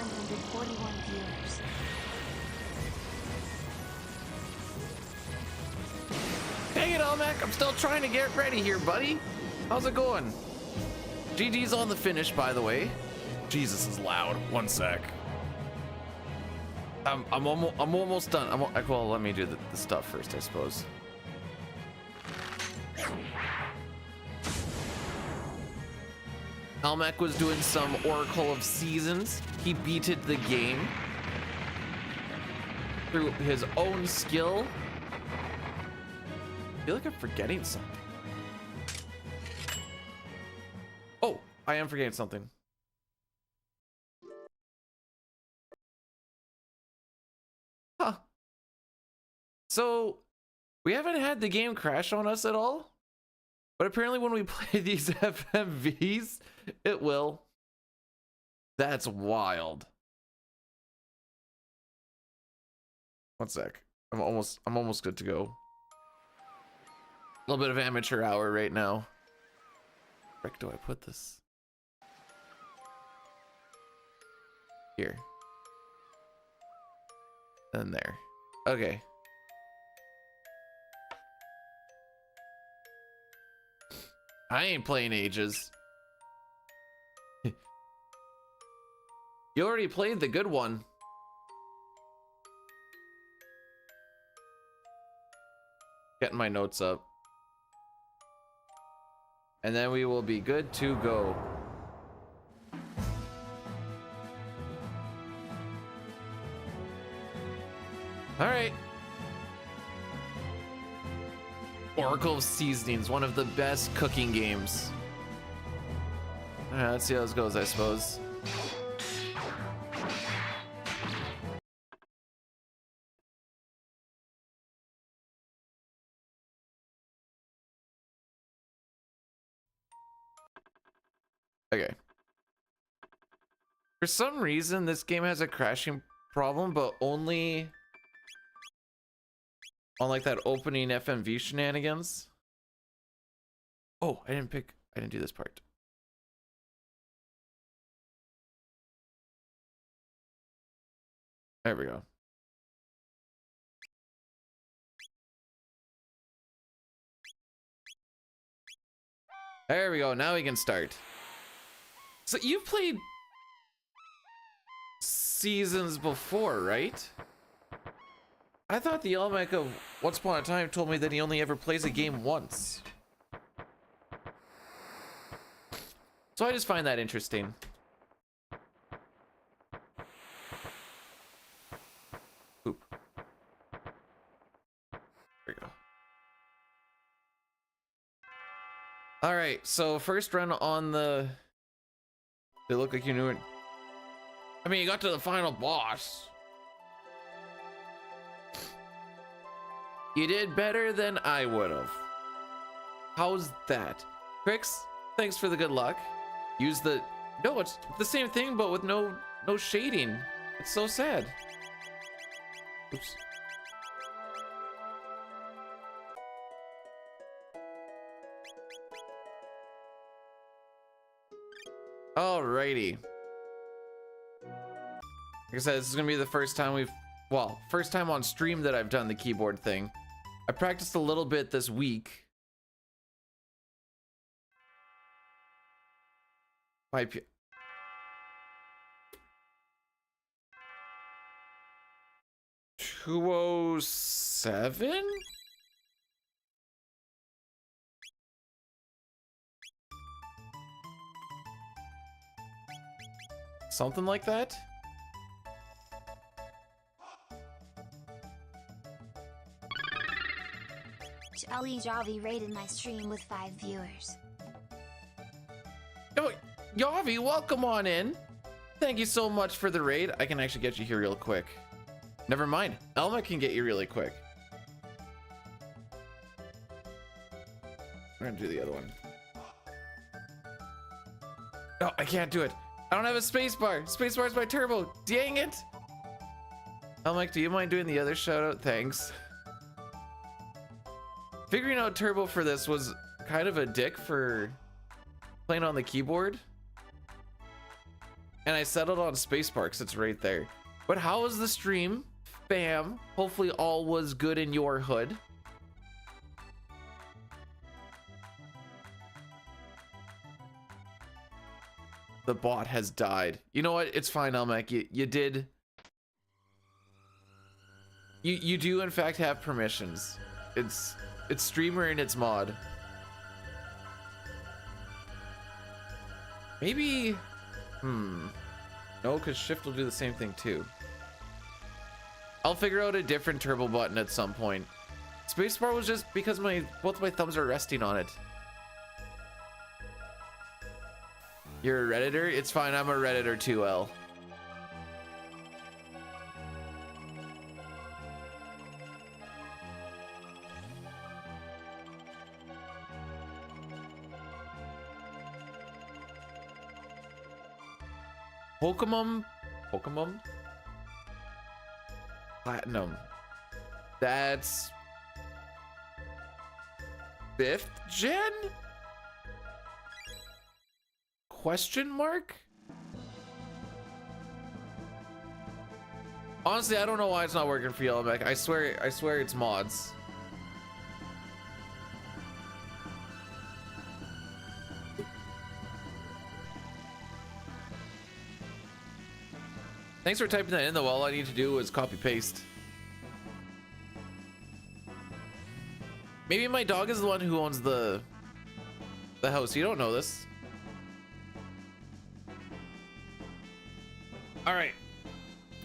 141 viewers. Dang it, Almac, I'm still trying to get ready here, buddy. How's it going? GG's on the finish, by the way. Jesus is loud. One sec. I'm almost done. Well, let me do the stuff first, I suppose. Almac was doing some Oracle of Seasons. He beated the game through his own skill. I feel like I'm forgetting something. Oh, I am forgetting something. Huh. So, we haven't had the game crash on us at all, but apparently when we play these FMVs, it will. That's wild. One sec. I'm almost good to go. A little bit of amateur hour right now. Where do I put this? Here. And there. Okay. I ain't playing ages. You already played the good one. Getting my notes up. And then we will be good to go. All right. Oracle of Seasonings, one of the best cooking games. All right, let's see how this goes, I suppose. Okay. For some reason, this game has a crashing problem, but only on like that opening FMV shenanigans. Oh, I didn't do this part. There we go. There we go. Now we can start. So you've played Seasons before, right? I thought the Almec of Once Upon a Time told me that he only ever plays a game once. So I just find that interesting. Oop. There we go. All right, so first run on the... They look like you knew it. I mean, you got to the final boss. You did better than I would have. How's that? Crix, thanks for the good luck. Use the... No, it's the same thing, but with no shading. It's so sad. Oops. Alrighty. Like I said, this is gonna be the first time first time on stream that I've done the keyboard thing. I practiced a little bit this week. My 207? Something like that? Ali Javi rated my stream with 5 viewers. Oh, Yavi, welcome on in. Thank you so much for the raid. I can actually get you here real quick. Never mind. Elma can get you really quick. We're gonna do the other one. Oh, I can't do it. I don't have a spacebar. Spacebar is my turbo. Dang it. Elma, do you mind doing the other shout out? Thanks. Figuring out turbo for this was kind of a dick for playing on the keyboard. And I settled on spacebar because it's right there. But how was the stream? Bam. Hopefully all was good in your hood. The bot has died. You know what? It's fine, Elmac. You did. You do in fact have permissions. It's streamer and it's mod. Maybe. No, because shift will do the same thing too. I'll figure out a different turbo button at some point. Spacebar was just because both my thumbs are resting on it. You're a Redditor? It's fine, I'm a Redditor too, L. Pokemon Platinum. That's 5th gen? Question mark? Honestly, I don't know why it's not working for Yellow Mech. I swear it's mods. Thanks for typing that in though. All I need to do is copy paste. Maybe my dog is the one who owns the house. You don't know this. All right.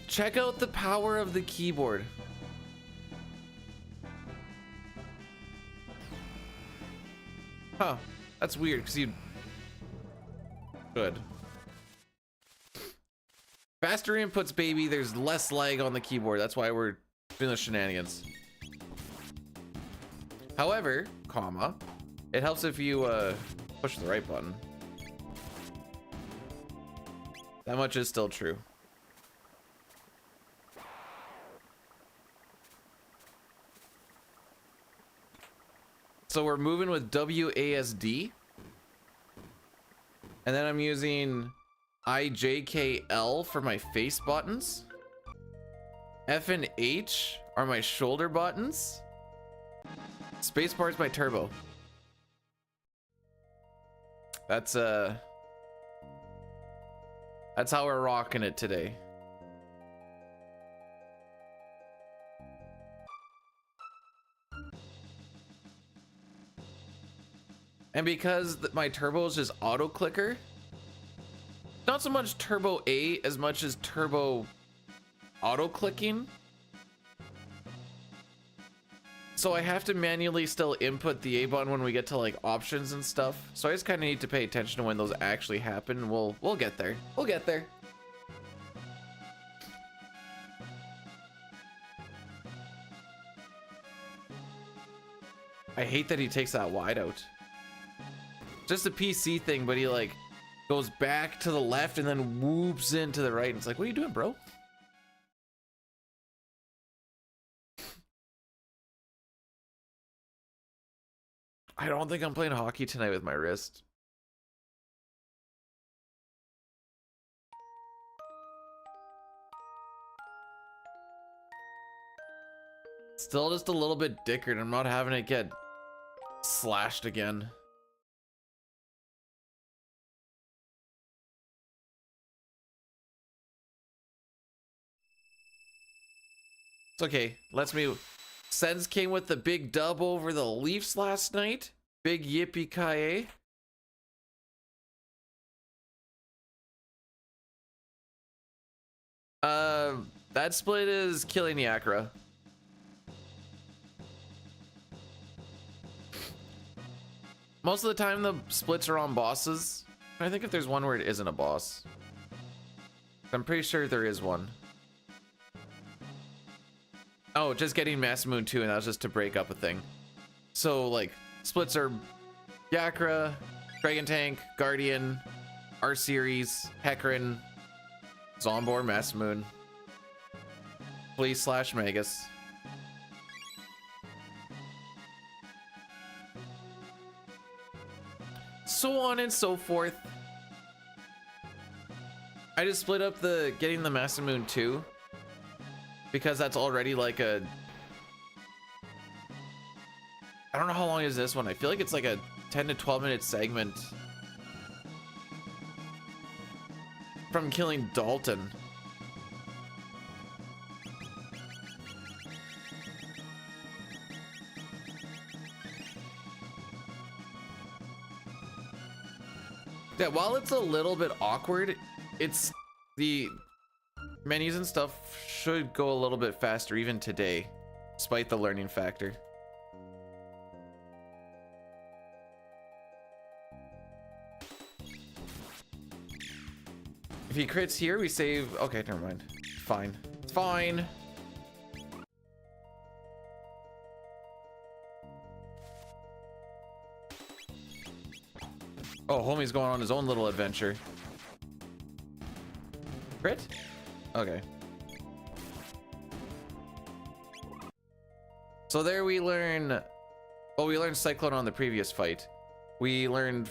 Check out the power of the keyboard. Huh. That's weird because you good. Faster inputs, baby. There's less lag on the keyboard. That's why we're doing the shenanigans. However, comma, it helps if you push the right button. That much is still true. So we're moving with WASD. And then I'm using IJKL for my face buttons. F and H are my shoulder buttons. Spacebar is my turbo. That's how we're rocking it today. And because my turbo is just auto clicker, not so much turbo A as much as turbo auto clicking. So I have to manually still input the A button when we get to like options and stuff. So I just kind of need to pay attention to when those actually happen. We'll get there. We'll get there. I hate that he takes that wide out. Just a PC thing, but he like goes back to the left and then whoops into the right. And it's like, what are you doing, bro? I don't think I'm playing hockey tonight with my wrist. Still just a little bit dickered. I'm not having it get slashed again. It's okay. Let's move. Sens came with the big dub over the Leafs last night. Big yippee-ki-yay. That split is killing Yakra. Most of the time the splits are on bosses. I think if there's one where it isn't a boss. I'm pretty sure there is one. Oh, just getting Mass Moon 2, and that was just to break up a thing. So, like, splits are Yakra, Dragon Tank, Guardian, R-Series, Hecarim, Zombor, Mass Moon, Fleece / Magus. So on and so forth. I just split up the getting the Masamune 2 because that's already like a, I don't know how long is this one. I feel like it's like a 10 to 12 minute segment from killing Dalton. Yeah, while it's a little bit awkward, it's the menus and stuff should go a little bit faster even today, despite the learning factor. If he crits here, we save. Okay, never mind. Fine. It's fine. Oh, homie's going on his own little adventure. Crit? Okay. So there we learn. Oh, we learned Cyclone on the previous fight. We learned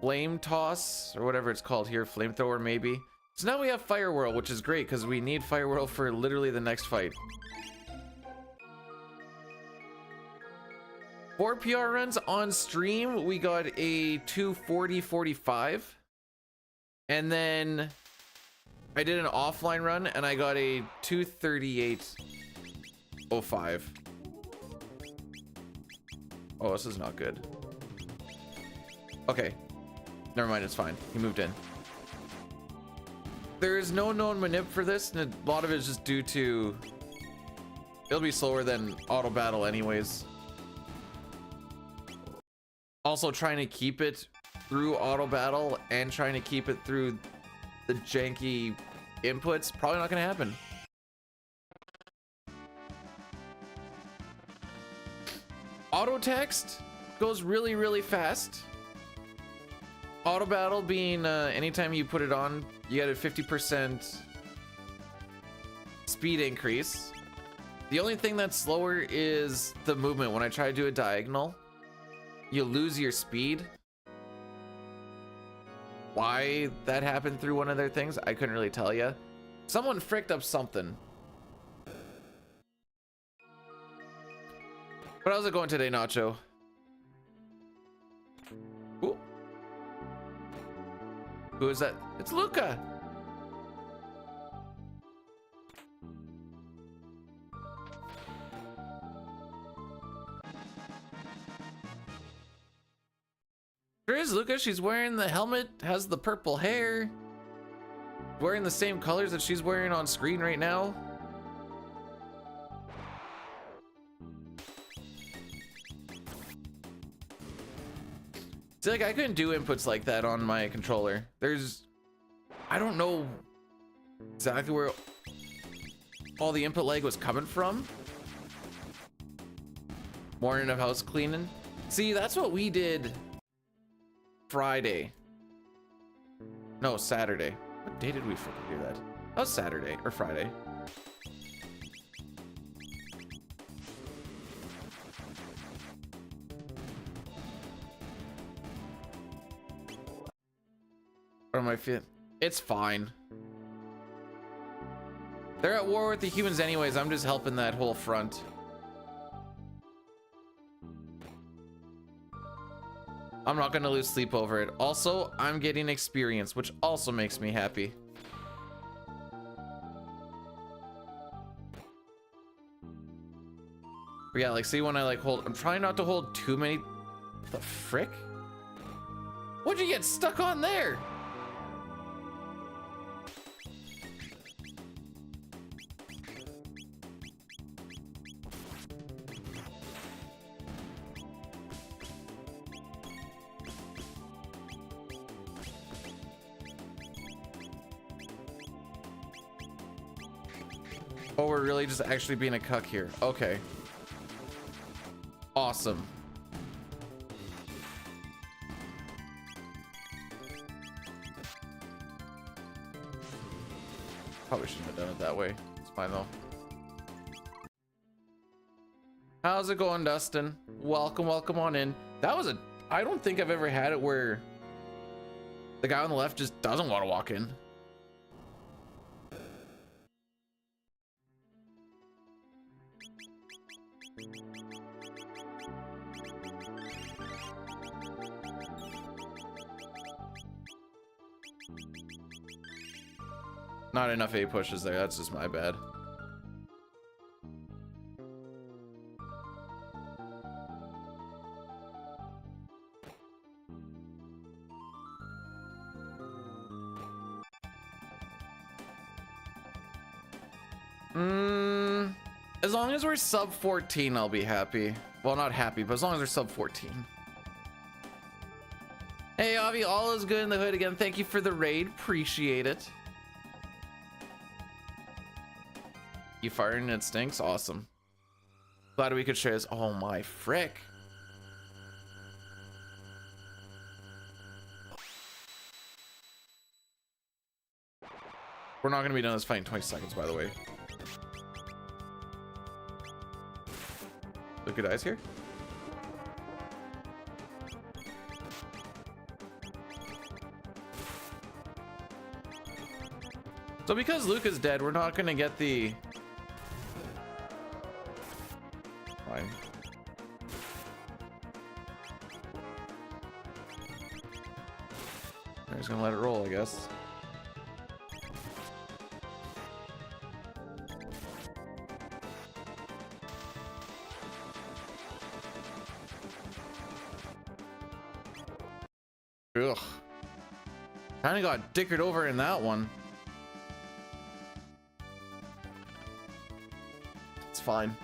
Flame Toss, or whatever it's called here. Flamethrower, maybe. So now we have Fire Whirl, which is great because we need Fire Whirl for literally the next fight. 4 PR runs on stream. We got a 240.45. And then I did an offline run and I got a 238.05. Oh, this is not good. Okay. Never mind, it's fine. He moved in. There is no known manip for this, and a lot of it is just due to... It'll be slower than auto battle anyways. Also, trying to keep it through auto battle and trying to keep it through the janky inputs, probably not gonna happen. Auto text goes really, really fast. Auto battle being anytime you put it on, you get a 50% speed increase. The only thing that's slower is the movement. When I try to do a diagonal, you lose your speed. Why that happened through one of their things, I couldn't really tell you. Someone fricked up something. But how's it going today, Nacho? Ooh. Who is that? It's Luca. There is Luca. She's wearing the helmet, has the purple hair, wearing the same colors that she's wearing on screen right now. See, like, I couldn't do inputs like that on my controller. I don't know exactly where all the input lag was coming from. Morning of house cleaning. See, that's what we did Friday. No, Saturday. What day did we freaking do that? That was Saturday or Friday. What am I feeling? It's fine. They're at war with the humans anyways. I'm just helping that whole front. I'm not gonna lose sleep over it. Also, I'm getting experience, which also makes me happy. But yeah, like, see, when I like hold, I'm trying not to hold too many. What the frick? What'd you get stuck on there? Oh, we're really just actually being a cuck here. Okay. Awesome. Probably shouldn't have done it that way. It's fine though. How's it going, Dustin? Welcome, welcome on in. That was I don't think I've ever had it where the guy on the left just doesn't want to walk in. Not enough A pushes there. That's just my bad. As long as we're sub 14, I'll be happy. Well, not happy, but as long as we're sub 14. Hey, Avi, all is good in the hood again. Thank you for the raid. Appreciate it. You firing and it stinks? Awesome. Glad we could share this. Oh my frick. We're not going to be done this fight in 20 seconds, by the way. Look at eyes here. So because Luke is dead, we're not gonna get the... Fine. I'm just gonna let it roll, I guess. Ugh. Kinda got dickered over in that one. It's fine.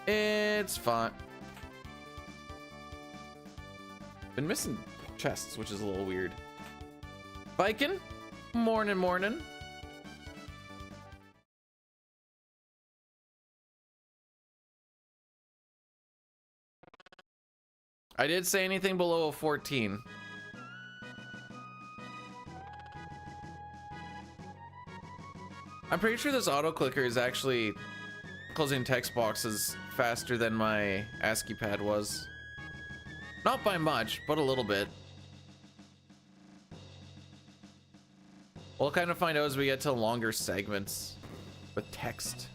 It's fine. Been missing chests, which is a little weird. Viking, morning, morning. I did say anything below a 14. I'm pretty sure this auto clicker is actually closing text boxes faster than my ASCII pad was. Not by much, but a little bit. We'll kind of find out as we get to longer segments with text.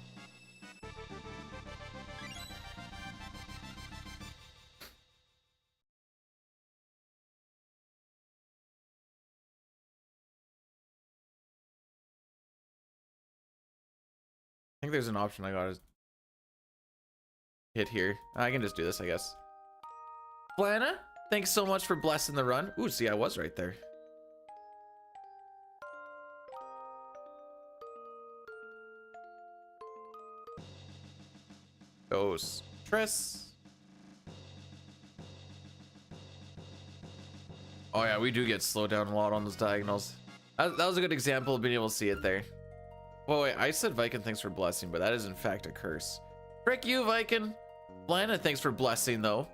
I think there's an option I gotta hit here. I can just do this, I guess. Flana, thanks so much for blessing the run. Ooh, see, I was right there. Goes Triss. Oh yeah, we do get slowed down a lot on those diagonals. That was a good example of being able to see it there. Well, wait, I said Viking, thanks for blessing, but that is in fact a curse. Frick you, Viking. Lana, thanks for blessing, though.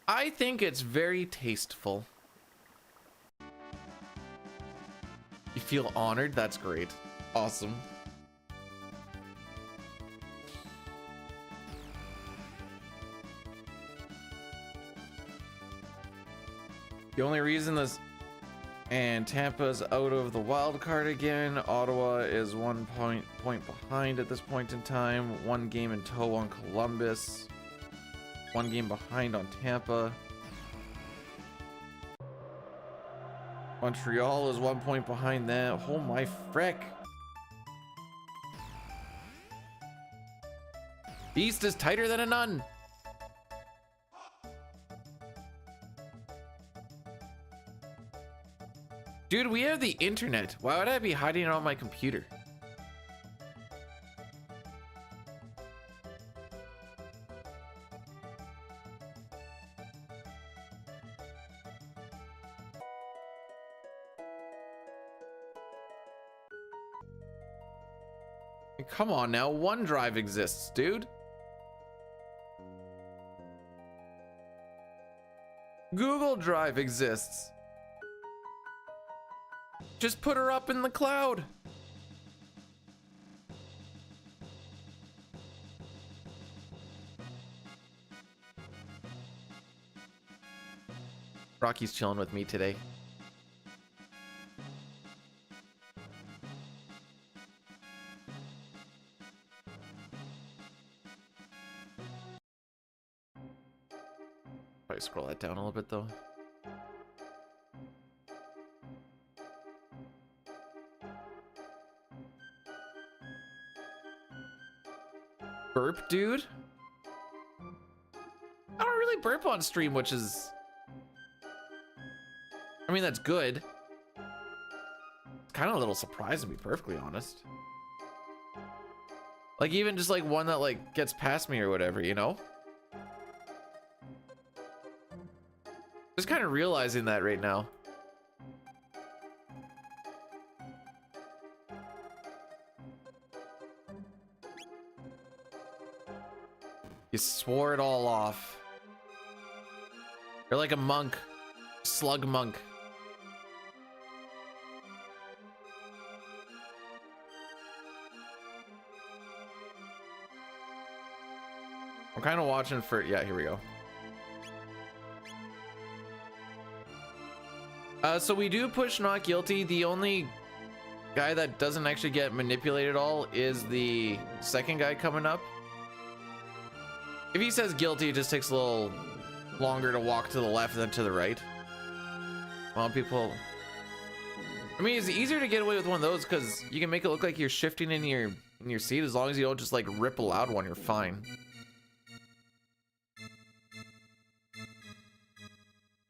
I think it's very tasteful. You feel honored? That's great. Awesome. The only reason this and Tampa's out of the wild card again. Ottawa is 1 point behind at this point in time. 1 game in tow on Columbus. 1 game behind on Tampa. Montreal is 1 point behind that. Oh my frick. East is tighter than a nun. Dude, we have the internet. Why would I be hiding it on my computer? Come on now, OneDrive exists, dude. Google Drive exists. Just put her up in the cloud. Rocky's chilling with me today. Probably scroll that down a little bit though. Burp, dude? I don't really burp on stream, which is... I mean, that's good. It's kind of a little surprising, to be perfectly honest. Like, even just like one that like gets past me or whatever, you know? Just kind of realizing that right now. You swore it all off. You're like a monk. Slug monk. I'm kind of watching for... Yeah, here we go. So we do push not guilty. The only guy that doesn't actually get manipulated at all is the second guy coming up. If he says guilty, it just takes a little longer to walk to the left than to the right. Well, people... I mean, it's easier to get away with one of those because you can make it look like you're shifting in your seat. As long as you don't just like rip a loud one, you're fine.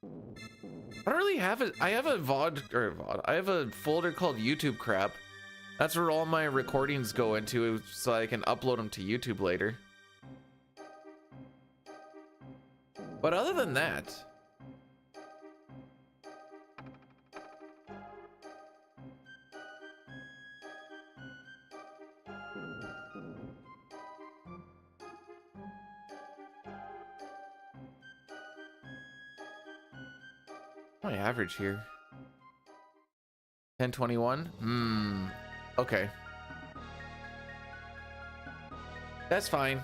I don't really have it. I have a I have a folder called YouTube crap. That's where all my recordings go into, so I can upload them to YouTube later. But other than that, my average here 1021. Okay, that's fine.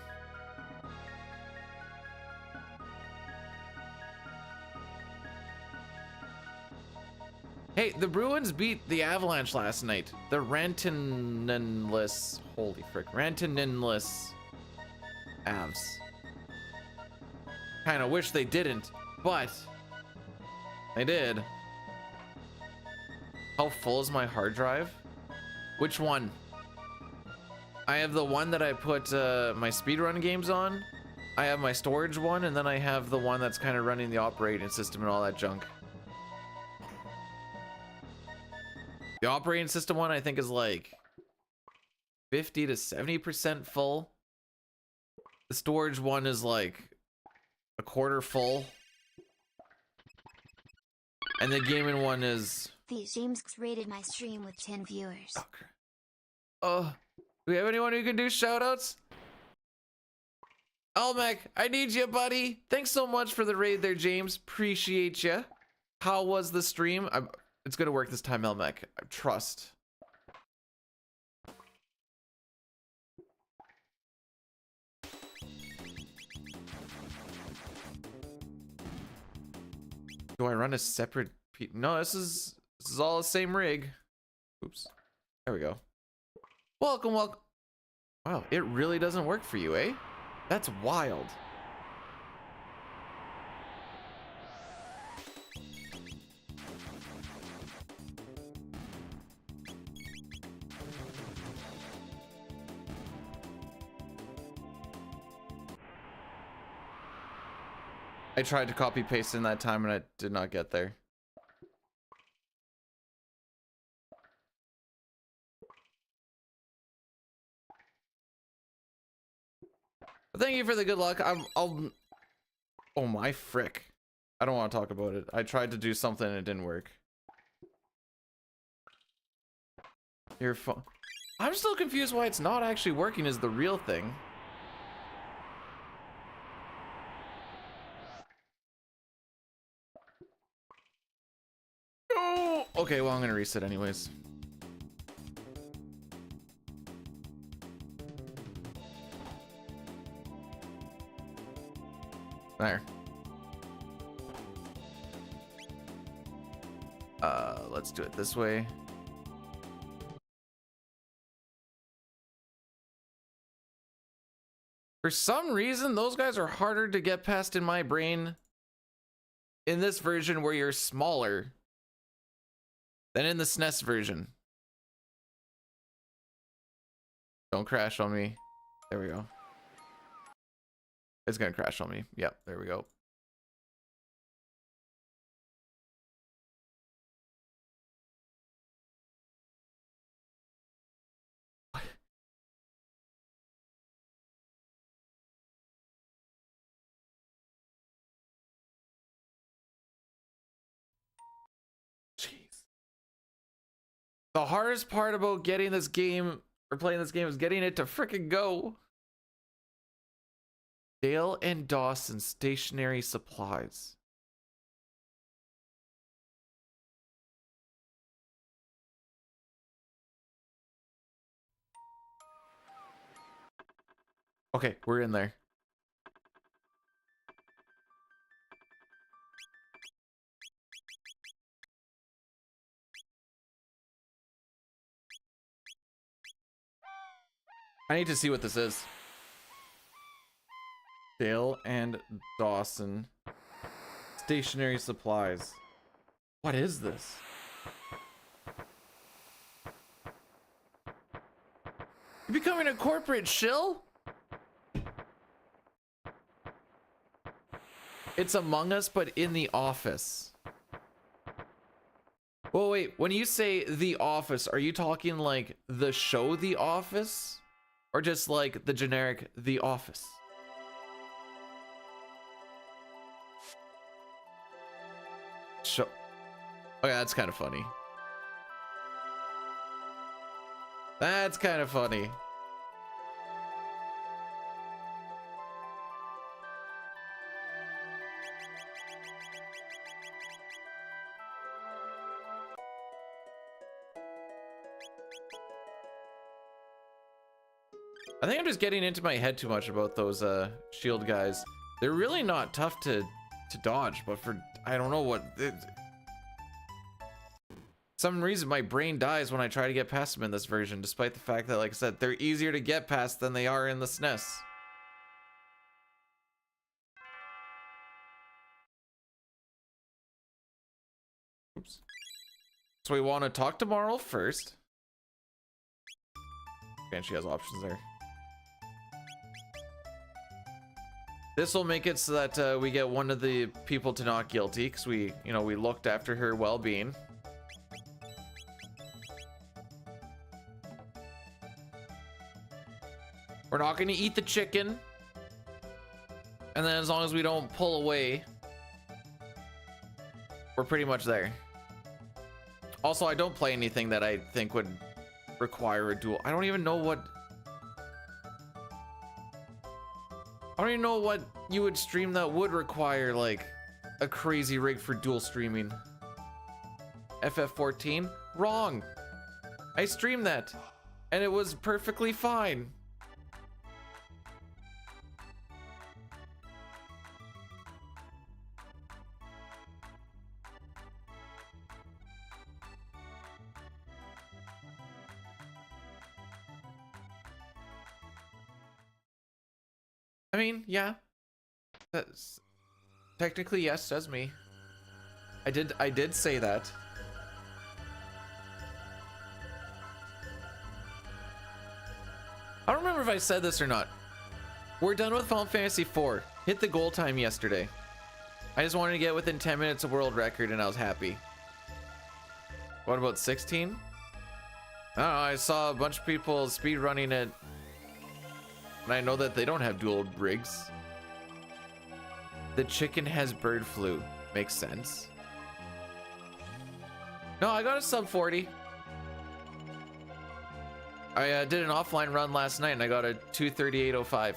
Hey, the Bruins beat the Avalanche last night. The Rantanenless, holy frick, Rantanenless Avs. Kind of wish they didn't, but they did. How full is my hard drive? Which one? I have the one that I put my speedrun games on. I have my storage one, and then I have the one that's kind of running the operating system and all that junk. The operating system one I think is like 50 to 70% full. The storage one is like a quarter full. And the gaming one is... These James rated my stream with 10 viewers. Oh, do we have anyone who can do shoutouts? Almec, I need you, buddy. Thanks so much for the raid there, James. Appreciate you. How was the stream? It's gonna work this time, Elmec. I trust. Do I run a separate? No, this is all the same rig. Oops. There we go. Welcome. Wow, it really doesn't work for you, eh? That's wild. I tried to copy paste in that time and I did not get there. But thank you for the good luck. I'll oh my frick. I don't want to talk about it. I tried to do something and it didn't work. You're fun. I'm still confused why it's not actually working is the real thing. Oh, okay, well, I'm gonna reset anyways. There. let's do it this way. For some reason, those guys are harder to get past in my brain in this version where you're smaller than in the SNES version. Don't crash on me. There we go. It's gonna crash on me. Yep, there we go. Jeez. The hardest part about getting this game or playing this game is getting it to frickin' go. Dale and Dawson stationary supplies. Okay, we're in there. I need to see what this is. Dale and Dawson stationary supplies. What is this? You're becoming a corporate shill? It's Among Us, but in the office. Well, wait, when you say the office, are you talking like the show The Office? Or just like the generic The Office? Show. Okay, that's kind of funny. That's kind of funny. I think I'm just getting into my head too much about those shield guys. They're really not tough to dodge, but for I don't know what some reason my brain dies when I try to get past them in this version, despite the fact that, like I said, they're easier to get past than they are in the SNES. Oops. So we want to talk to Marl first. And she has options there. This will make it so that we get one of the people to not guilty, because we looked after her well-being. We're not going to eat the chicken. And then as long as we don't pull away, we're pretty much there. Also, I don't play anything that I think would require a duel. I don't even know what you would stream that would require like a crazy rig for dual streaming. FF14? Wrong. I streamed that and it was perfectly fine. I mean, yeah. That's technically yes, says me. I did say that. I don't remember if I said this or not. We're done with Final Fantasy IV. Hit the goal time yesterday. I just wanted to get within 10 minutes of world record and I was happy. What about 16? I don't know, I saw a bunch of people speedrunning it. And I know that they don't have dual rigs. The chicken has bird flu. Makes sense. No, I got a sub 40. I did an offline run last night and I got a 238.05.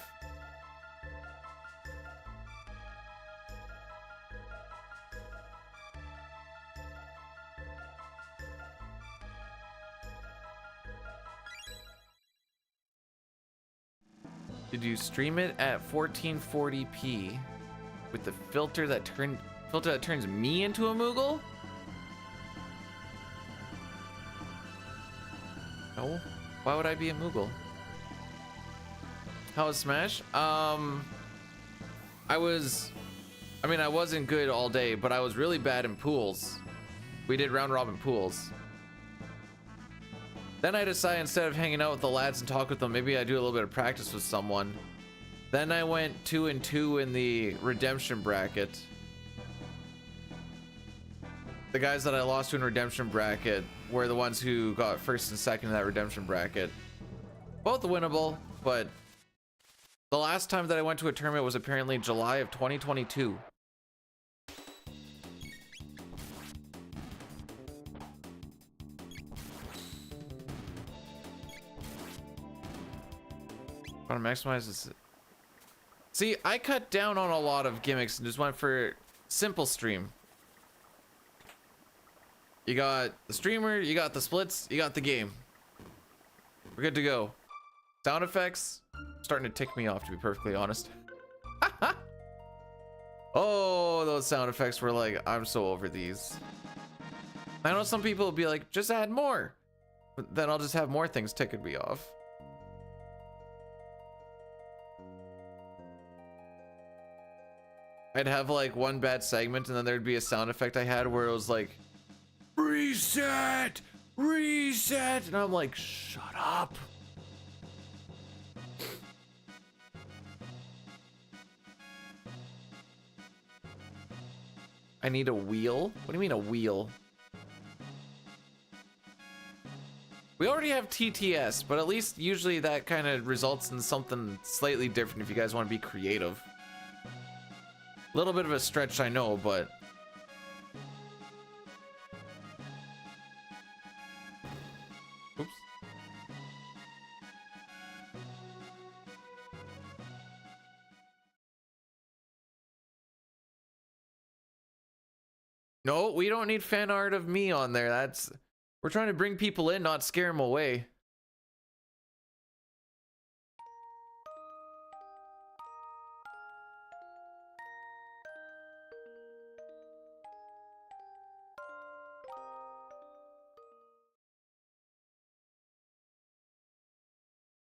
Did you stream it at 1440p with the filter that turns me into a Moogle? No. Why would I be a Moogle? How was Smash? I wasn't good all day, but I was really bad in pools. We did round robin pools. Then I decided instead of hanging out with the lads and talk with them, maybe I do a little bit of practice with someone. Then I went 2-2 in the redemption bracket. The guys that I lost to in redemption bracket were the ones who got first and second in that redemption bracket. Both winnable, but the last time that I went to a tournament was apparently July of 2022. Want to maximize this. See, I cut down on a lot of gimmicks and just went for simple stream. You got the streamer, you got the splits, you got the game. We're good to go. Sound effects starting to tick me off, to be perfectly honest. Oh, those sound effects were like, I'm so over these. I know some people will be like, just add more. But then I'll just have more things ticking me off. I'd have like one bad segment and then there'd be a sound effect I had where it was like, reset, reset. And I'm like, shut up. I need a wheel? What do you mean a wheel? We already have TTS, but at least usually that kind of results in something slightly different if you guys want to be creative. A little bit of a stretch, I know, but oops. No, we don't need fan art of me on there. We're trying to bring people in, not scare them away.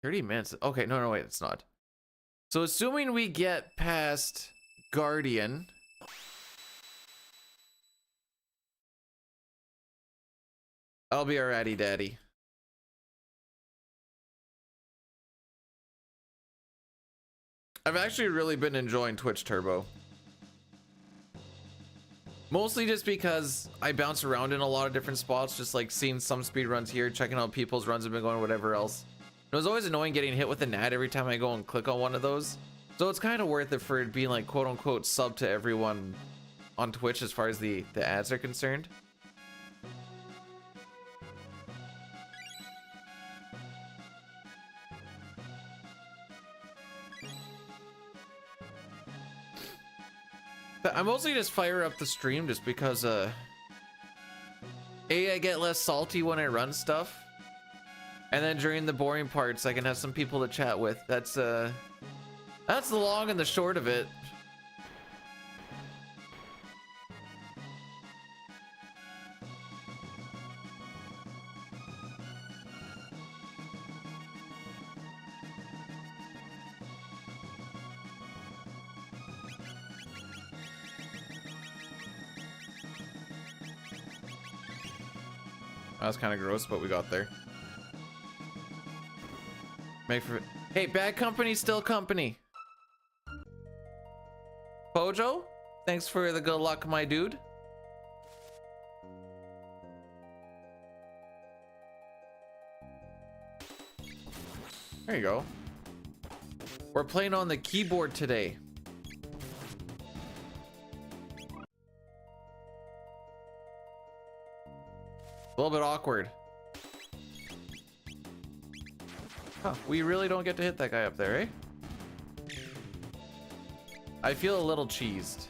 $30 minutes. Okay, no, wait, it's not. So assuming we get past Guardian. I'll be our addy daddy. I've actually really been enjoying Twitch Turbo. Mostly just because I bounce around in a lot of different spots, just like seeing some speed runs here, checking out people's runs have been going, whatever else. It was always annoying getting hit with an ad every time I go and click on one of those. So it's kind of worth it for it being like quote unquote sub to everyone on Twitch as far as the ads are concerned. I mostly just fire up the stream just because A, I get less salty when I run stuff. And then during the boring parts I can have some people to chat with. That's the long and the short of it. That was kind of gross, but we got there. Hey, bad company, still company. Pojo, thanks for the good luck, my dude. There you go. We're playing on the keyboard today. A little bit awkward. Huh, we really don't get to hit that guy up there, eh? I feel a little cheesed.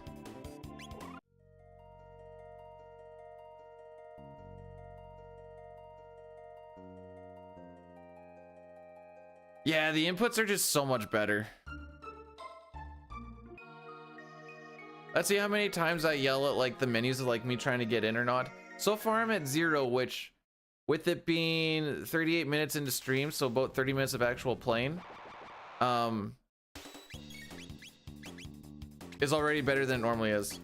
Yeah, the inputs are just so much better. Let's see how many times I yell at like the menus of like me trying to get in or not. So far I'm at 0, which with it being 38 minutes into stream, so about 30 minutes of actual playing, is already better than it normally is.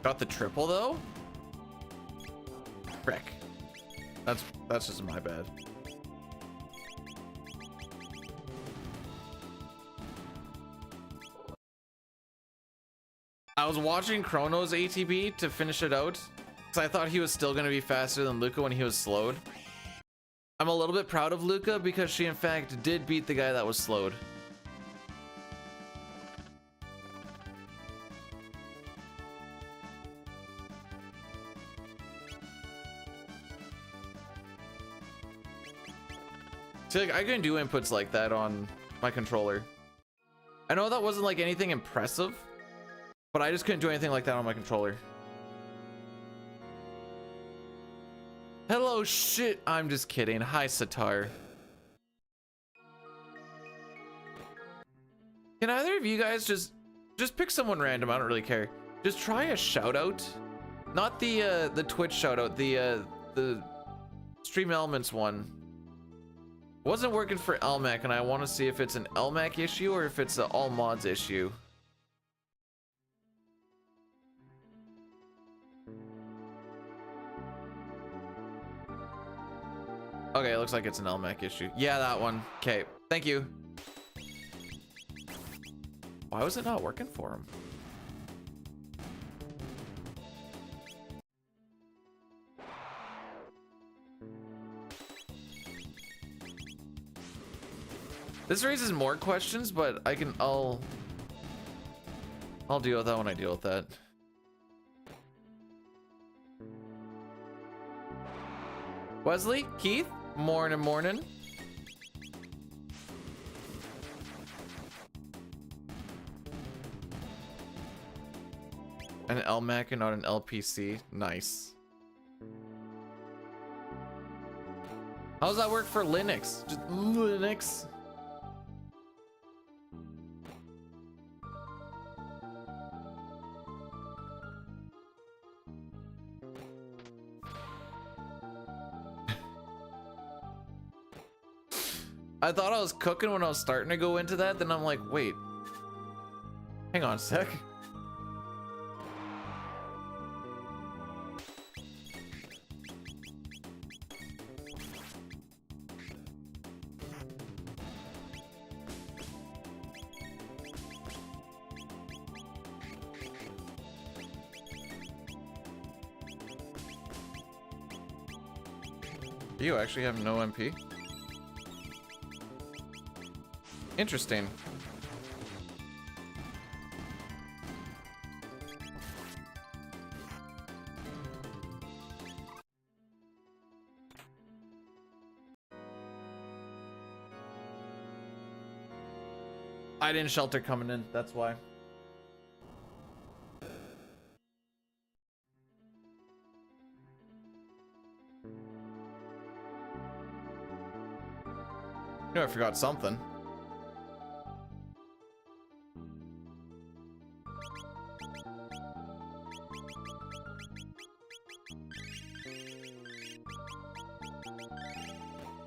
Got the triple though? Frick. That's just my bad. I was watching Chrono's ATB to finish it out because I thought he was still going to be faster than Luca when he was slowed. I'm a little bit proud of Luca because she in fact did beat the guy that was slowed. See, like, I couldn't do inputs like that on my controller. I know that wasn't like anything impressive, but I just couldn't do anything like that on my controller. Hello, shit. I'm just kidding. Hi, Satar. Can either of you guys just pick someone random? I don't really care. Just try a shout out, not the Twitch shout out, the Stream Elements one. Wasn't working for LMAC, and I want to see if it's an LMAC issue or if it's an all mods issue. Okay, it looks like it's an LMAC issue. Yeah, that one. Okay, thank you. Why was it not working for him? This raises more questions, but I'll deal with that when I deal with that. Wesley, Keith, morning. An LMAC and not an LPC. Nice. How does that work for Linux? Just Linux? I thought I was cooking when I was starting to go into that, then I'm like, wait. Hang on a sec. You actually have no MP? Interesting. I didn't shelter coming in, that's why. No, I forgot something.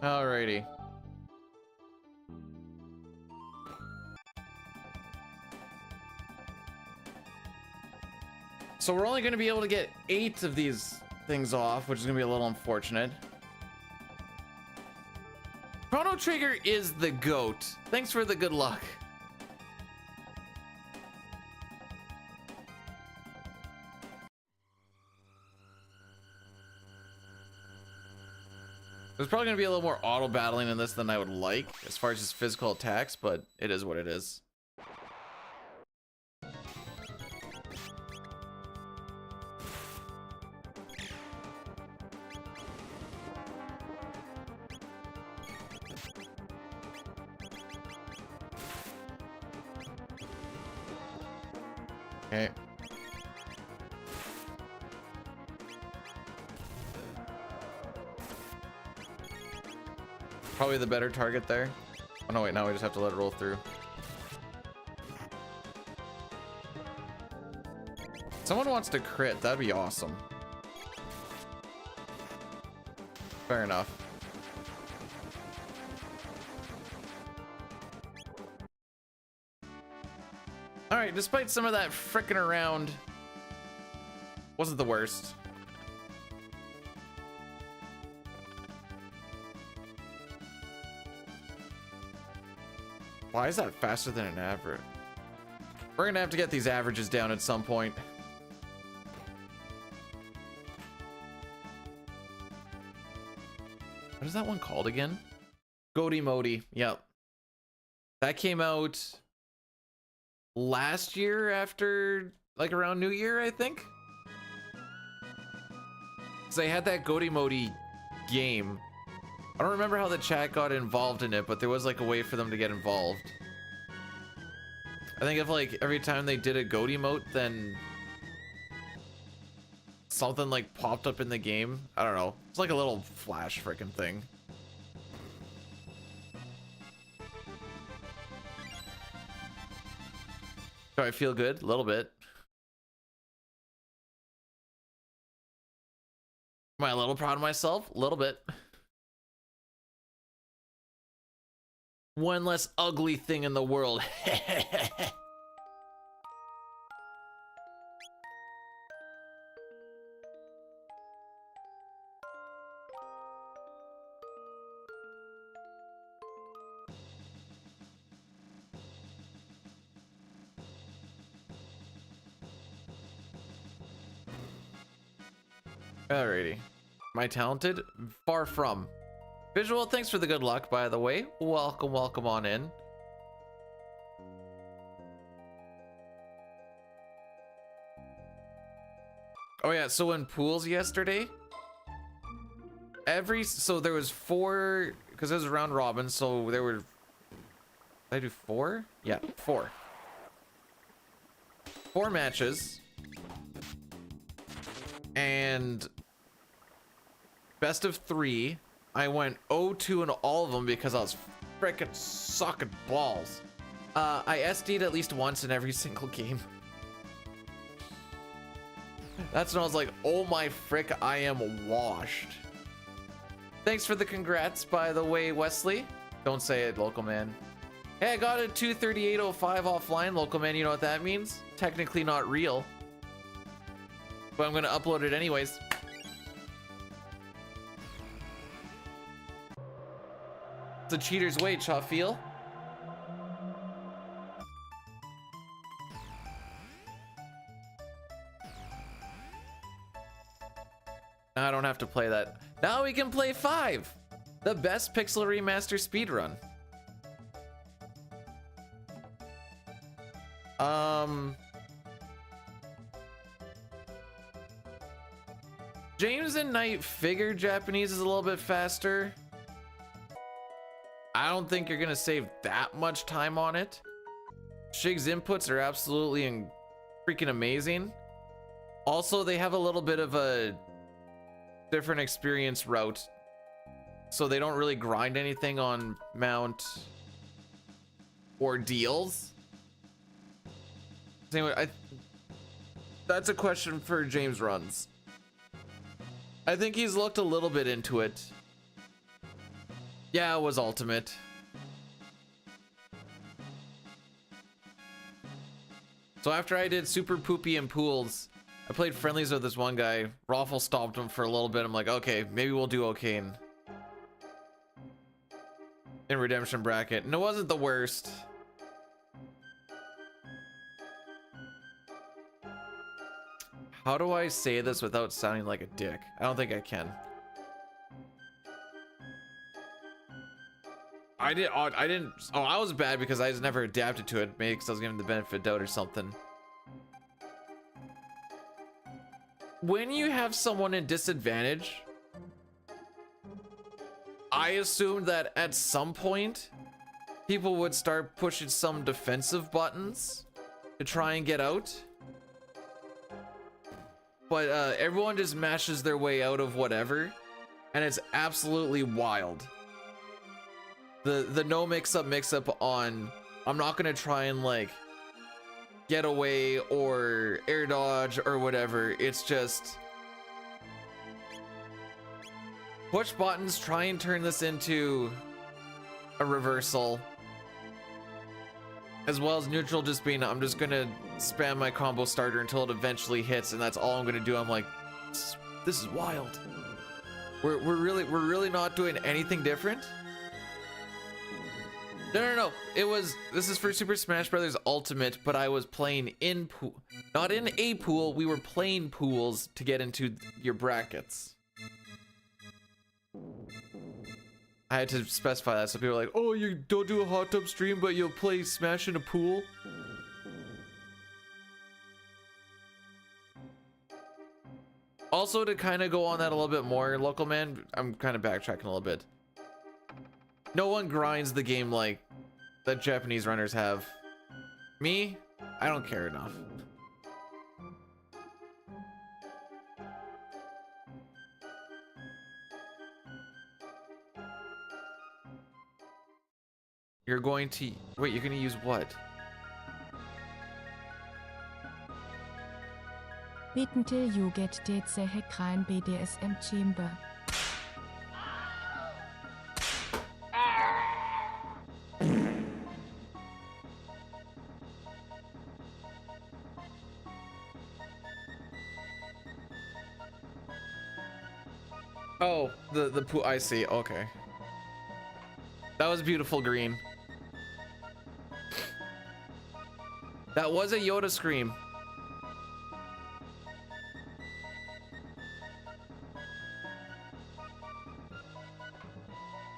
Alrighty. So we're only going to be able to get 8 of these things off, which is going to be a little unfortunate. Chrono Trigger is the GOAT. Thanks for the good luck. There's probably going to be a little more auto battling in this than I would like as far as just physical attacks, but it is what it is. Okay. Probably the better target there. Oh no, wait, now we just have to let it roll through. Someone wants to crit, that'd be awesome. Fair enough. Alright, despite some of that frickin' around, wasn't the worst. Why is that faster than an average? We're gonna have to get these averages down at some point. What is that one called again? Goaty Modi. Yep. That came out last year after, like, around New Year, I think. So they had that Goaty Modi game. I don't remember how the chat got involved in it, but there was like a way for them to get involved. I think if like every time they did a goat emote, then something like popped up in the game. I don't know. It's like a little flash freaking thing. Do I feel good? A little bit. Am I a little proud of myself? A little bit. One less ugly thing in the world. Alrighty. Am I talented? Far from. Visual, thanks for the good luck, by the way. Welcome, welcome on in. Oh yeah, so in pools yesterday, so there was 4, because it was a round robin, so there were, did I do 4? Yeah, 4. 4 matches. And best of 3. I went 0-2 in all of them because I was frickin' sucking balls. I SD'd at least once in every single game. That's when I was like, oh my frick, I am washed. Thanks for the congrats, by the way, Wesley. Don't say it, local man. Hey, I got a 238.05 offline, local man. You know what that means? Technically not real. But I'm gonna upload it anyways. It's a cheater's way, Chaw feel. I don't have to play that. Now we can play 5. The best pixel remaster speedrun. James and Knight figured Japanese is a little bit faster. I don't think you're gonna save that much time on it. Shig's inputs are absolutely freaking amazing. Also, they have a little bit of a different experience route, so they don't really grind anything on mount ordeals. Anyway, that's a question for James Runs. I think he's looked a little bit into it. Yeah, it was ultimate. So after I did super poopy in pools, I played friendlies with this one guy. Raffle stomped him for a little bit. I'm like, okay, maybe we'll do okay in redemption bracket. And it wasn't the worst. How do I say this without sounding like a dick? I don't think I can. I didn't. Oh, I was bad because I just never adapted to it. Maybe because I was giving the benefit of doubt or something. When you have someone in disadvantage, I assumed that at some point people would start pushing some defensive buttons to try and get out. But everyone just mashes their way out of whatever, and it's absolutely wild. The no mix up on, I'm not gonna try and like getaway or air dodge or whatever. It's just push buttons, try and turn this into a reversal, as well as neutral just being I'm just gonna spam my combo starter until it eventually hits, and that's all I'm gonna do. I'm like, this is wild. We're really not doing anything different. No. This is for Super Smash Brothers Ultimate, but I was playing in pool, not in a pool. We were playing pools to get into your brackets. I had to specify that, so people are like, "Oh, you don't do a hot tub stream, but you'll play Smash in a pool." Also, to kind of go on that a little bit more, local man, I'm kind of backtracking a little bit. No one grinds the game like that Japanese runners have. Me, I don't care enough. You're going to wait, you're going to use what? Bitten till you get deze Hekrein BDSM chamber. Oh, the pool, I see. Okay. That was beautiful green. That was a Yoda scream.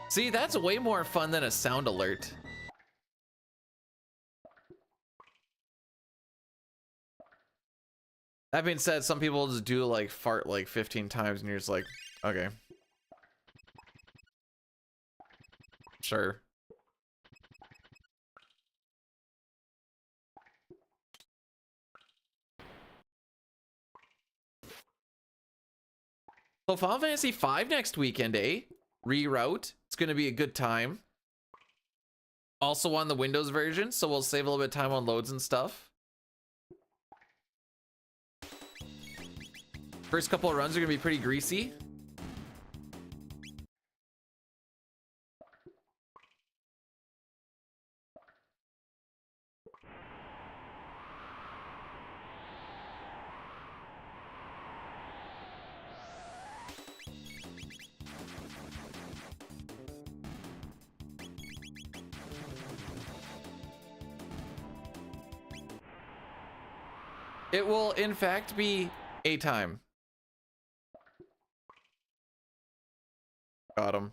See, that's way more fun than a sound alert. That being said, some people just do like fart like 15 times and you're just like, okay. Sure. So Final Fantasy V next weekend, eh? Reroute. It's gonna be a good time. Also on the Windows version, so we'll save a little bit of time on loads and stuff. First couple of runs are gonna be pretty greasy. It will, in fact, be a time. Got him.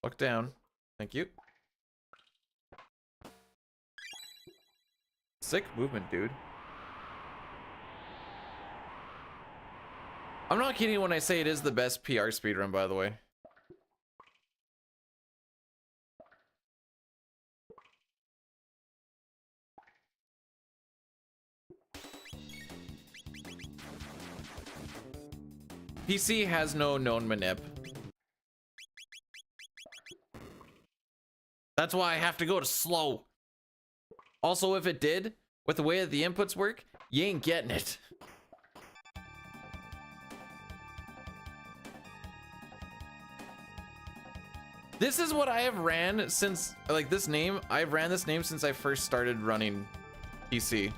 Look down. Thank you. Sick movement, dude. I'm not kidding when I say it is the best PR speedrun, by the way. PC has no known manip. That's why I have to go to slow. Also, if it did, with the way that the inputs work, you ain't getting it. This is what I have ran since, like this name, I've ran this name since I first started running PC.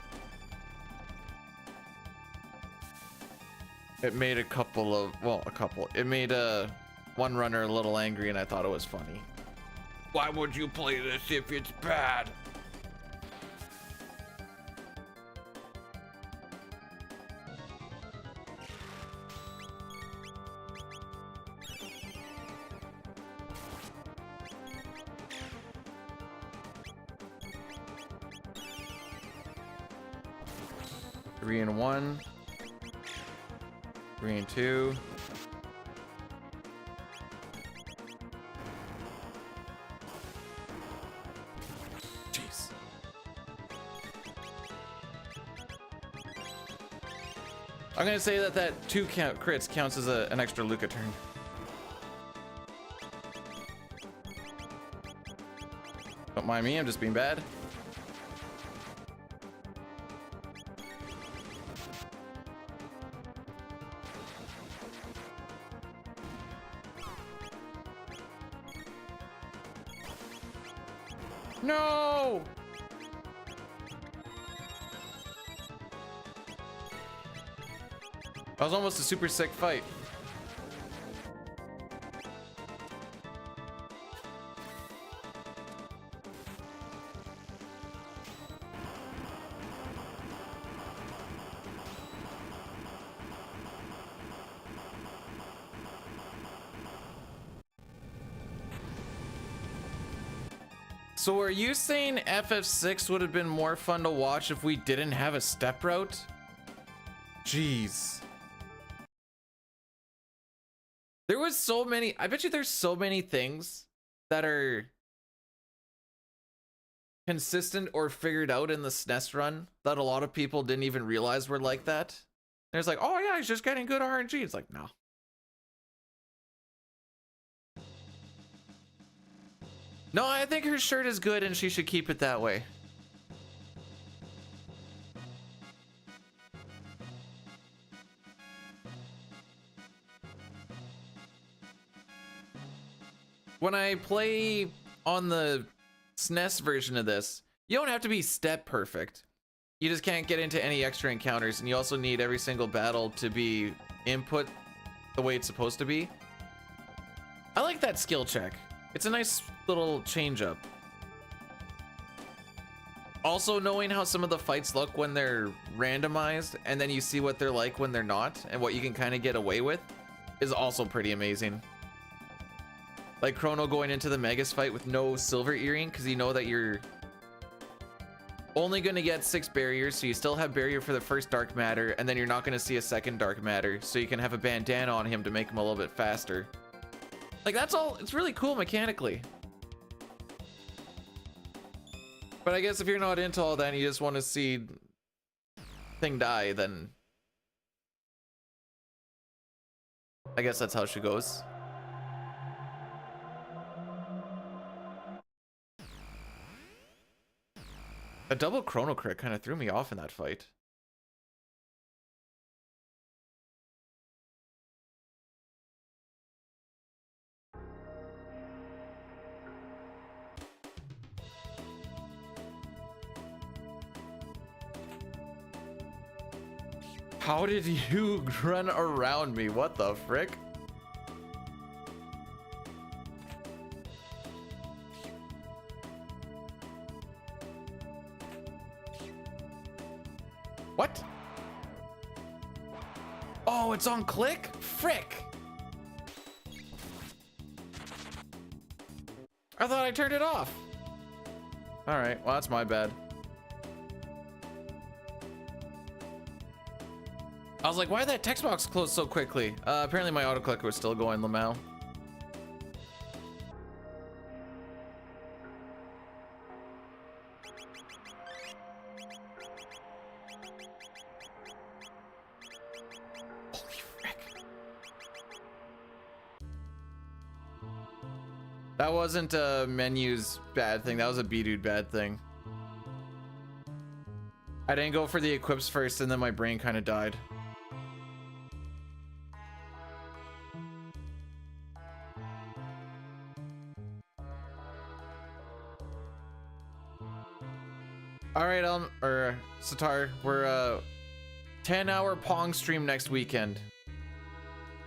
It made a couple of, well, it made one runner a little angry and I thought it was funny. Why would you play this if it's bad? Three and one. 3 and 2. Jeez. I'm gonna say that 2 crits counts as an extra Luca turn. mind me, I'm just being bad. No! That was almost a super sick fight. So are you saying FF6 would have been more fun to watch if we didn't have a step route? Jeez. There was so many, I bet you there's so many things that are consistent or figured out in the SNES run that a lot of people didn't even realize were like that. There's like, oh yeah, he's just getting good RNG. It's like, no. No, I think her shirt is good and she should keep it that way. When I play on the SNES version of this, you don't have to be step perfect. You just can't get into any extra encounters, and you also need every single battle to be input the way it's supposed to be. I like that skill check. It's a nice little change up. Also, knowing how some of the fights look when they're randomized, and then you see what they're like when they're not, and what you can kind of get away with, is also pretty amazing. Like Chrono going into the Megas fight with no silver earring, because you know that you're only going to get 6 barriers, so you still have barrier for the first dark matter, and then you're not going to see a second dark matter, so you can have a bandana on him to make him a little bit faster. Like, that's all. It's really cool mechanically. But I guess if you're not into all that and you just want to see thing die, then I guess that's how she goes. A double Chrono crit kind of threw me off in that fight. How did you run around me? What the frick? What? Oh, it's on click? Frick. I thought I turned it off. All right, well, that's my bad. I was like, why did that text box close so quickly? Apparently my auto clicker was still going, Lamau. Holy frick. That wasn't a menu's bad thing. That was a B-dude bad thing. I didn't go for the equips first, and then my brain kind of died. All right, Sitar, we're 10-hour Pong stream next weekend.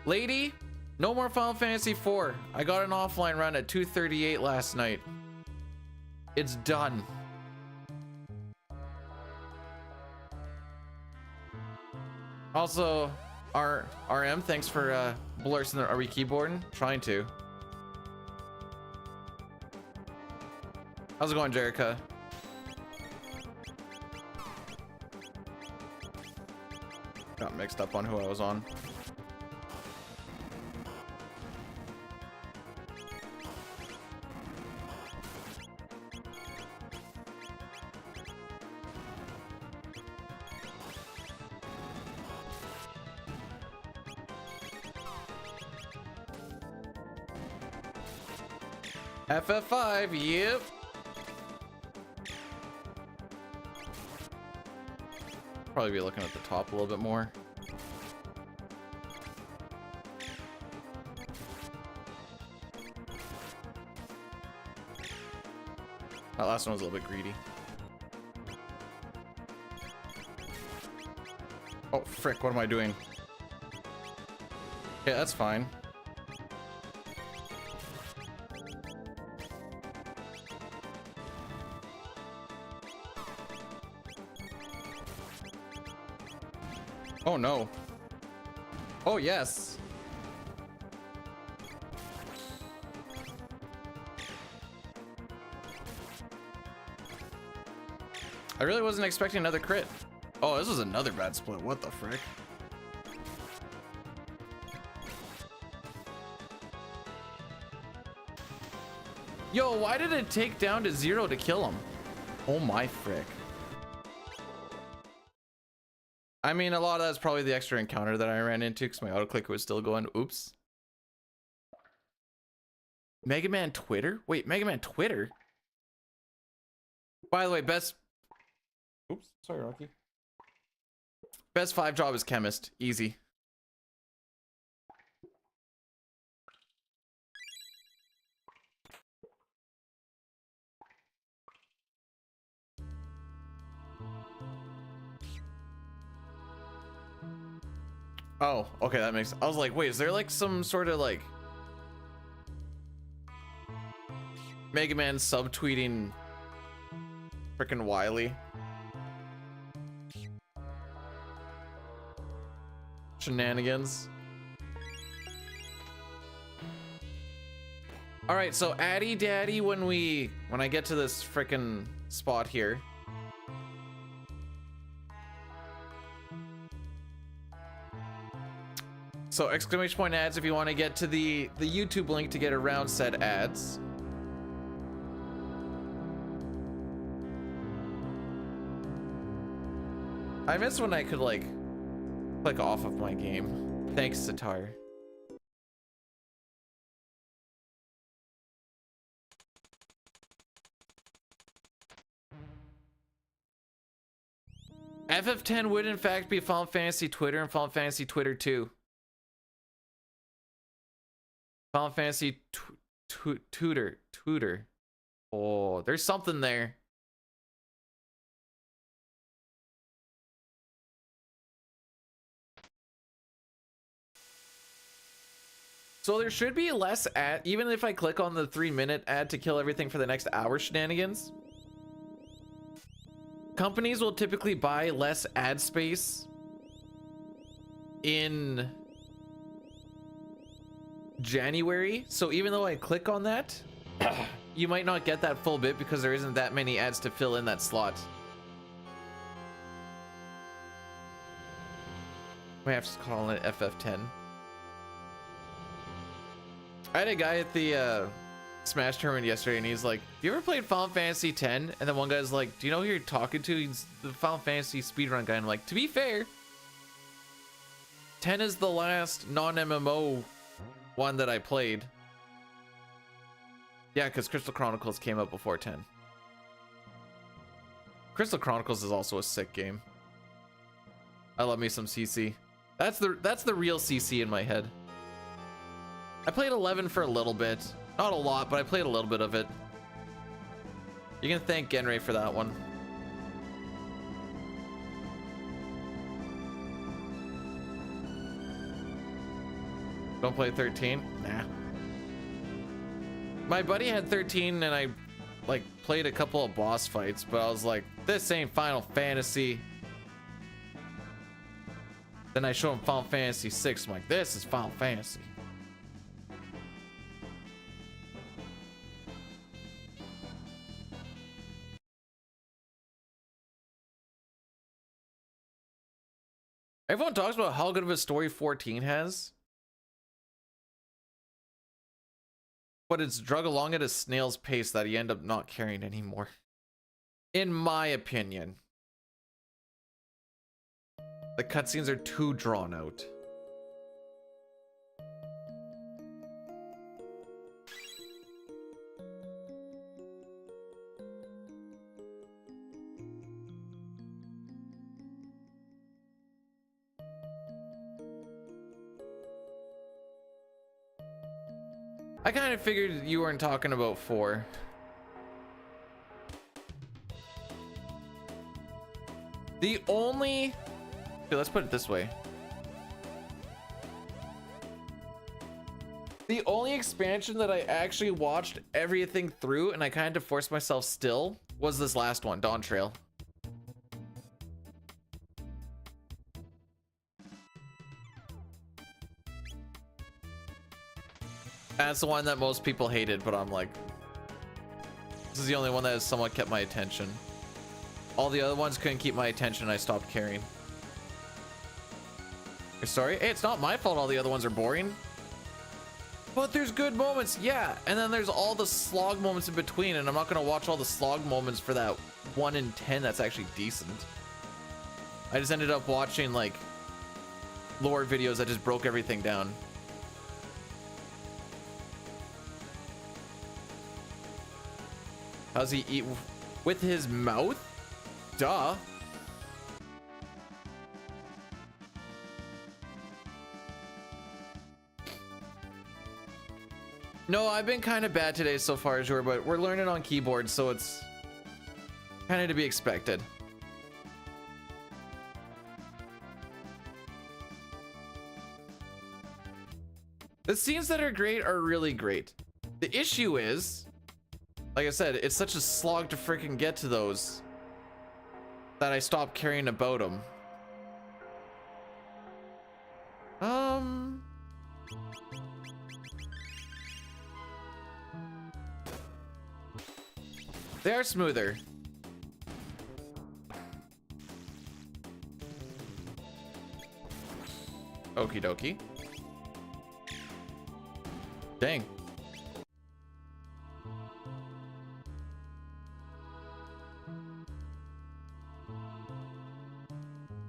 Lady, no more Final Fantasy IV. I got an offline run at 2:38 last night. It's done. Also, RM, thanks for blursing the. Are we keyboarding? Trying to. How's it going, Jerica? Got mixed up on who I was on. FF5, yep. Probably be looking at the top a little bit more. That last one was a little bit greedy. Oh, frick, what am I doing? Yeah, that's fine. Oh no. Oh yes. I really wasn't expecting another crit. Oh, this was another bad split. What the frick? Yo, why did it take down to 0 to kill him? Oh my frick. I mean, a lot of that's probably the extra encounter that I ran into because my autoclicker was still going. Oops. Mega Man Twitter? Wait, Mega Man Twitter? By the way, best... Oops, sorry, Rocky. Best 5 job is chemist. Easy. Oh, okay, that makes... I was like, wait, is there like some sort of like... Mega Man subtweeting frickin' Wily shenanigans? All right, so Addy Daddy, when I get to this frickin' spot here, so exclamation point ads if you want to get to the YouTube link to get around said ads. I miss when I could like click off of my game. Thanks, Sitar. FF10 would in fact be Final Fantasy Twitter and Final Fantasy Twitter 2. Final Fantasy Tutor. Oh, there's something there. So there should be less ad, even if I click on the 3-minute ad to kill everything for the next hour shenanigans. Companies will typically buy less ad space in January. So even though I click on that, you might not get that full bit because there isn't that many ads to fill in that slot. Might have to call it FF10. I had a guy at the Smash tournament yesterday and he's like, "You ever played Final Fantasy X?" And then one guy's like, "Do you know who you're talking to?" He's the Final Fantasy speedrun guy. And I'm like, to be fair, 10 is the last non-MMO one that I played. Yeah, because Crystal Chronicles came out before 10. Crystal Chronicles is also a sick game. I love me some CC. That's the real CC in my head. I played 11 for a little bit. Not a lot, but I played a little bit of it. You can thank Genray for that one. Don't play 13? Nah. My buddy had 13 and I like played a couple of boss fights, but I was like, this ain't Final Fantasy. Then I show him Final Fantasy 6. I'm like, this is Final Fantasy. Everyone talks about how good of a story 14 has, but it's drug along at a snail's pace that you end up not caring anymore. In my opinion. The cutscenes are too drawn out. I kind of figured you weren't talking about 4. The only... Okay, let's put it this way. The only expansion that I actually watched everything through and I kind of forced myself still was this last one, Dawn Trail. That's the one that most people hated, but I'm like, this is the only one that has somewhat kept my attention. All the other ones couldn't keep my attention and I stopped caring. You're sorry? Hey, it's not my fault all the other ones are boring. But there's good moments, yeah. And then there's all the slog moments in between, and I'm not gonna watch all the slog moments for that 1 in 10 that's actually decent. I just ended up watching like lore videos that just broke everything down. How's he eat with his mouth? Duh. No, I've been kind of bad today so far, Azure, but we're learning on keyboard, so it's kind of to be expected. The scenes that are great are really great. The issue is, like I said, it's such a slog to freaking get to those that I stopped caring about them. They are smoother. Okie dokie. Dang.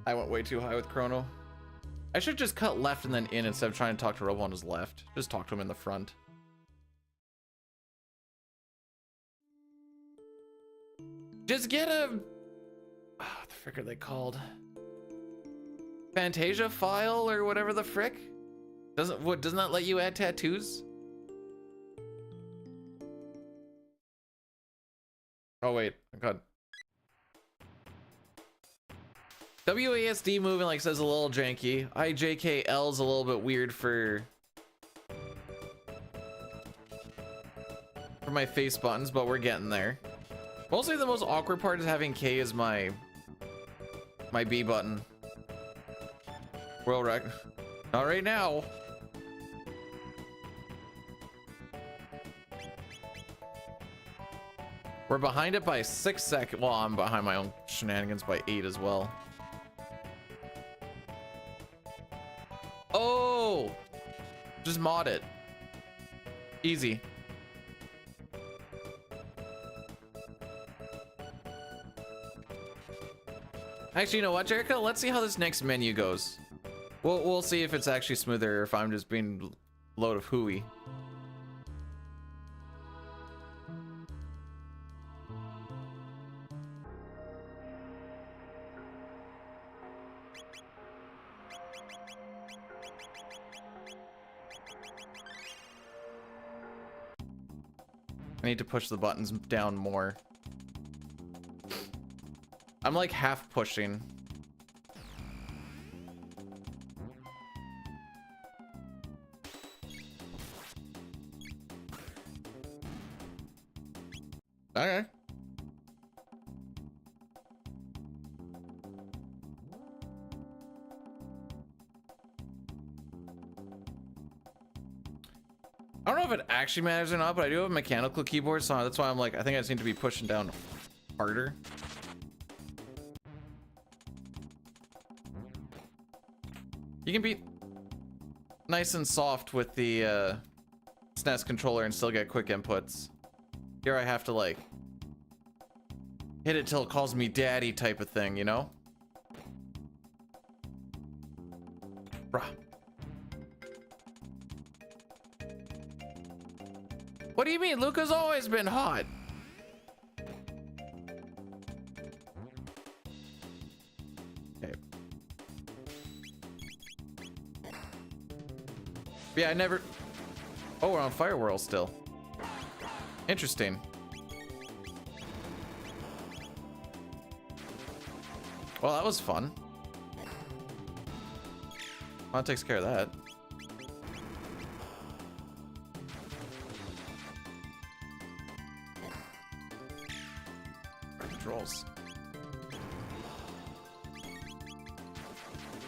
I went way too high with Chrono. I should just cut left and then in instead of trying to talk to Robo on his left. Just talk to him in the front. Just get a... what the frick are they called? Fantasia file or whatever the frick? Doesn't that let you add tattoos? Oh wait, I got... WASD moving like says a little janky. IJKL is a little bit weird for my face buttons, but we're getting there. Mostly the most awkward part is having K as my B button. World rec. Not right now. We're behind it by 6 seconds. Well, I'm behind my own shenanigans by 8 as well. Oh! Just mod it. Easy. Actually, you know what, Jericho? Let's see how this next menu goes. We'll see if it's actually smoother or if I'm just being a load of hooey. I need to push the buttons down more. I'm like half pushing. Okay. I don't know if it actually matters or not, but I do have a mechanical keyboard, so that's why I'm like, I think I just need to be pushing down harder. You can be nice and soft with the SNES controller and still get quick inputs. Here I have to like hit it till it calls me daddy type of thing, you know? Bruh. What do you mean? Luca's always been hot. Okay. Yeah, I never... Oh, we're on Fire World still. Interesting. Well, that was fun. Well, that takes care of that. Controls.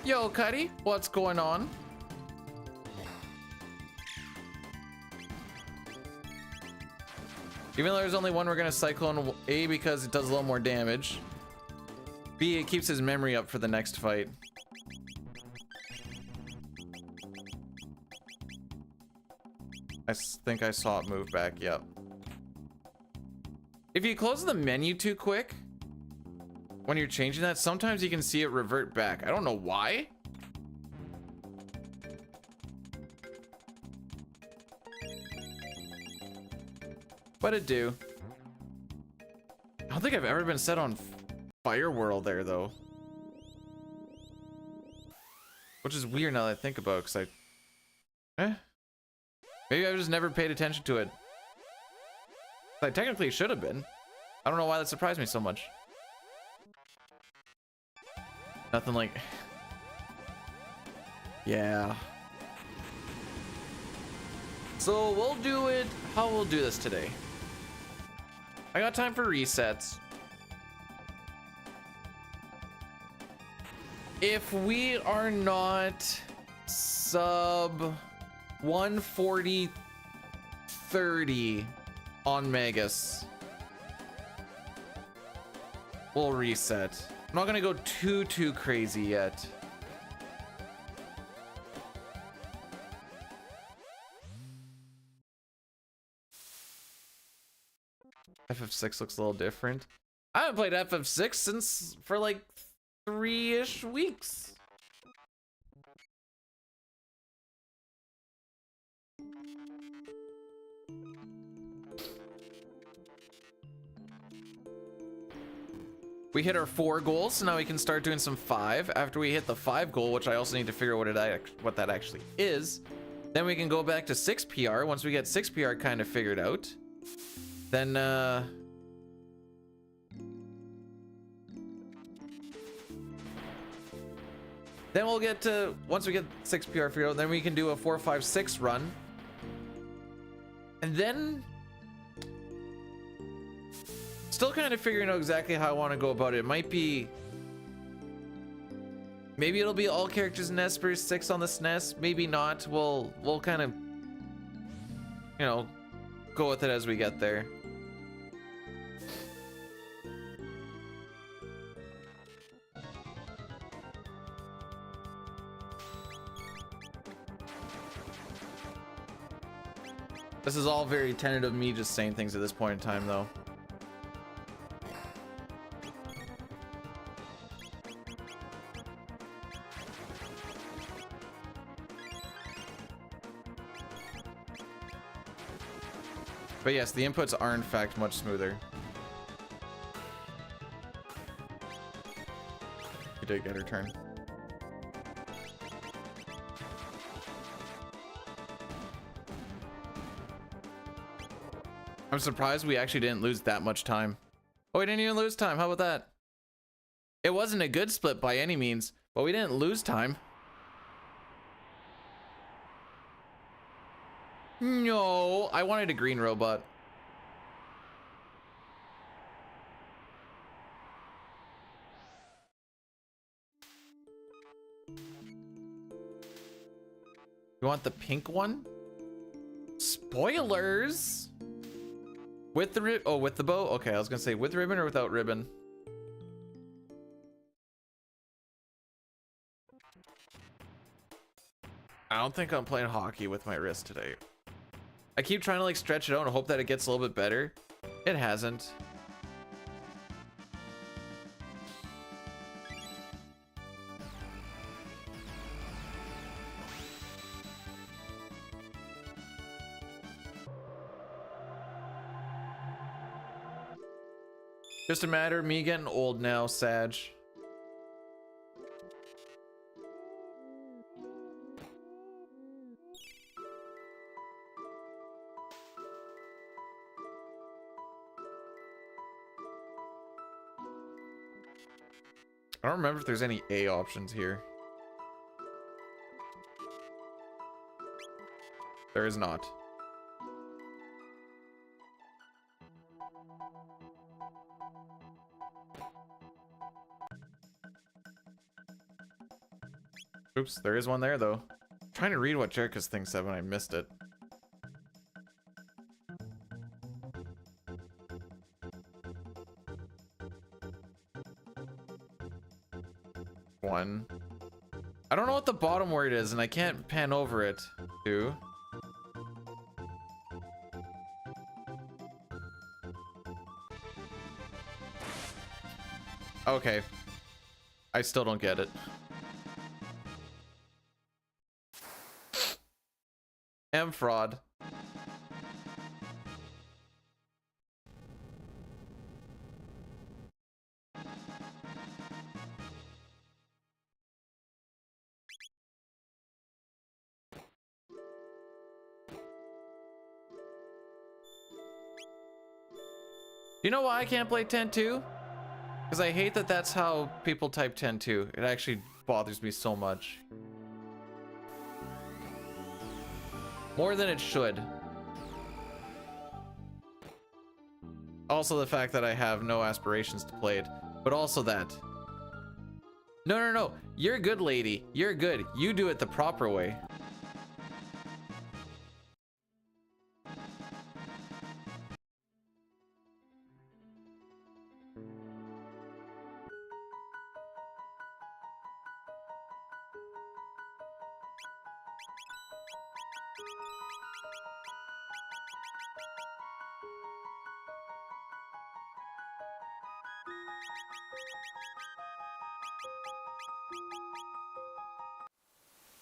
Yo, Cuddy, what's going on? Even though there's only one, we're gonna Cyclone A because it does a little more damage. B, it keeps his memory up for the next fight. I think I saw it move back, yep. If you close the menu too quick, when you're changing that, sometimes you can see it revert back. I don't know why. But it do. I don't think I've ever been set on Fire World there though. Which is weird now that I think about it, because maybe I just never paid attention to it. I technically should have been. I don't know why that surprised me so much. Nothing like... Yeah. So we'll do it how we'll do this today. I got time for resets. If we are not sub 140-30 on Megas, we'll reset. I'm not gonna go too crazy yet. FF6 looks a little different. I haven't played FF6 since for like 3-ish weeks. We hit our 4 goals, so now we can start doing some 5. After we hit the 5 goal, which I also need to figure out what that actually is, then we can go back to 6 PR. Once we get 6 PR kind of figured out, then we'll get to, once we get 6 PR figured out, then we can do a 4, 5, 6 run. And then still kind of figuring out exactly how I want to go about it. It might be, maybe it'll be all characters in Esper 6 on the SNES, maybe not. We'll kind of, you know, go with it as we get there. This is all very tentative, me just saying things at this point in time though. But yes, the inputs are in fact much smoother. We did get her turn. I'm surprised we actually didn't lose that much time. Oh, we didn't even lose time. How about that? It wasn't a good split by any means, but we didn't lose time. No, I wanted a green robot. You want the pink one? Spoilers! With the with the bow? Okay, I was gonna say with ribbon or without ribbon. I don't think I'm playing hockey with my wrist today. I keep trying to like stretch it out and hope that it gets a little bit better. It hasn't. Just a matter of me getting old now, Sag. I don't remember if there's any A options here. There is not. Oops, there is one there though. I'm trying to read what Jerica's thing said when I missed it. One. I don't know what the bottom word is, and I can't pan over it. Two. Okay. I still don't get it. M fraud. You know why I can't play 10-2? Because I hate that that's how people type 10-2. It actually bothers me so much. More than it should. Also the fact that I have no aspirations to play it. But also that. No, no, no. You're good, lady. You're good. You do it the proper way.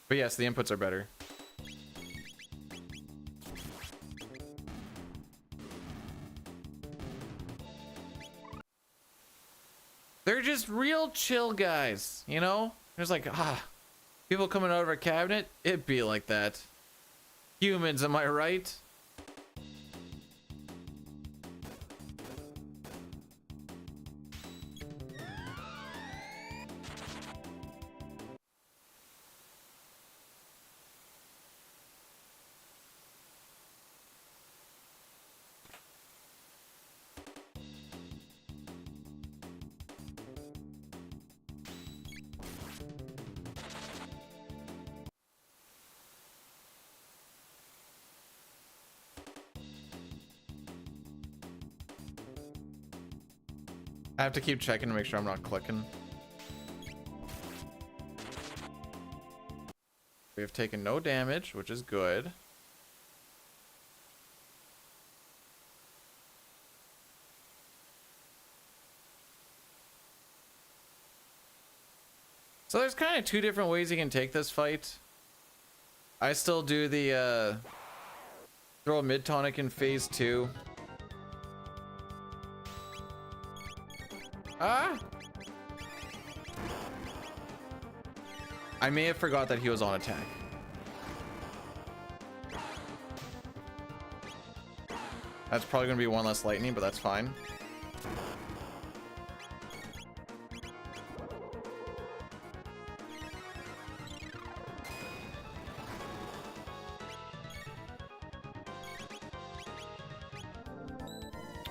But yes, the inputs are better. They're just real chill guys, you know? There's like, people coming out of a cabinet, it'd be like that. Humans, am I right? I have to keep checking to make sure I'm not clicking. We have taken no damage, which is good. So there's kind of two different ways you can take this fight. I still do the throw a mid tonic in phase 2. I may have forgot that he was on attack. That's probably gonna be one less lightning, but that's fine.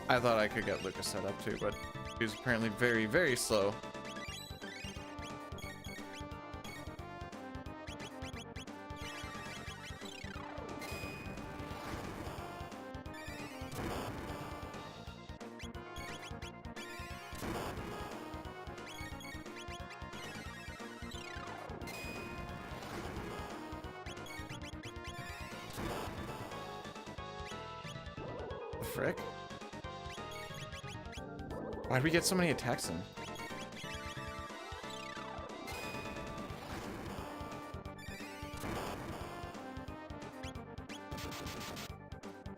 I thought I could get Lucas set up too, but he was apparently very, very slow. The frick? Why'd we get so many attacks in?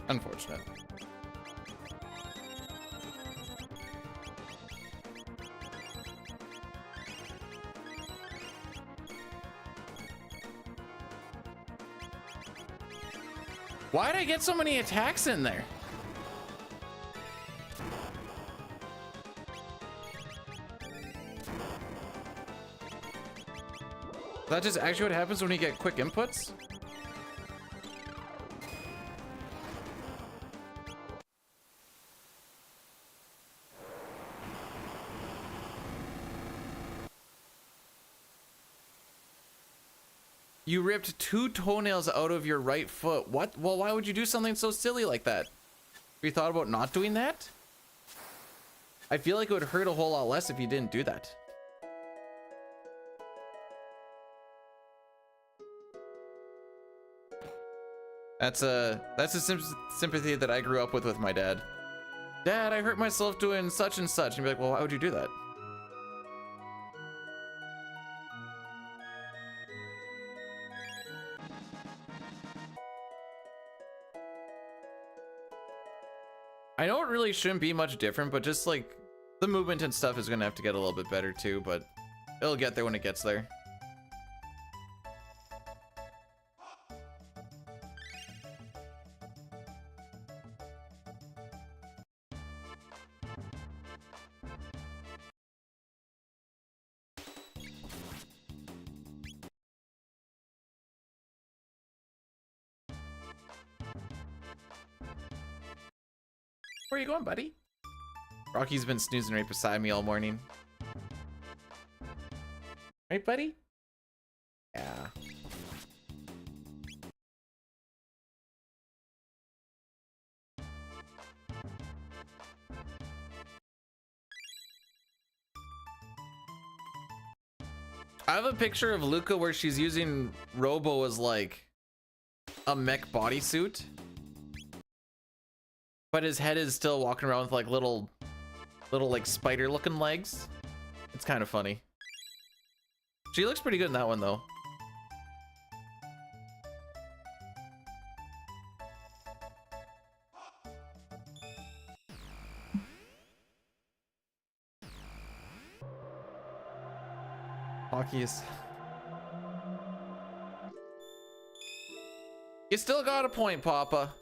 Unfortunate. Why'd I get so many attacks in there? That just actually what happens when you get quick inputs? You ripped 2 toenails out of your right foot. What? Well, why would you do something so silly like that? Have you thought about not doing that? I feel like it would hurt a whole lot less if you didn't do that. That's a sympathy that I grew up with my dad. Dad, I hurt myself doing such and such. And be like, well, why would you do that? I know it really shouldn't be much different, but just like the movement and stuff is gonna have to get a little bit better too, but it'll get there when it gets there. Where are you going, buddy? Rocky's been snoozing right beside me all morning. Right, buddy? Yeah. I have a picture of Luca where she's using Robo as like a mech bodysuit. But his head is still walking around with like little like spider looking legs. It's kind of funny. She looks pretty good in that one though. Hockey is... You still got a point, Papa.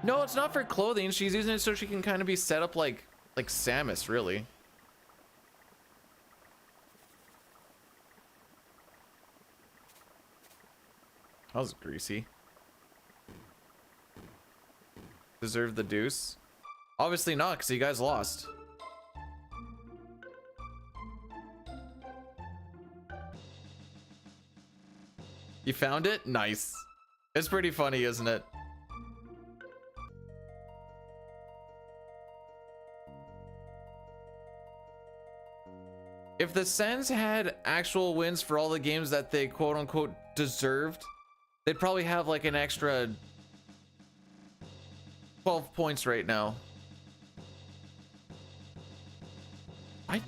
No, it's not for clothing. She's using it so she can kind of be set up like Samus, really. That was greasy. Deserve the deuce? Obviously not, because you guys lost. You found it? Nice. It's pretty funny, isn't it? If the Sens had actual wins for all the games that they quote unquote deserved, they'd probably have like an extra 12 points right now. What?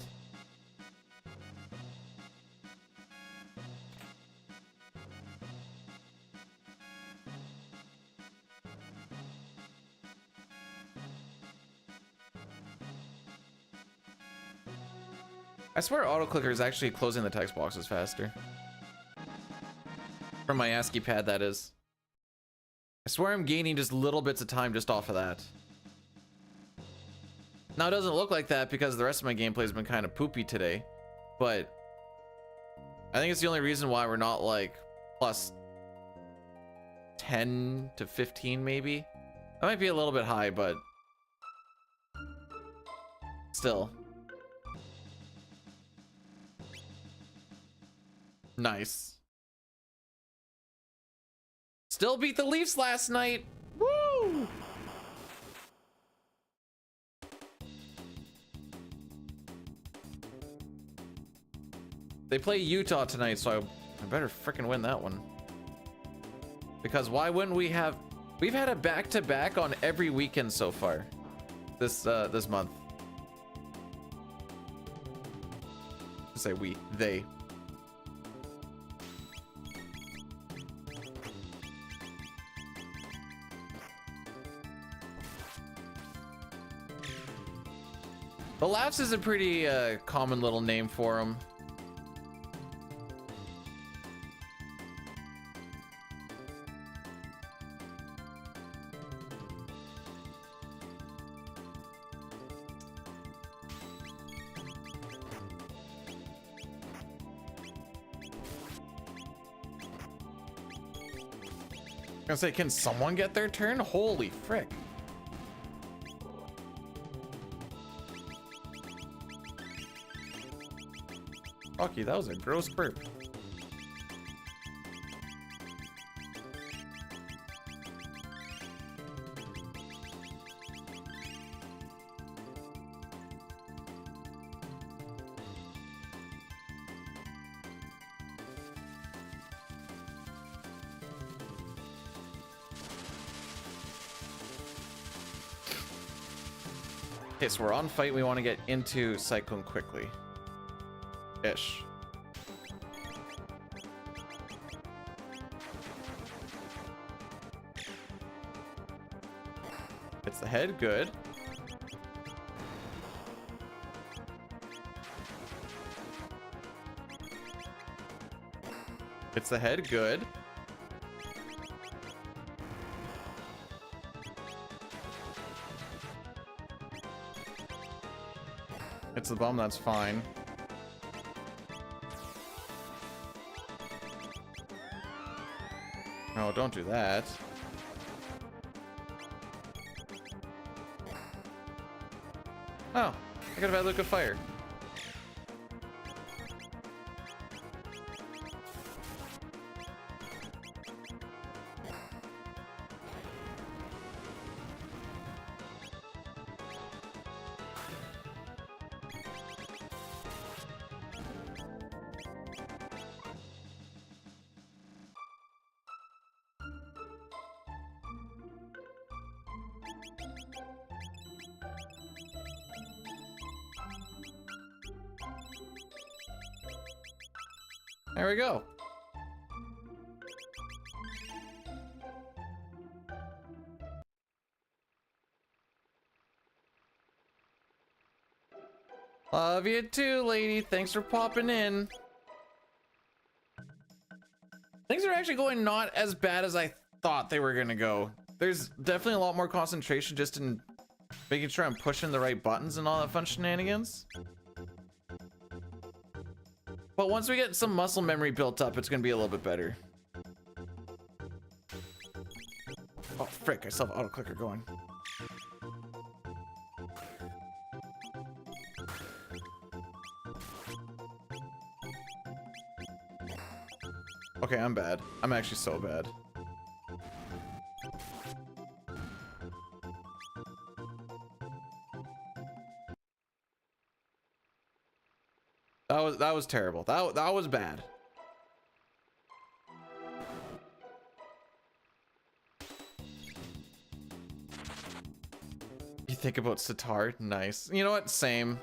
I swear autoclicker is actually closing the text boxes faster. From my ASCII pad, that is. I swear I'm gaining just little bits of time just off of that. Now it doesn't look like that because the rest of my gameplay has been kind of poopy today, but I think it's the only reason why we're not like plus 10 to 15 maybe. That might be a little bit high, but still. Nice. Still beat the Leafs last night. Woo! They play Utah tonight, so I better freaking win that one. Because why wouldn't we have... We've had a back-to-back on every weekend so far. This month. I say we. They. The Laughs is a pretty common little name for him. gonna say, can someone get their turn? Holy frick. Rocky, that was a gross burp. Okay, so we're on fight. We want to get into Cyclone quickly. Ish. It's the head, good. It's the head, good. It's the bum, that's fine. No, don't do that. Oh, I could have had Luke of Fire. There we go. Love you too, lady. Thanks for popping in. Things are actually going not as bad as I thought they were gonna go. There's definitely a lot more concentration just in making sure I'm pushing the right buttons and all that fun shenanigans. But once we get some muscle memory built up, it's gonna be a little bit better. Oh, frick, I still have auto clicker going. Okay, I'm bad. I'm actually so bad. That was terrible. That was bad. You think about Sitar? Nice. You know what? Same.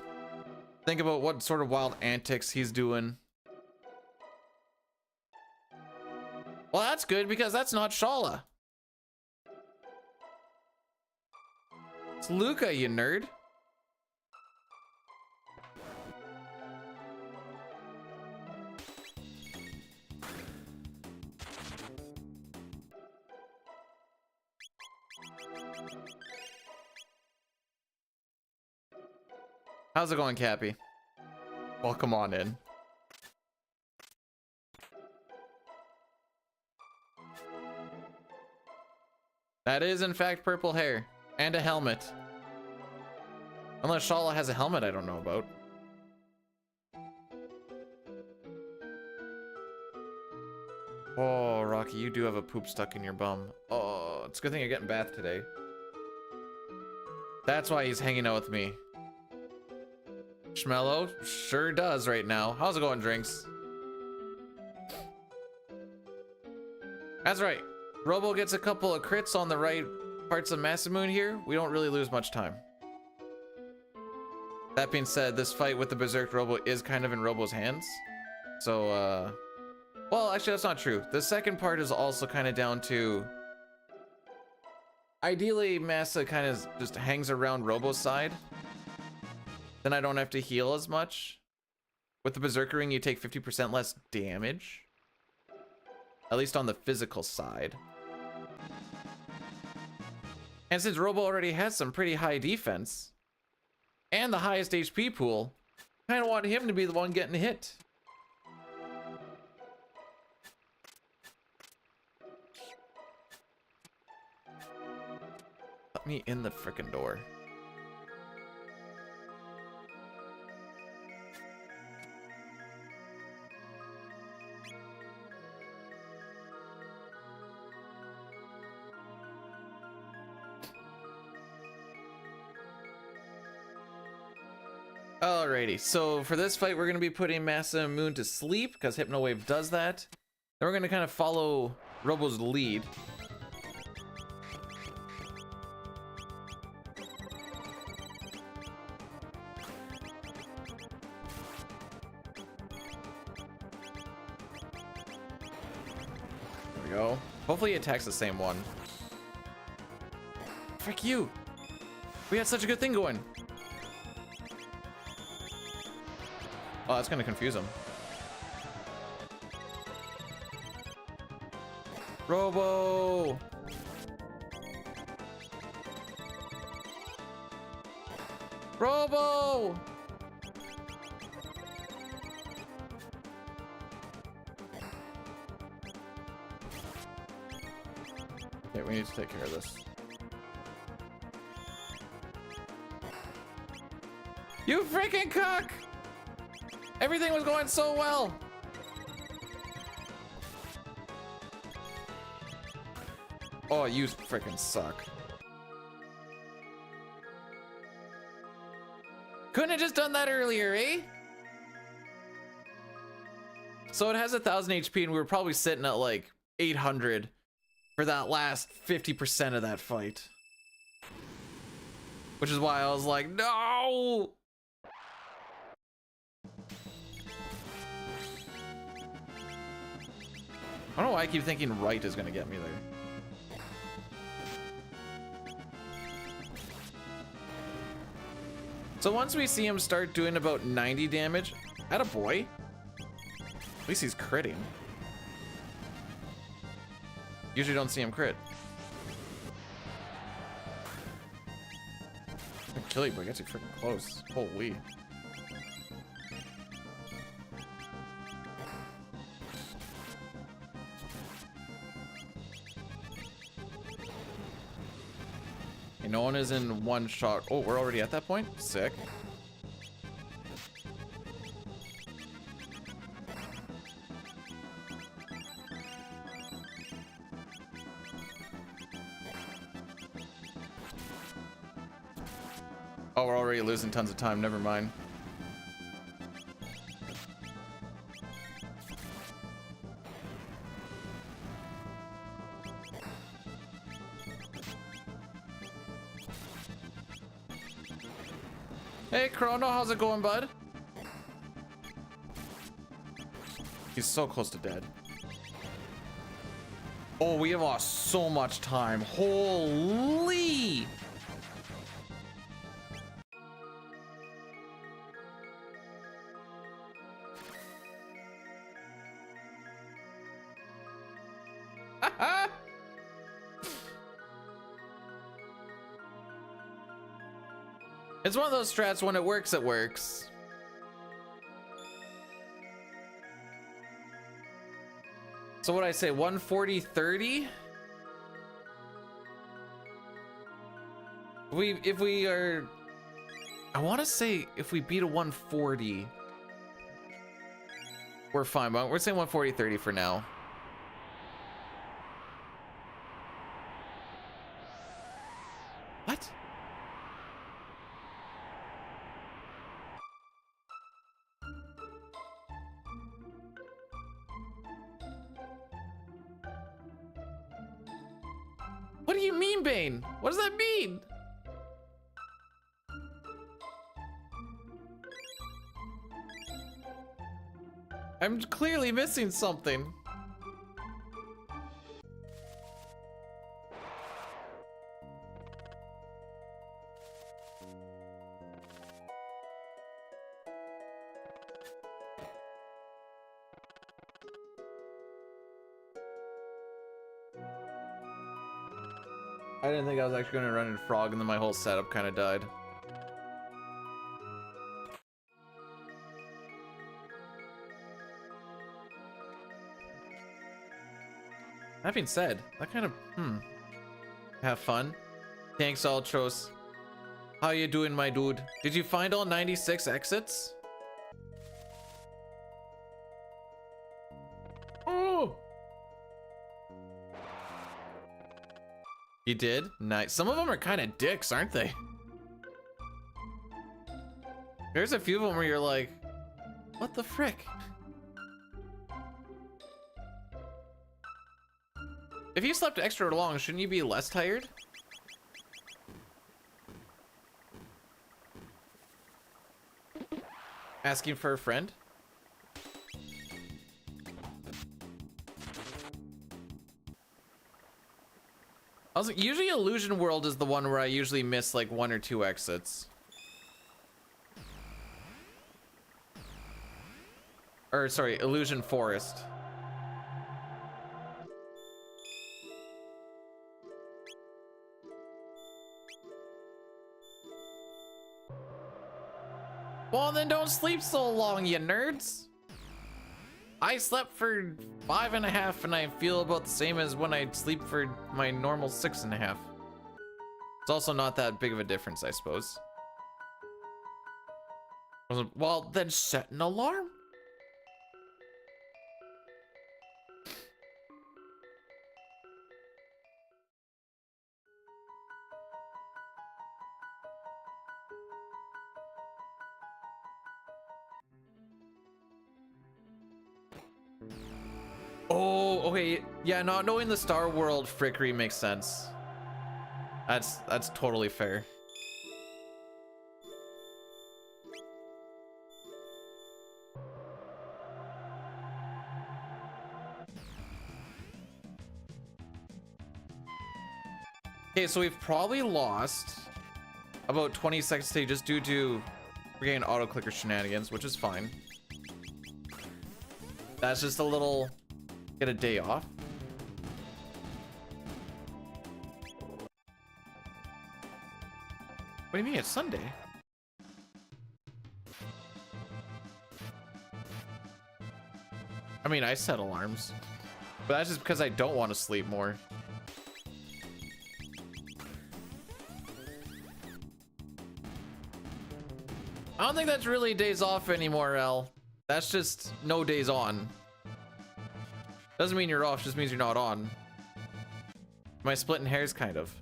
Think about what sort of wild antics he's doing. Well, that's good because that's not Shala. It's Luca, you nerd. How's it going, Cappy? Welcome on in. That is, in fact, purple hair. And a helmet. Unless Shala has a helmet I don't know about. Oh, Rocky, you do have a poop stuck in your bum. Oh, it's a good thing you're getting bath today. That's why he's hanging out with me. Schmello sure does right now. How's it going, Drinks? That's right. Robo gets a couple of crits on the right parts of Masamune here. We don't really lose much time. That being said, this fight with the Berserk Robo is kind of in Robo's hands. So, well, actually, that's not true. The second part is also kind of down to... Ideally, Masa kind of just hangs around Robo's side. Then I don't have to heal as much. With the Berserker Ring, you take 50% less damage. At least on the physical side. And since Robo already has some pretty high defense, and the highest HP pool, I kind of want him to be the one getting hit. me in the frickin' door. Alrighty, so for this fight, we're going to be putting Massa Moon to sleep because Hypno Wave does that. Then we're going to kind of follow Robo's lead. There we go. Hopefully he attacks the same one. Frick you! We had such a good thing going. Oh, that's gonna confuse him. Robo! Robo! Okay, we need to take care of this. You freaking cock! Everything was going so well. Oh, you freaking suck. Couldn't have just done that earlier, eh? So it has 1,000 HP and we were probably sitting at like 800 for that last 50% of that fight. Which is why I was like, no! I don't know why I keep thinking right is gonna get me there. So once we see him start doing about 90 damage, attaboy. At least he's critting. Usually don't see him crit. I kill you, but it gets you freaking close. Holy. No one is in one shot. Oh, we're already at that point? Sick. Oh, we're already losing tons of time. Never mind. Hey, Chrono, how's it going, bud? He's so close to dead. Oh, we have lost so much time. Holy! It's one of those strats, when it works, it works. So what I say, 140, 30? If we are, I want to say if we beat a 140, we're fine, but we're saying 140, 30 for now. What? What do you mean, Bane? What does that mean? I'm clearly missing something. I didn't think I was actually going to run into Frog, and then my whole setup kind of died. That being said, that kind of, have fun. Thanks, Ultros. How you doing, my dude? Did you find all 96 exits? Oh! You did? Nice. Some of them are kind of dicks, aren't they? There's a few of them where you're like, what the frick? If you slept extra long, shouldn't you be less tired? Asking for a friend? Usually Illusion World is the one where I usually miss like 1 or 2 exits. Or sorry, Illusion Forest. Well, then don't sleep so long, you nerds. I slept for 5.5 and I feel about the same as when I sleep for my normal 6.5. It's also not that big of a difference, I suppose. Well, then set an alarm. Oh, okay. Yeah, not knowing the Star World frickery makes sense. That's totally fair. Okay, so we've probably lost about 20 seconds today just due to we're getting auto clicker shenanigans, which is fine. That's just a little get a day off. What do you mean it's Sunday? I mean, I set alarms, but that's just because I don't want to sleep more. I don't think that's really days off anymore, El. That's just no days on. Doesn't mean you're off, just means you're not on. Am I splitting hairs? Kind of.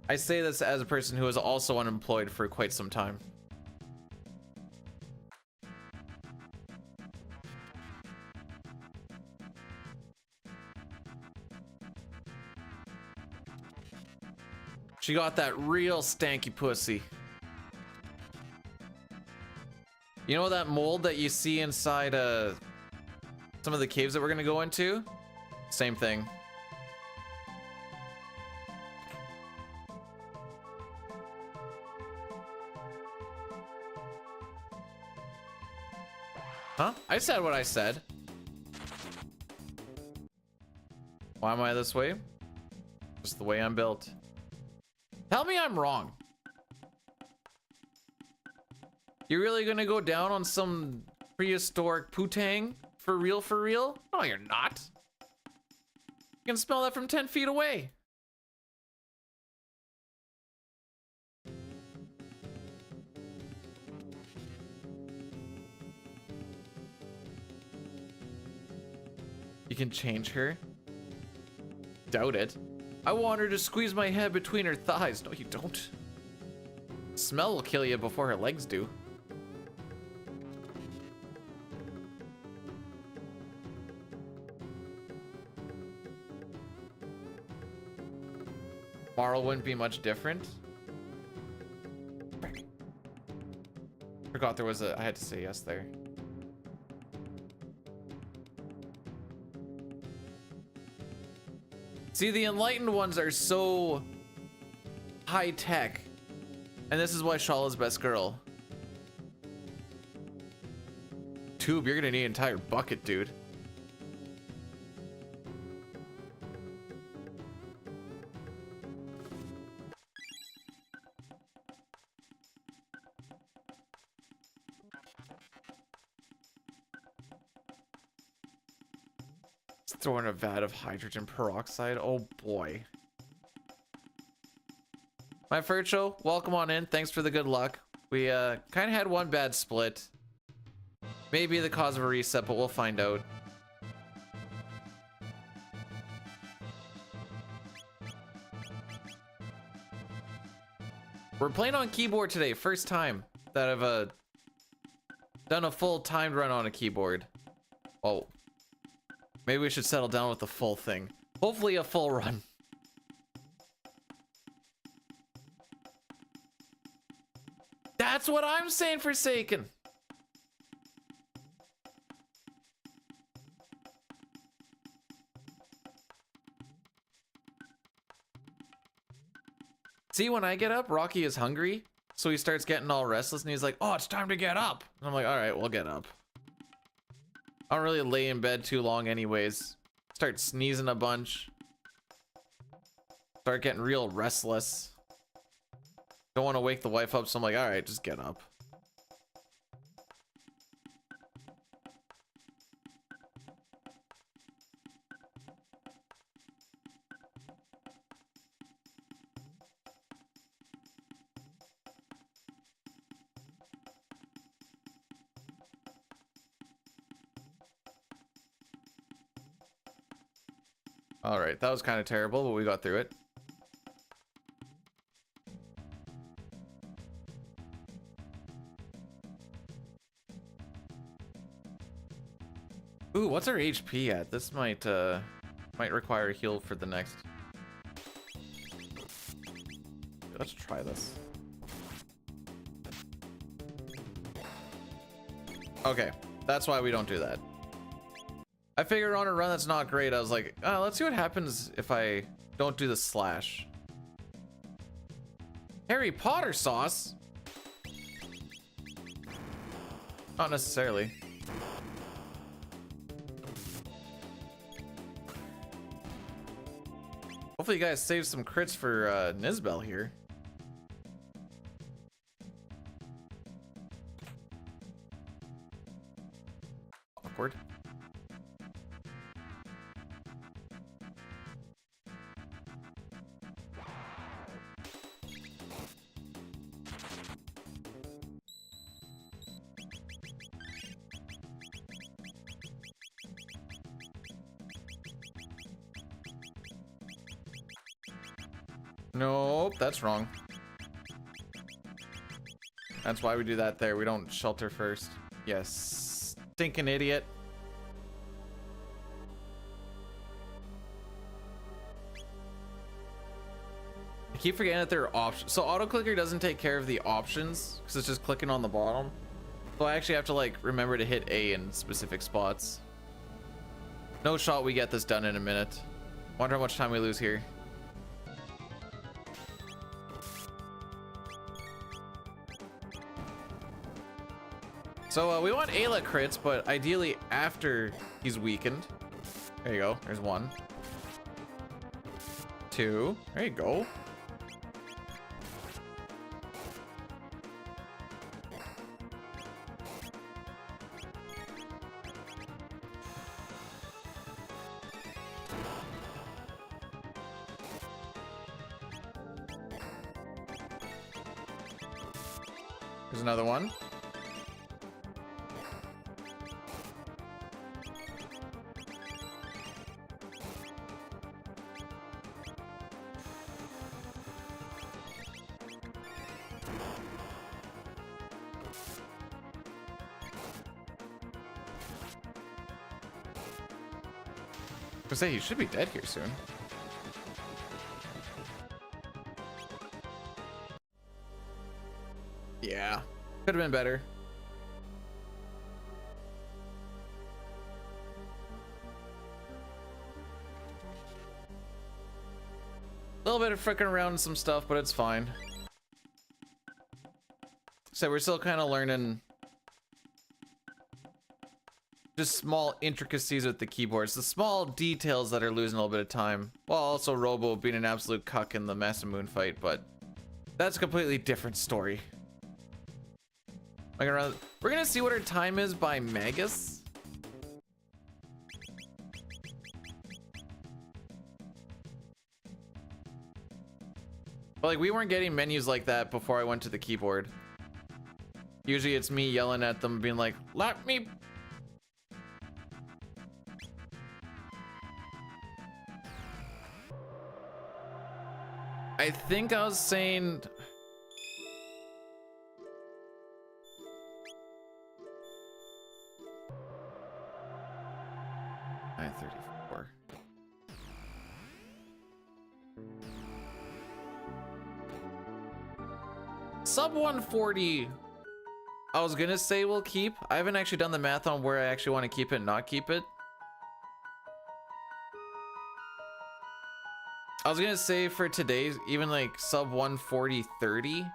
I say this as a person who was also unemployed for quite some time. She got that real stanky pussy. You know that mold that you see inside some of the caves that we're gonna go into? Same thing. Huh? I said what I said. Why am I this way? Just the way I'm built. Tell me I'm wrong. You're really gonna go down on some prehistoric putang? For real, for real? No, you're not. You can smell that from 10 feet away. You can change her? Doubt it. I want her to squeeze my head between her thighs. No, you don't. Smell will kill you before her legs do. Marl wouldn't be much different. Frick. Forgot there was I had to say yes there. See, the enlightened ones are so high tech. And this is why Shala's best girl. Tube, you're gonna need an entire bucket, dude. Let's throw in a vat of hydrogen peroxide. Oh boy. My Furcho, welcome on in. Thanks for the good luck. We kind of had one bad split. Maybe the cause of a reset, but we'll find out. We're playing on keyboard today. First time that I've done a full timed run on a keyboard. Oh, maybe we should settle down with the full thing. Hopefully a full run. That's what I'm saying, Forsaken. See, when I get up, Rocky is hungry, so he starts getting all restless, and he's like, oh, it's time to get up. And I'm like, all right, we'll get up. I don't really lay in bed too long anyways. Start sneezing a bunch. Start getting real restless. Don't want to wake the wife up, so I'm like, all right, just get up. All right, that was kind of terrible, but we got through it. Ooh, what's our HP at? This might require a heal for the next. Let's try this. Okay, that's why we don't do that. I figured on a run that's not great, I was like, let's see what happens if I don't do the slash. Harry Potter sauce? Not necessarily. Hopefully you guys save some crits for Nizbel here. Awkward. Nope, that's wrong. That's why we do that there. We don't shelter first. Yes, stinking idiot. I keep forgetting that there are options. So auto clicker doesn't take care of the options because it's just clicking on the bottom. So I actually have to like remember to hit A in specific spots. No shot we get this done in a minute. Wonder how much time we lose here. So we want Ayla crits, but ideally after he's weakened. There you go. There's one. Two. There you go. There's another one. I was gonna say, he should be dead here soon. Yeah, could have been better. A little bit of fricking around and some stuff, but it's fine. So we're still kind of learning just small intricacies with the keyboards, the small details that are losing a little bit of time, while also Robo being an absolute cuck in the Massive Moon fight, but that's a completely different story. We're gonna see what our time is by Magus. But like we weren't getting menus like that before I went to the keyboard. Usually it's me yelling at them being like, let me. I think I was saying 934. Sub 140. I was gonna say we'll keep. I haven't actually done the math on where I actually want to keep it and not keep it. I was gonna say for today's, even like sub 140 30.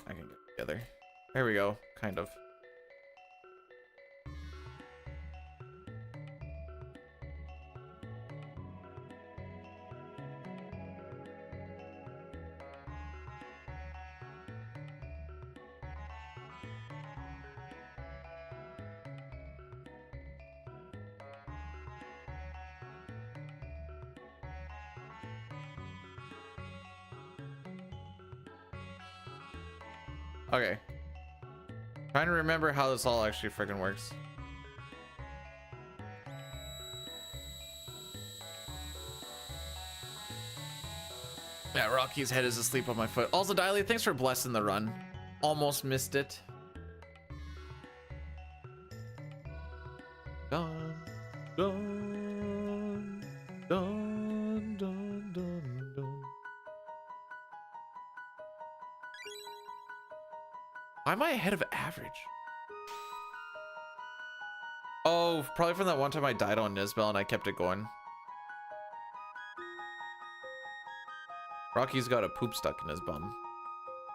I can get together. There we go, kind of. Okay. Trying to remember how this all actually freaking works. Yeah, Rocky's head is asleep on my foot. Also, Diley, thanks for blessing the run. Almost missed it. Dun, dun, dun, dun, dun, dun. Why am I ahead of average? Oh, probably from that one time I died on Nisbel and I kept it going. Rocky's got a poop stuck in his bum,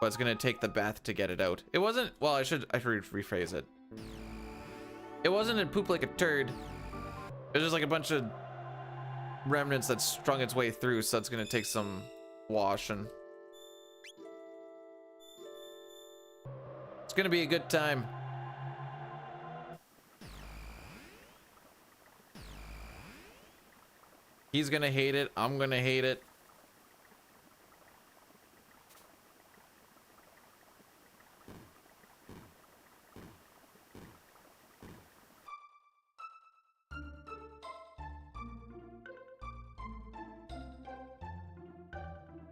but it's gonna take the bath to get it out. It wasn't, well, I should rephrase it. It wasn't a poop like a turd. It was just like a bunch of remnants that strung its way through, so it's gonna take some washing. It's gonna be a good time. He's gonna hate it. I'm gonna hate it.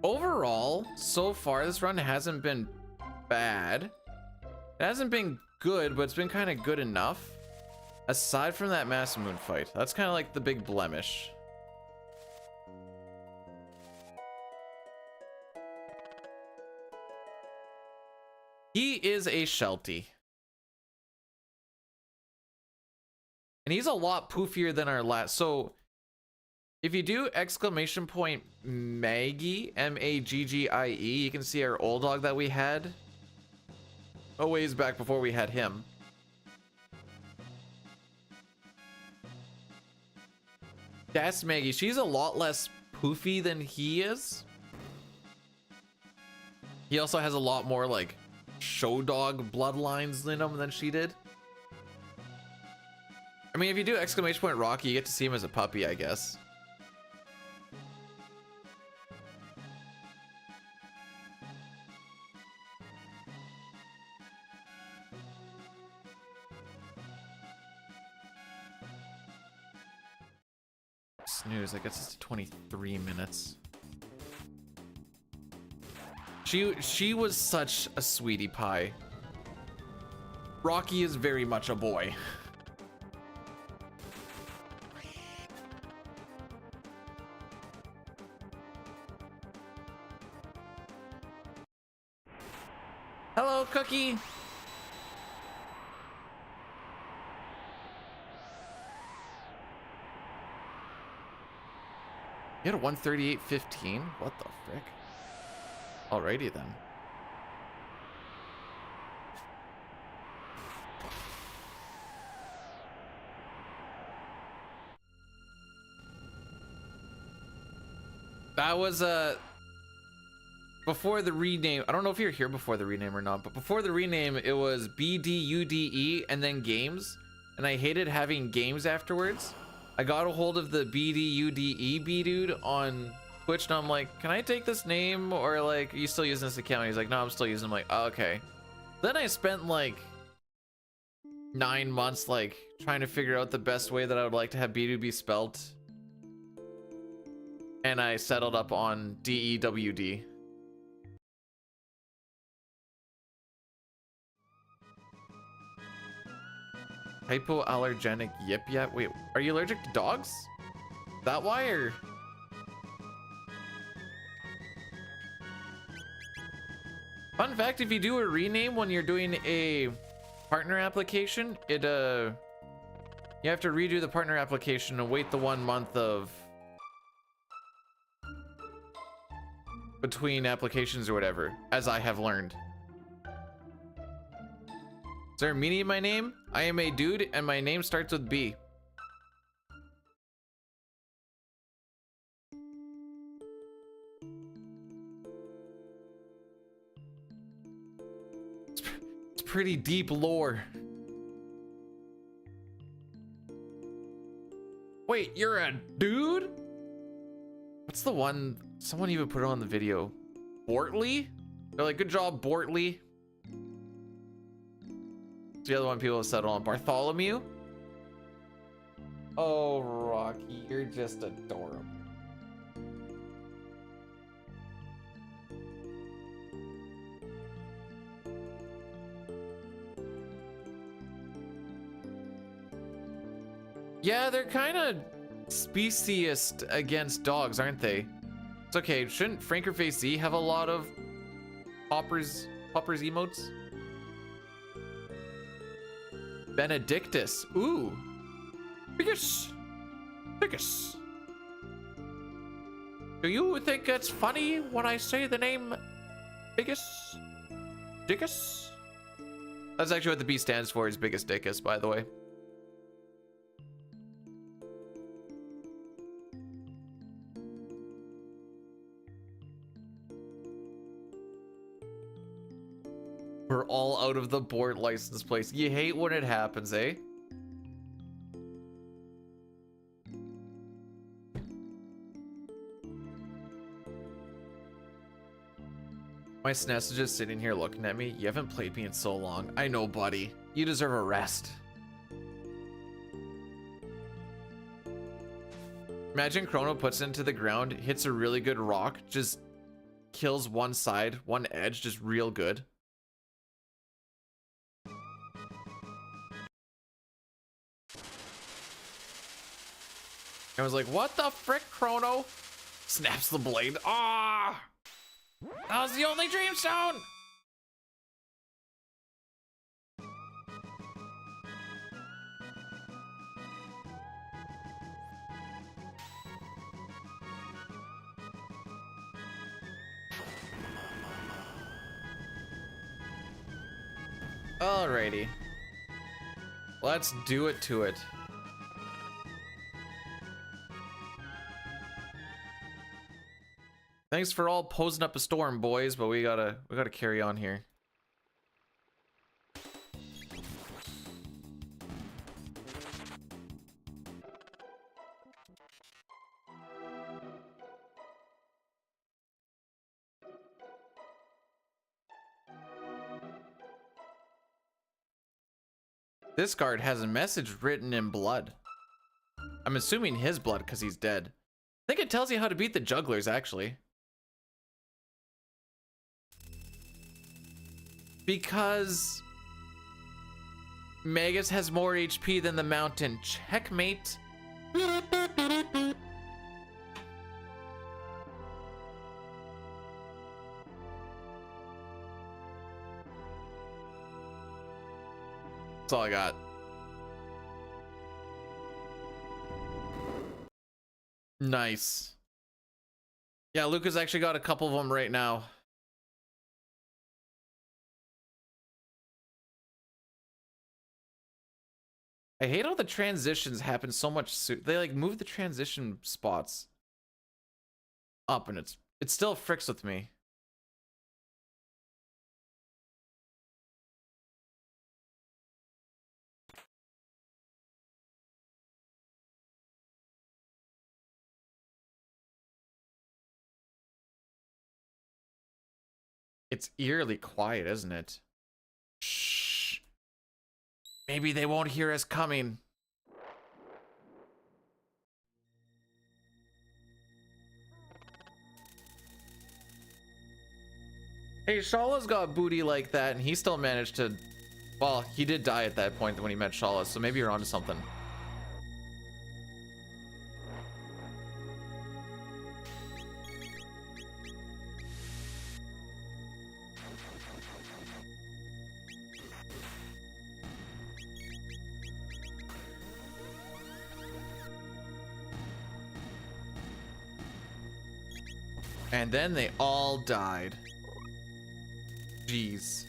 Overall, so far, this run hasn't been bad. It hasn't been good, but it's been kind of good enough. Aside from that Mass Moon fight. That's kind of like the big blemish. He is a Sheltie. And he's a lot poofier than our last. So if you do exclamation point Maggie, Maggie, you can see our old dog that we had a ways back before we had him. That's Maggie. She's a lot less poofy than he is. He also has a lot more like show dog bloodlines in him than she did. I mean, if you do exclamation point Rocky, you get to see him as a puppy, I guess. Snooze, I guess it's 23 minutes. She was such a sweetie pie. Rocky is very much a boy. Hello, Cookie. You had a 138.15? What the frick? Alrighty then. That was before the rename. I don't know if you're here before the rename or not, but before the rename it was BDUDE and then games, and I hated having games afterwards. I got a hold of the BDUDEB dude on Twitch, and I'm like, can I take this name, or like, are you still using this account? He's like, no, I'm still using it. I'm like, oh, okay. Then I spent like 9 months like trying to figure out the best way that I would like to have BDU be spelled, and I settled up on DEWD. Hypoallergenic yip yet? Wait, are you allergic to dogs? That why, or? Fun fact, if you do a rename when you're doing a partner application, it you have to redo the partner application and wait the 1 month of between applications or whatever, as I have learned. Is there a meaning in my name? I am a dude and my name starts with B. It's pretty deep lore. Wait, you're a dude? What's the one? Someone even put it on the video. Bortley? They're like, good job, Bortley. The other one people have settled on. Bartholomew? Oh, Rocky, you're just adorable. Yeah, they're kind of speciesist against dogs, aren't they? It's okay. Shouldn't Frankerface Z have a lot of Hoppers emotes? Benedictus. Ooh. Bigus. Bigus. Do you think it's funny when I say the name Bigus? Dickus? That's actually what the B stands for, is Biggest Dickus, by the way. We're all out of the board license plates. You hate when it happens, eh? My SNES is just sitting here looking at me. You haven't played me in so long. I know, buddy. You deserve a rest. Imagine Chrono puts it into the ground, hits a really good rock, just kills one side, one edge, just real good. I was like, what the frick, Chrono? Snaps the blade. Ah! That was the only dreamstone! Alrighty. Let's do it to it. Thanks for all posing up a storm, boys, but we gotta carry on here. This card has a message written in blood. I'm assuming his blood because he's dead. I think it tells you how to beat the jugglers, actually. Because Magus has more HP than the mountain. Checkmate. That's all I got. Nice. Yeah, Luca's actually got a couple of them right now. I hate how the transitions happen so much. They like move the transition spots up, and it still fricks with me. It's eerily quiet, isn't it? Shh. Maybe they won't hear us coming. Hey, Shala's got booty like that, and he still managed to... Well, he did die at that point when he met Shala, so maybe you're onto something. And then they all died. Jeez.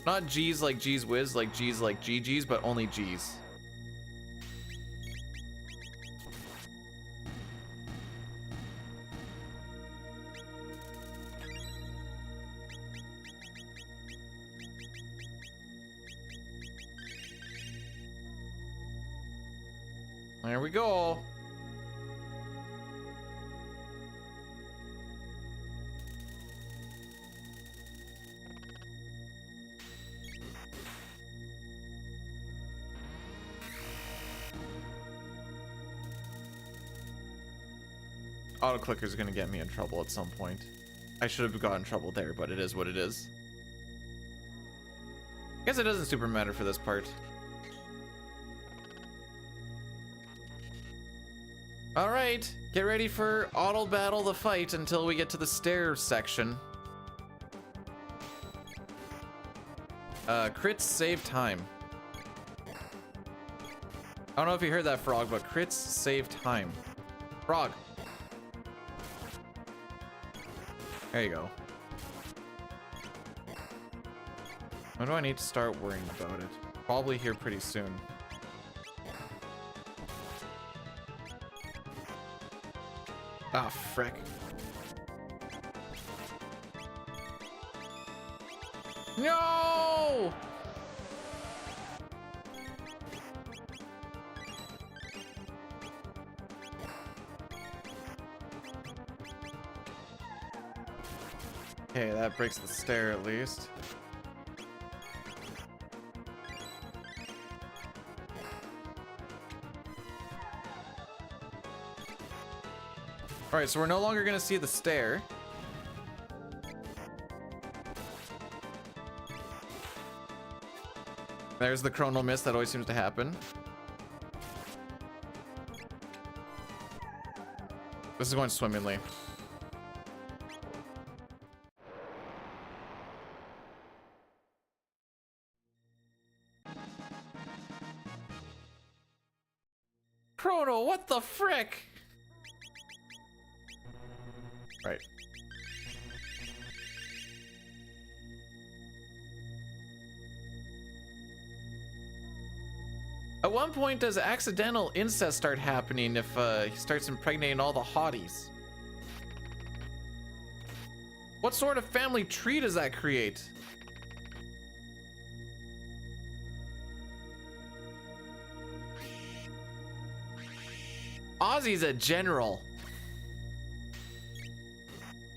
Not G's like G's whiz, like G's like GG's, but only G's. There we go. Auto clicker is going to get me in trouble at some point. I should have gotten in trouble there, but it is what it is. I guess it doesn't super matter for this part. All right, get ready for auto battle the fight until we get to the stairs section. Crits save time. I don't know if you heard that, Frog, but crits save time. Frog. There you go. When do I need to start worrying about it? Probably here pretty soon. Ah, frick. No! Okay, that breaks the stair at least. Alright, so we're no longer gonna see the stair. There's the chrono miss that always seems to happen. This is going swimmingly. Chrono, what the frick? Right. At one point, does accidental incest start happening if he starts impregnating all the hotties? What sort of family tree does that create? Ozzy's a general.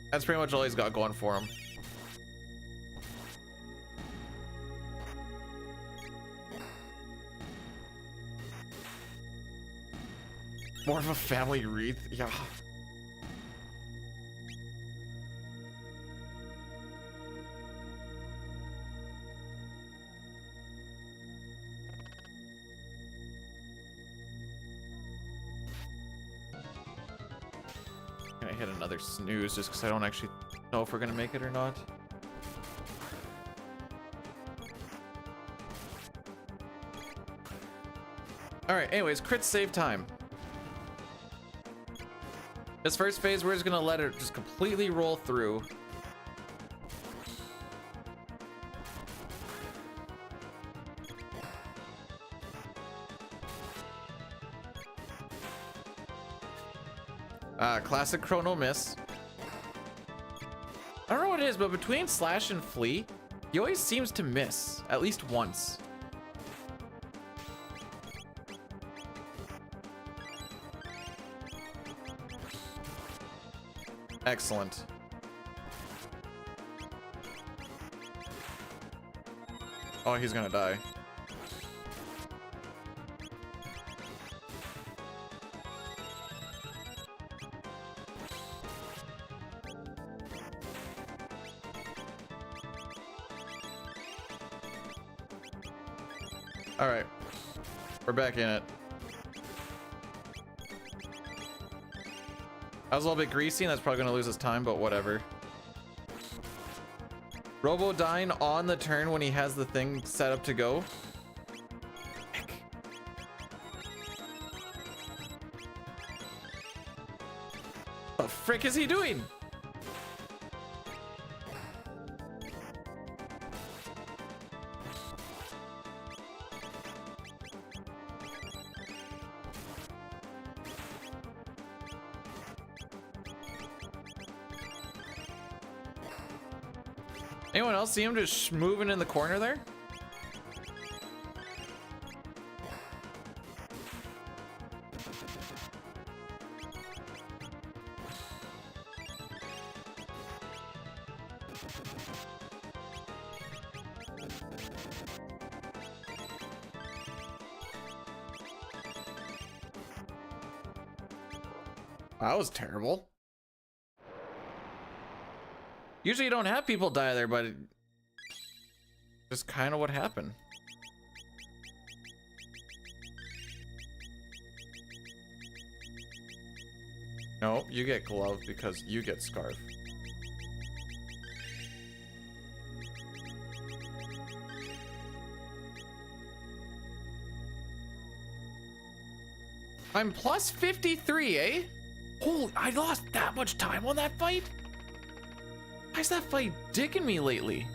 That's pretty much all he's got going for him. More of a family wreath, yeah. Gonna hit another snooze just because I don't actually know if we're gonna make it or not. Alright, anyways, crit save time. This first phase, we're just gonna let it just completely roll through. Classic chrono miss. I don't know what it is, but between slash and flee, he always seems to miss at least once. Excellent. Oh, he's gonna die. All right, we're back in it. I was a little bit greasy, and that's probably gonna lose us time, but whatever. Robo dying on the turn when he has the thing set up to go. Heck. What the frick is he doing? Anyone else see him just moving in the corner there? That was terrible. Usually you don't have people die there, but just kind of what happened. No, you get glove because you get scarf. I'm plus 53, eh? Holy, I lost that much time on that fight? Why's that fight dicking me lately?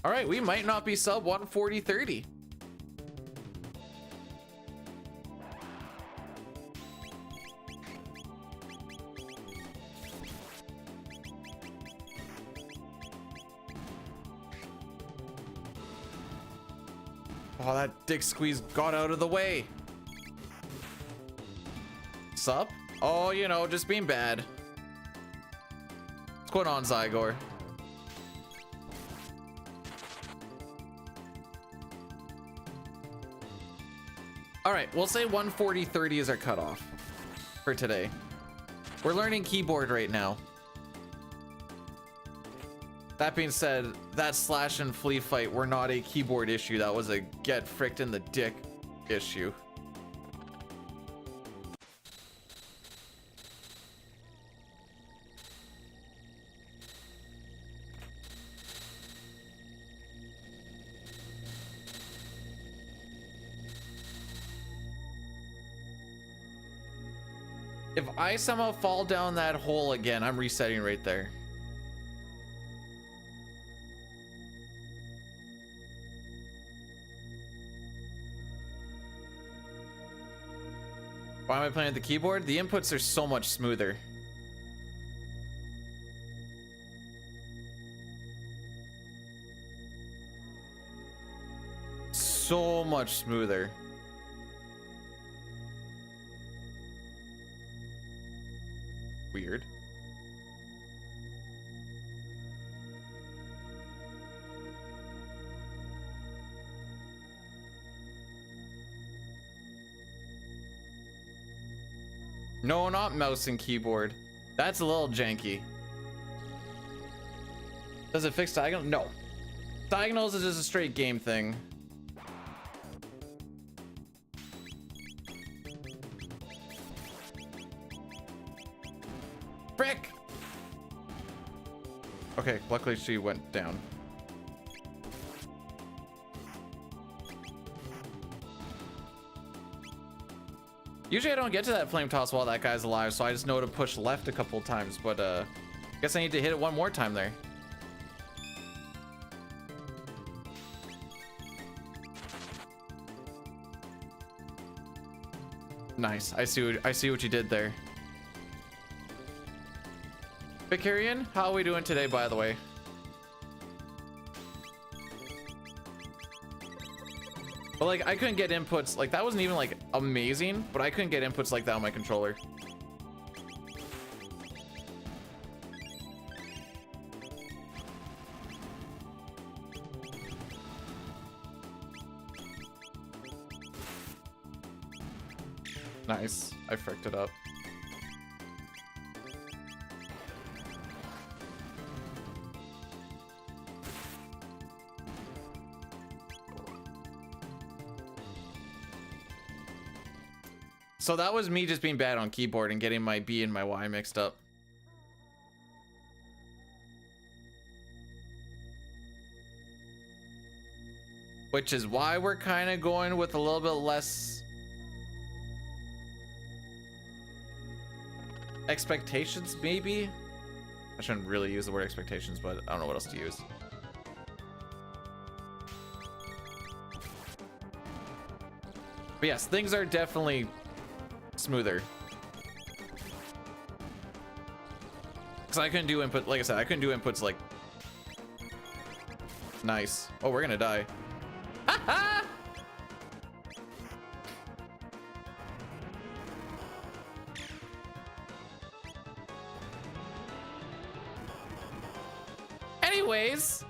All right, we might not be sub 140-30. Oh, that dick squeeze got out of the way. Sup? Oh, you know, just being bad. What's going on, Zygor? All right, we'll say 140-30 is our cutoff for today. We're learning keyboard right now. That being said, that slash and flea fight were not a keyboard issue. That was a get fricked in the dick issue. If I somehow fall down that hole again, I'm resetting right there. Why am I playing with the keyboard? The inputs are so much smoother. So much smoother. Weird. No, not mouse and keyboard. That's a little janky. Does it fix diagonal? No. Diagonals is just a straight game thing. Frick! Okay, luckily she went down. Usually I don't get to that flame toss while that guy's alive, so I just know to push left a couple times, but guess I need to hit it one more time there. Nice. I see what you did there. Vicarian, how are we doing today, by the way? But like I couldn't get inputs, like that wasn't even like amazing, but I couldn't get inputs like that on my controller. Nice, I fricked it up. So that was me just being bad on keyboard and getting my B and my Y mixed up. Which is why we're kind of going with a little bit less expectations, maybe? I shouldn't really use the word expectations, but I don't know what else to use. But yes, things are definitely smoother. Because I couldn't do input, like I said, I couldn't do inputs like... Nice. Oh, we're gonna die. Anyways,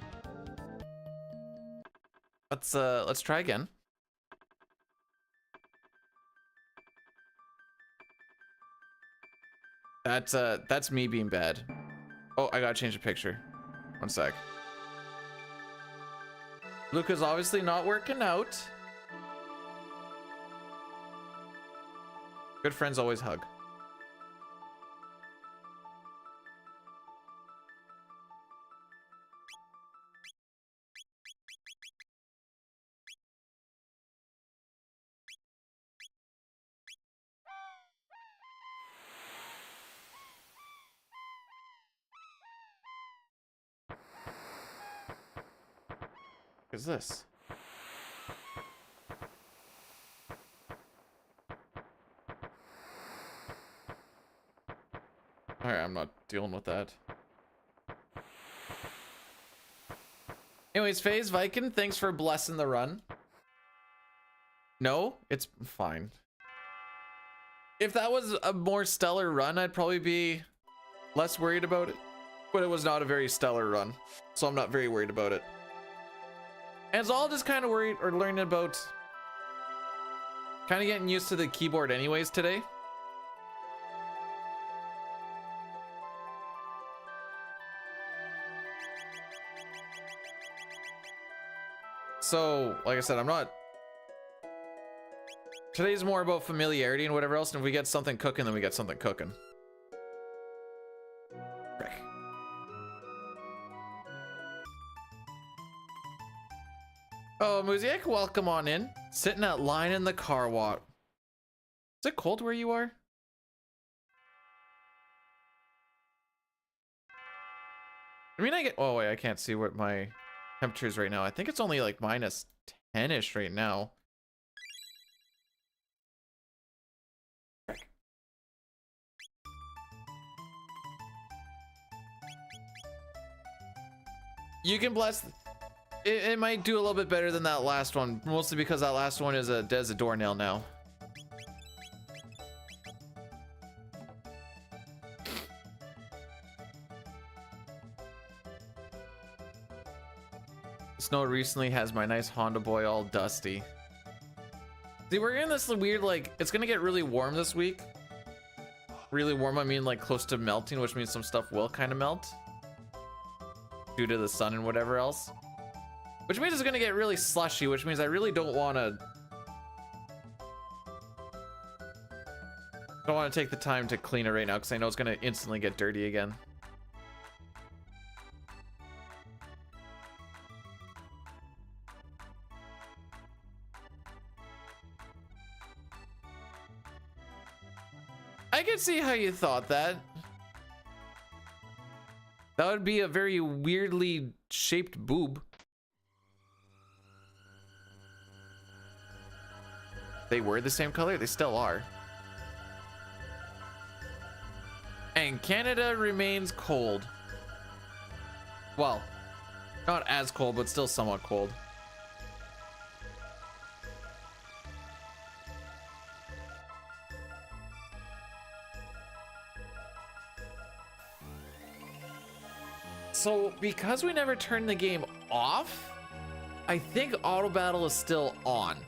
let's try again. That's me being bad. Oh, I gotta change the picture. One sec. Luca's obviously not working out. Good friends always hug. What is this? All right, I'm not dealing with that. Anyways, FaZe Viking, thanks for blessing the run. No, it's fine. If that was a more stellar run, I'd probably be less worried about it. But it was not a very stellar run, so I'm not very worried about it. And it's all just kind of worried or learning about kind of getting used to the keyboard anyways today. So, like I said, I'm not... Today's more about familiarity and whatever else, and if we get something cooking, then we get something cooking. Frick. Oh, Muziek, welcome on in. Sitting at line in the car wash. Is it cold where you are? I mean, I get... Oh, wait, I can't see what my temperature is right now. I think it's only like minus 10-ish right now. Frick. You can bless... It might do a little bit better than that last one, mostly because that last one is a doornail now. Snow recently has my nice Honda Boy all dusty. See, we're in this weird, like, it's gonna get really warm this week. Really warm, I mean like close to melting, which means some stuff will kind of melt due to the sun and whatever else. Which means it's gonna get really slushy, which means I really don't want to take the time to clean it right now because I know it's gonna instantly get dirty again. I can see how you thought that. That would be a very weirdly shaped boob. They were the same color? They still are. And Canada remains cold. Well, not as cold, but still somewhat cold. So because we never turned the game off, I think auto battle is still on.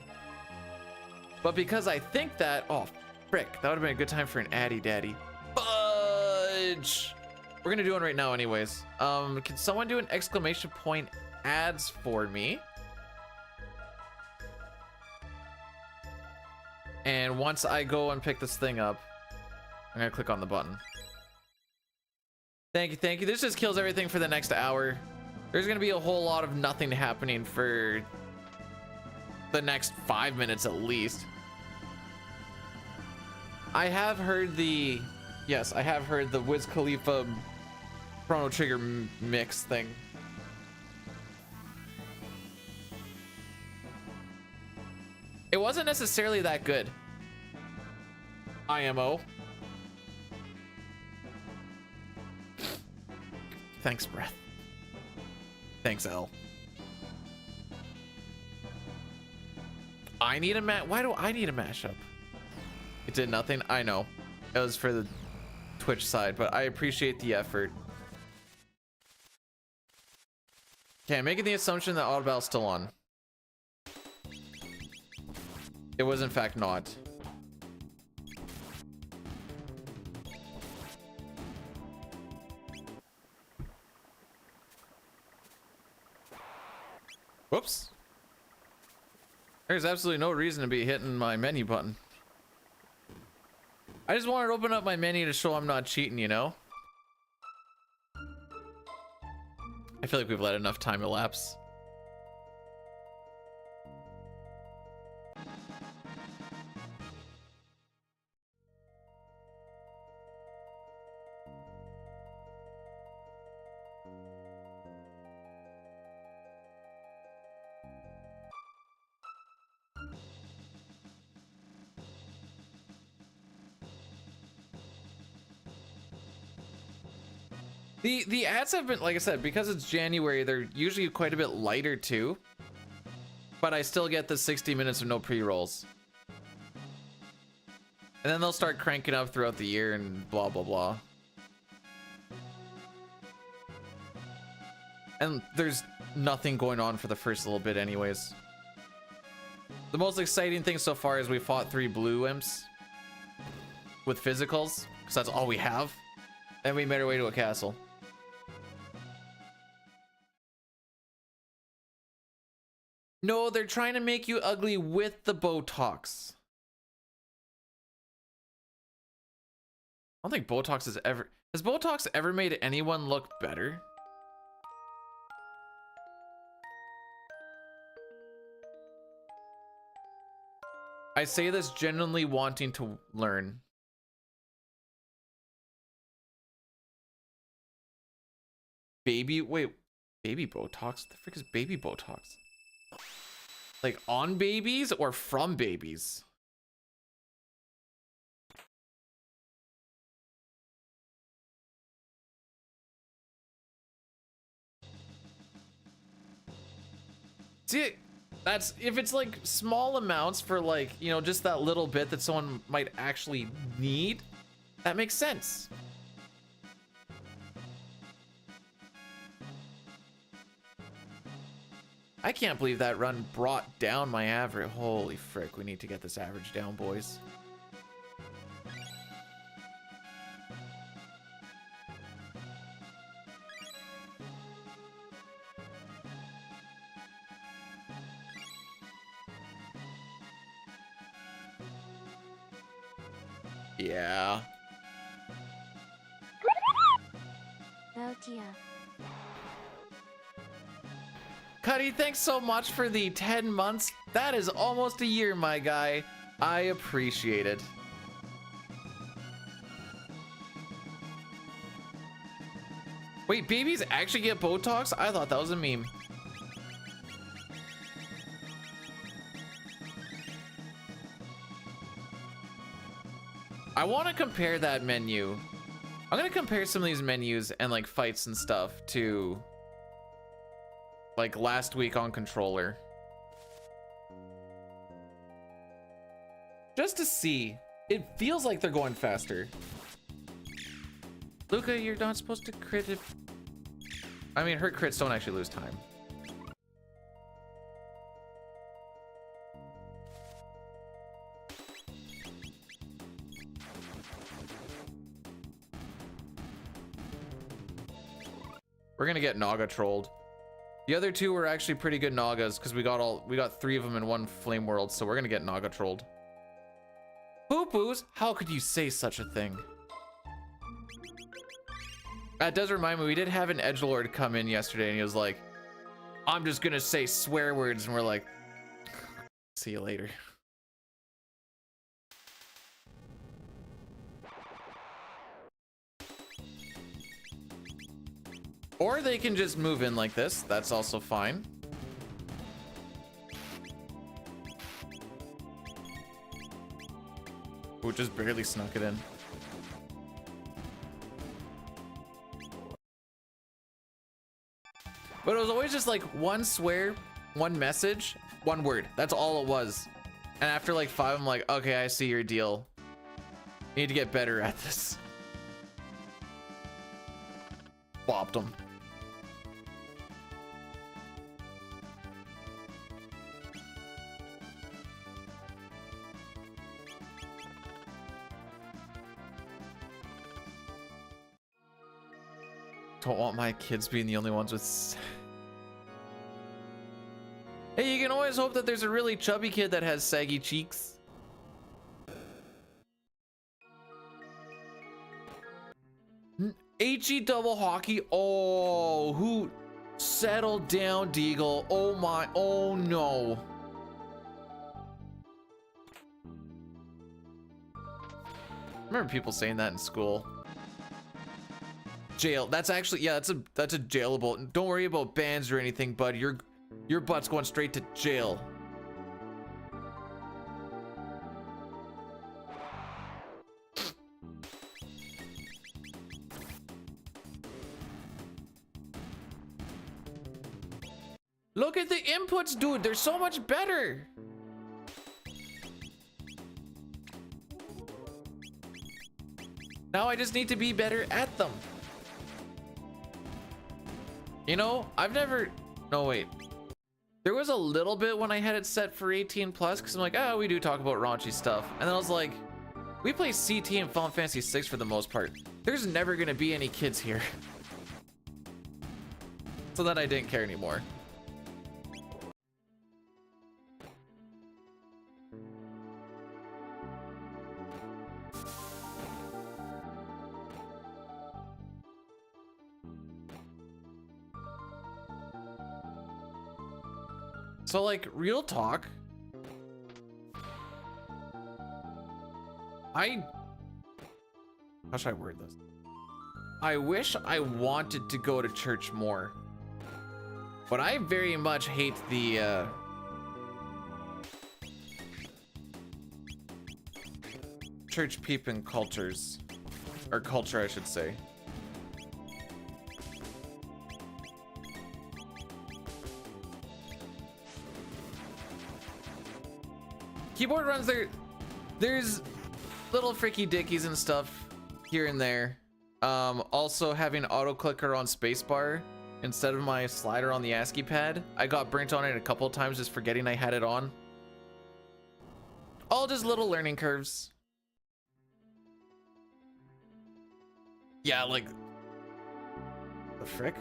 But because I think that, oh frick, that would have been a good time for an addy daddy. Fudge! We're gonna do one right now anyways. Can someone do an exclamation point ads for me? And once I go and pick this thing up, I'm gonna click on the button. Thank you, thank you. This just kills everything for the next hour. There's gonna be a whole lot of nothing happening for the next 5 minutes at least. I have heard the, yes, I have heard the Wiz Khalifa Chrono Trigger mix thing. It wasn't necessarily that good. IMO. Thanks, Breath. Thanks, L. I need a why do I need a mashup? It did nothing. I know. It was for the Twitch side, but I appreciate the effort. Okay, I'm making the assumption that auto battle's still on. It was in fact not. Whoops. There's absolutely no reason to be hitting my menu button. I just wanted to open up my menu to show I'm not cheating, you know? I feel like we've let enough time elapse. The ads have been, like I said, because it's January, they're usually quite a bit lighter too. But I still get the 60 minutes of no pre-rolls. And then they'll start cranking up throughout the year and blah, blah, blah. And there's nothing going on for the first little bit anyways. The most exciting thing so far is we fought 3 blue imps with physicals, because that's all we have. And we made our way to a castle. No, they're trying to make you ugly with the Botox. I don't think Botox has Botox ever made anyone look better? I say this genuinely wanting to learn. Baby Botox? The frick is baby Botox? Like on babies or from babies? See, that's if it's like small amounts for like, you know, just that little bit that someone might actually need, that makes sense. I can't believe that run brought down my average. Holy frick, we need to get this average down, boys. Yeah. Oh dear. Cuddy, thanks so much for the 10 months. That is almost a year, my guy. I appreciate it. Wait, babies actually get Botox? I thought that was a meme. I want to compare that menu. I'm going to compare some of these menus and like fights and stuff to like last week on controller, just to see. It feels like they're going faster. Luca, you're not supposed to crit if I mean, her crits don't actually lose time. We're gonna get Naga trolled. The other two were actually pretty good Nagas because we got 3 of them in one flame world, so we're gonna get Naga trolled. Poo-poos, how could you say such a thing? That does remind me, we did have an edgelord come in yesterday and he was like, I'm just gonna say swear words, and we're like, see you later. Or they can just move in like this. That's also fine. Ooh, just barely snuck it in. But it was always just like one swear, one message, one word. That's all it was. And after like 5, I'm like, okay, I see your deal. You need to get better at this. Bopped him. Don't want my kids being the only ones with... Hey, you can always hope that there's a really chubby kid that has saggy cheeks. HE double hockey. Oh, who... Settle down, Deagle. Oh my... Oh no. I remember people saying that in school. Jail. That's actually, yeah, that's a jailable. Don't worry about bans or anything, bud. Your butt's going straight to jail. Look at the inputs, dude. They're so much better. Now I just need to be better at them. You know, I've never... No, wait. There was a little bit when I had it set for 18 plus, because I'm like, oh, we do talk about raunchy stuff. And then I was like, we play CT and Final Fantasy 6 for the most part. There's never going to be any kids here. So then I didn't care anymore. So like, real talk, how should I word this? I wish I wanted to go to church more, but I very much hate the church peeping cultures, or culture I should say. Keyboard runs, there's little freaky dickies and stuff here and there. Also having auto clicker on spacebar instead of my slider on the ASCII pad. I got burnt on it a couple of times just forgetting I had it on. All just little learning curves. Yeah, like the frick?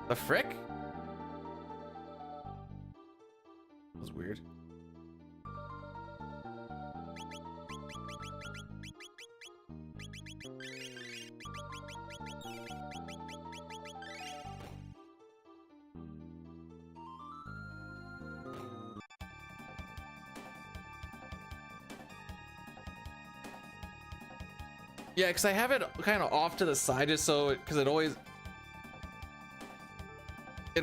The frick? That was weird. Yeah, because I have it kind of off to the side just so, because it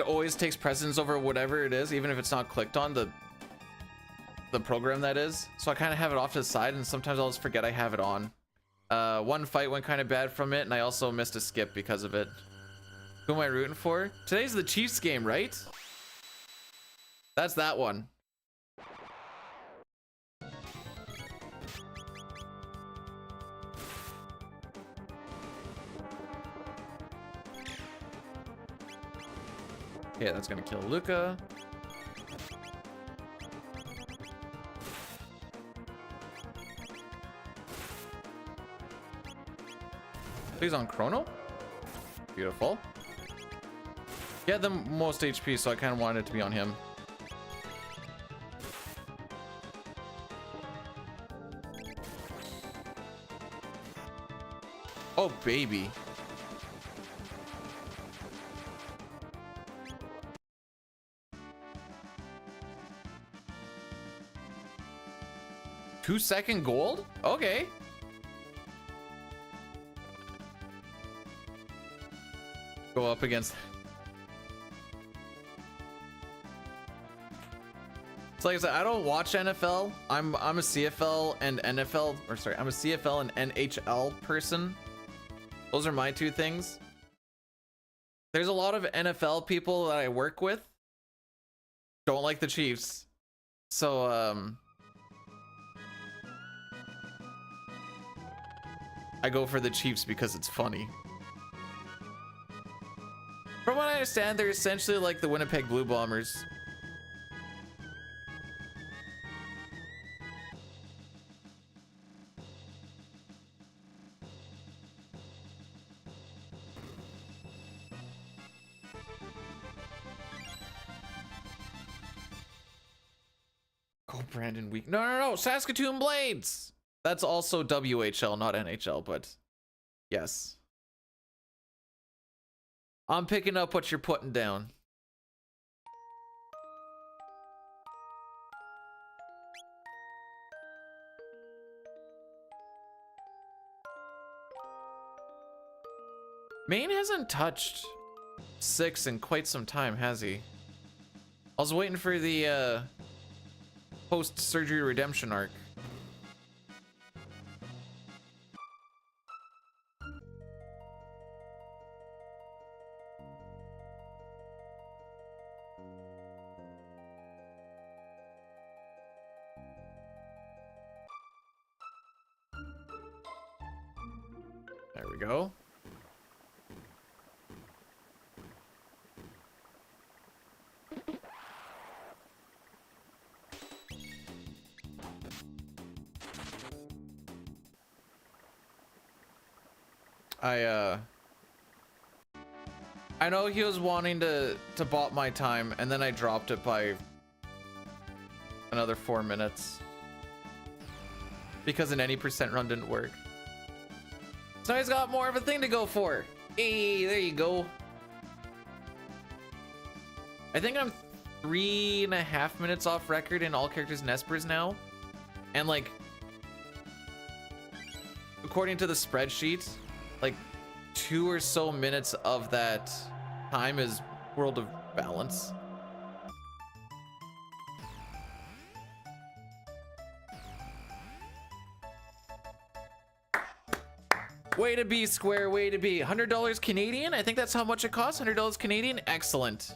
always takes precedence over whatever it is, even if it's not clicked on the program that is. So I kind of have it off to the side, and sometimes I'll just forget I have it on. One fight went kind of bad from it, and I also missed a skip because of it. Who am I rooting for? Today's the Chiefs game, right? That's that one. Okay, that's gonna kill Luca. He's on Chrono. Beautiful. He had the most HP, so I kind of wanted it to be on him. Oh, baby. Two-second gold? Okay. Go up against. So like I said, I don't watch NFL. I'm a CFL and NFL, or sorry, I'm a CFL and NHL person. Those are my two things. There's a lot of NFL people that I work with. Don't like the Chiefs. So I go for the Chiefs because it's funny. From what I understand, they're essentially like the Winnipeg Blue Bombers. Go Brandon Week. No, Saskatoon Blades. That's also WHL, not NHL, but yes. I'm picking up what you're putting down. Maine hasn't touched 6 in quite some time, has he? I was waiting for the post-surgery redemption arc. There we go. I know he was wanting to bot my time, and then I dropped it by another 4 minutes because an any percent run didn't work. So he's got more of a thing to go for. Hey, there you go. I think I'm 3.5 minutes off record in all characters and espers now, and like according to the spreadsheet, like 2 or so minutes of that time is World of Balance. Way to be, Square, way to be. $100 Canadian? I think that's how much it costs. $100 Canadian? Excellent.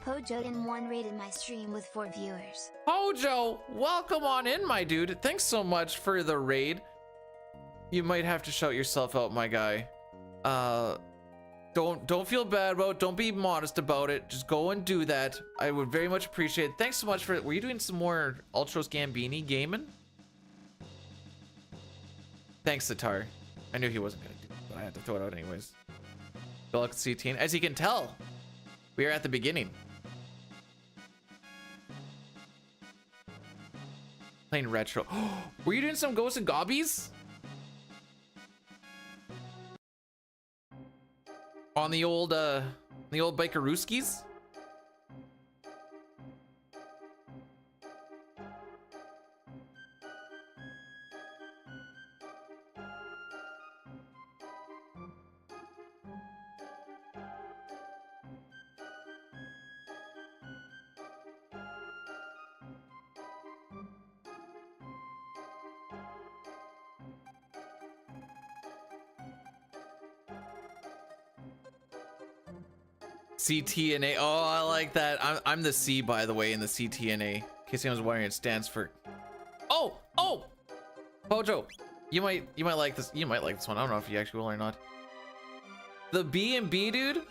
Pojo1 rated my stream with 4 viewers. Pojo, welcome on in, my dude. Thanks so much for the raid. You might have to shout yourself out, my guy. Don't feel bad about it. Don't be modest about it. Just go and do that. I would very much appreciate it. Thanks so much for it. Were you doing some more Ultros Gambini gaming? Thanks, Sitar. I knew he wasn't gonna do it, but I had to throw it out anyways. Good luck, CT. As you can tell, we are at the beginning. Playing retro. Were you doing some Ghosts and Gobbies? On the old Bikerooskies? CTNA. Oh, I like that. I'm the C, by the way, in the CTNA case anyone was wondering, it stands for... Oh! Oh! Pojo, you might like this. You might like this one. I don't know if you actually will or not. The B&B, dude,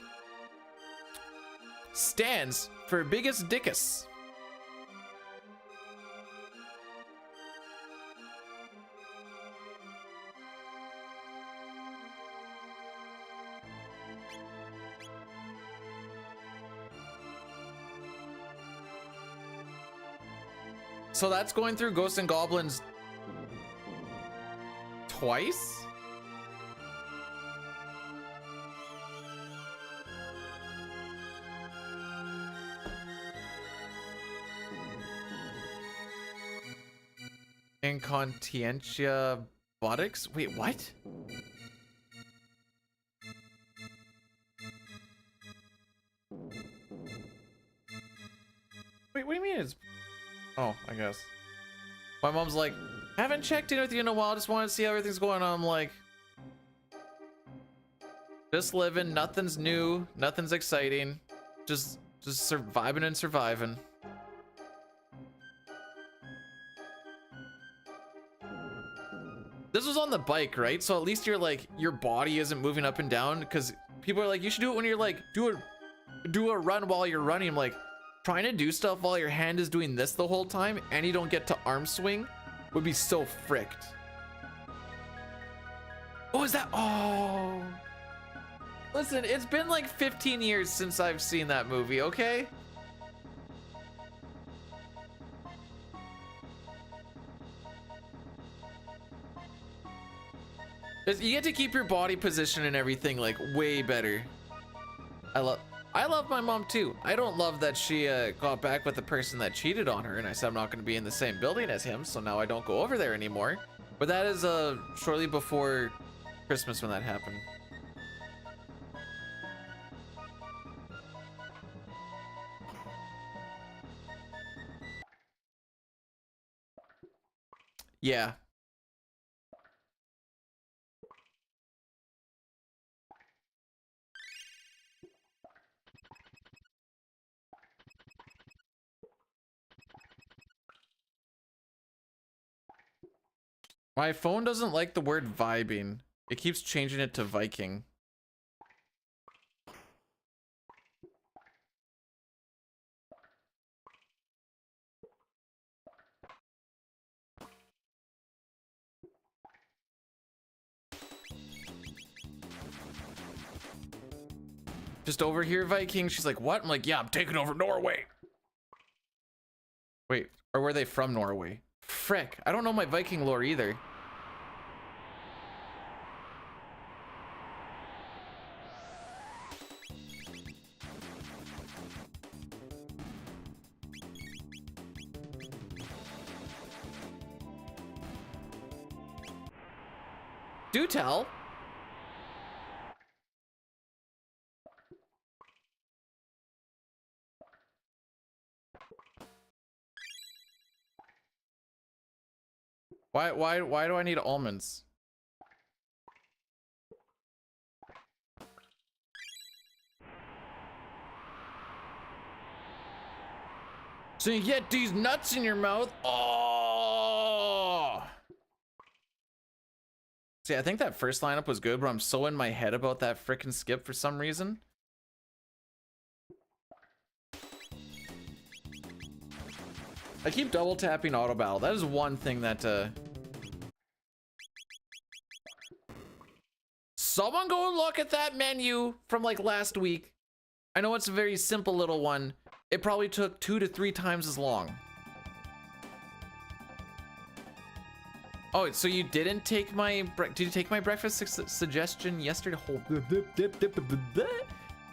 stands for biggest dickus. So that's going through Ghosts and Goblins twice? Incontientia buttocks? Wait, what? Wait, what do you mean it's... Oh, I guess. My mom's like, haven't checked in with you in a while, just wanted to see how everything's going on. I'm like, just living, nothing's new, nothing's exciting. Just surviving and surviving. This was on the bike, right? So at least you're like, your body isn't moving up and down, because people are like, you should do it when you're like, do a run while you're running. I'm like, trying to do stuff while your hand is doing this the whole time and you don't get to arm swing would be so fricked. Oh, is that? Oh. Listen, it's been like 15 years since I've seen that movie, okay? You get to keep your body position and everything like way better. I love my mom too. I don't love that she got back with the person that cheated on her, and I said I'm not going to be in the same building as him, so now I don't go over there anymore. But that is shortly before Christmas when that happened. Yeah. My phone doesn't like the word vibing. It keeps changing it to Viking. Just over here, Viking. She's like, what? I'm like, yeah, I'm taking over Norway. Wait, or were they from Norway? Frick, I don't know my Viking lore either. Do tell. Why do I need almonds? So you get these nuts in your mouth. Oh. See, I think that first lineup was good, but I'm so in my head about that frickin' skip for some reason. I keep double tapping auto battle. That is one thing that someone go and look at that menu from like last week. I know it's a very simple little one. It probably took 2 to 3 times as long. Oh, so you didn't take my did you take my breakfast suggestion yesterday?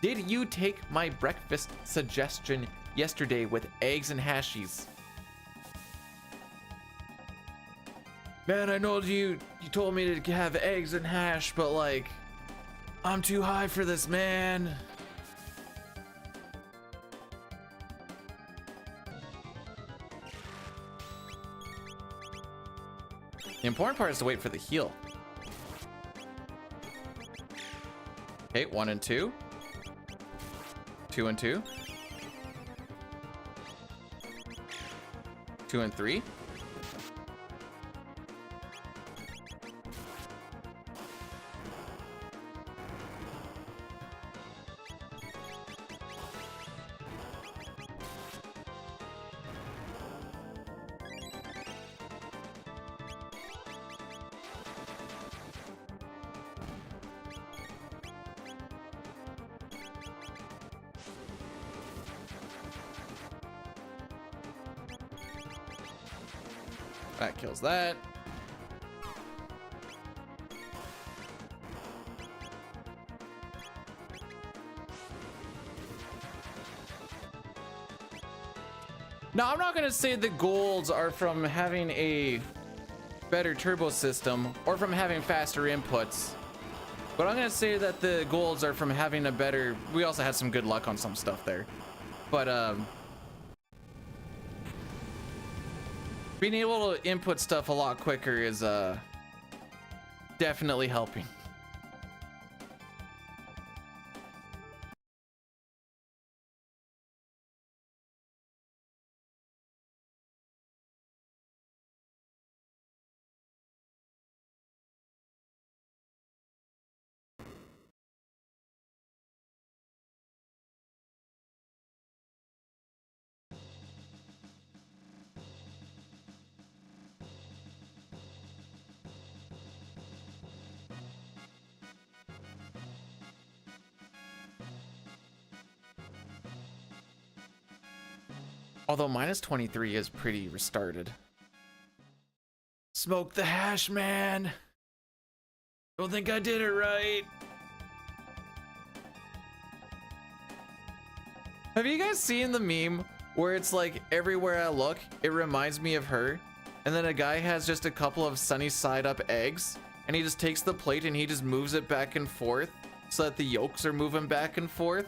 Did you take my breakfast suggestion yesterday with eggs and hashies? Man, I know you told me to have eggs and hash, but like, I'm too high for this, man. The important part is to wait for the heal. Okay, 1 and 2. 2 and 2. 2 and 3. That kills that. Now, I'm not going to say the golds are from having a better turbo system or from having faster inputs, but I'm going to say that the golds are from having a better... We also had some good luck on some stuff there, but being able to input stuff a lot quicker is definitely helping. Although minus 23 is pretty restarted. Smoke the hash, man. Don't think I did it right. Have you guys seen the meme where it's like everywhere I look, it reminds me of her? And then a guy has just a couple of sunny side up eggs and he just takes the plate and he just moves it back and forth so that the yolks are moving back and forth.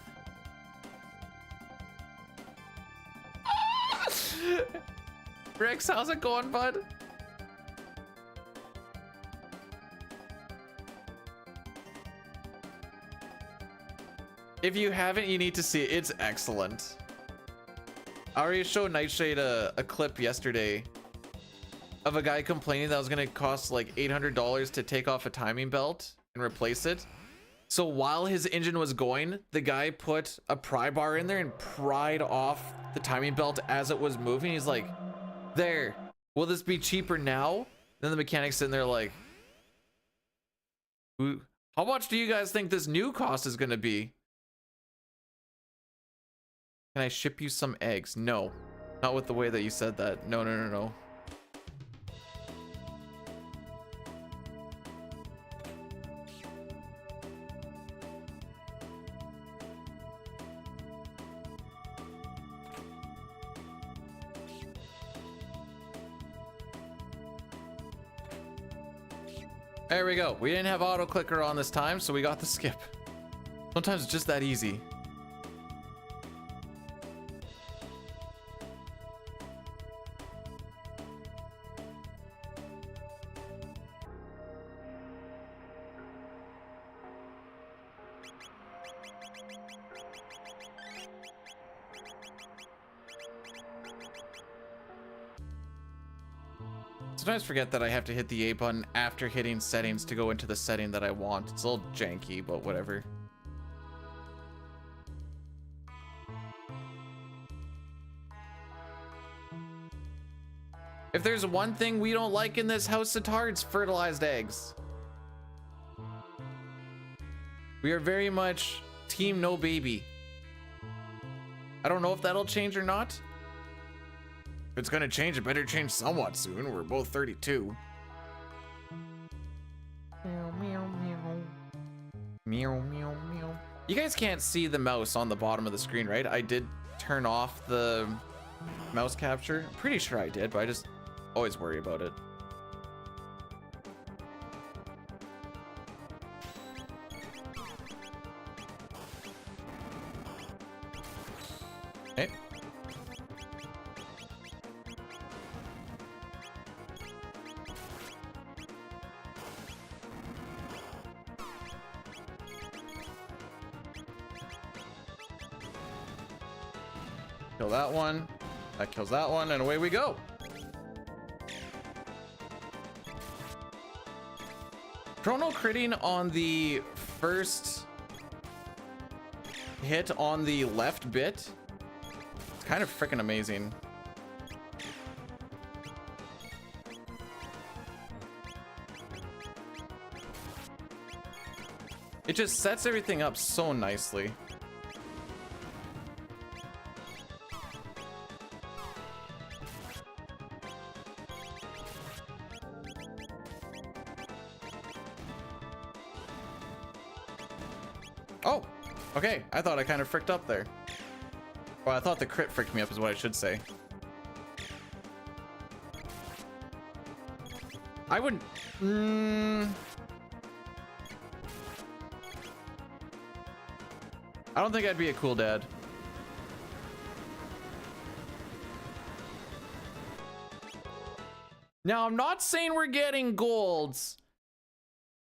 Rex, how's it going, bud? If you haven't, you need to see it. It's excellent. I already showed Nightshade a clip yesterday of a guy complaining that it was going to cost like $800 to take off a timing belt and replace it. So while his engine was going, the guy put a pry bar in there and pried off the timing belt as it was moving. He's like, there, will this be cheaper now? Then the mechanic's sitting there like, how much do you guys think this new cost is going to be? Can I ship you some eggs? No, not with the way that you said that. No, no, no, no. There we go. We didn't have auto clicker on this time, so we got the skip. Sometimes it's just that easy. Sometimes forget that I have to hit the A button after hitting settings to go into the setting that I want. It's a little janky, but whatever. If there's one thing we don't like in this house, Sitar, it's fertilized eggs. We are very much team no baby. I don't know if that'll change or not. If it's gonna change, it better change somewhat soon. We're both 32. Meow, meow, meow. Meow, meow, meow. You guys can't see the mouse on the bottom of the screen, right? I did turn off the mouse capture. I'm pretty sure I did, but I just always worry about it. Okay. Kill that one. That kills that one, and away we go. Chrono critting on the first hit on the left bit. It's kind of freaking amazing. It just sets everything up so nicely. Oh, okay. I thought I kind of fricked up there. Well, I thought the crit fricked me up is what I should say. I would... I don't think I'd be a cool dad. Now, I'm not saying we're getting golds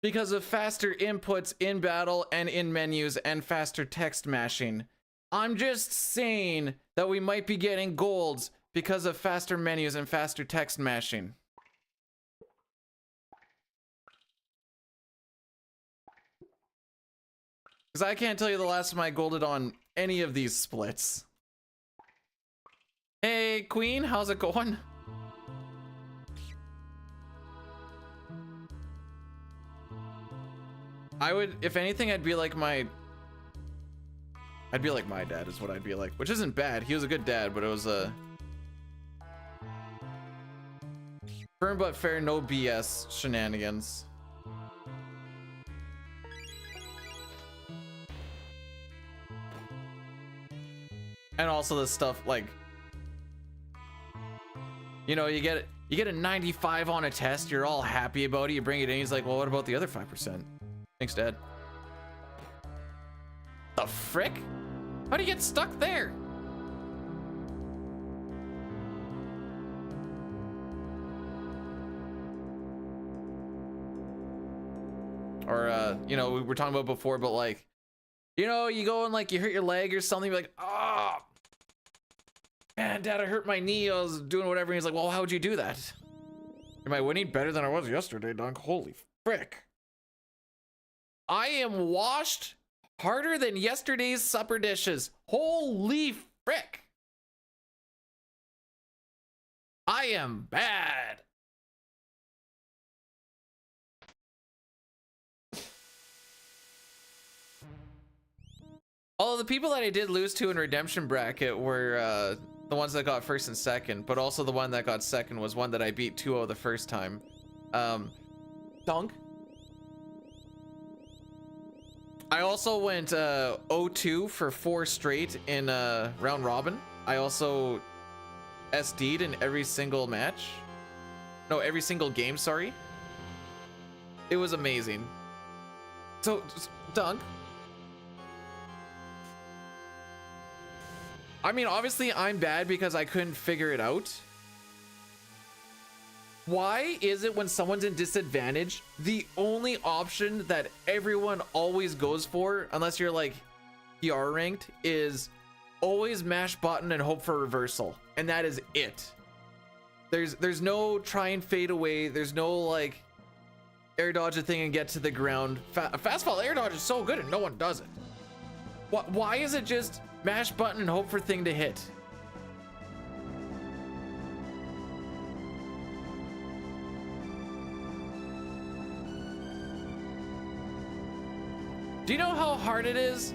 because of faster inputs in battle and in menus and faster text mashing. I'm just saying that we might be getting golds because of faster menus and faster text mashing. Because I can't tell you the last time I golded on any of these splits. Hey, Queen, how's it going? I would, if anything, I'd be like my dad is what I'd be like, which isn't bad. He was a good dad, but it was a firm but fair, no BS shenanigans. And also the stuff like, you know, you get a 95 on a test, you're all happy about it, you bring it in, he's like, well, what about the other 5%? Thanks, Dad. The frick? How do you get stuck there? Or, you know, we were talking about before, but like, you know, you go and like, you hurt your leg or something, you're like, oh, man, Dad, I hurt my knee, I was doing whatever. And he's like, well, how'd you do that? Am I winning better than I was yesterday, Dunk? Holy frick. I am washed harder than yesterday's supper dishes. Holy frick. I am bad. Although the people that I did lose to in redemption bracket were the ones that got first and second, but also the one that got second was one that I beat 2-0 the first time. Dunk. I also went 0-2 for 4 straight in round robin. I also SD'd in every single match. No, every single game, sorry. It was amazing. So, Dunk. I mean, obviously I'm bad because I couldn't figure it out. Why is it when someone's in disadvantage, the only option that everyone always goes for, unless you're like PR ranked, is always mash button and hope for reversal, and that is it. There's no try and fade away. There's no like air dodge a thing and get to the ground. Fast fall air dodge is so good and no one does it. Why is it just mash button and hope for thing to hit? Do you know how hard it is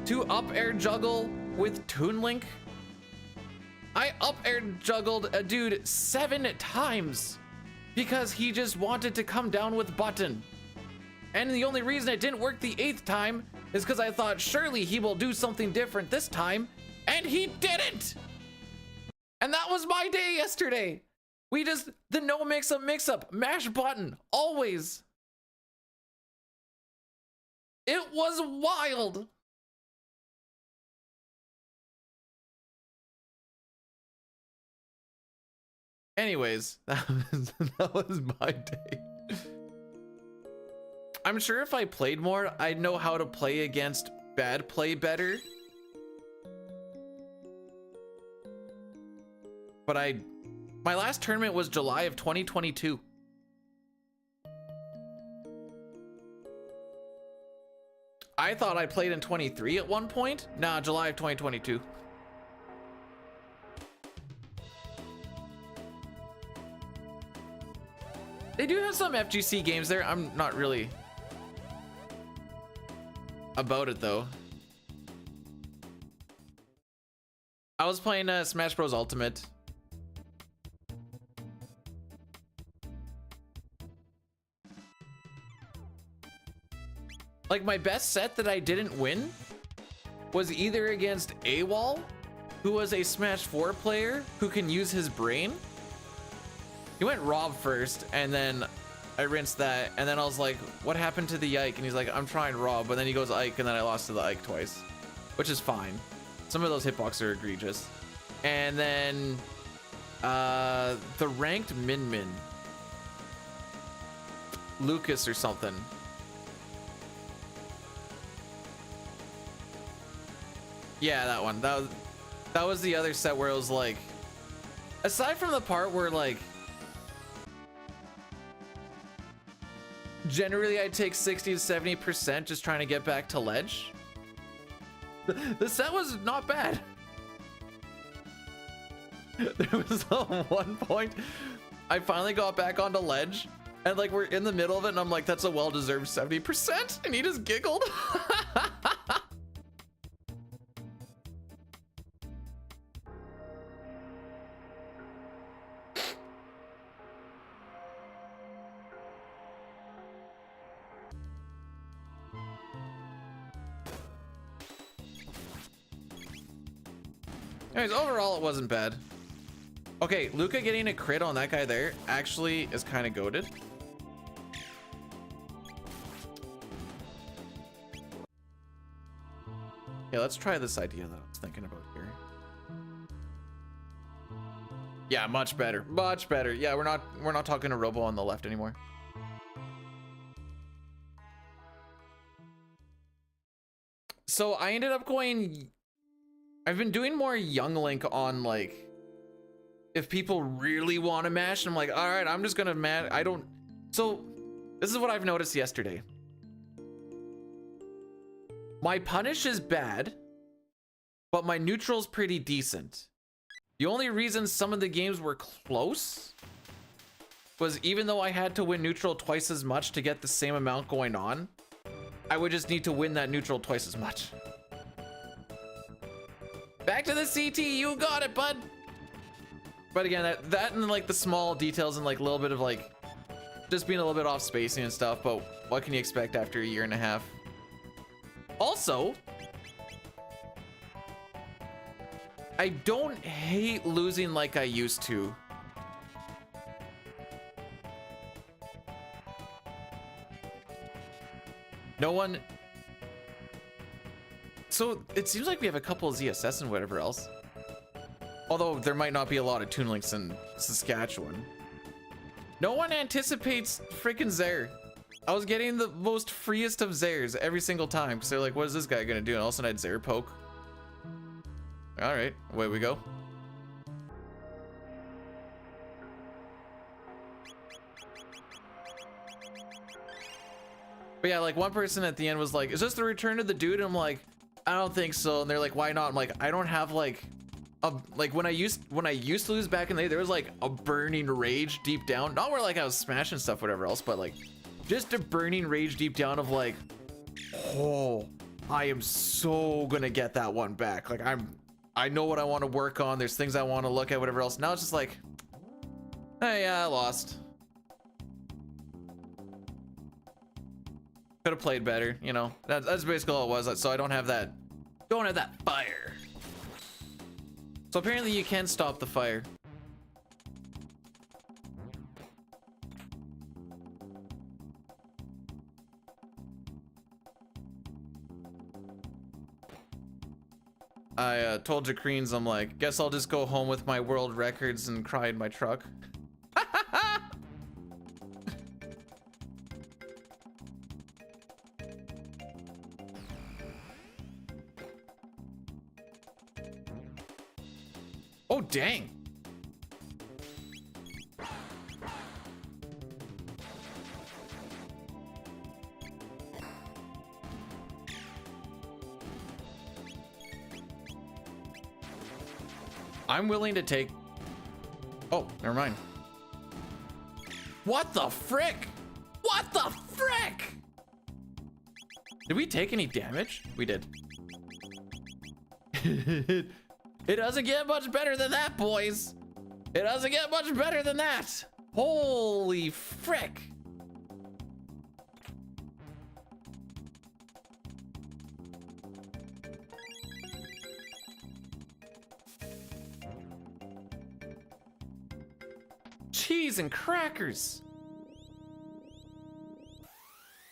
to up air juggle with Toon Link? I up air juggled a dude 7 times because he just wanted to come down with button. And the only reason it didn't work the 8th time is because I thought surely he will do something different this time, and he didn't. And that was my day yesterday. The no mix up, mash button, always. It was wild. Anyways, that was my day. I'm sure if I played more, I'd know how to play against bad play better. But my last tournament was July of 2022. I thought I played in 23 at one point. Nah, July of 2022. They do have some FGC games there. I'm not really about it though. I was playing Smash Bros. Ultimate. Like my best set that I didn't win was either against AWOL, who was a Smash 4 player who can use his brain. He went Rob first, and then I rinsed that, and then I was like, what happened to the Ike? And he's like, I'm trying Rob, but then he goes Ike, and then I lost to the Ike twice, which is fine. Some of those hitboxes are egregious. And then the ranked Min Lucas or something. Yeah, that one. That was the other set where it was like, aside from the part where like generally I take 60 to 70% just trying to get back to ledge. The set was not bad. There was one point I finally got back onto ledge and like we're in the middle of it and I'm like, that's a well-deserved 70%, and he just giggled. Anyways, overall, it wasn't bad. Okay, Luca getting a crit on that guy there actually is kind of goated. Yeah, let's try this idea that I was thinking about here. Yeah, much better. Much better. Yeah, we're not talking to Robo on the left anymore. So I ended up going, I've been doing more Young Link on like, if people really want to mash, and I'm like, all right, I'm just gonna mash. So this is what I've noticed yesterday. My punish is bad, but my neutral's pretty decent. The only reason some of the games were close was even though I had to win neutral twice as much to get the same amount going on, I would just need to win that neutral twice as much. Back to the CT, you got it, bud. But again, that and like the small details and like a little bit of like just being a little bit off spacing and stuff, but what can you expect after a year and a half? Also, I don't hate losing like I used to. No one. So it seems like we have a couple of ZSS and whatever else. Although there might not be a lot of Toon Links in Saskatchewan. No one anticipates freaking Zaire. I was getting the most freest of Zaires every single time because they're like, what is this guy gonna do? And all of a sudden I had Zaire poke. All right, away we go. But yeah, like one person at the end was like, is this the return of the dude? And I'm like, I don't think so. And they're like, why not? I'm like, I don't have like when I used to lose back in the day, there was like a burning rage deep down. Not where like I was smashing stuff, whatever else, but like just a burning rage deep down of like, oh, I am so gonna get that one back. Like I know what I want to work on. There's things I want to look at, whatever else. Now it's just like, hey, yeah, I lost. Could have played better, you know. That's basically all it was. So I don't have that fire. So apparently you can stop the fire. I told Jacrines, I'm like, guess I'll just go home with my world records and cry in my truck. Oh, dang. I'm willing to take... Oh, never mind. What the frick? What the frick? Did we take any damage? We did. It doesn't get much better than that, boys. It doesn't get much better than that. Holy frick. Cheese and crackers.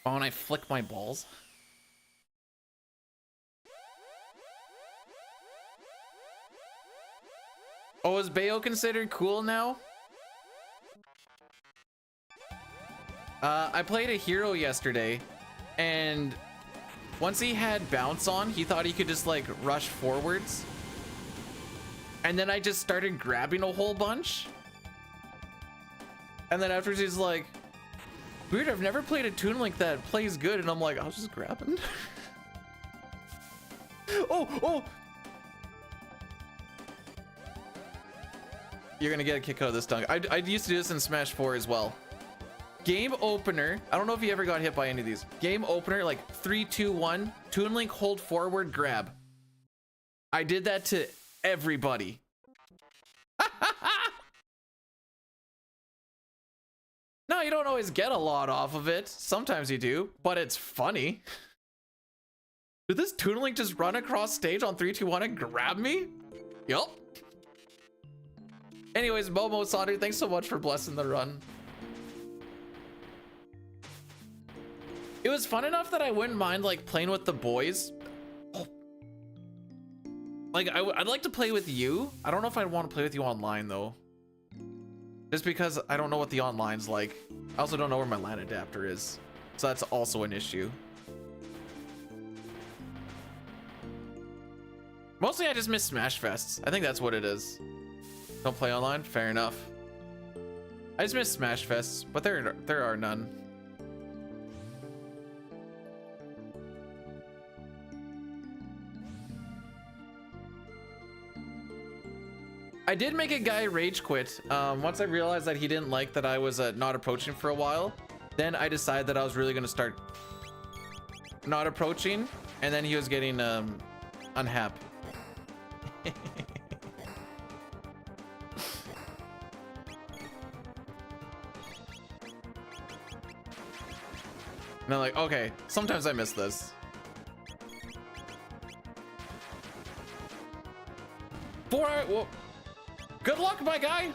Oh, and I flick my balls. Oh, is Bayo considered cool now? I played a hero yesterday, and once he had bounce on, he thought he could just like rush forwards. And then I just started grabbing a whole bunch. And then afterwards he's like, weird, I've never played a Toon Link that plays good. And I'm like, I was just grabbing. Oh! You're gonna get a kick out of this tongue. I used to do this in Smash 4 as well. Game opener. I don't know if you ever got hit by any of these. Game opener, like 3, 2, 1. Toon Link, hold forward, grab. I did that to everybody. No, you don't always get a lot off of it. Sometimes you do, but it's funny. Did this Toon Link just run across stage on 3, 2, 1 and grab me? Yup. Anyways, Momo Saunders, thanks so much for blessing the run. It was fun enough that I wouldn't mind like playing with the boys. Oh. Like I'd like to play with you. I don't know if I'd want to play with you online though. Just because I don't know what the online's like. I also don't know where my LAN adapter is. So that's also an issue. Mostly I just miss Smash Fests. I think that's what it is. Don't play online? Fair enough. I just miss Smash Fests, but there are none. I did make a guy rage quit. Once I realized that he didn't like that I was not approaching for a while, then I decided that I was really gonna start not approaching, and then he was getting unhappy. And I'm like, okay, sometimes I miss this. Well, good luck, my guy.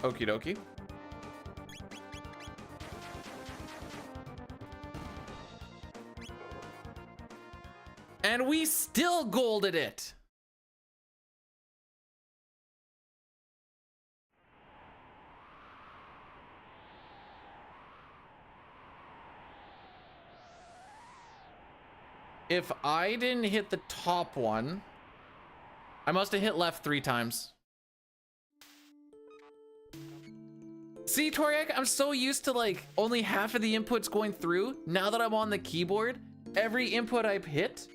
Okie dokie. And we still golded it. If I didn't hit the top one, I must have hit left 3 times. See, Toriak, I'm so used to like only half of the inputs going through. Now that I'm on the keyboard, every input I've hit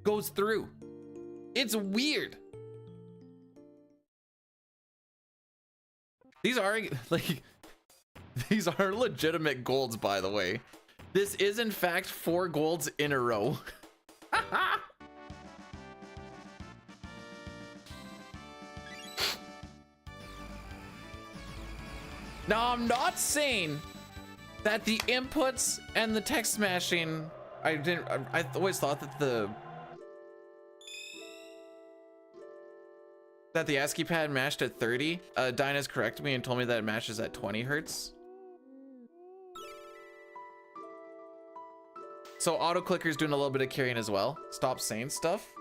goes through. It's weird. These are like, these are legitimate golds, by the way. This is in fact 4 golds in a row. Now, I'm not saying that the inputs and the text smashing, I always thought that the ASCII pad mashed at 30. Dinah's corrected me and told me that it mashes at 20 hertz. So auto clicker's doing a little bit of carrying as well. Stop saying stuff.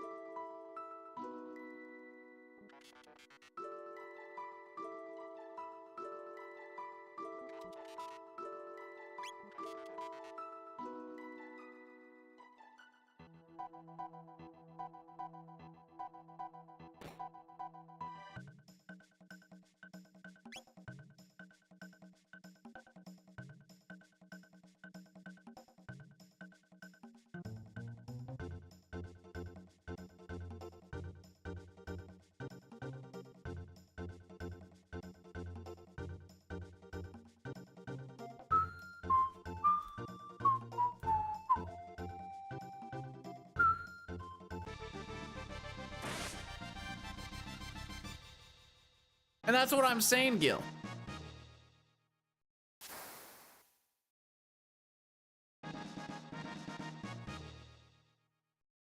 And that's what I'm saying, Gil.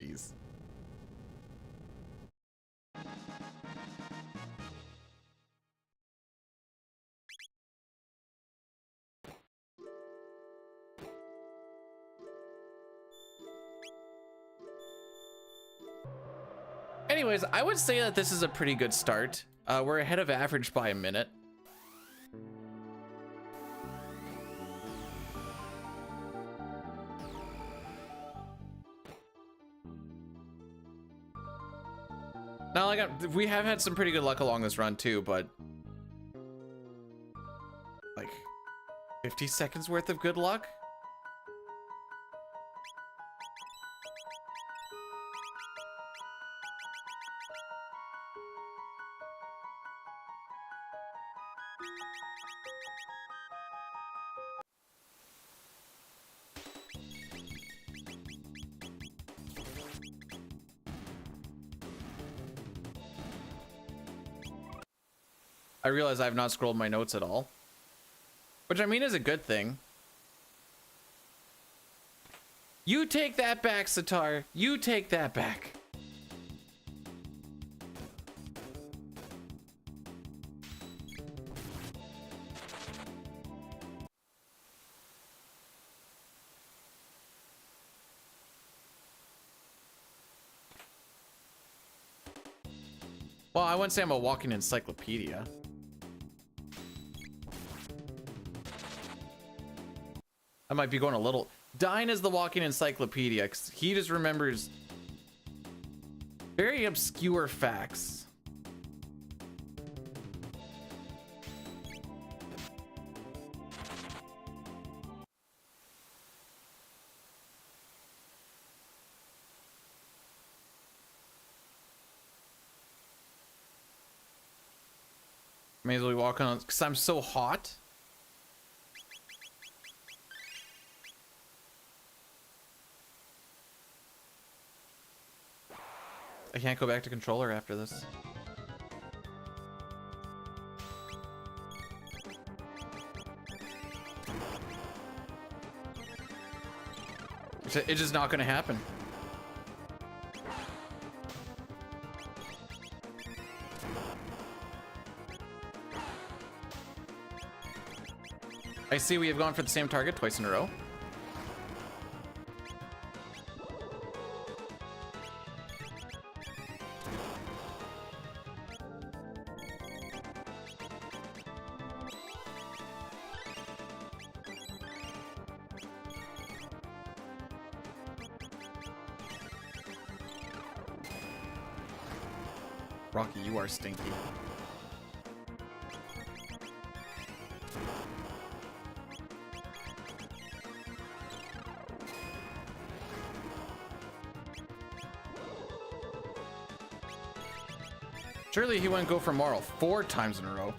Jeez. Anyways, I would say that this is a pretty good start. We're ahead of average by a minute. Now, like, we have had some pretty good luck along this run too, but like 50 seconds worth of good luck. I realize I have not scrolled my notes at all, which I mean is a good thing. You take that back, Sitar. You take that back. Well, I wouldn't say I'm a walking encyclopedia. I might be going a little... Dine is the walking encyclopedia, because he just remembers very obscure facts. May as well walk on, because I'm so hot. I can't go back to controller after this. It's just not going to happen. I see we have gone for the same target twice in a row. Rocky, you are stinky. Surely he wouldn't go for Marl 4 times in a row.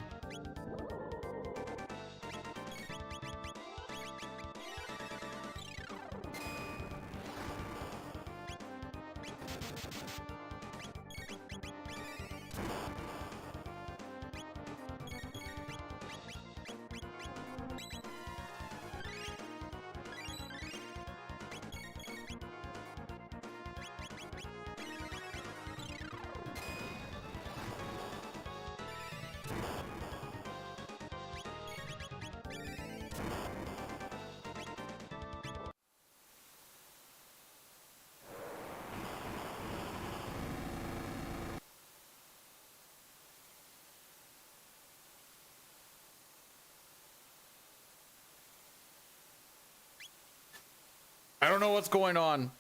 I don't know what's going on.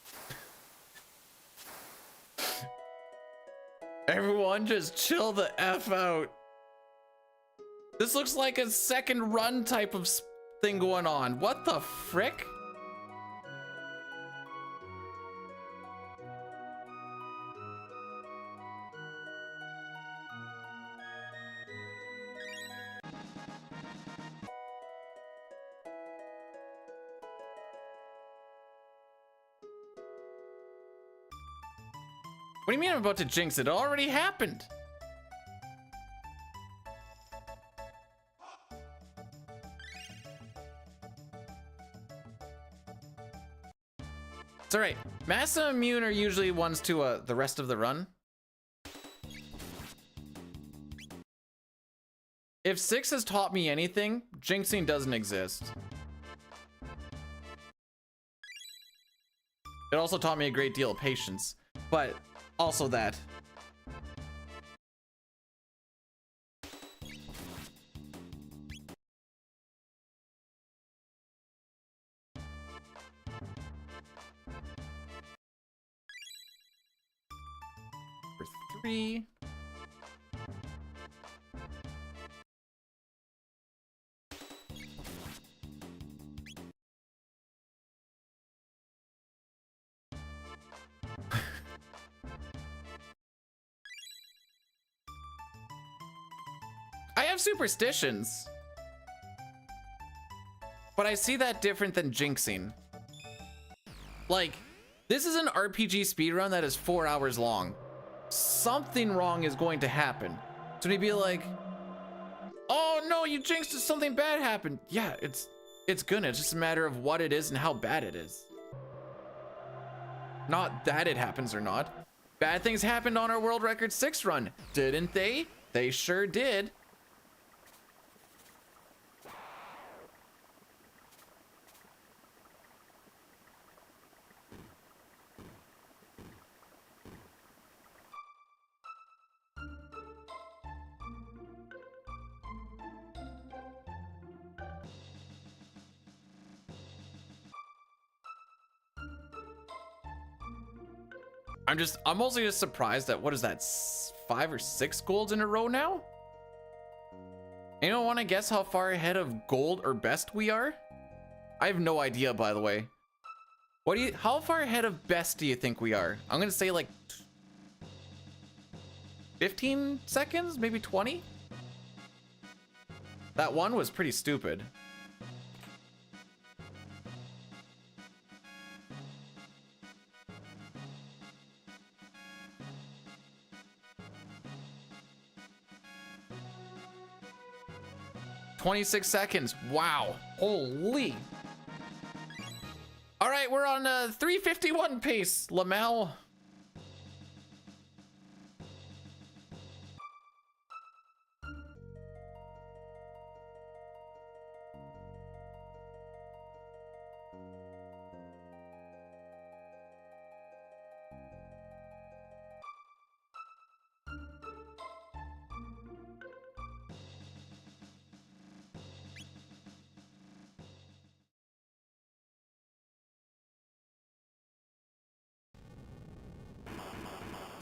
Everyone just chill the F out. This looks like a second run type of thing going on. What the frick? What do you mean I'm about to jinx it? It already happened. It's all right. Massa immune are usually ones to the rest of the run. If 6 has taught me anything, jinxing doesn't exist. It also taught me a great deal of patience, but also that. For 3. I have superstitions, but I see that different than jinxing. Like, this is an RPG speedrun that is 4 hours long. Something wrong is going to happen. So to be like, oh no, you jinxed it, something bad happened. Yeah, it's gonna. It's just a matter of what it is and how bad it is. Not that it happens or not. Bad things happened on our world record 6 run, didn't they? They sure did. I'm mostly just surprised at, what is that, 5 or 6 golds in a row now? Anyone want to guess how far ahead of gold or best we are? I have no idea, by the way. How far ahead of best do you think we are? I'm gonna say like 15 seconds, maybe 20? That one was pretty stupid. "26 seconds. Wow. Holy. All right, we're on a 351 pace, Lamau.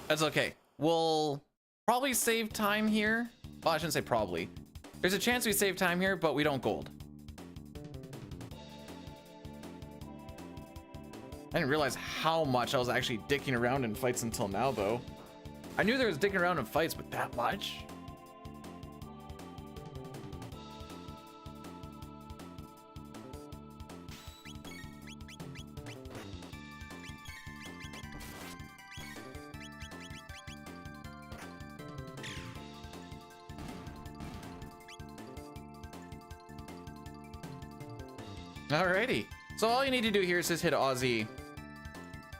That's okay. We'll probably save time here. Well, I shouldn't say probably. There's a chance we save time here, but we don't gold. I didn't realize how much I was actually dicking around in fights until now, though. I knew there was dicking around in fights, but that much? Alrighty. So all you need to do here is just hit Aussie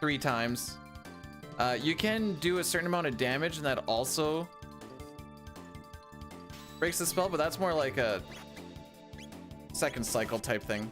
3 times. You can do a certain amount of damage, and that also breaks the spell, but that's more like a second cycle type thing.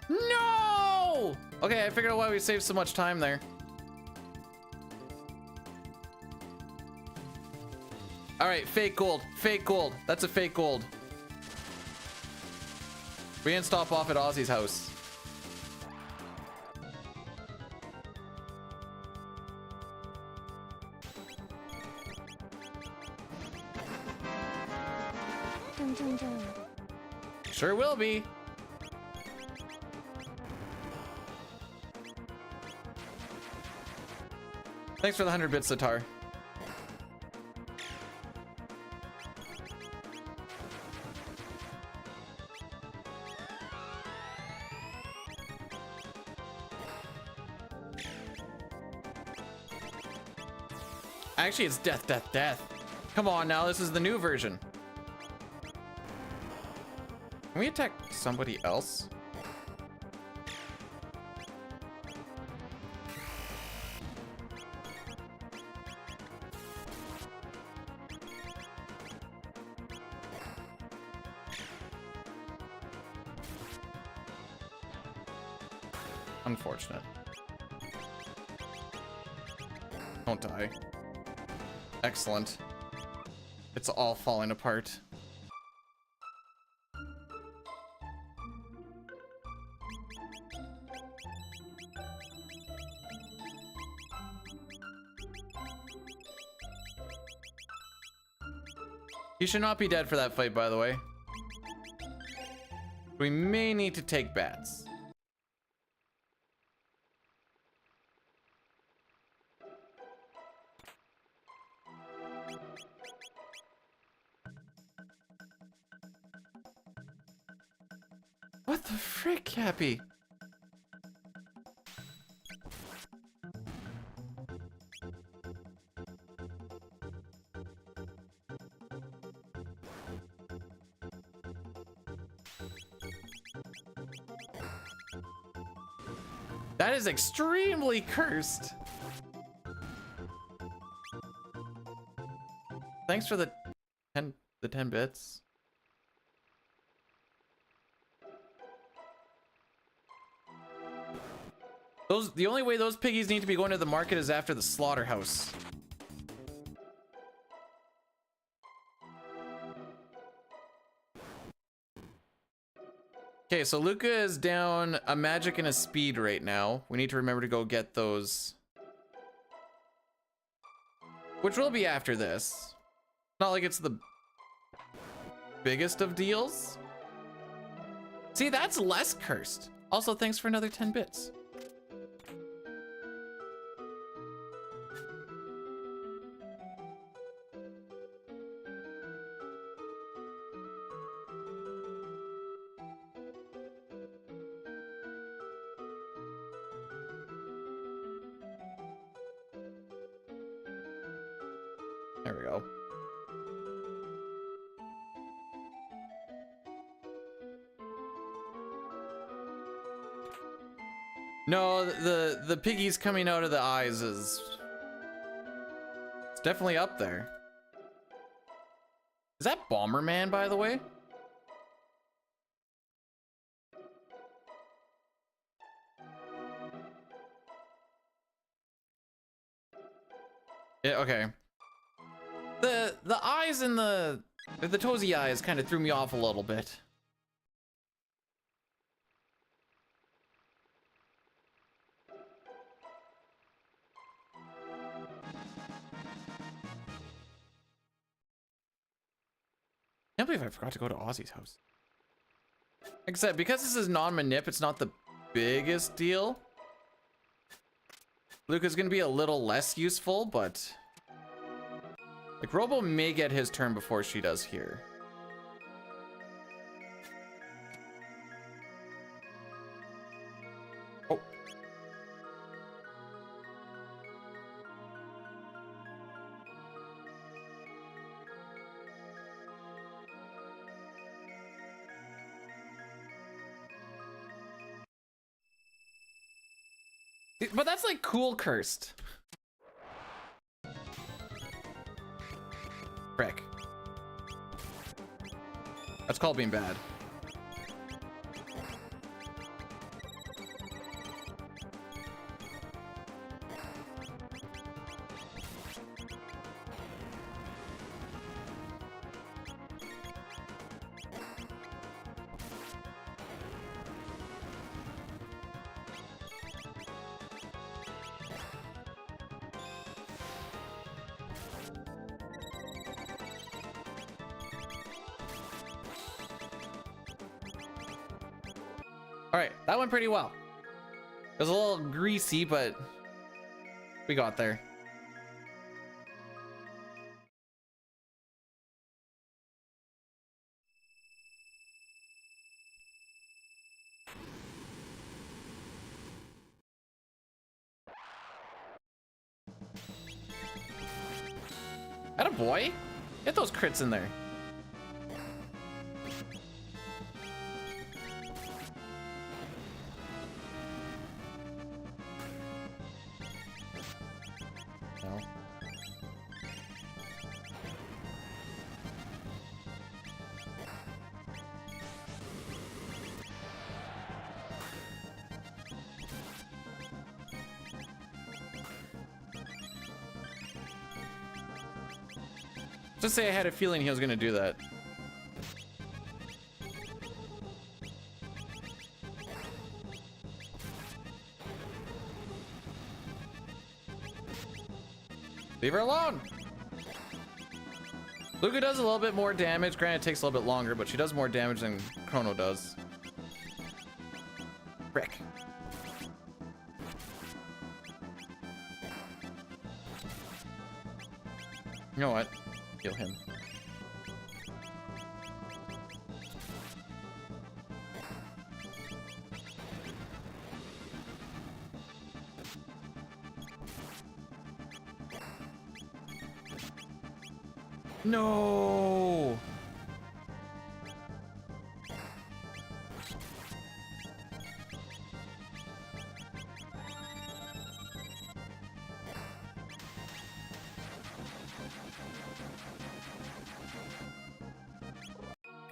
No! Okay, I figured out why we saved so much time there. All right, fake gold, fake gold. That's a fake gold. We didn't stop off at Ozzy's house. Sure will be. Thanks for the 100 bits, Sitar. Actually, it's death, death, death. Come on now, this is the new version. Can we attack somebody else? Unfortunate. Don't die. Excellent. It's all falling apart. He should not be dead for that fight, by the way. We may need to take bats. What the frick, Cappy? That is extremely cursed. Thanks for the 10 bits. The only way those piggies need to be going to the market is after the slaughterhouse. Okay, so Luca is down a magic and a speed right now. We need to remember to go get those. Which will be after this. Not like it's the biggest of deals. See, that's less cursed. Also, thanks for another 10 bits. There we go. No, the piggies coming out of the eyes is... It's definitely up there. Is that Bomberman, by the way? Yeah, okay. The eyes and the toesy eyes kind of threw me off a little bit. I can't believe I forgot to go to Ozzy's house. Like I said, because this is non-manip, it's not the biggest deal. Luca's gonna be a little less useful, but like Robo may get his turn before she does here. Oh. But that's like cool cursed. Frick. That's called being bad. All right, that went pretty well. It was a little greasy, but we got there. Atta boy. Get those crits in there. No. Just say I had a feeling he was gonna do that. Leave her alone. Luca does a little bit more damage. Granted, it takes a little bit longer, but she does more damage than Chrono does. Frick. You know what? Kill him. No.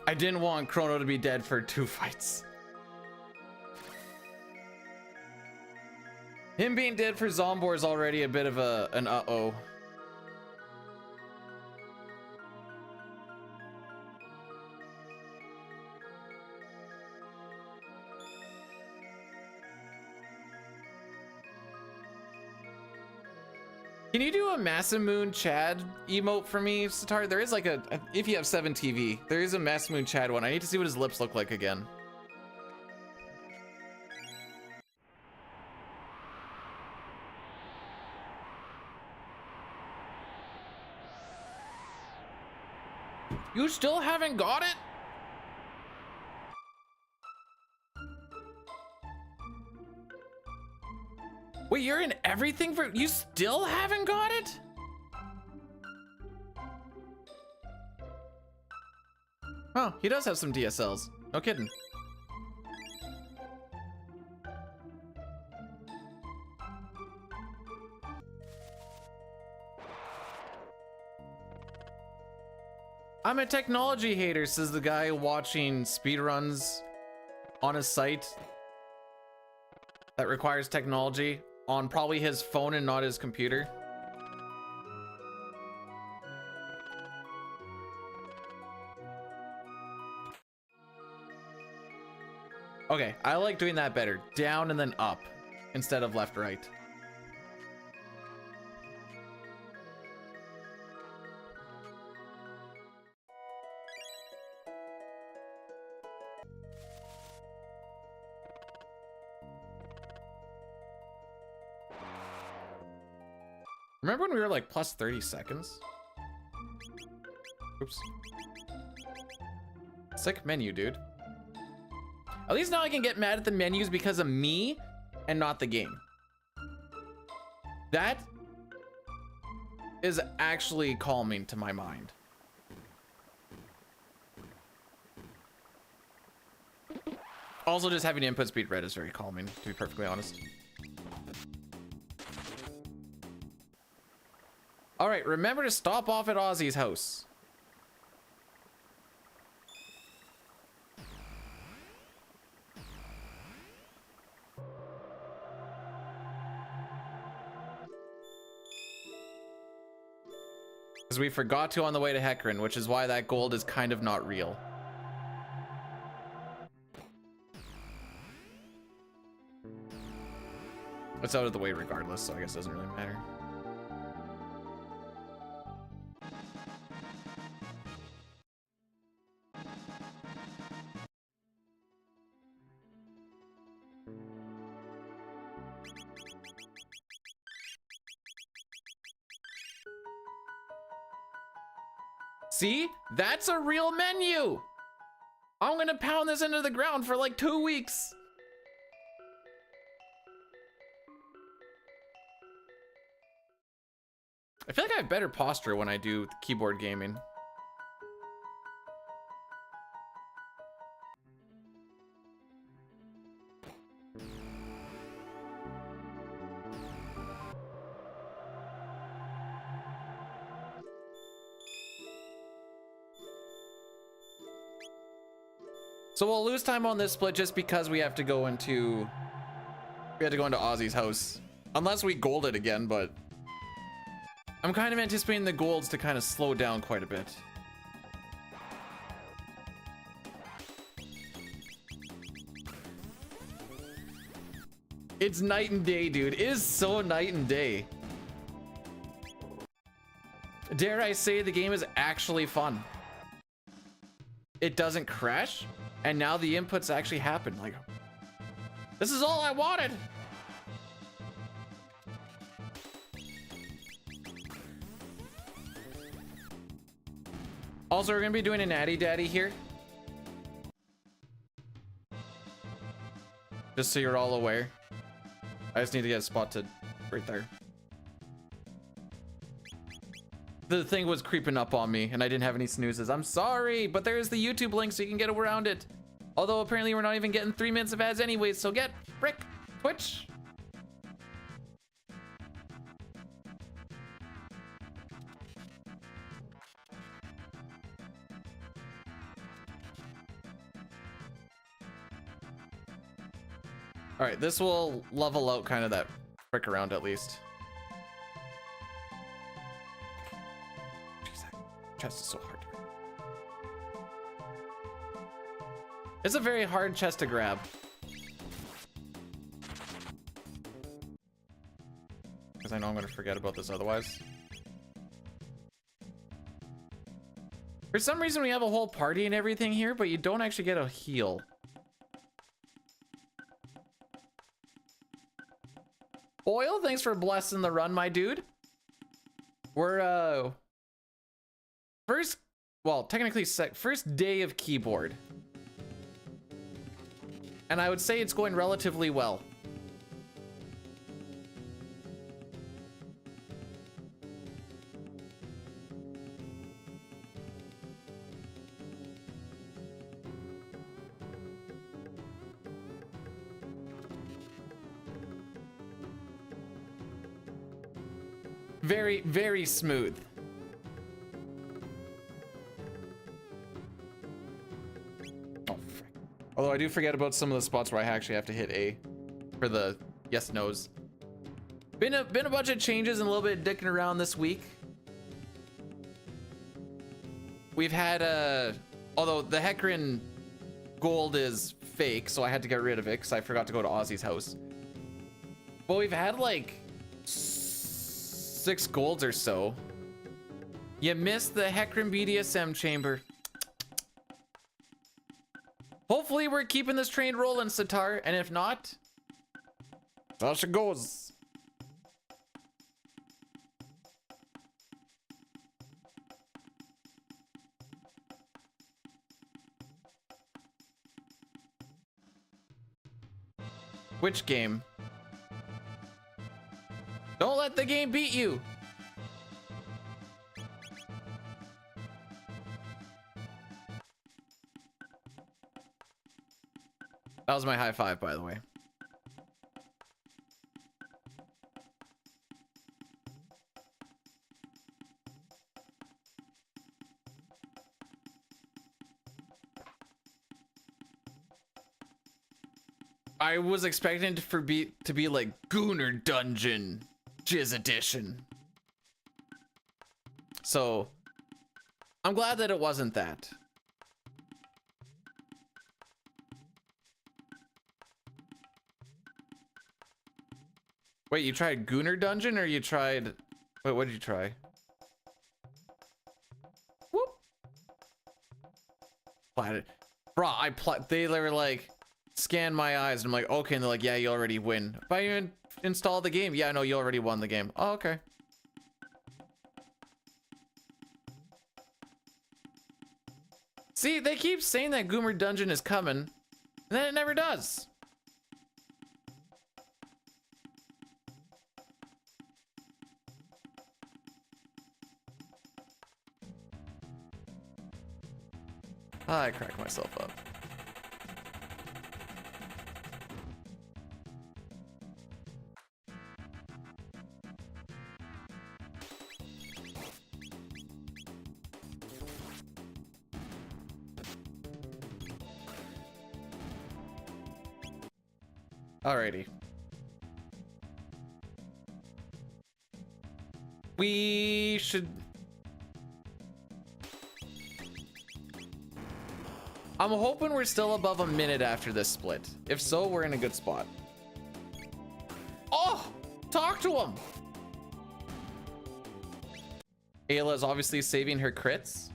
I didn't want Chrono to be dead for 2 fights. Him being dead for Zombor is already a bit of an uh-oh. Can you do a Masamune Chad emote for me, Satar? There is like if you have 7 TV, there is a Masamune Chad one. I need to see what his lips look like again. You still haven't got it? Wait, you're in everything for... You still haven't got it? Oh, he does have some DSLs. No kidding. I'm a technology hater, says the guy watching speedruns on a site that requires technology on probably his phone and not his computer. Okay, I like doing that better. Down and then up instead of left, right. Remember when we were like plus 30 seconds? Oops. Sick menu, dude. At least now I can get mad at the menus because of me and not the game. That is actually calming to my mind. Also, just having input speed read is very calming, to be perfectly honest. All right, remember to stop off at Ozzy's house. Because we forgot to on the way to Hecarim, which is why that gold is kind of not real. It's out of the way regardless, so I guess it doesn't really matter. See? That's a real menu! I'm gonna pound this into the ground for like 2 weeks. I feel like I have better posture when I do keyboard gaming. So we'll lose time on this split just because we have to go into Ozzy's house. Unless we gold it again, but I'm kind of anticipating the golds to kind of slow down quite a bit. It's night and day, dude. It is so night and day. Dare I say the game is actually fun. It doesn't crash, and now the inputs actually happen. Like, this is all I wanted. Also, we're gonna be doing a natty daddy here. Just so you're all aware. I just need to get a spot to right there. The thing was creeping up on me and I didn't have any snoozes. I'm sorry, but there's the YouTube link so you can get around it. Although apparently we're not even getting 3 minutes of ads anyways, so get frick Twitch. All right, this will level out kind of that frick around at least. Jeez, that chest is so hard to grab. It's a very hard chest to grab. Because I know I'm going to forget about this otherwise. For some reason, we have a whole party and everything here, but you don't actually get a heal. Oil, thanks for blessing the run, my dude. We're, technically first day of keyboard. And I would say it's going relatively well. Very, very smooth. Oh, frick. Although I do forget about some of the spots where I actually have to hit A for the yes nos. Been a bunch of changes and a little bit of dicking around this week. We've had although the Hecarim gold is fake, so I had to get rid of it because I forgot to go to Ozzy's house. But we've had like 6 golds or so. You missed the Hecarim BDSM chamber. Hopefully we're keeping this train rolling, Sitar, and if not, there she goes. Which game? Don't let the game beat you. That was my high five, by the way. I was expecting it to be like Gooner Dungeon Jizz Edition. So I'm glad that it wasn't that. Wait, you tried Gooner Dungeon or you tried... Wait, what did you try? Whoop. Planet. Bro, they were like, scan my eyes. And I'm like, okay. And they're like, yeah, you already win. If I even install the game. Yeah, no, you already won the game. Oh, okay. See, they keep saying that Goomer Dungeon is coming. And then it never does. I cracked myself up. Alrighty. We should... I'm hoping we're still above a minute after this split. If so, we're in a good spot. Oh! Talk to him! Ayla is obviously saving her crits.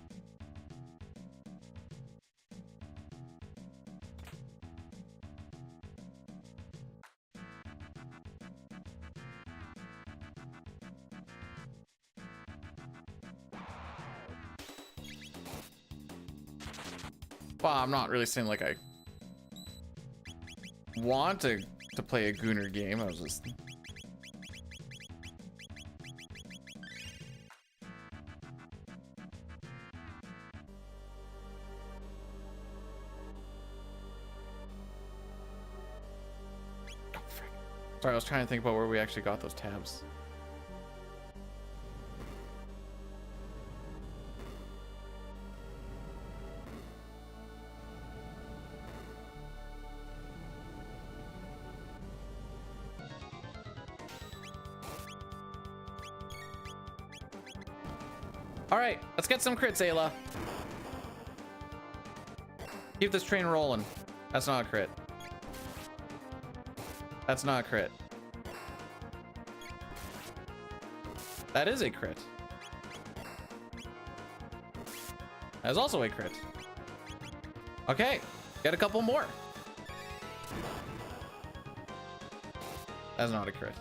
Well, I'm not really saying like I want to play a Gooner game. I was just... Sorry, I was trying to think about where we actually got those tabs. All right, let's get some crits, Ayla. Keep this train rolling. That's not a crit. That's not a crit. That is a crit. That is also a crit. Okay, get a couple more. That's not a crit.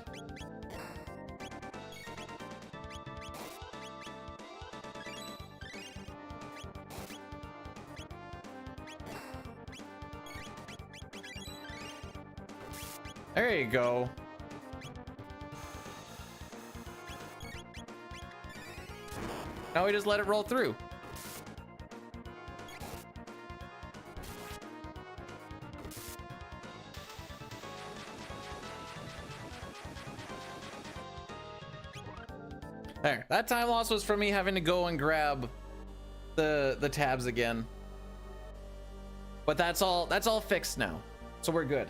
There you go. Now we just let it roll through. There. That time loss was from me having to go and grab the tabs again. But that's all fixed now. So we're good.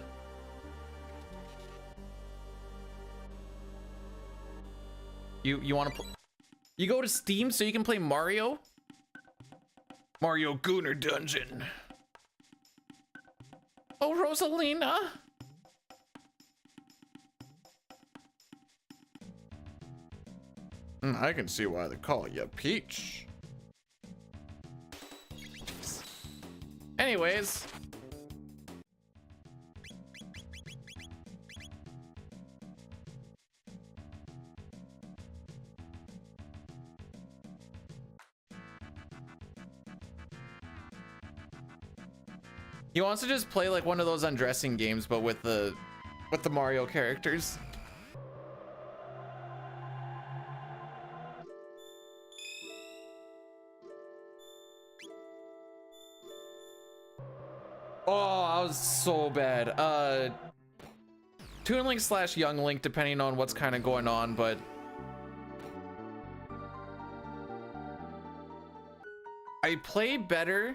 You want to you go to Steam so you can play Mario Gooner Dungeon. Oh, Rosalina. I can see why they call you Peach. Anyways, he wants to just play like one of those undressing games, but with the Mario characters. Oh, I was so bad. Toon Link / Young Link, depending on what's kind of going on, but I play better.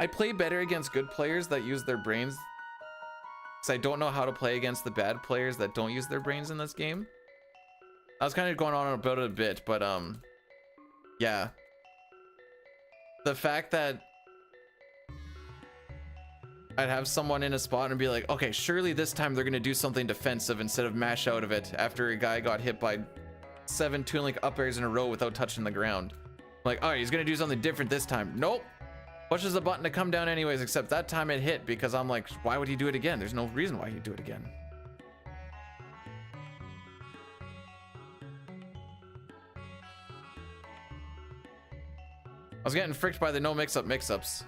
I play better against good players that use their brains, because I don't know how to play against the bad players that don't use their brains in this game. I was kind of going on about it a bit, but yeah. The fact that I'd have someone in a spot and be like, okay, surely this time they're gonna do something defensive instead of mash out of it after a guy got hit by 7 Toon Link up airs in a row without touching the ground. Like, all right, he's gonna do something different this time. Nope. Pushes the button to come down anyways, except that time it hit because I'm like, why would he do it again? There's no reason why he'd do it again. I was getting fricked by the no mix-ups.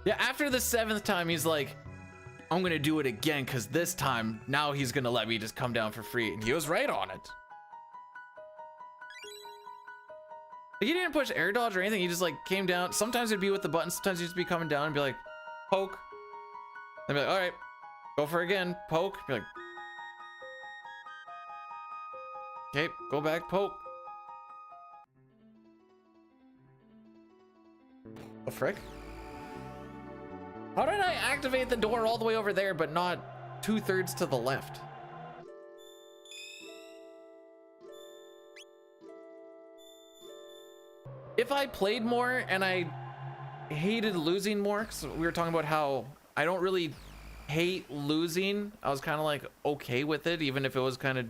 Yeah, after the 7th time, he's like, I'm gonna do it again, because this time, now he's gonna let me just come down for free. And he was right on it. He didn't push air dodge or anything. He just like came down. Sometimes it'd be with the button. Sometimes he'd just be coming down and be like, poke. Then be like, all right, go for it again. Poke. Be like, okay, go back, poke. The frick? How did I activate the door all the way over there, but not 2/3 to the left? If I played more and I hated losing more, because we were talking about how I don't really hate losing. I was kind of like okay with it, even if it was kind of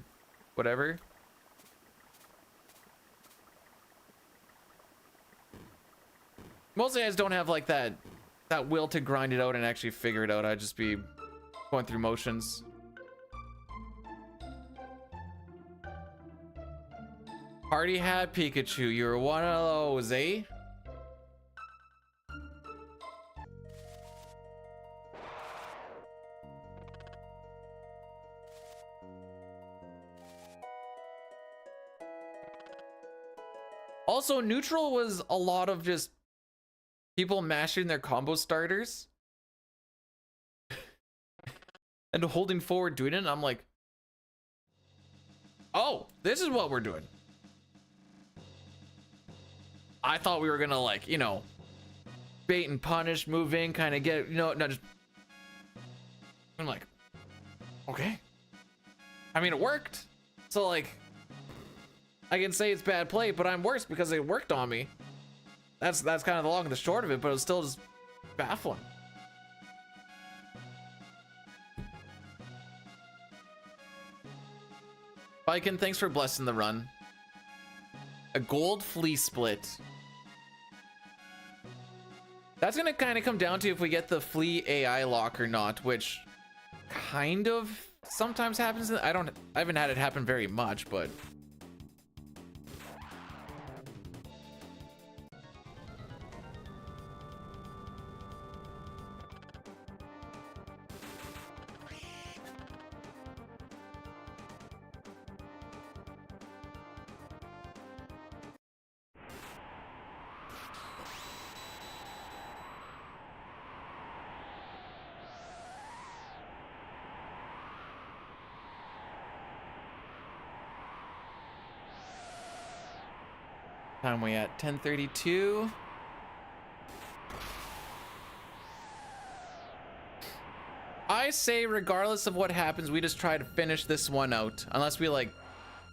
whatever. Mostly I just don't have like that will to grind it out and actually figure it out. I'd just be going through motions. Party hat Pikachu, you're one of those, eh? Also, neutral was a lot of just people mashing their combo starters and holding forward doing it. And I'm like, oh, this is what we're doing. I thought we were gonna like, you know, bait and punish, move in, kind of get, you know, no, just. I'm like, okay. I mean, it worked. So like, I can say it's bad play, but I'm worse because it worked on me. That's kind of the long and the short of it, but it was still just baffling. Viking, thanks for blessing the run. A gold flea split. That's gonna kind of come down to if we get the flea AI lock or not, which kind of sometimes happens. I haven't had it happen very much, but time we at 10:32. I say regardless of what happens, we just try to finish this one out, unless we like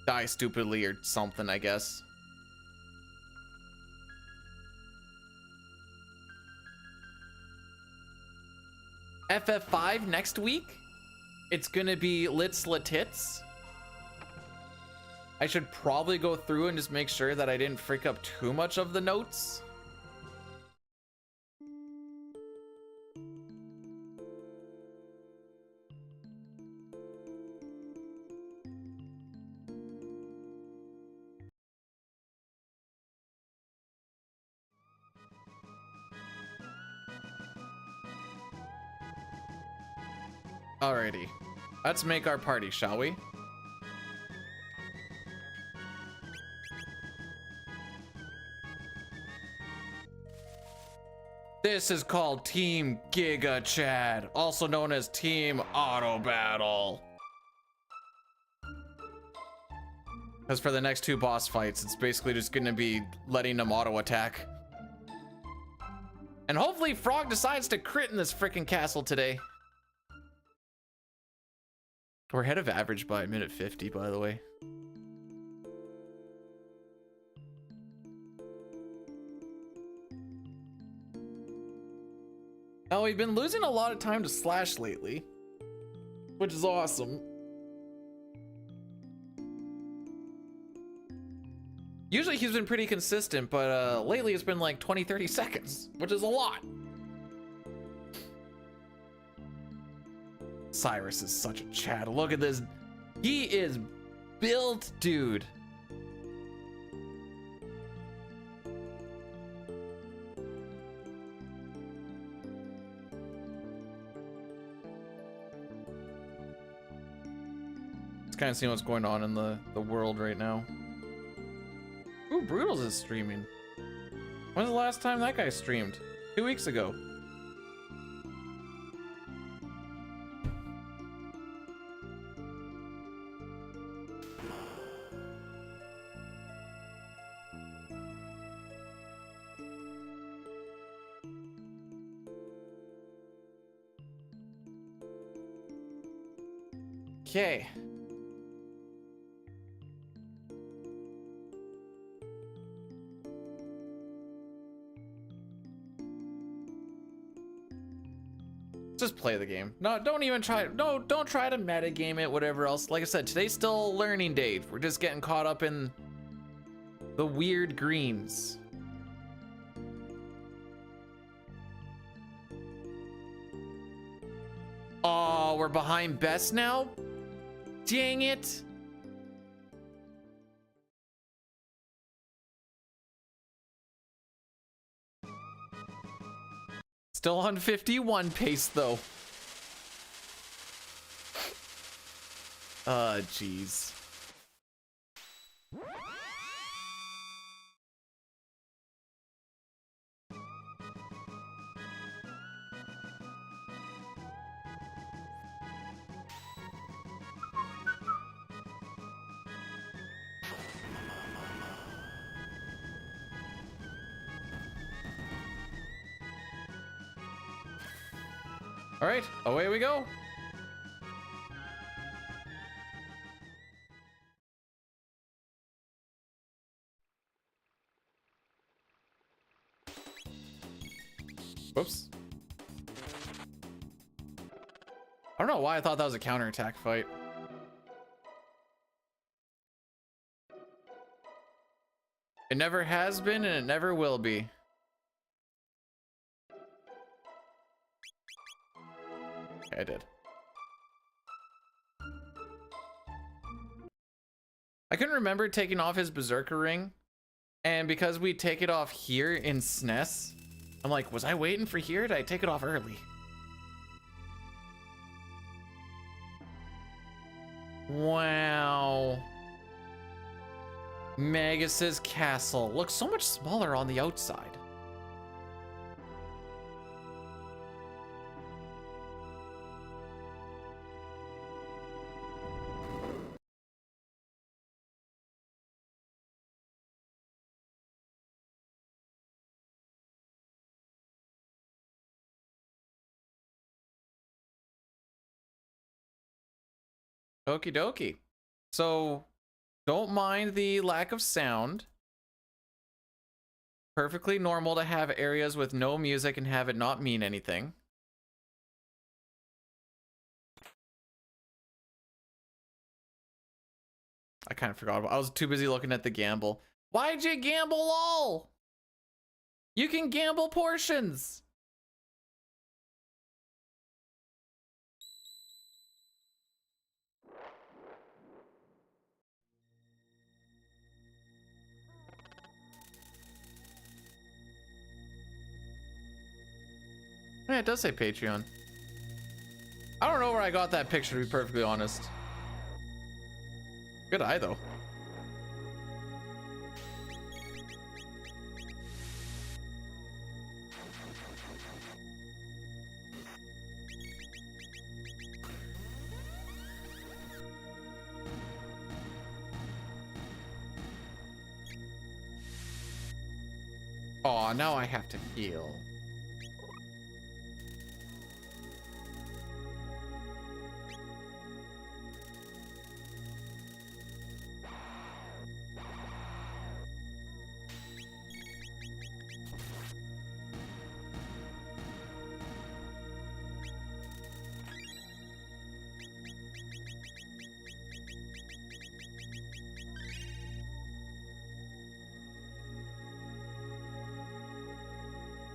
die stupidly or something, I guess. FF5 next week. It's gonna be Litz Latits. I should probably go through and just make sure that I didn't freak up too much of the notes. Alrighty, let's make our party, shall we? This is called Team Giga Chad, also known as Team Auto Battle. Because for the next 2 boss fights, it's basically just gonna be letting them auto attack. And hopefully Frog decides to crit in this freaking castle today. We're ahead of average by a minute 50, by the way. Now, we've been losing a lot of time to Slash lately, which is awesome. Usually he's been pretty consistent, but lately it's been like 20-30 seconds, which is a lot. Cyrus is such a Chad. Look at this. He is built, dude. kind of seeing what's going on in the world right now. Ooh, Brutals is streaming. When's the last time that guy streamed? 2 weeks ago. Okay. Just play the game. No, don't even try. No, don't try to metagame it, whatever else. Like I said, today's still a learning day. We're just getting caught up in the weird greens. Oh, we're behind best now? Dang it. Still on 51 pace though. Jeez. All right, away we go. Whoops. I don't know why I thought that was a counterattack fight. It never has been and it never will be. I did. I couldn't remember taking off his berserker ring, and because we take it off here in SNES, I'm like, was I waiting for here? Did I take it off early? Wow. Magus's castle looks so much smaller on the outside. Okie dokie. So don't mind the lack of sound. Perfectly normal to have areas with no music and have it not mean anything. I kind of forgot. I was too busy looking at the gamble. Why'd you gamble all? You can gamble portions. Yeah, it does say Patreon. I don't know where I got that picture, to be perfectly honest. Good eye, though. Aw, now I have to heal.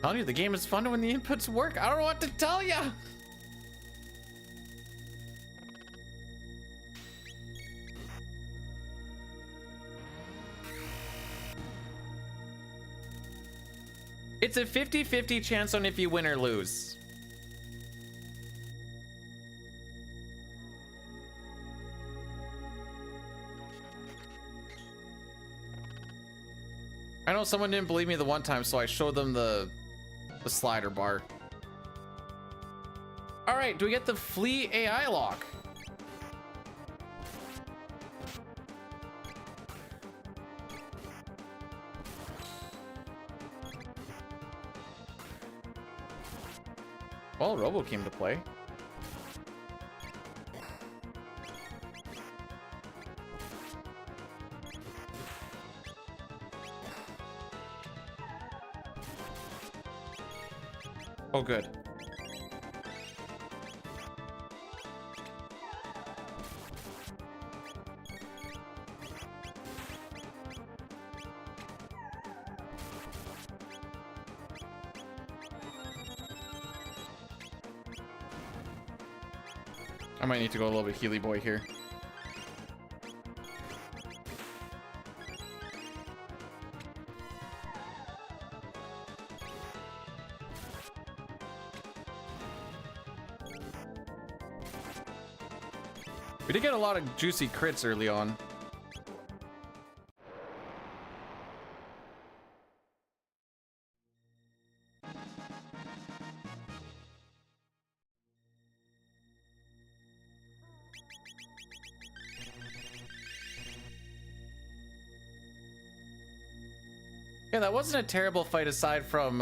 Telling you, the game is fun when the inputs work. I don't know what to tell you. It's a 50-50 chance on if you win or lose. I know someone didn't believe me the one time, so I showed them the slider bar. All right, do we get the flea AI lock? Well, Robo came to play. Oh, good. I might need to go a little bit Healy boy here. We did get a lot of juicy crits early on. Yeah, that wasn't a terrible fight aside from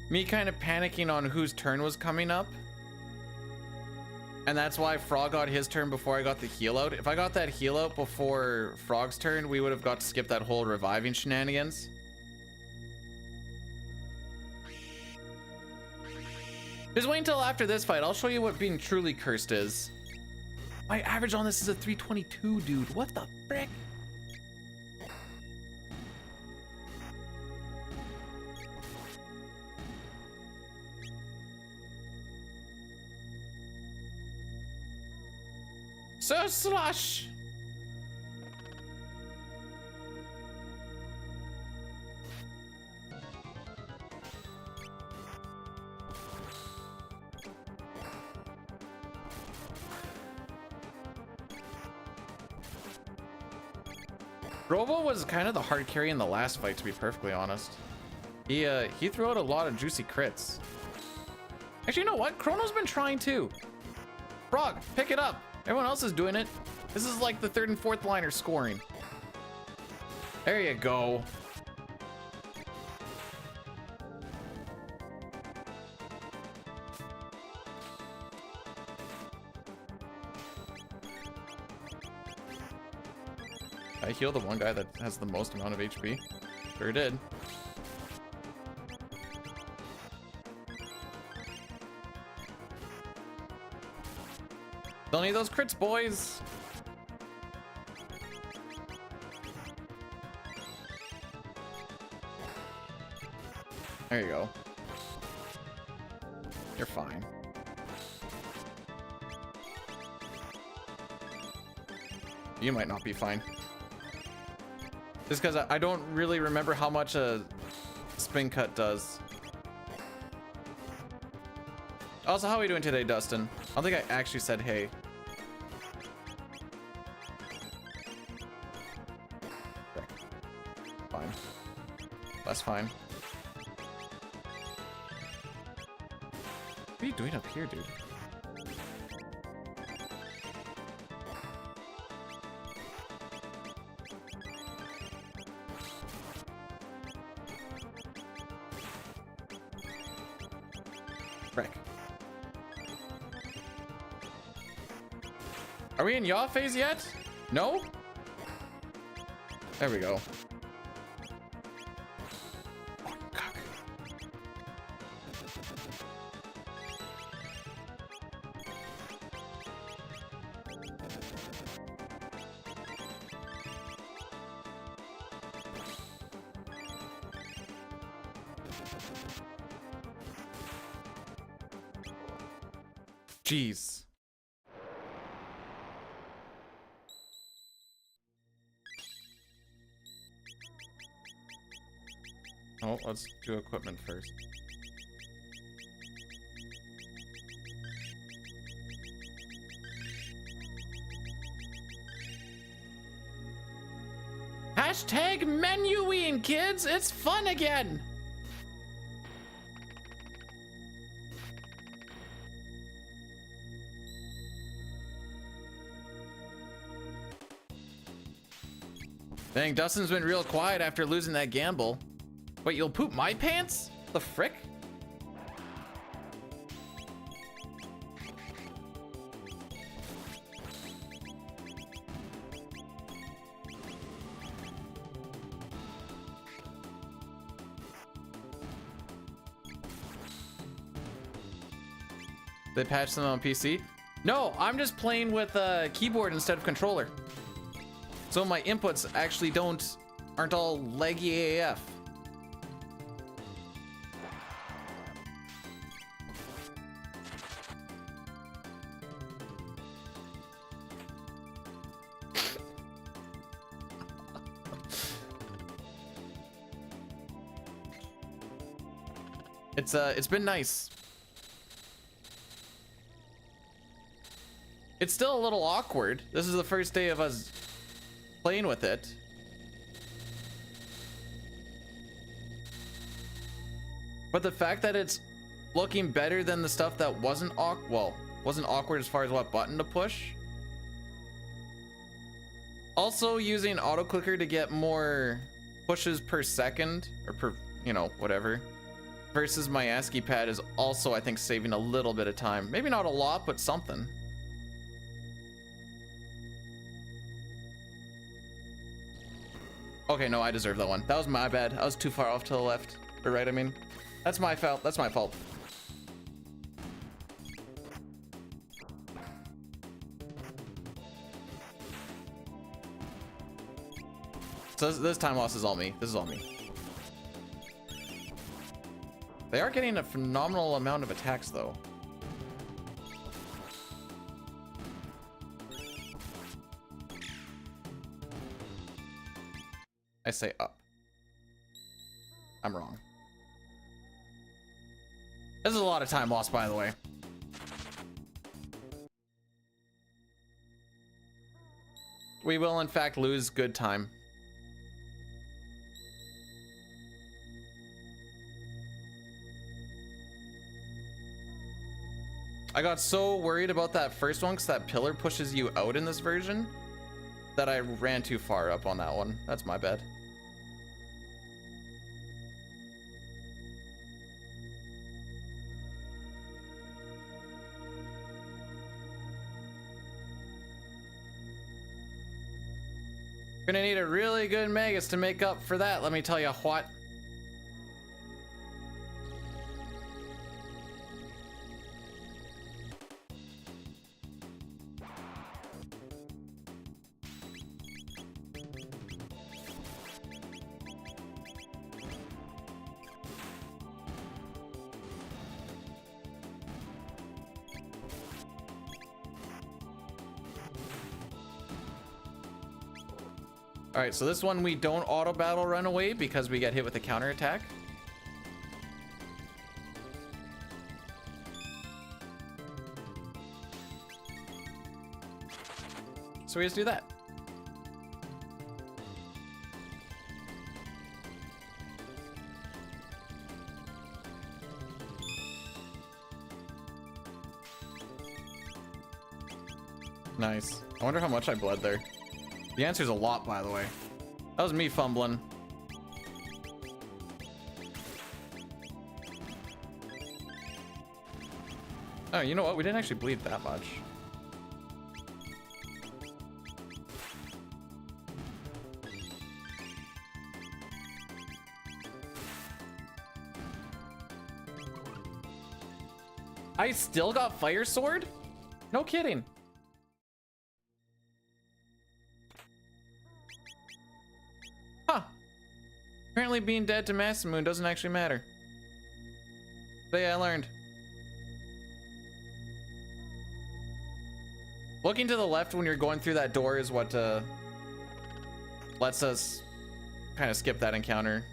me kind of panicking on whose turn was coming up. And that's why Frog got his turn before I got the heal out. If I got that heal out before Frog's turn, we would have got to skip that whole reviving shenanigans. Just wait until after this fight. I'll show you what being truly cursed is. My average on this is a 322, dude. What the frick? So slush. Robo was kind of the hard carry in the last fight, to be perfectly honest. He threw out a lot of juicy crits. Actually, you know what? Chrono's been trying too. Frog, pick it up. Everyone else is doing it. This is like the third and fourth liner scoring. There you go. I healed the one guy that has the most amount of HP. Sure did. Don't need those crits, boys. There you go. You're fine. You might not be fine. Just because I don't really remember how much a spin cut does. Also, how are we doing today, Dustin? I don't think I actually said hey. Fine. That's fine. What are you doing up here, dude? Frick. Are we in yaw phase yet? No? There we go. Oh, cock. Jeez. Oh, let's do equipment first. Hashtag menuing, kids. It's fun again. Dang, Dustin's been real quiet after losing that gamble. Wait, you'll poop my pants? The frick? They patched them on PC? No, I'm just playing with a keyboard instead of controller. So my inputs actually aren't all laggy AF. It's been nice. It's still a little awkward. This is the first day of us playing with it. But the fact that it's looking better than the stuff that wasn't awkward as far as what button to push. Also using auto clicker to get more pushes per second or per, whatever. Versus my ASCII pad is also, I think, saving a little bit of time. Maybe not a lot, but something. Okay, no, I deserve that one. That was my bad. I was too far off to the left. Or right, I mean. That's my fault. That's my fault. So this time loss is all me. This is all me. They are getting a phenomenal amount of attacks, though. I say up. I'm wrong. This is a lot of time lost, by the way. We will, in fact, lose good time. I got so worried about that first one because that pillar pushes you out in this version that I ran too far up on that one. That's my bad. Gonna need a really good Magus to make up for that, let me tell you what. All right, so this one we don't auto battle run away because we get hit with a counter attack. So we just do that. Nice. I wonder how much I bled there. The answer's a lot, by the way. That was me fumbling. Oh, you know what? We didn't actually bleed that much. I still got Fire Sword? No kidding. Huh. Apparently being dead to Masamune doesn't actually matter. Today I learned. Looking to the left when you're going through that door is what lets us kind of skip that encounter.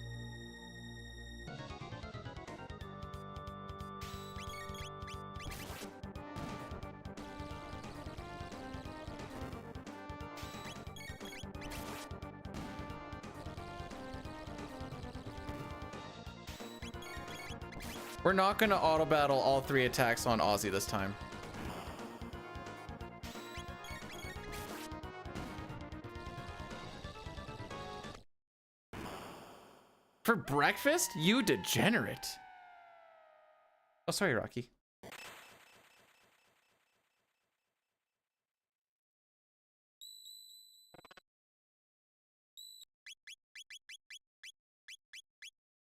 We're not gonna auto battle all 3 attacks on Aussie this time. For breakfast? You degenerate. Oh, sorry, Rocky.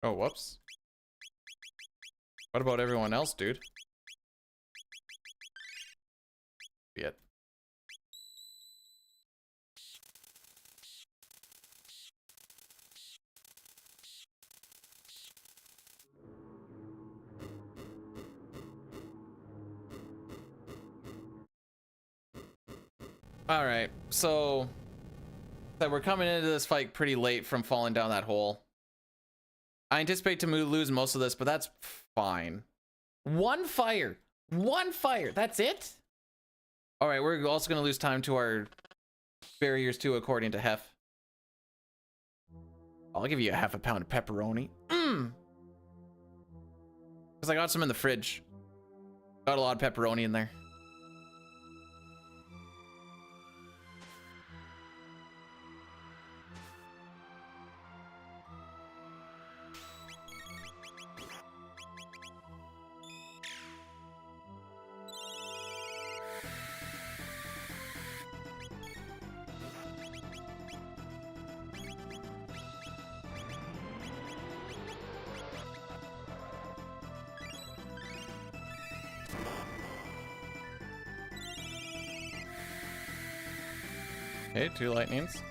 Oh, whoops. What about everyone else, dude? Yet. All right, so we're coming into this fight pretty late from falling down that hole. I anticipate to lose most of this, but that's fine. One fire, that's it? All right, we're also gonna lose time to our barriers too, according to Hef. I'll give you a half a pound of pepperoni. Because I got some in the fridge. Got a lot of pepperoni in there. Okay, 2 lightnings.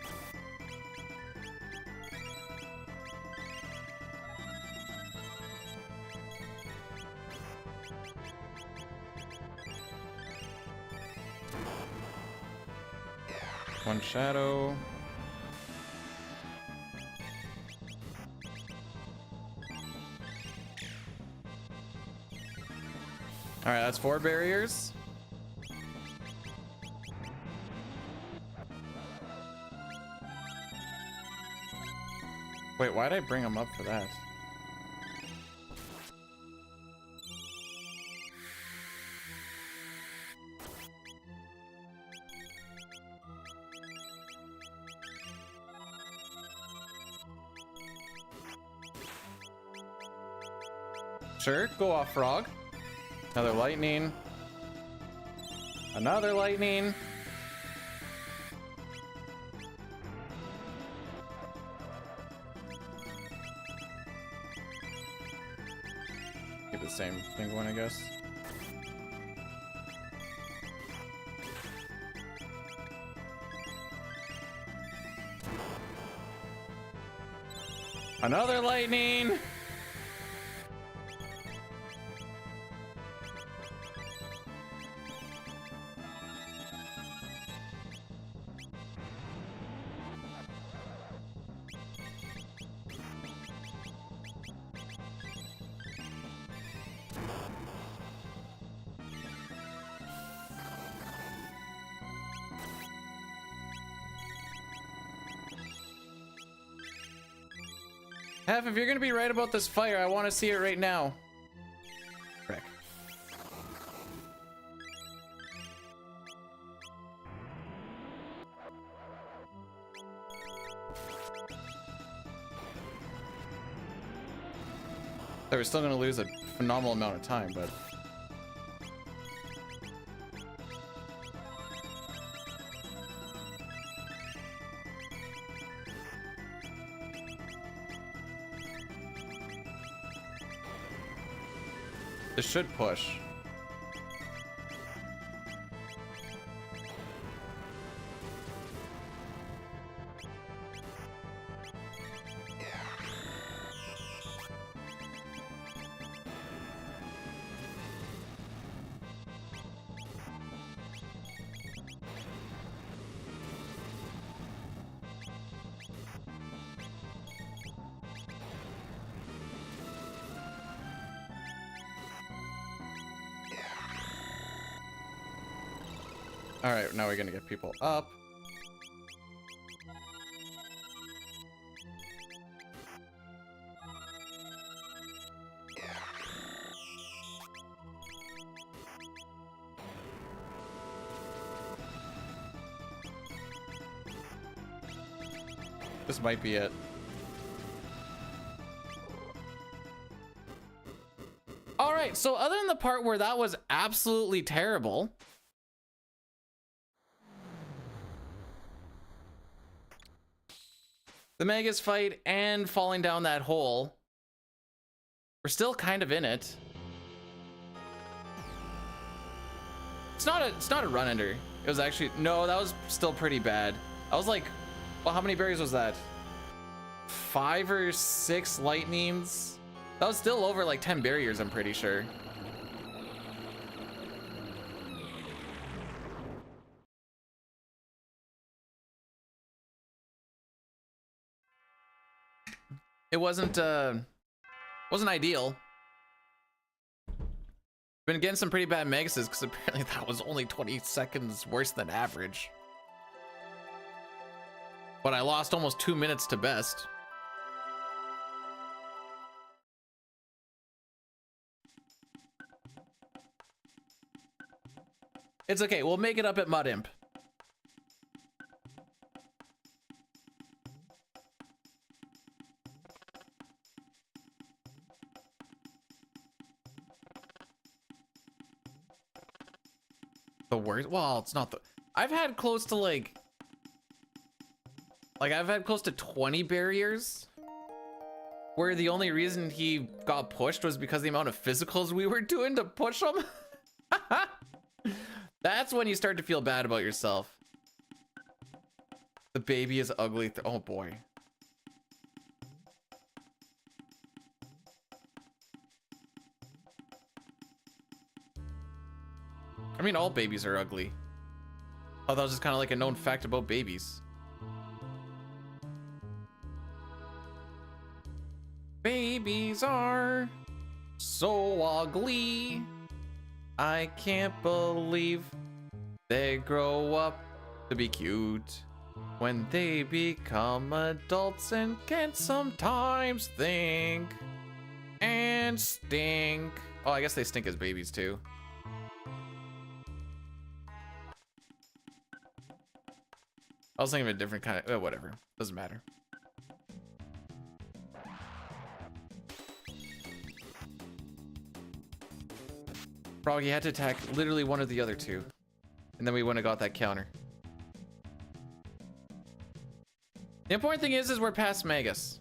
One shadow. All right, that's 4 barriers. Wait, why'd I bring him up for that? Sure, go off, frog. Another lightning. Another lightning. Keep the same thing going, I guess. Another lightning. Hef, if you're gonna be right about this fire, I want to see it right now. Frick. So we're still gonna lose a phenomenal amount of time, but this should push. All right, now we're gonna get people up. This might be it. All right, so other than the part where that was absolutely terrible, the Megas fight and falling down that hole, we're still kind of in it. It's not a run ender. It was actually, no, that was still pretty bad. I was like, well, how many berries was that? 5 or 6 lightnings. That was still over like 10 barriers, I'm pretty sure. It wasn't ideal. Been getting some pretty bad megases because apparently that was only 20 seconds worse than average. But I lost almost 2 minutes to best. It's okay, we'll make it up at Mud Imp. The worst, well, it's not the, I've had close to like I've had close to 20 barriers where the only reason he got pushed was because of the amount of physicals we were doing to push him. That's when you start to feel bad about yourself. The baby is ugly. Oh boy. I mean, all babies are ugly. Oh, that was just kind of like a known fact about babies. Babies are so ugly. I can't believe they grow up to be cute when they become adults and can sometimes think and stink. Oh, I guess they stink as babies too. I was thinking of a different kind of, whatever, doesn't matter. Bro, he had to attack literally one of the other two. And then we wouldn't have got that counter. The important thing is we're past Magus.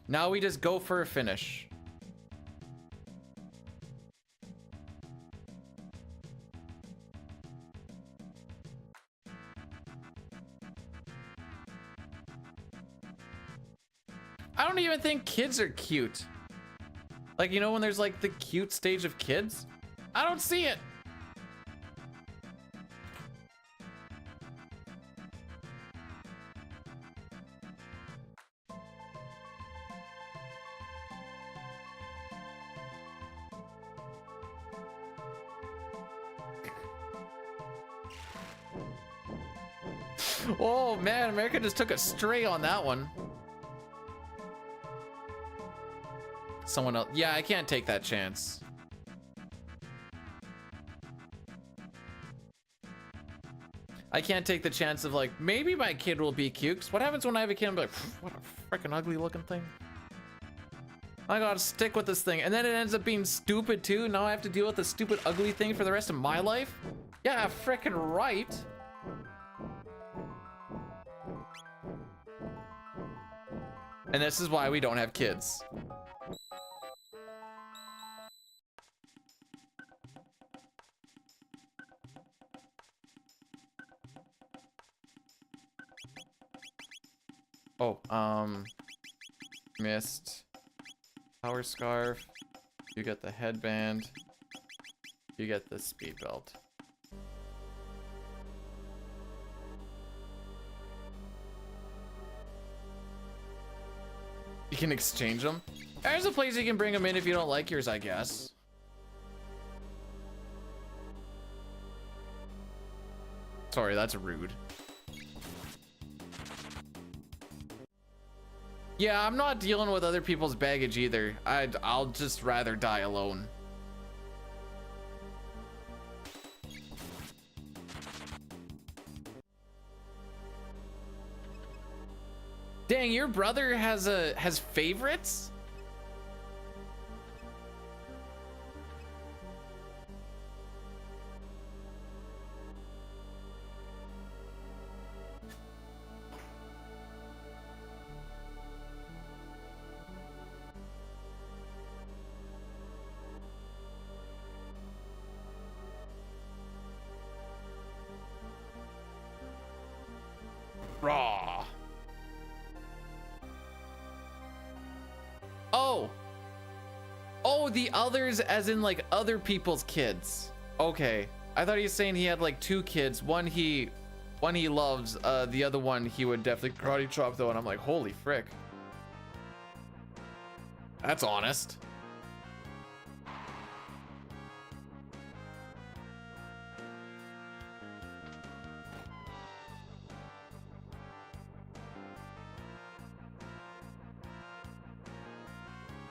Now we just go for a finish. I don't even think kids are cute. Like, you know, when there's like the cute stage of kids? I don't see it. Oh man, America just took a stray on that one. Someone else. Yeah, I can't take that chance. I can't take the chance of like, maybe my kid will be cute. 'Cause what happens when I have a kid and be like, what a freaking ugly looking thing. I gotta stick with this thing. And then it ends up being stupid too. Now I have to deal with the stupid ugly thing for the rest of my life. Yeah, freaking right. And this is why we don't have kids. Oh, missed. Power scarf. You get the headband. You get the speed belt. You can exchange them. There's a place you can bring them in if you don't like yours, I guess. Sorry, that's rude. Yeah, I'm not dealing with other people's baggage either. I'll just rather die alone. Dang, your brother has favorites? Raw. Oh. Oh, the others as in like other people's kids. Okay. I thought he was saying he had like two kids. One he loves, the other one he would definitely karate chop though, and I'm like, holy frick. That's honest.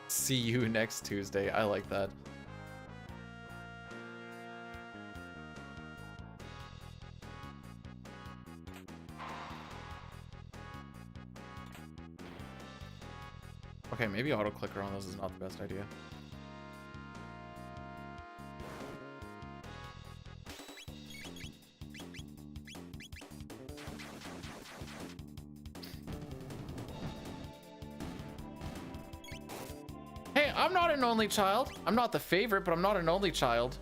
See you next Tuesday. I like that. Okay, maybe auto clicker on those is not the best idea. Hey, I'm not an only child. I'm not the favorite, but I'm not an only child.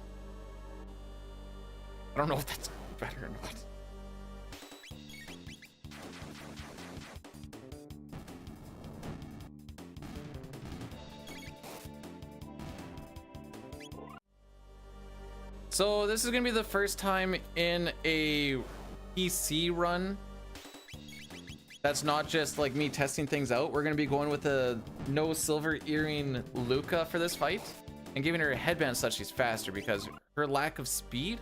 I don't know if that's better or not. So this is gonna be the first time in a PC run that's not just like me testing things out. We're gonna be going with a no silver earring Luca for this fight and giving her a headband so that she's faster, because her lack of speed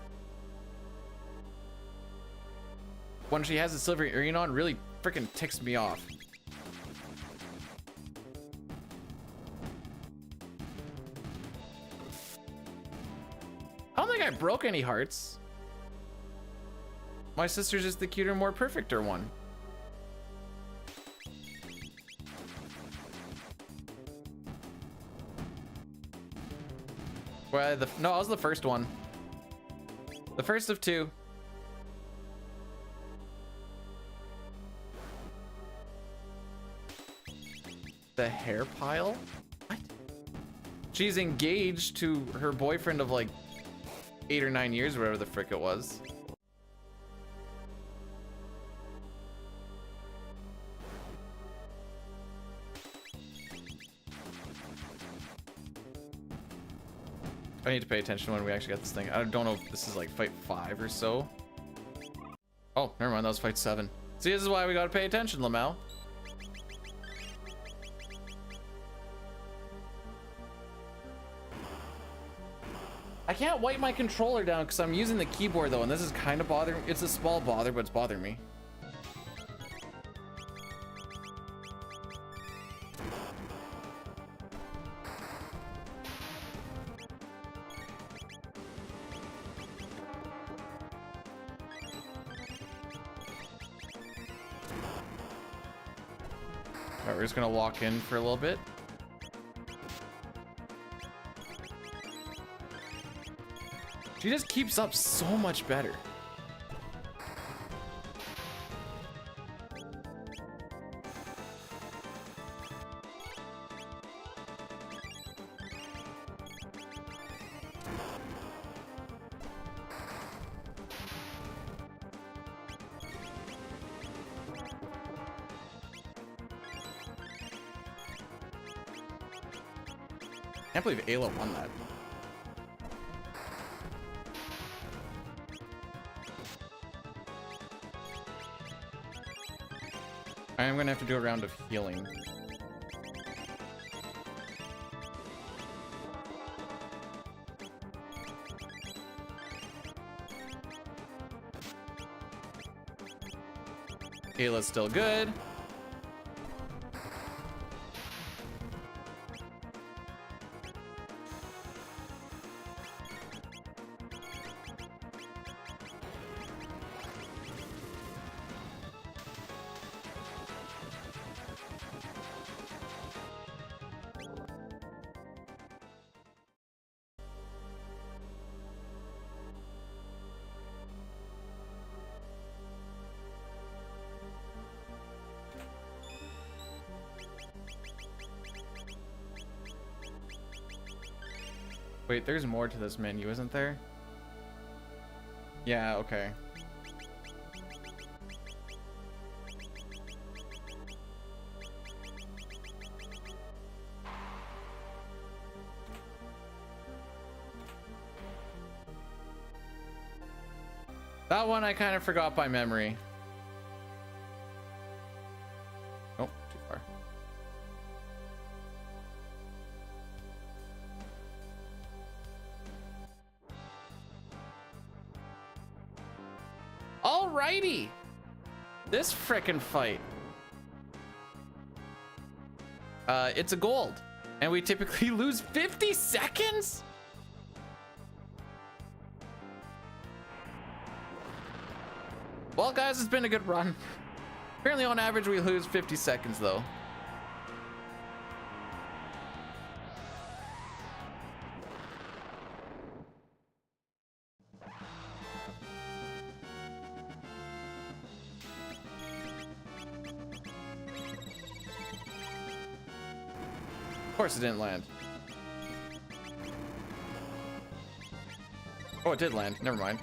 when she has a silver earring on really freaking ticks me off. I don't think I broke any hearts. My sister's just the cuter, more perfecter one. Well, no, I was the first one. The first of two. The hair pile? What? She's engaged to her boyfriend of like 8 or 9 years, whatever the frick it was. I need to pay attention when we actually got this thing. I don't know if this is like fight 5 or so. Oh, never mind, that was fight 7. See, this is why we gotta pay attention, Lamau. I can't wipe my controller down because I'm using the keyboard though, and this is kind of bothering. It's a small bother, but it's bothering me. Alright, we're just gonna lock in for a little bit. She just keeps up so much better. Can't believe Ayla won that. I am gonna have to do a round of healing. Ayla's still good. Wait, there's more to this menu, isn't there? Yeah, okay. That one I kind of forgot by memory. Oh, too far. Alrighty. This frickin' fight. It's a gold. And we typically lose 50 seconds? Well, guys, it's been a good run. Apparently, on average, we lose 50 seconds, though. Of course it didn't land. Oh, it did land. Never mind.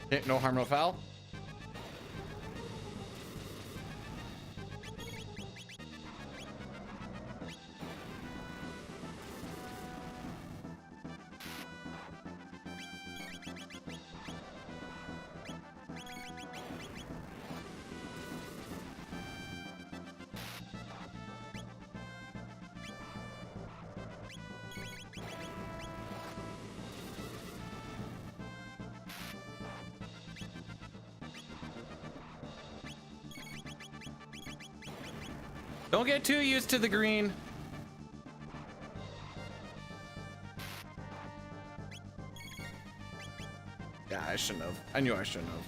Okay, no harm, no foul. Don't get too used to the green. Yeah, I shouldn't have. I knew I shouldn't have.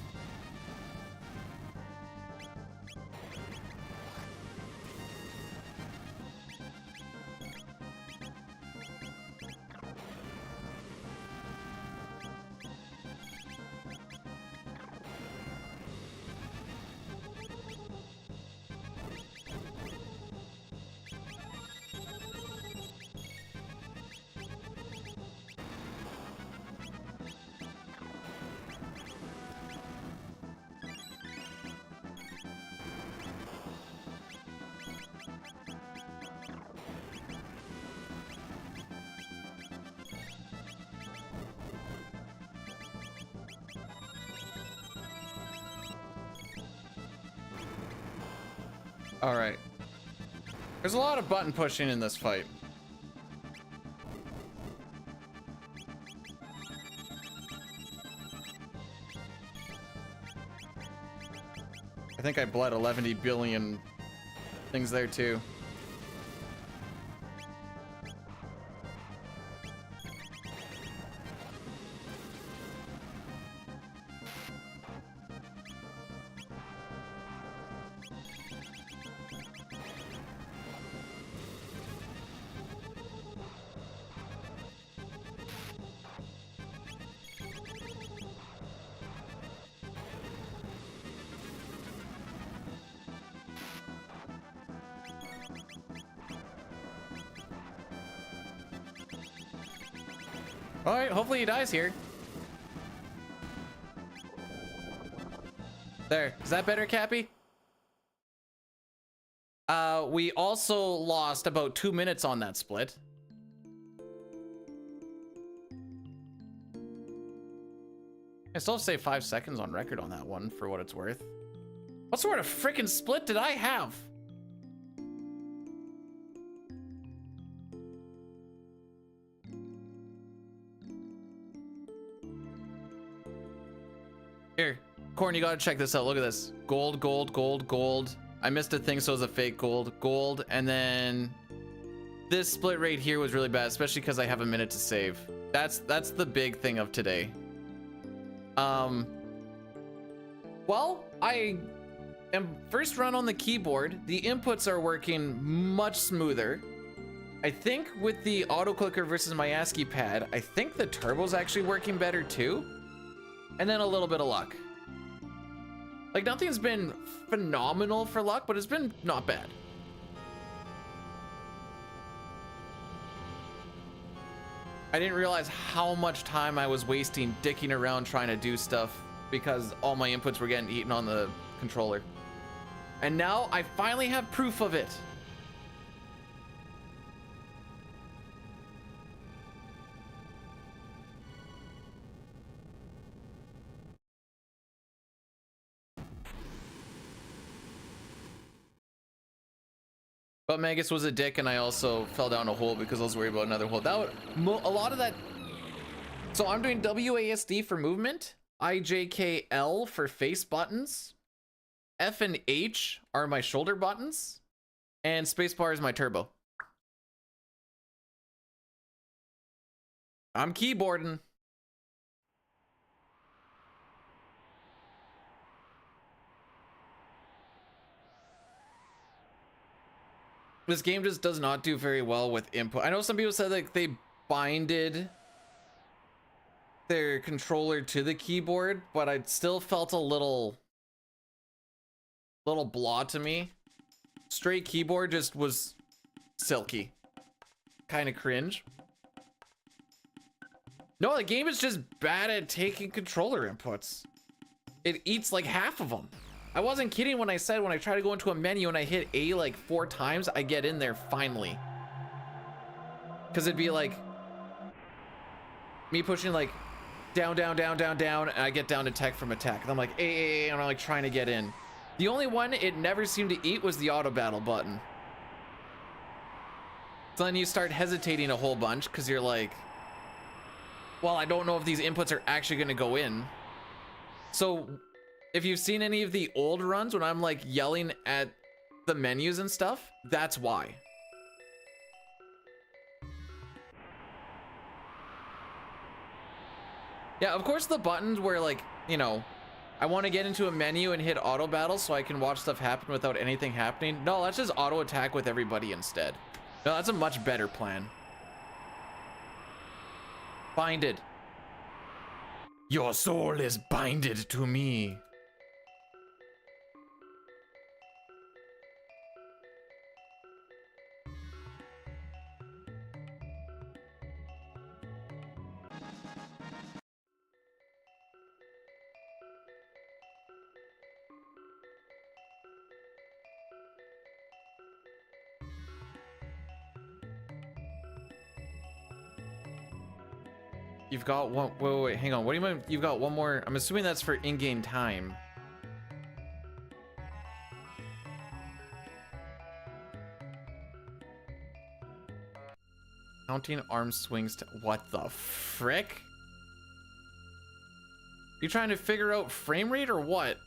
All right. There's a lot of button pushing in this fight. I think I bled 11 billion things there too. All right, hopefully he dies here. There, is that better, Cappy? We also lost about 2 minutes on that split. I still have to say 5 seconds on record on that one for what it's worth. What sort of freaking split did I have? Here, Corn, you gotta check this out. Look at this. Gold, gold, gold, gold. I missed a thing, so it was a fake gold. Gold, and then this split right here was really bad, especially because I have a minute to save. That's the big thing of today. Well, I And first run on the keyboard, the inputs are working much smoother. I think with the auto clicker versus my ASCII pad, I think the turbo's actually working better too. And then a little bit of luck. Like, nothing's been phenomenal for luck, but it's been not bad. I didn't realize how much time I was wasting dicking around trying to do stuff because all my inputs were getting eaten on the controller. And now I finally have proof of it. But Magus was a dick, and I also fell down a hole because I was worried about another hole. That would, a lot of that. So I'm doing WASD for movement, IJKL for face buttons, F and H are my shoulder buttons, and spacebar is my turbo. I'm keyboarding. This game just does not do very well with input. I know some people said like they binded their controller to the keyboard, but I still felt a little blah to me. Straight keyboard just was silky. Kind of cringe. No, the game is just bad at taking controller inputs. It eats like half of them. I wasn't kidding when I said when I try to go into a menu and I hit A like 4 times, I get in there finally. Because it'd be like me pushing like down, down, down, down, down, and I get down to tech from attack. And I'm like, A, and I'm like trying to get in. The only one it never seemed to eat was the auto battle button. So then you start hesitating a whole bunch because you're like, well, I don't know if these inputs are actually going to go in. So if you've seen any of the old runs when I'm like yelling at the menus and stuff, that's why. Yeah, of course the buttons where like, you know, I want to get into a menu and hit auto battle so I can watch stuff happen without anything happening. No, let's just auto attack with everybody instead. No, that's a much better plan. Binded. Your soul is binded to me. You've got one. Wait, hang on. What do you mean? You've got one more. I'm assuming that's for in-game time. Counting arm swings to what the frick? You trying to figure out frame rate or what?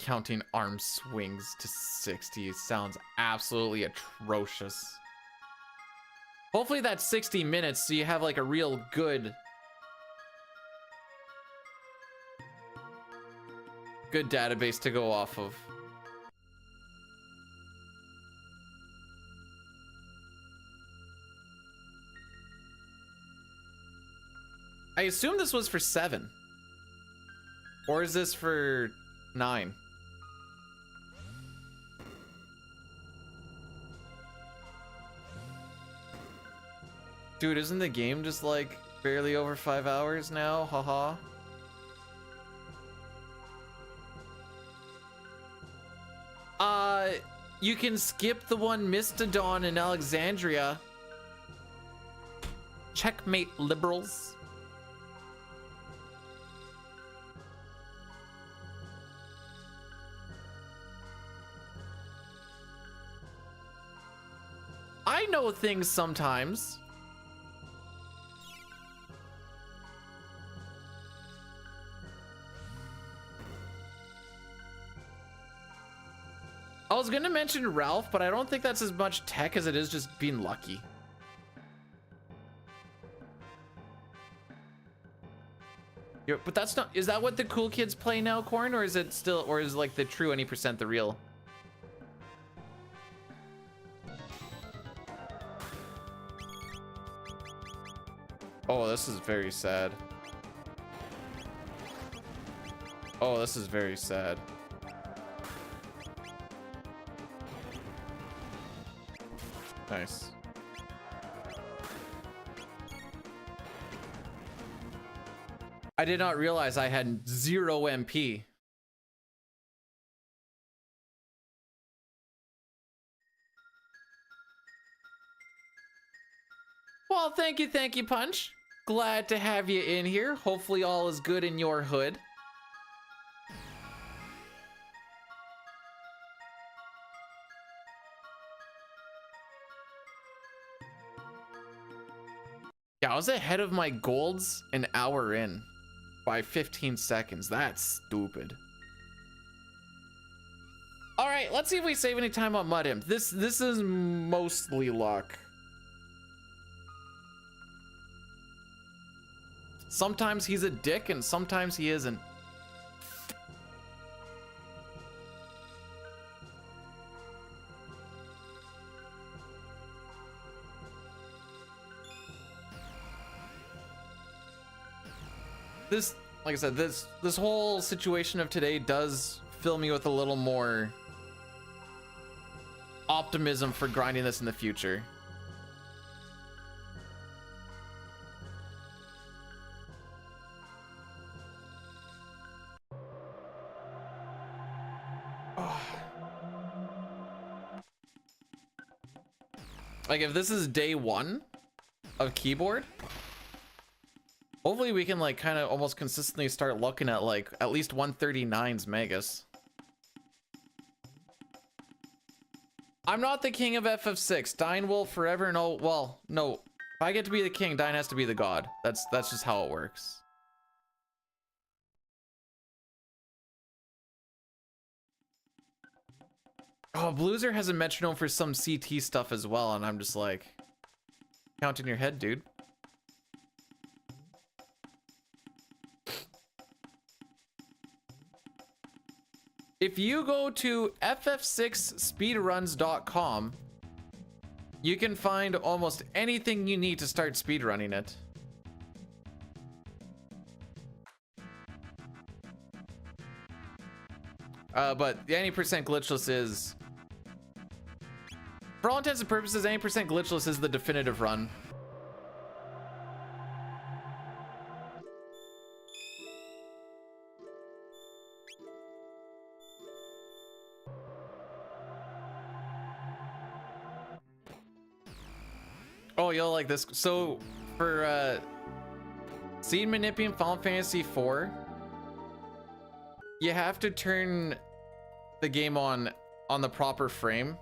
Counting arm swings to 60 sounds absolutely atrocious. Hopefully that's 60 minutes so you have like a real good database to go off of. I assume this was for 7. Or is this for 9? Dude, isn't the game just like barely over 5 hours now? Haha. You can skip the one Mistodon in Alexandria. Checkmate, liberals. I know things sometimes. I was gonna mention Ralph, but I don't think that's as much tech as it is just being lucky. But that's not, is that what the cool kids play now, Corn? Or is it still, or is like the true any percent the real? Oh, this is very sad. Oh, this is very sad. Nice. I did not realize I had 0 MP. Well, thank you, Punch. Glad to have you in here. Hopefully all is good in your hood. Yeah, I was ahead of my golds an hour in by 15 seconds. That's stupid. All right, let's see if we save any time on Mud Imp. This is mostly luck. Sometimes he's a dick and sometimes he isn't. This, like I said, this whole situation of today does fill me with a little more optimism for grinding this in the future. Like, if this is day 1 of keyboard, hopefully we can like kind of almost consistently start looking at like at least 139's megas. I'm not the king of FF6. Dine will forever know. Well, no. If I get to be the king, Dine has to be the god. That's just how it works. Oh, Blueser has a metronome for some CT stuff as well, and I'm just like, count in your head, dude. If you go to ff6speedruns.com, you can find almost anything you need to start speedrunning it. But the any percent glitchless is, for all intents and purposes, any percent glitchless is the definitive run. Oh, you'll like this. So for Seed Manipium Final Fantasy IV, you have to turn the game on the proper frame,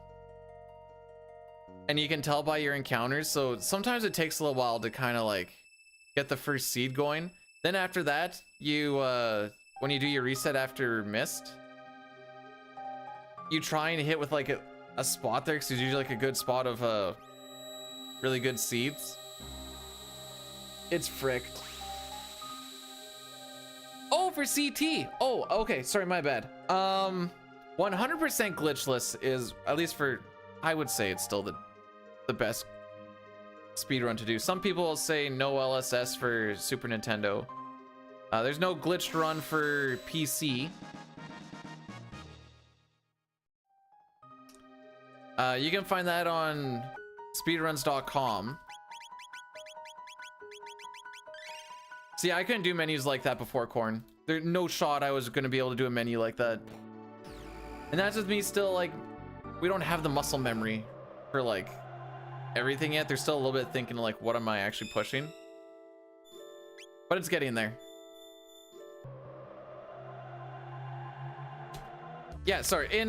and you can tell by your encounters. So sometimes it takes a little while to kind of like get the first seed going. Then after that, you when you do your reset after Mist, you try and hit with like a spot there, because it's usually like a good spot of really good seeds. It's fricked. Oh, for CT. Oh, okay. Sorry, my bad. 100% glitchless is, at least for, I would say it's still the best speedrun to do. Some people will say no LSS for Super Nintendo. There's no glitched run for PC. You can find that on speedruns.com. See, I couldn't do menus like that before, Corn. There's no shot I was going to be able to do a menu like that. And that's with me still, like, we don't have the muscle memory for, like, everything yet. There's still a little bit thinking, like, what am I actually pushing? But it's getting there. Yeah, sorry. In,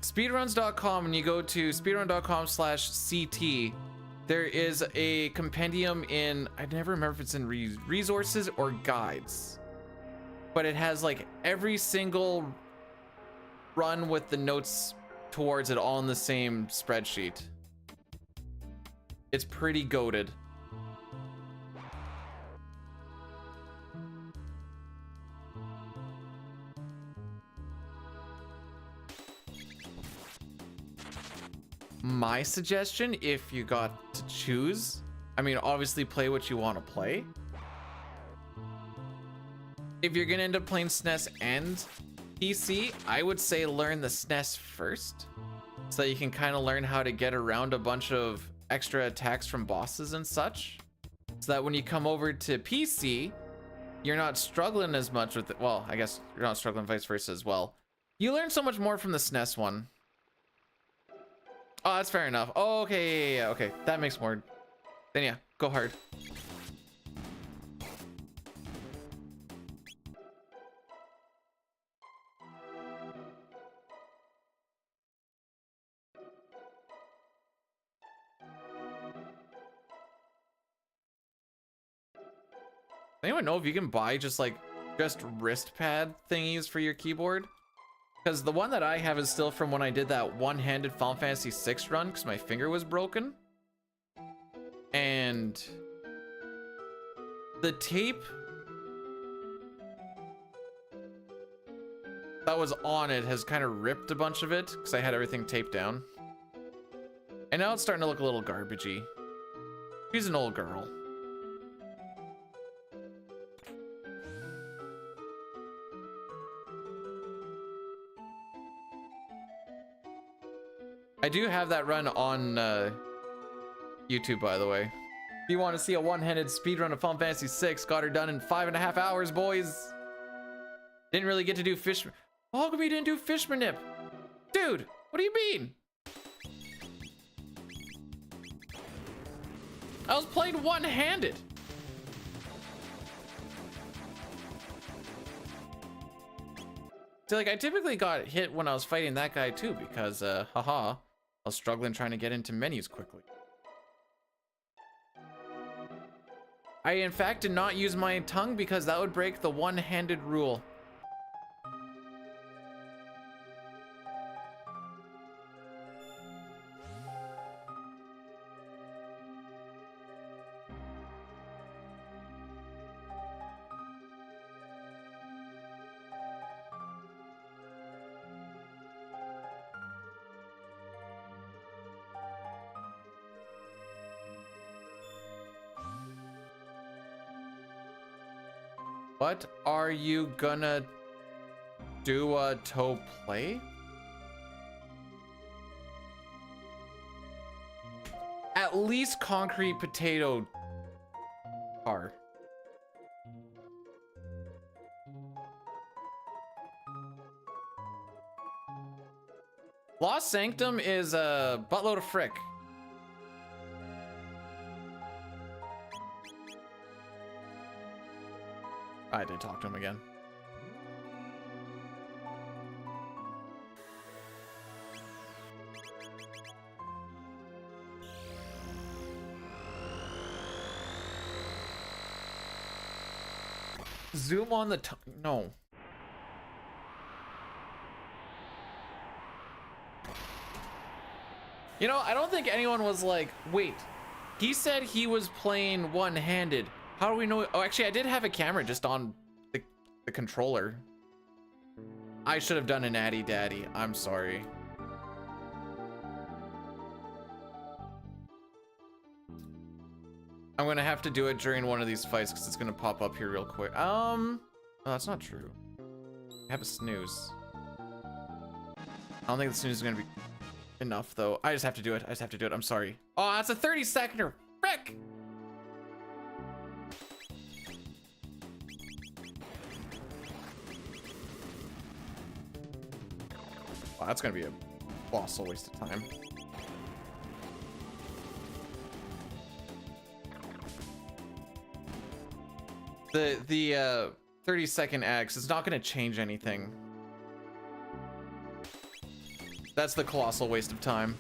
speedruns.com, when you go to speedrun.com/CT, there is a compendium in, I never remember if it's in resources or guides, but it has like every single run with the notes towards it all in the same spreadsheet. It's pretty goated. my suggestion, if you got to choose, I mean, obviously play what you want to play. If you're gonna end up playing SNES and PC, I would say learn the SNES first, so that you can kind of learn how to get around a bunch of extra attacks from bosses and such, so that when you come over to PC, you're not struggling as much with it. Well, I guess you're not struggling vice versa as well. You learn so much more from the SNES one. Oh, that's fair enough. Oh, okay, yeah, okay, that makes more. Then yeah, go hard. Anyone know if you can buy just wrist pad thingies for your keyboard? Because the one that I have is still from when I did that one-handed Final Fantasy VI run because my finger was broken. And the tape that was on it has kind of ripped a bunch of it because I had everything taped down. And now it's starting to look a little garbagey. She's an old girl. I do have that run on YouTube, by the way. If you want to see a one-handed speedrun of Final Fantasy VI, got her done in 5.5 hours, boys. Didn't really get to do fish. How come you didn't do Fishmanip? Dude, what do you mean? I was playing one-handed. So, I typically got hit when I was fighting that guy too, because, haha, I was struggling trying to get into menus quickly. I, in fact, did not use my tongue because that would break the one-handed rule. What are you gonna do to play? At least concrete potato car. Lost Sanctum is a buttload of frick. I did talk to him again. Zoom on the no. You know, I don't think anyone was like, wait, he said he was playing one-handed. How do we know? Oh, actually, I did have a camera just on the controller. I should have done an Addy Daddy. I'm sorry. I'm gonna have to do it during one of these fights because it's gonna pop up here real quick. Oh, that's not true. I have a snooze. I don't think the snooze is gonna be enough though. I just have to do it. I just have to do it. I'm sorry. Oh, that's a 30-seconder. Frick! Wow, that's gonna be a colossal waste of time. The 30-second X is not gonna change anything. That's the colossal waste of time.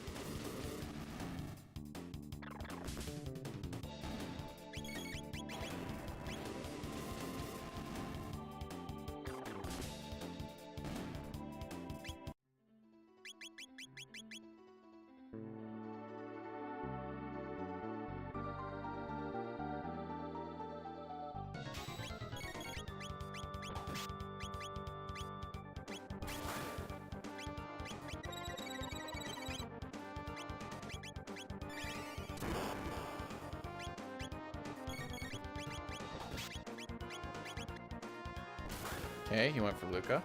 Okay, he went for Luca.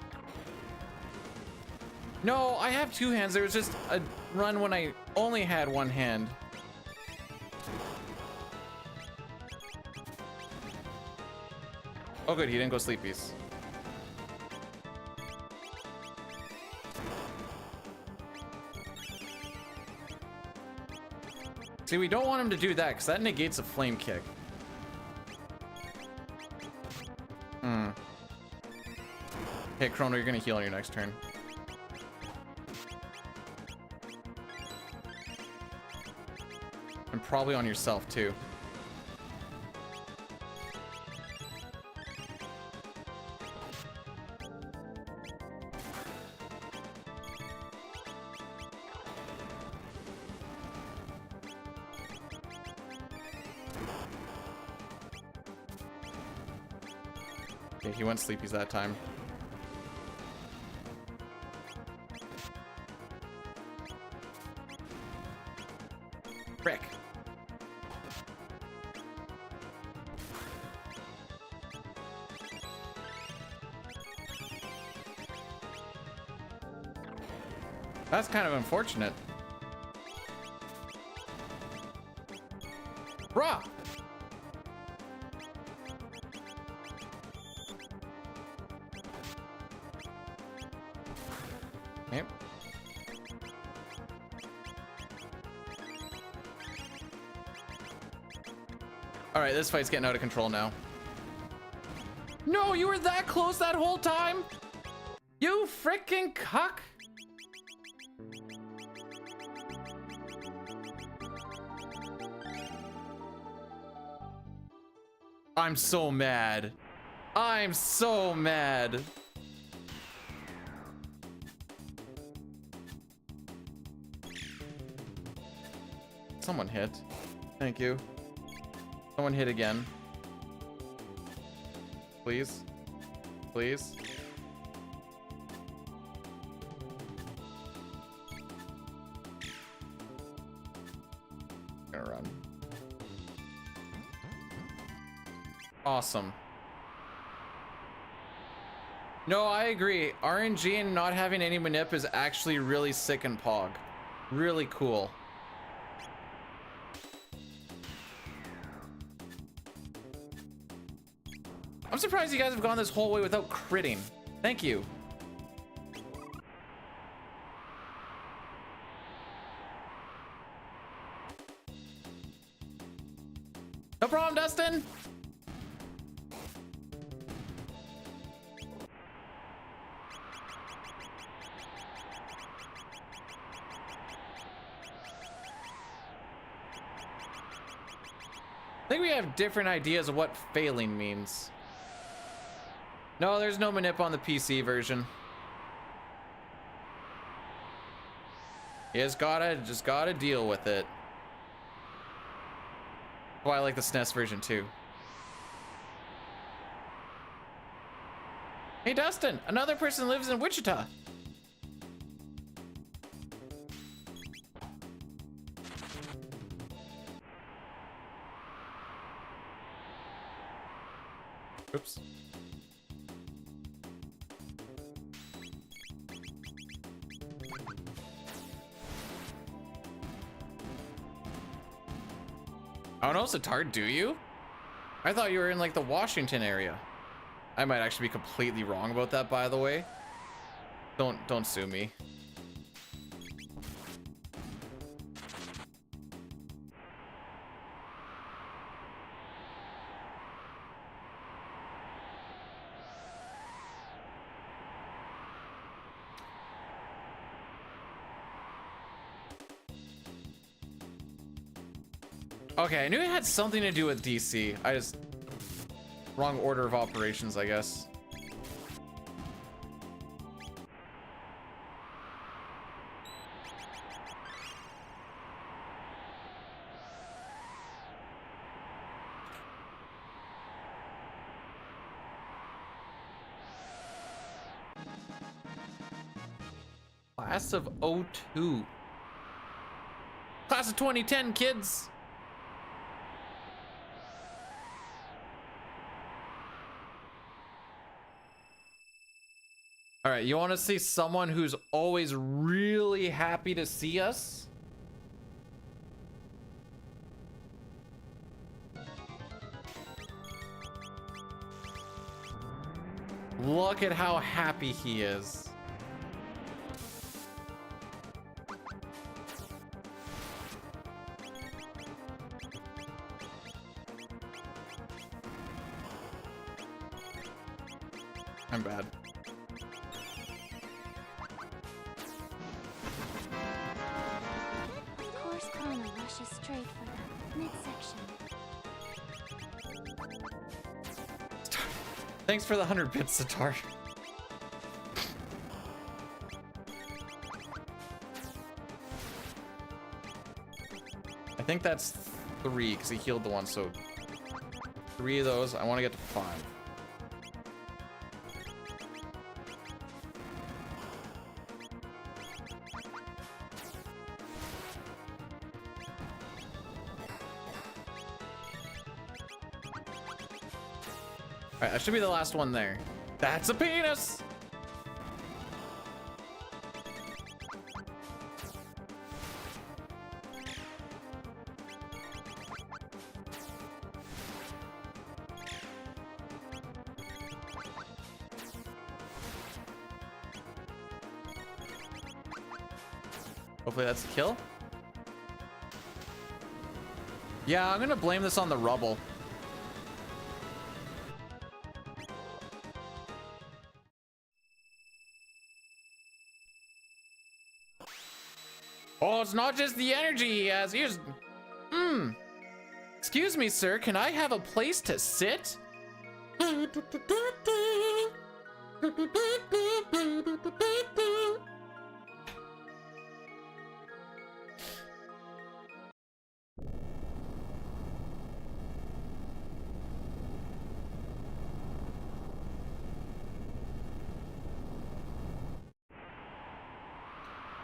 No, I have two hands. There was just a run when I only had one hand. Oh good, he didn't go sleepies. See, we don't want him to do that because that negates a flame kick. Okay, Chrono, you're gonna heal on your next turn. And probably on yourself too. Okay, he went sleepies that time. Frick. That's kind of unfortunate. Bruh! Okay. All right, this fight's getting out of control now. No, you were that close that whole time? You freaking cuck! I'm so mad. I'm so mad. Someone hit. Thank you. Someone hit again. Please. Please. Gonna run. Awesome. No, I agree. RNG and not having any manip is actually really sick and pog. Really cool. I'm surprised you guys have gone this whole way without critting. Thank you. No problem, Dustin. I think we have different ideas of what failing means. No, there's no manip on the PC version. You just gotta deal with it. Well, I like the SNES version too. Hey Dustin, another person lives in Wichita. Oops. Oh no, Satard, do you? I thought you were in like the Washington area. I might actually be completely wrong about that, by the way. Don't sue me. Okay, I knew it had something to do with DC. I just... wrong order of operations, I guess. Class of '02. Class of 2010, kids. All right, you want to see someone who's always really happy to see us? Look at how happy he is. I'm bad. Of course, Chrono rushes straight for the midsection. Thanks for the 100 bits, Satar. I think that's 3 because he healed the one, so 3 of those. I want to get to 5. All right, that should be the last one there. That's a penis. Hopefully that's a kill. Yeah, I'm gonna blame this on the rubble. Oh, it's not just the energy he has. Here's... Excuse me, sir. Can I have a place to sit?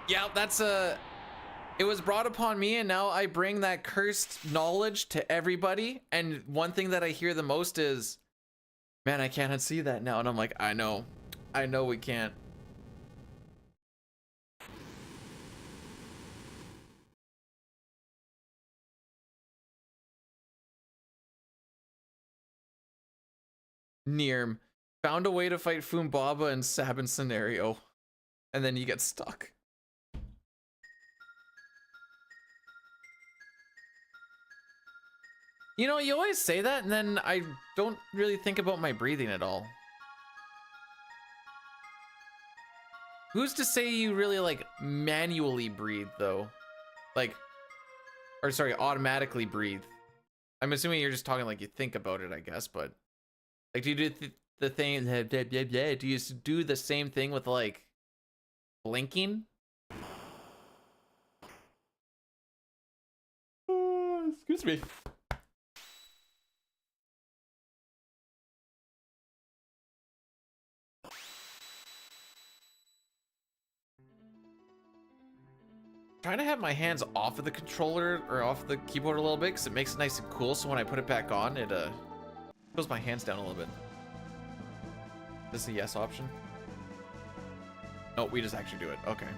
Yeah, that's a... It was brought upon me, and now I bring that cursed knowledge to everybody. And one thing that I hear the most is, man, I can't unsee that now. And I'm like, I know we can't. Nirm found a way to fight Fumbaba in Sabin scenario, and then you get stuck. You know, you always say that, and then I don't really think about my breathing at all. Who's to say you really, like, manually breathe, though? Like, or sorry, automatically breathe. I'm assuming you're just talking like you think about it, I guess, but... Like, do you do the thing, do you do the same thing with, like, blinking? Excuse me. Trying to have my hands off of the controller or off the keyboard a little bit because it makes it nice and cool, so when I put it back on, it pulls my hands down a little bit. This is a yes option? No, we just actually do it. Okay.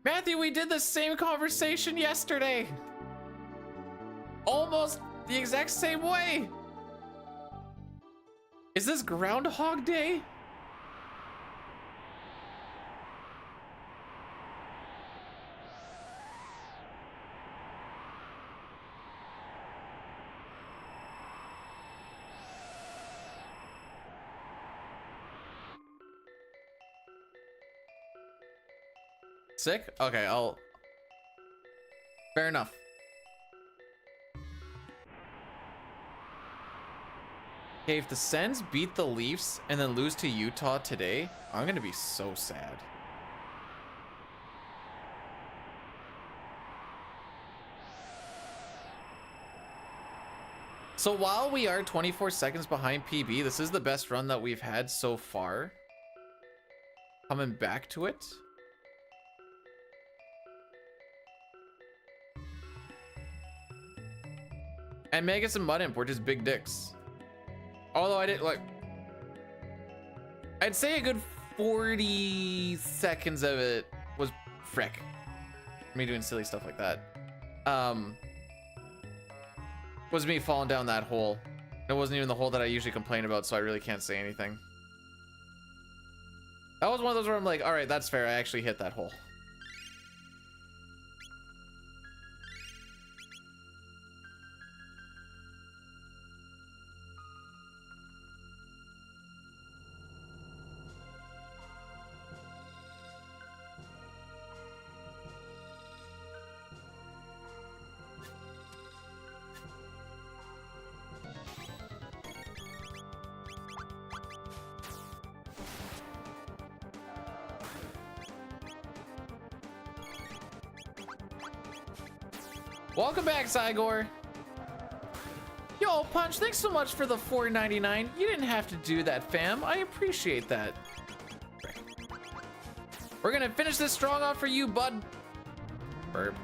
Matthew, we did the same conversation yesterday. Almost the exact same way. Is this Groundhog Day? Sick? Okay, fair enough. Okay, if the Sens beat the Leafs and then lose to Utah today, I'm gonna be so sad. So while we are 24 seconds behind PB, this is the best run that we've had so far. Coming back to it. And Magus and Mud Imp were just big dicks. Although I didn't like, I'd say a good 40 seconds of it was frick. Me doing silly stuff like that. Was me falling down that hole. It wasn't even the hole that I usually complain about, so I really can't say anything. That was one of those where I'm like, all right, that's fair. I actually hit that hole. Welcome back, Cygor. Yo, Punch, thanks so much for the $4.99. You didn't have to do that, fam. I appreciate that. We're gonna finish this strong off for you, bud. Burp.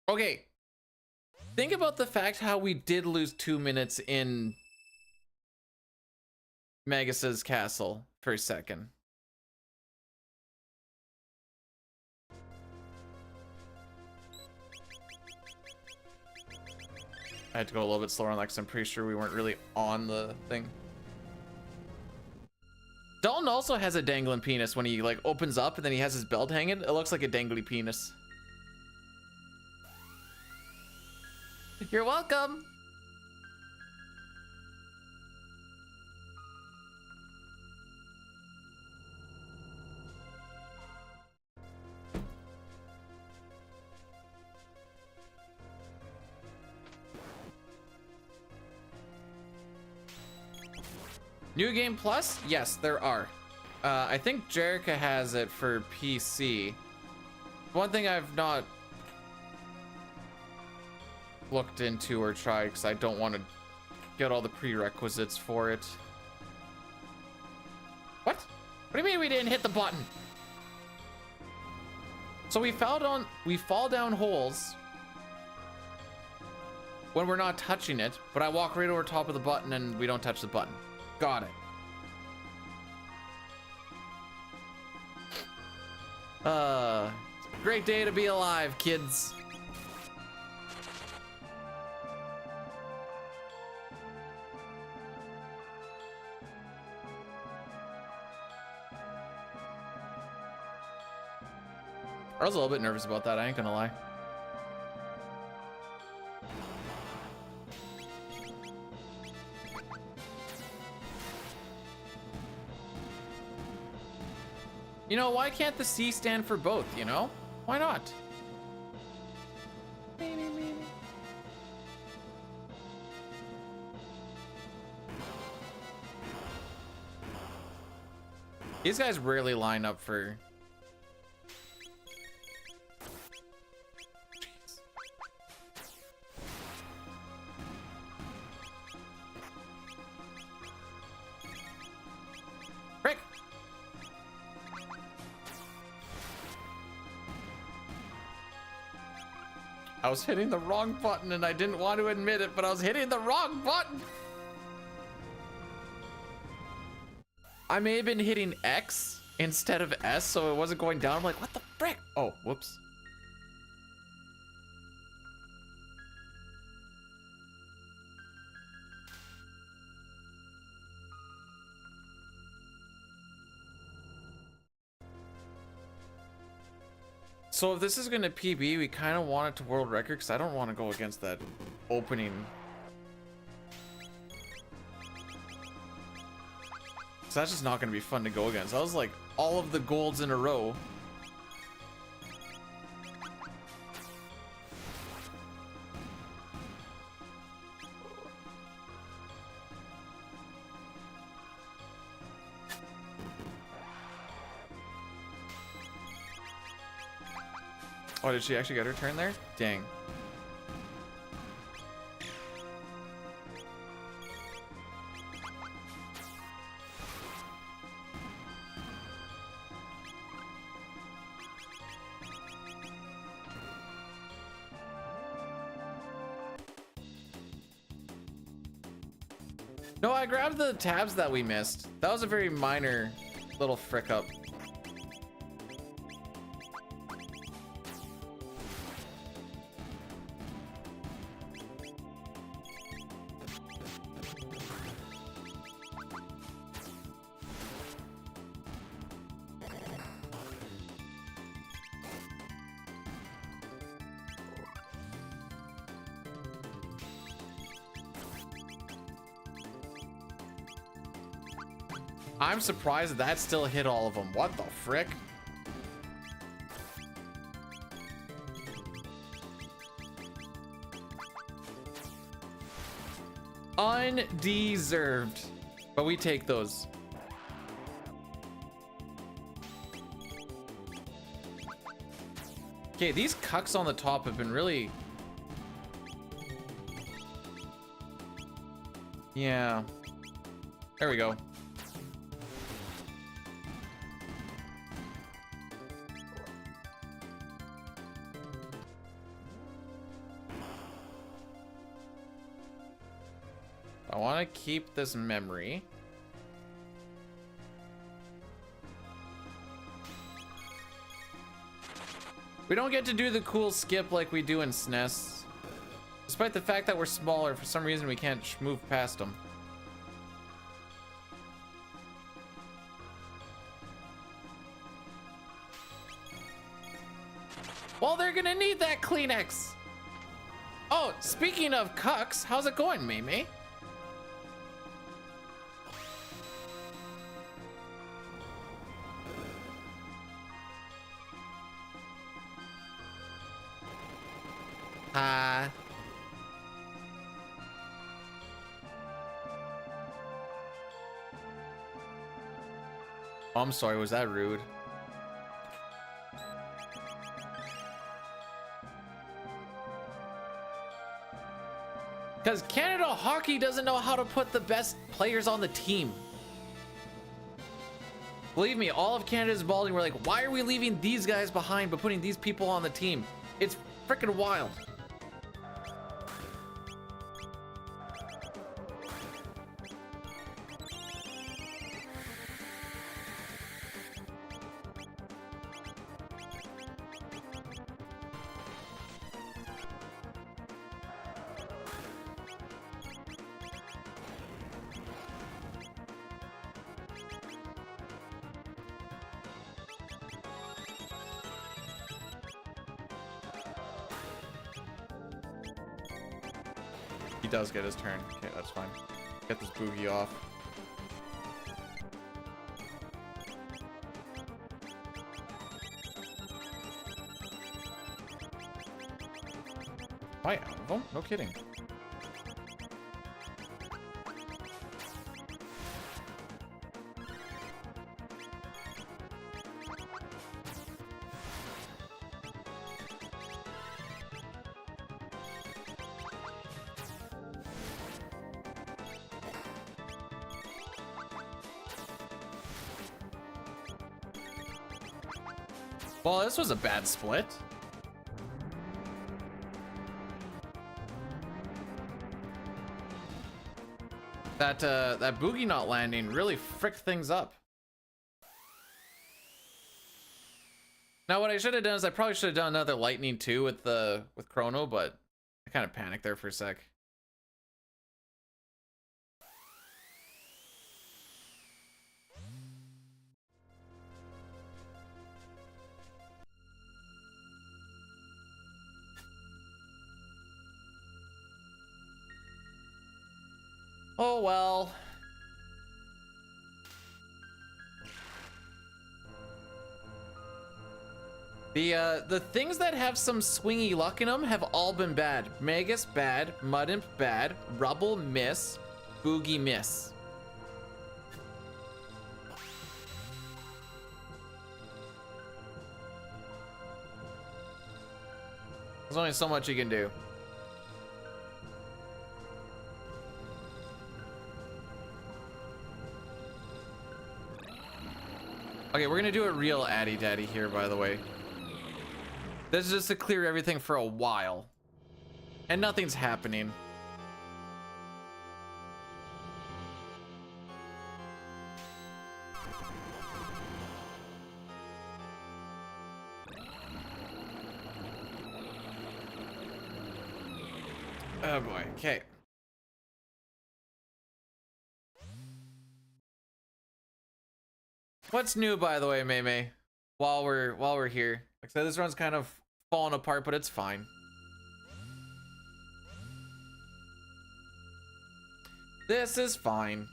Okay. Think about the fact how we did lose 2 minutes in Magus's castle for a second. I had to go a little bit slower on that because I'm pretty sure we weren't really on the thing. Dalton also has a dangling penis when he like opens up and then he has his belt hanging. It looks like a dangly penis. You're welcome. New Game Plus? Yes, there are. I think Jerica has it for PC. One thing I've not looked into or tried because I don't want to get all the prerequisites for it. What? What do you mean we didn't hit the button? So we fall down holes when we're not touching it, but I walk right over top of the button and we don't touch the button. Got it. Great day to be alive, kids. I was a little bit nervous about that, I ain't gonna lie. You know, why can't the C stand for both, you know? Why not? These guys rarely line up for... Jeez. Frick! I was hitting the wrong button and I didn't want to admit it, but I was hitting the wrong button. I may have been hitting X instead of S, so it wasn't going down. I'm like, what the frick? Oh, whoops. So if this is gonna PB, we kind of want it to world record because I don't want to go against that opening. So that's just not gonna be fun to go against. I was like all of the golds in a row. Oh, did she actually get her turn there? Dang. No, I grabbed the tabs that we missed. That was a very minor little frick up. I'm surprised that still hit all of them. What the frick? Undeserved. But we take those. Okay, these cucks on the top have been really... Yeah. There we go. I want to keep this memory. We don't get to do the cool skip like we do in SNES. Despite the fact that we're smaller, for some reason we can't move past them. Well, they're gonna need that Kleenex. Oh, speaking of cucks, how's it going, Mimi? Oh, I'm sorry, was that rude? Because Canada Hockey doesn't know how to put the best players on the team. Believe me, all of Canada's balding. We're like, why are we leaving these guys behind but putting these people on the team? It's freaking wild. He does get his turn. Okay, that's fine. Get this boogie off. Am I out of them? No kidding. Well, this was a bad split. That boogie not landing really fricked things up. Now, what I should have done is I probably should have done another lightning too with Chrono, but I kind of panicked there for a sec. Oh well. The things that have some swingy luck in them have all been bad. Magus bad, Mudimp bad, Rubble miss, Boogie miss. There's only so much you can do. Okay, we're gonna do a real Addy Daddy here, by the way. This is just to clear everything for a while. And nothing's happening. Oh boy. Okay. What's new, by the way, May? While we're here, like I said, this run's kind of falling apart, but it's fine. This is fine.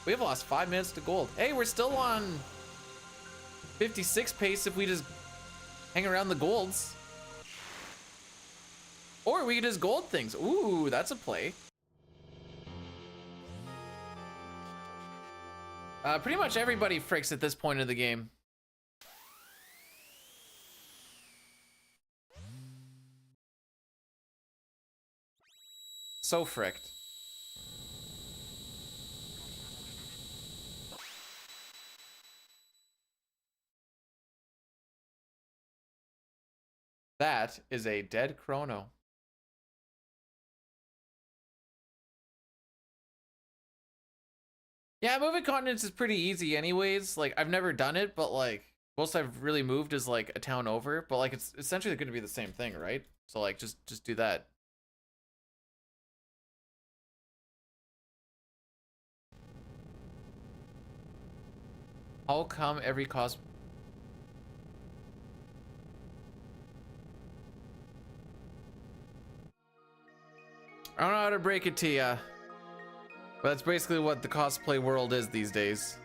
We have lost 5 minutes to gold. Hey, we're still on 56 pace if we just hang around the golds. Or we could just gold things. Ooh, that's a play. Pretty much everybody fricks at this point of the game. So fricked. That is a dead Chrono. Yeah, moving continents is pretty easy anyways. Like, I've never done it, but like, most I've really moved is like a town over. But like, it's essentially going to be the same thing, right? So like, just do that. How come every cost... I don't know how to break it to ya, but that's basically what the cosplay world is these days.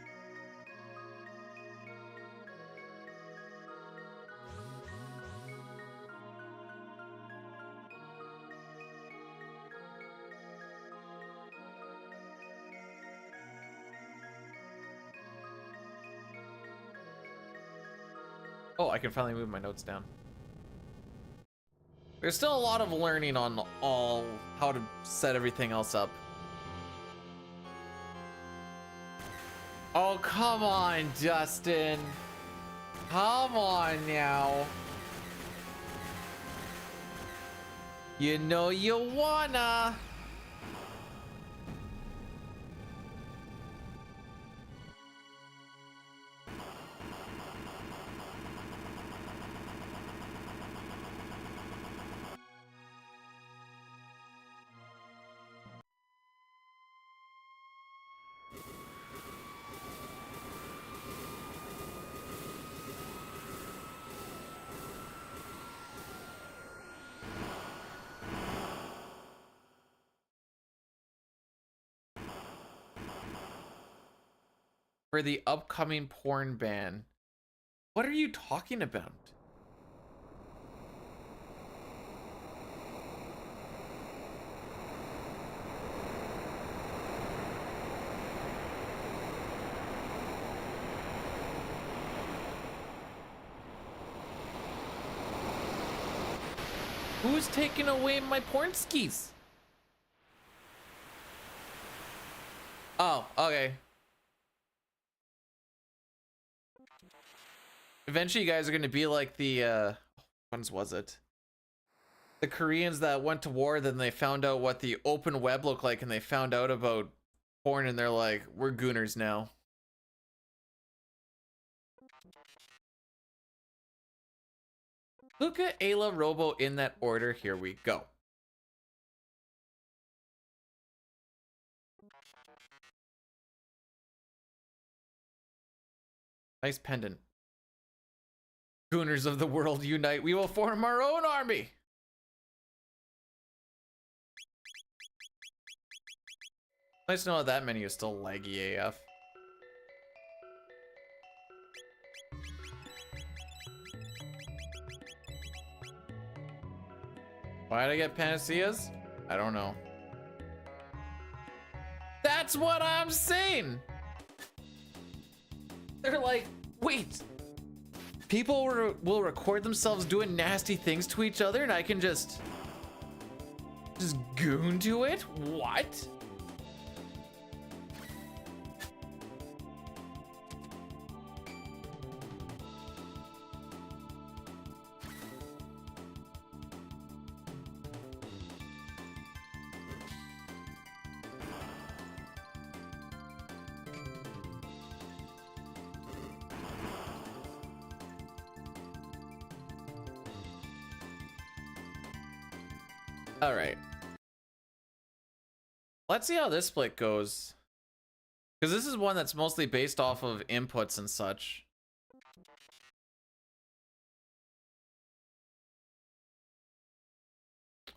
Oh, I can finally move my notes down. There's still a lot of learning on how to set everything else up. Oh, come on, Justin. Come on now. You know you wanna. For the upcoming porn ban. What are you talking about? Who's taking away my porn skis? Oh, okay. Eventually you guys are gonna be like the when's was it? The Koreans that went to war, then they found out what the open web looked like and they found out about porn and they're like, we're gooners now. Luca, Ayla, Robo in that order. Here we go. Nice pendant. Gooners of the world unite. We will form our own army. Nice to know that menu is still laggy AF. Why'd I get panaceas? I don't know. That's what I'm saying. They're like, wait. People will record themselves doing nasty things to each other and I can just goon to it? What? All right. Let's see how this split goes. Because this is one that's mostly based off of inputs and such.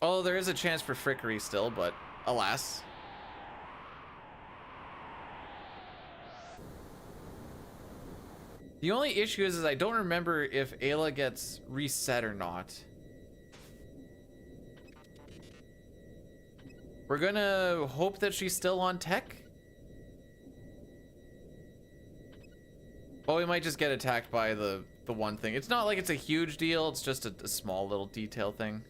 Oh, there is a chance for frickery still, but alas. The only issue is I don't remember if Ayla gets reset or not. We're gonna hope that she's still on tech. Well, we might just get attacked by the one thing. It's not like it's a huge deal, it's just a small little detail thing.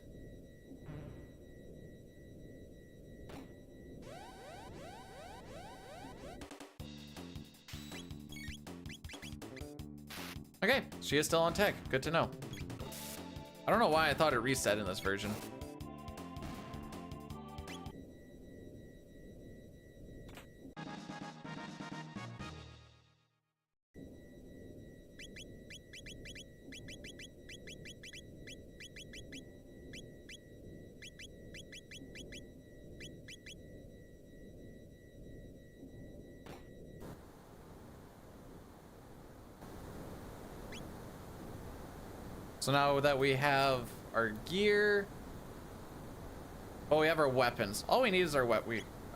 Okay, she is still on tech. Good to know. I don't know why I thought it reset in this version. So now that we have our gear, oh, we have our weapons. All we need is our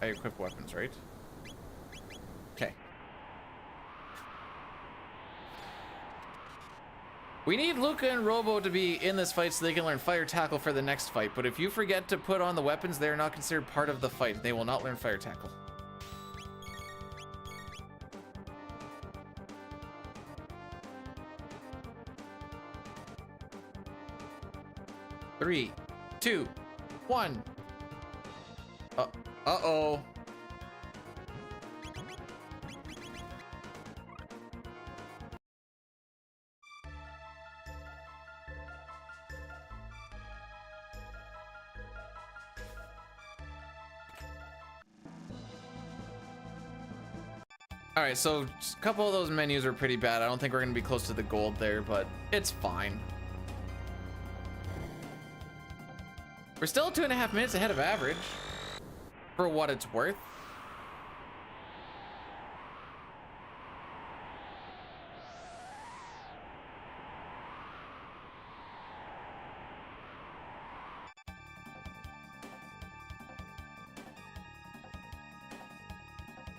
I equip weapons, right? Okay. We need Luca and Robo to be in this fight so they can learn fire tackle for the next fight. But if you forget to put on the weapons, they are not considered part of the fight. They will not learn fire tackle. Three, 2, 1. Uh-oh. All right, so just a couple of those menus are pretty bad. I don't think we're gonna be close to the gold there, but it's fine. We're still 2.5 minutes ahead of average, for what it's worth.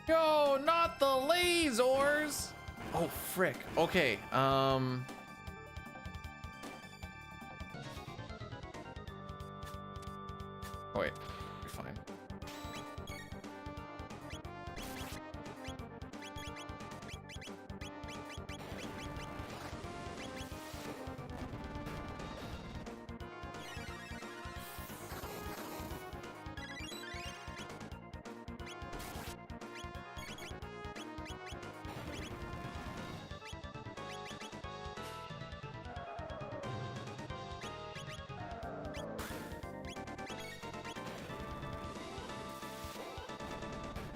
Yo, not the lasers! Oh, frick. Okay, wait, you're fine.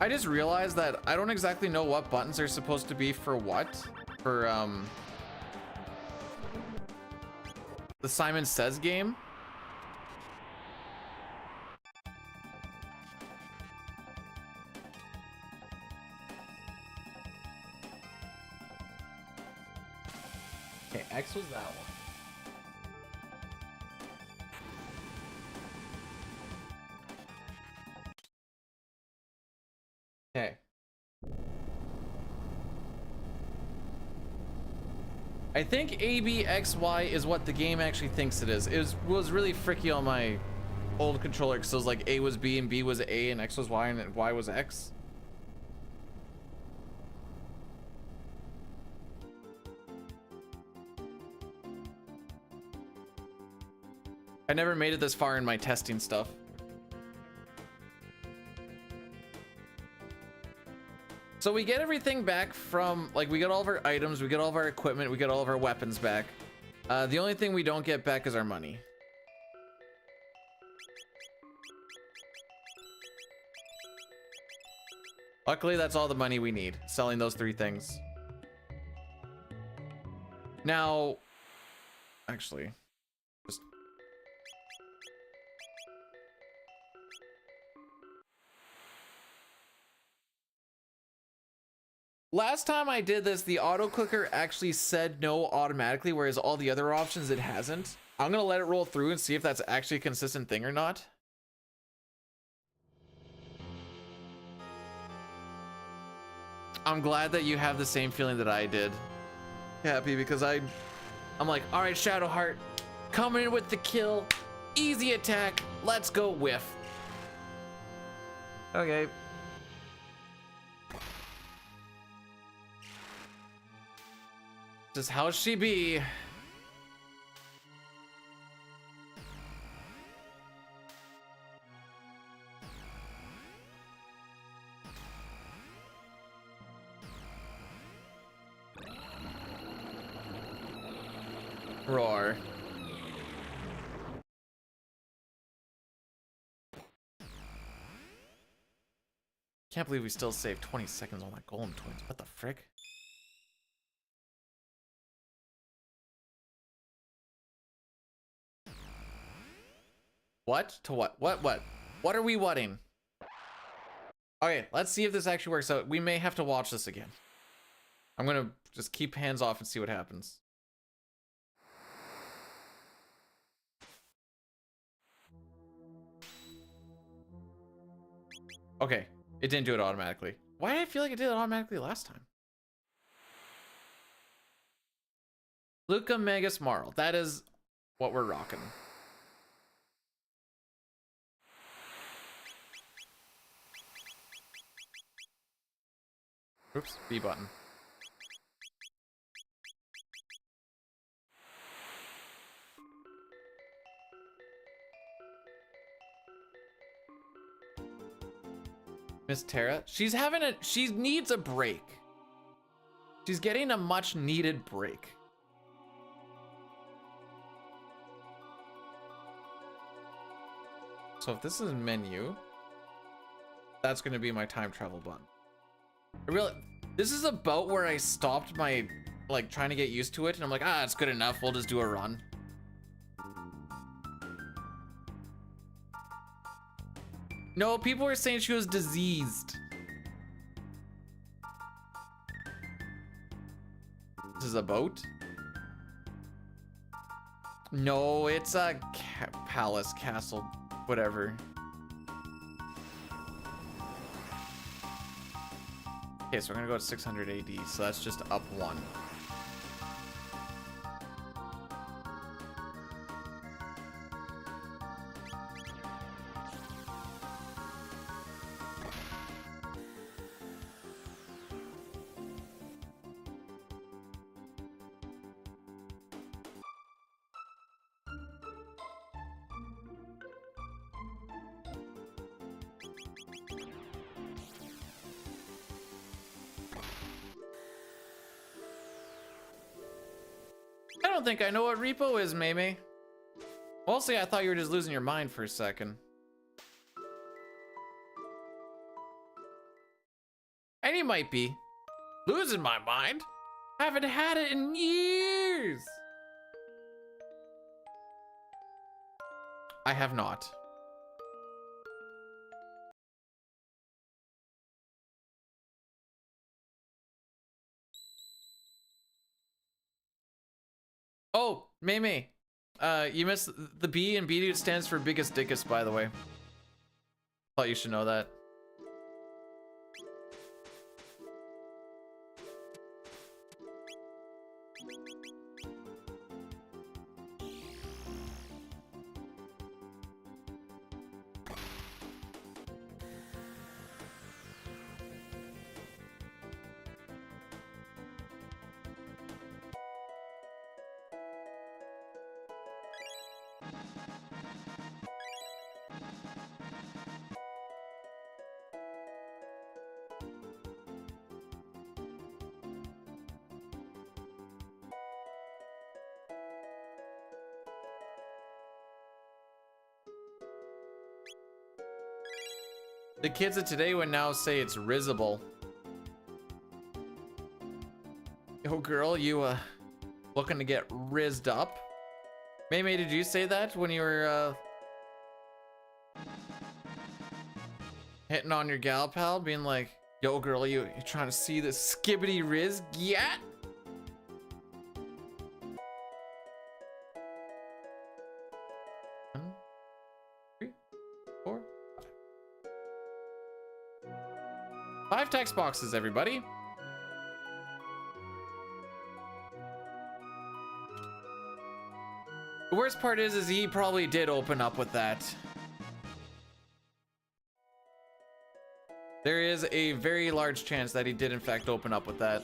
I just realized that I don't exactly know what buttons are supposed to be for what. For, the Simon Says game. Okay, X was that one. Okay. I think ABXY is what the game actually thinks it is. It was really fricky on my old controller because it was like A was B and B was A and X was Y and Y was X. I never made it this far in my testing stuff. So we get everything back from, like, we get all of our items, we get all of our equipment, we get all of our weapons back. The only thing we don't get back is our money. Luckily, that's all the money we need, selling those 3 things. Now, actually, just... Last time I did this, the auto clicker actually said no automatically, whereas all the other options it hasn't. I'm gonna let it roll through and see if that's actually a consistent thing or not. I'm glad that you have the same feeling that I did, Happy, because I'm like, all right, Shadowheart, coming in with the kill, easy attack, let's go whiff. Okay. Just how she be. Roar. Can't believe we still saved 20 seconds on that golem twins. What the frick? What? To what? What? What are we whatting? Okay, let's see if this actually works out. We may have to watch this again. I'm gonna just keep hands off and see what happens. Okay, it didn't do it automatically. Why did I feel like it did it automatically last time? Luca Magus Marl. That is what we're rocking. Oops, B button. Miss Tara, she needs a break. She's getting a much needed break. So if this is menu, that's gonna be my time travel button. This is about where I stopped my, like, trying to get used to it, and I'm like, it's good enough, we'll just do a run. No, people were saying she was diseased. This is a boat? No, it's a palace, castle, whatever. Okay, so we're gonna go to 600 AD, so that's just up 1. I don't think I know what repo is, Meme. Mostly I thought you were just losing your mind for a second. And you might be. Losing my mind? Haven't had it in years. I have not. Oh, Meme. You missed the B, and B stands for biggest dickest, by the way. Thought you should know that. The kids of today would now say it's risible. Yo, girl, you looking to get rizzed up? Meme, did you say that when you were hitting on your gal pal, being like, Yo, girl, you trying to see the skibbity riz? Yeah. 1, 2, 3, 4, 5. 5 text boxes, everybody. The worst part is he probably did open up with that. There is a very large chance that he did in fact open up with that.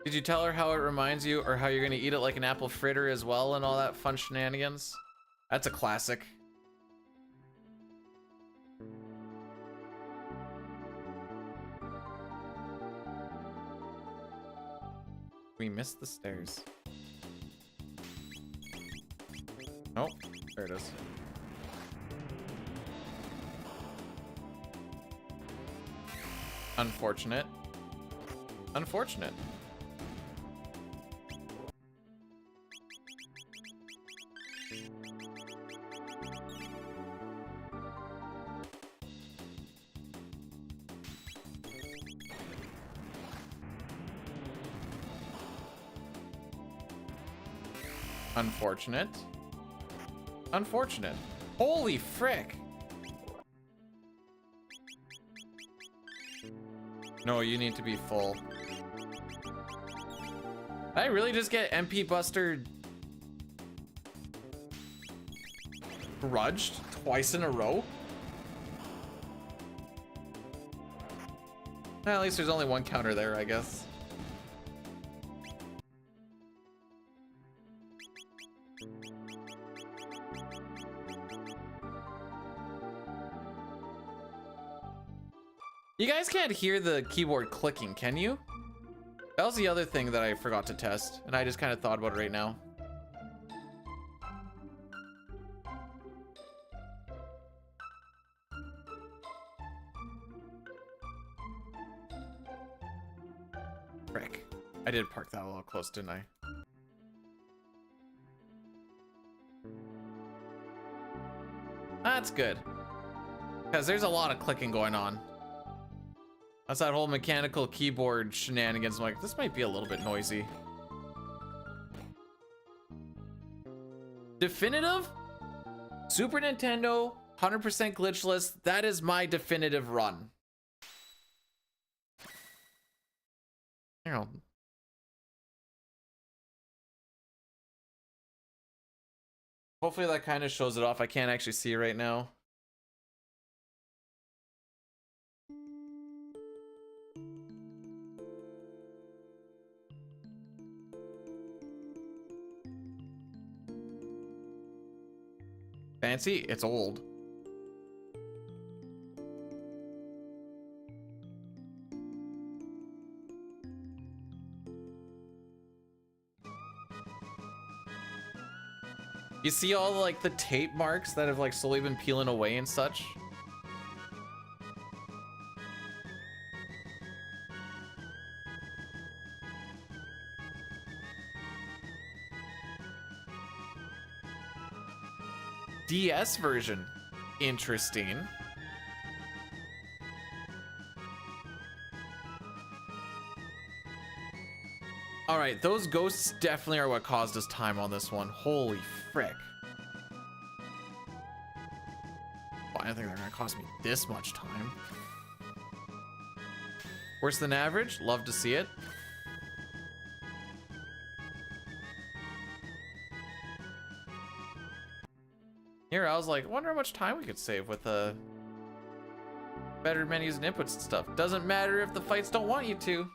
Did you tell her how it reminds you, or how you're gonna eat it like an apple fritter as well and all that fun shenanigans? That's a classic. We missed the stairs. Oh, there it is. Unfortunate. Unfortunate. Unfortunate. Unfortunate. Holy frick. No, you need to be full. Did I really just get MP Buster grudged twice in a row? At least there's only one counter there, I guess. You guys can't hear the keyboard clicking, can you? That was the other thing that I forgot to test, and I just kind of thought about it right now. Frick. I did park that a little close, didn't I? That's good. Because there's a lot of clicking going on. That's that whole mechanical keyboard shenanigans. I'm like, this might be a little bit noisy. Definitive? Super Nintendo, 100% glitchless. That is my definitive run. You know. Hopefully that kind of shows it off. I can't actually see it right now. Fancy? It's old. You see all like the tape marks that have like slowly been peeling away and such? DS version. Interesting. All right, those ghosts definitely are what caused us time on this one. Holy frick. Oh, I don't think they're gonna cost me this much time. Worse than average? Love to see it. Here, I was like, wonder how much time we could save with better menus and inputs and stuff. Doesn't matter if the fights don't want you to.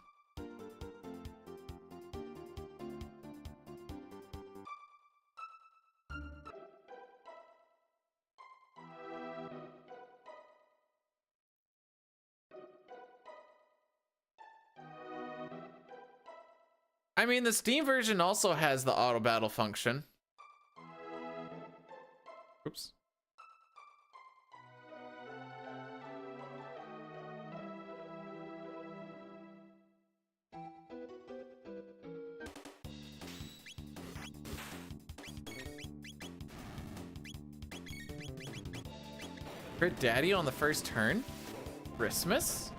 I mean, the Steam version also has the auto battle function. Oops. Crit Daddy on the first turn? Christmas?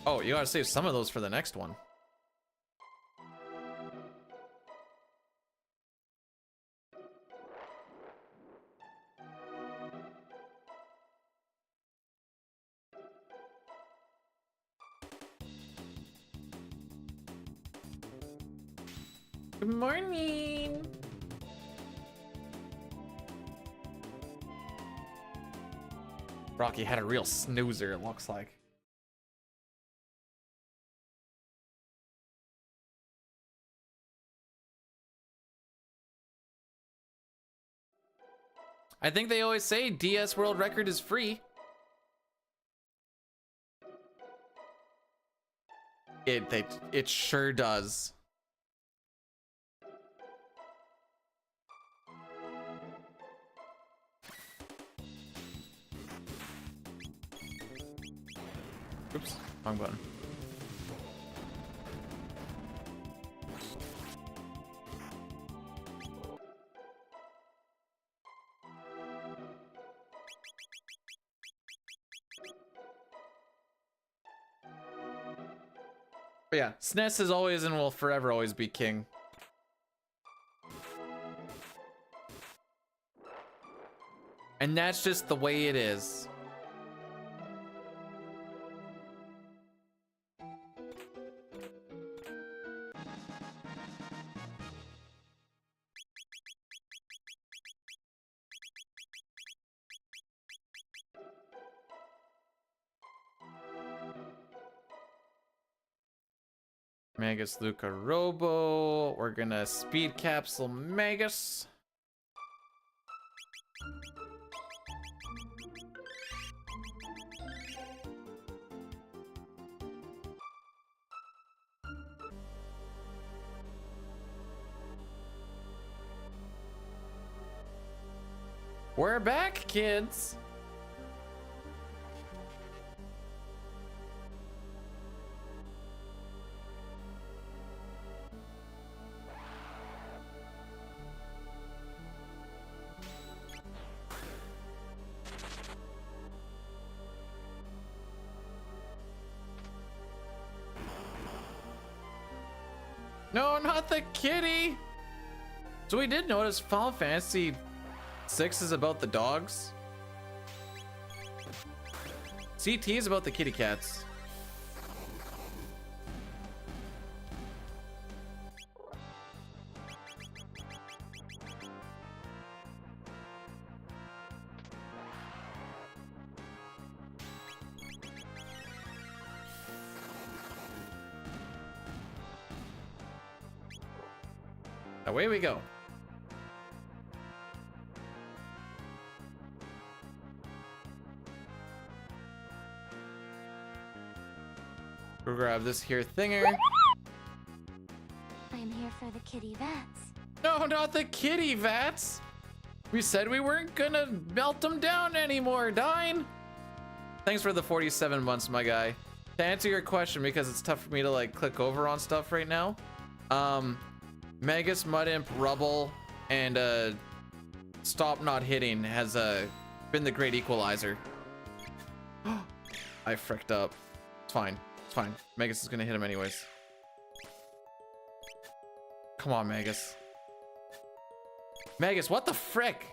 Oh, you gotta save some of those for the next one. Good morning. Rocky had a real snoozer, it looks like. I think they always say DS World Record is free. It sure does. Oops, wrong button. But yeah, SNES is always and will forever always be king. And that's just the way it is. Magus Luca Robo. We're gonna speed capsule Magus. We're back, kids. No, not the kitty. So we did notice Final Fantasy 6 is about the dogs. CT is about the kitty cats. Away we go. We'll grab this here thinger. I'm here for the kitty vats. No, not the kitty vats. We said we weren't gonna melt them down anymore, Dine. Thanks for the 47 months, my guy. To answer your question, because it's tough for me to like click over on stuff right now. Magus, Mud Imp, Rubble, and Stop Not Hitting has been the great equalizer. I fricked up. It's fine. It's fine. Magus is gonna hit him anyways. Come on, Magus. Magus, what the frick?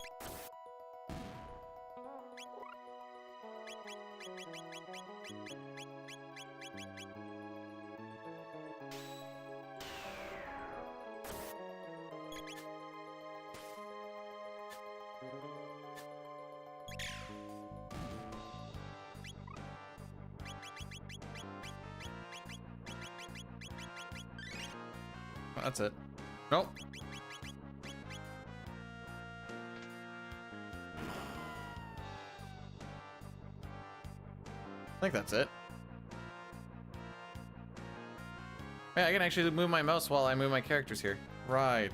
That's it. Nope. I think that's it. Yeah, I can actually move my mouse while I move my characters here. Right.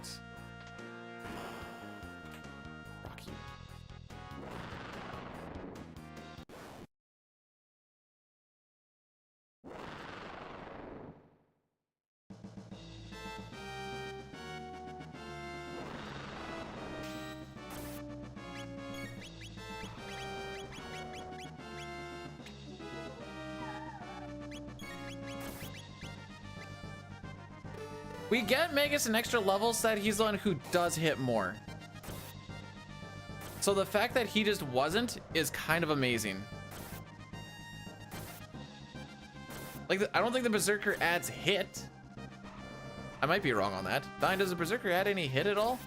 We get Magus an extra level so that he's the one who does hit more. So the fact that he just wasn't is kind of amazing. Like, I don't think the Berserker adds hit. I might be wrong on that. Dyne, does the Berserker add any hit at all?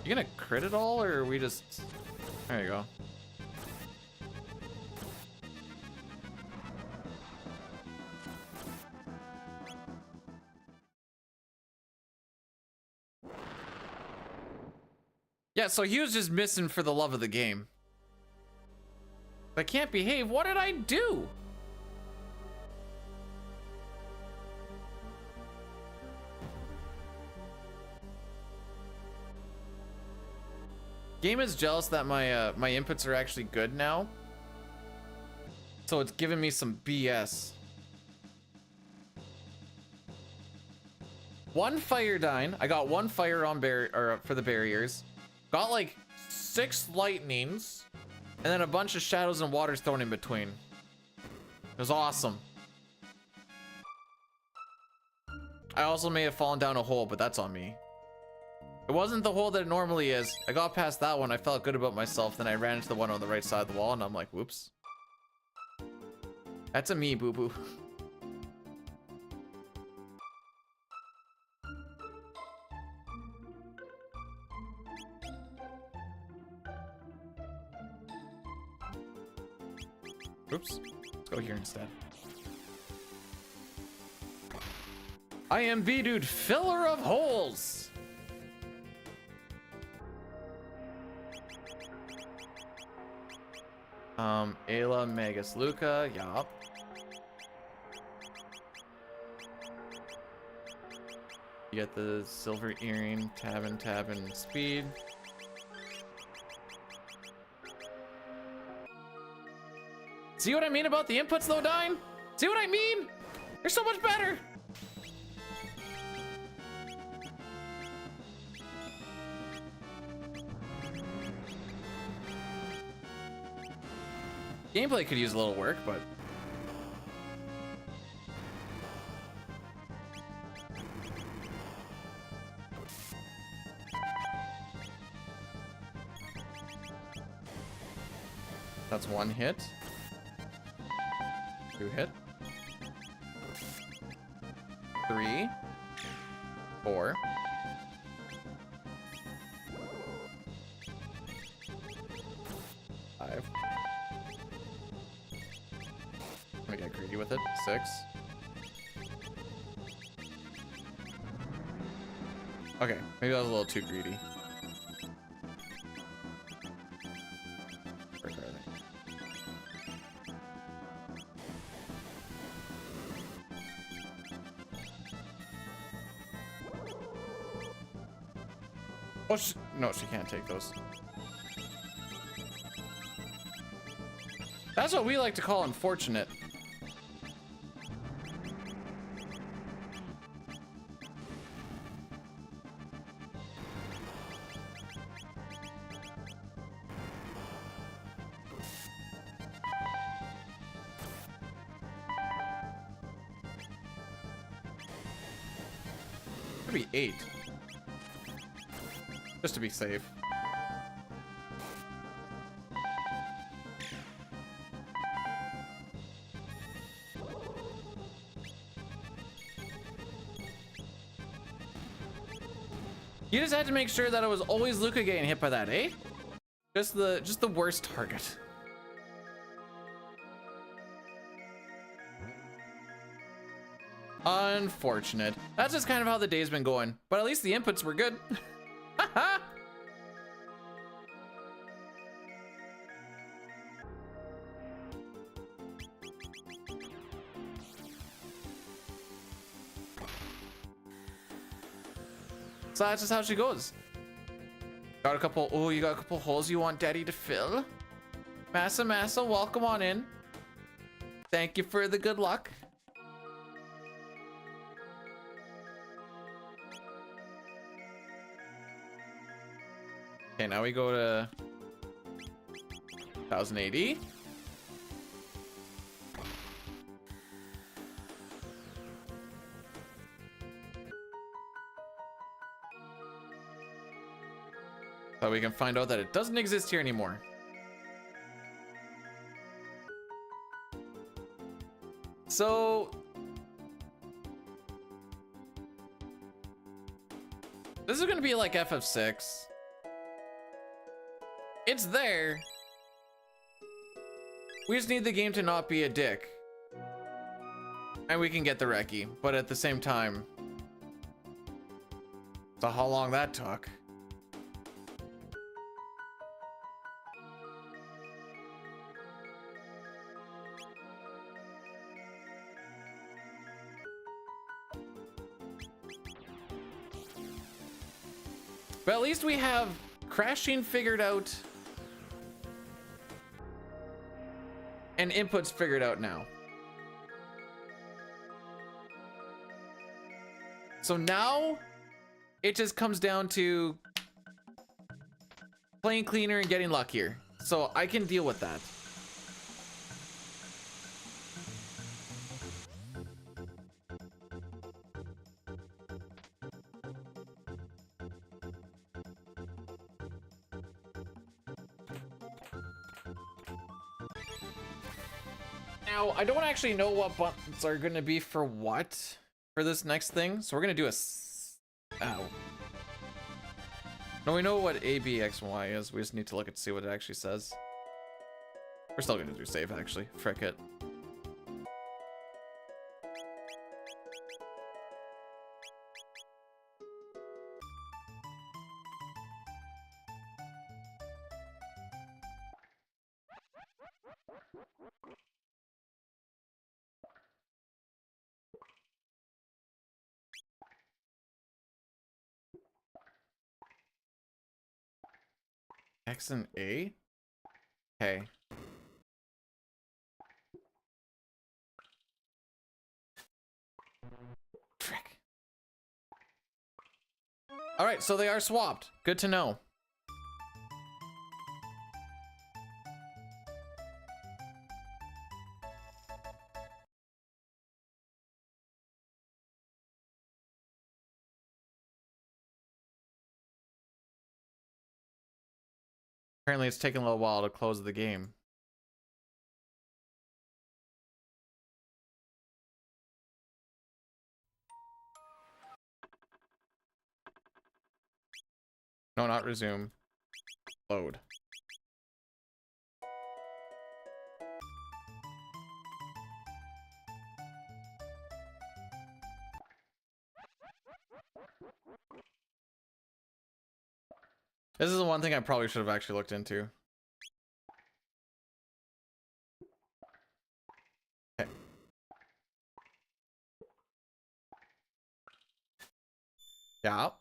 You gonna crit it all, or are we just... There you go. Yeah, so he was just missing for the love of the game. I can't behave. What did I do? Game is jealous that my my inputs are actually good now. So it's giving me some BS. One fire Dyne. I got one fire on for the barriers. Got like 6 lightnings. And then a bunch of shadows and waters thrown in between. It was awesome. I also may have fallen down a hole, but that's on me. It wasn't the hole that it normally is. I got past that one. I felt good about myself. Then I ran into the one on the right side of the wall, and I'm like, whoops. That's a me, boo-boo. Oops. Let's go here instead. I am B-Dude, filler of holes. Ayla, Magus, Luca, yup. You get the silver earring, tab and speed. See what I mean about the inputs though, Dyne? See what I mean? They're so much better. Gameplay could use a little work, but that's one hit. 2 hit. 3, 4. 5. Let me get greedy with it. 6. Okay, maybe I was a little too greedy. Where are they? Oh, no, she can't take those. That's what we like to call unfortunate. Could be 8. Just to be safe. You just had to make sure that it was always Luca getting hit by that, eh? Just the worst target. Unfortunate. That's just kind of how the day's been going. But at least the inputs were good. Haha. So that's just how she goes. Got a couple, oh, you got a couple holes you want daddy to fill? Massa, welcome on in. Thank you for the good luck. Okay, now we go to 1080. So we can find out that it doesn't exist here anymore. So this is gonna be like FF6. It's there. We just need the game to not be a dick. And we can get the recce, but at the same time, so how long that took. But at least we have crashing figured out and inputs figured out now. So now it just comes down to playing cleaner and getting luckier. So I can deal with that. Now, I don't actually know what buttons are going to be for what for this next thing. So we're going to do a... Ow. No, we know what A, B, X, and Y is. We just need to look and see what it actually says. We're still going to do save, actually. Frick it. X and A? Okay. Frick. Alright, so they are swapped. Good to know. Apparently it's taking a little while to close the game. No, not resume. Load. This is the one thing I probably should have actually looked into. Okay. Yeah.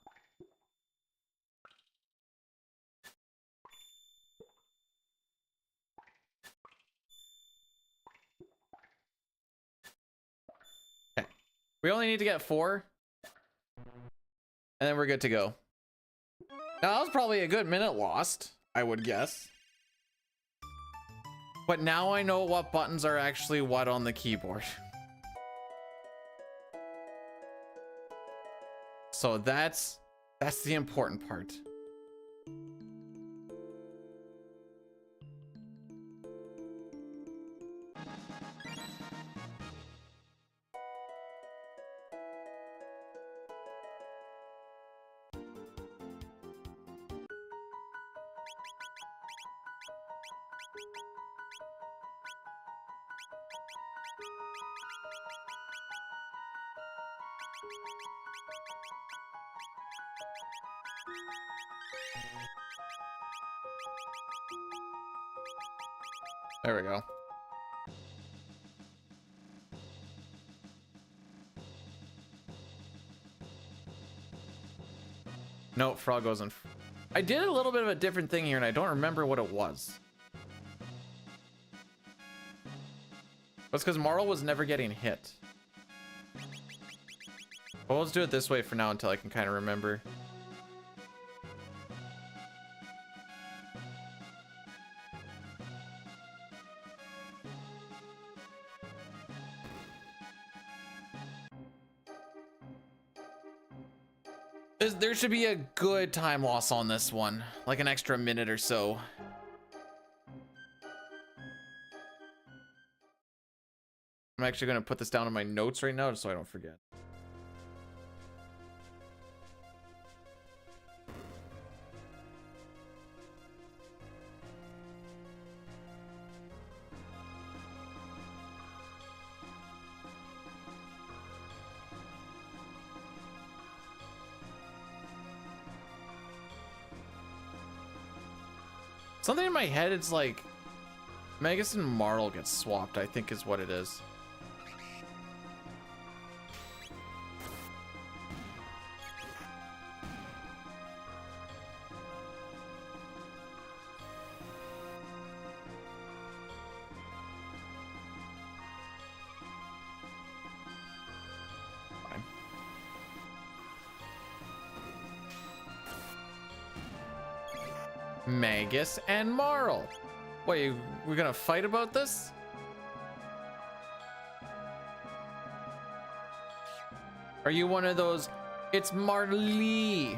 Okay. We only need to get 4. And then we're good to go. Now, that was probably a good minute lost, I would guess. But now I know what buttons are actually what on the keyboard. So that's the important part. There we go. No, frog goes in. I did a little bit of a different thing here and I don't remember what it was. That's because Marl was never getting hit. Well, let's do it this way for now until I can kind of remember. There should be a good time loss on this one, like an extra minute or so. I'm actually going to put this down in my notes right now just so I don't forget. Something in my head, it's like Magus and Marl get swapped, I think is what it is. Fine. Magus and Marl. Wait, we're gonna fight about this? Are you one of those? It's Marley.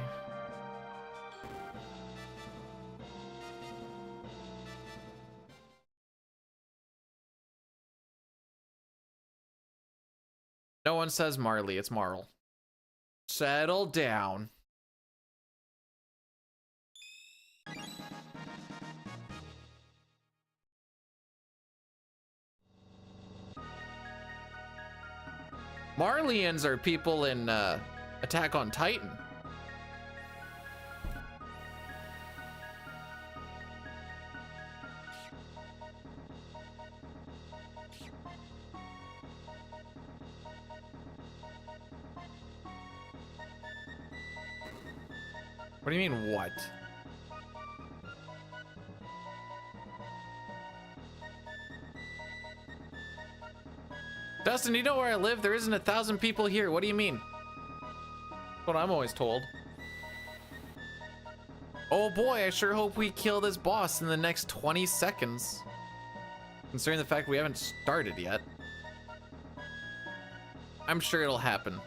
No one says Marley, it's Marl. Settle down. Marlians are people in Attack on Titan. What do you mean, what? Dustin, you know where I live? There isn't 1,000 people here. What do you mean? That's what I'm always told. Oh boy, I sure hope we kill this boss in the next 20 seconds. Considering the fact we haven't started yet. I'm sure it'll happen.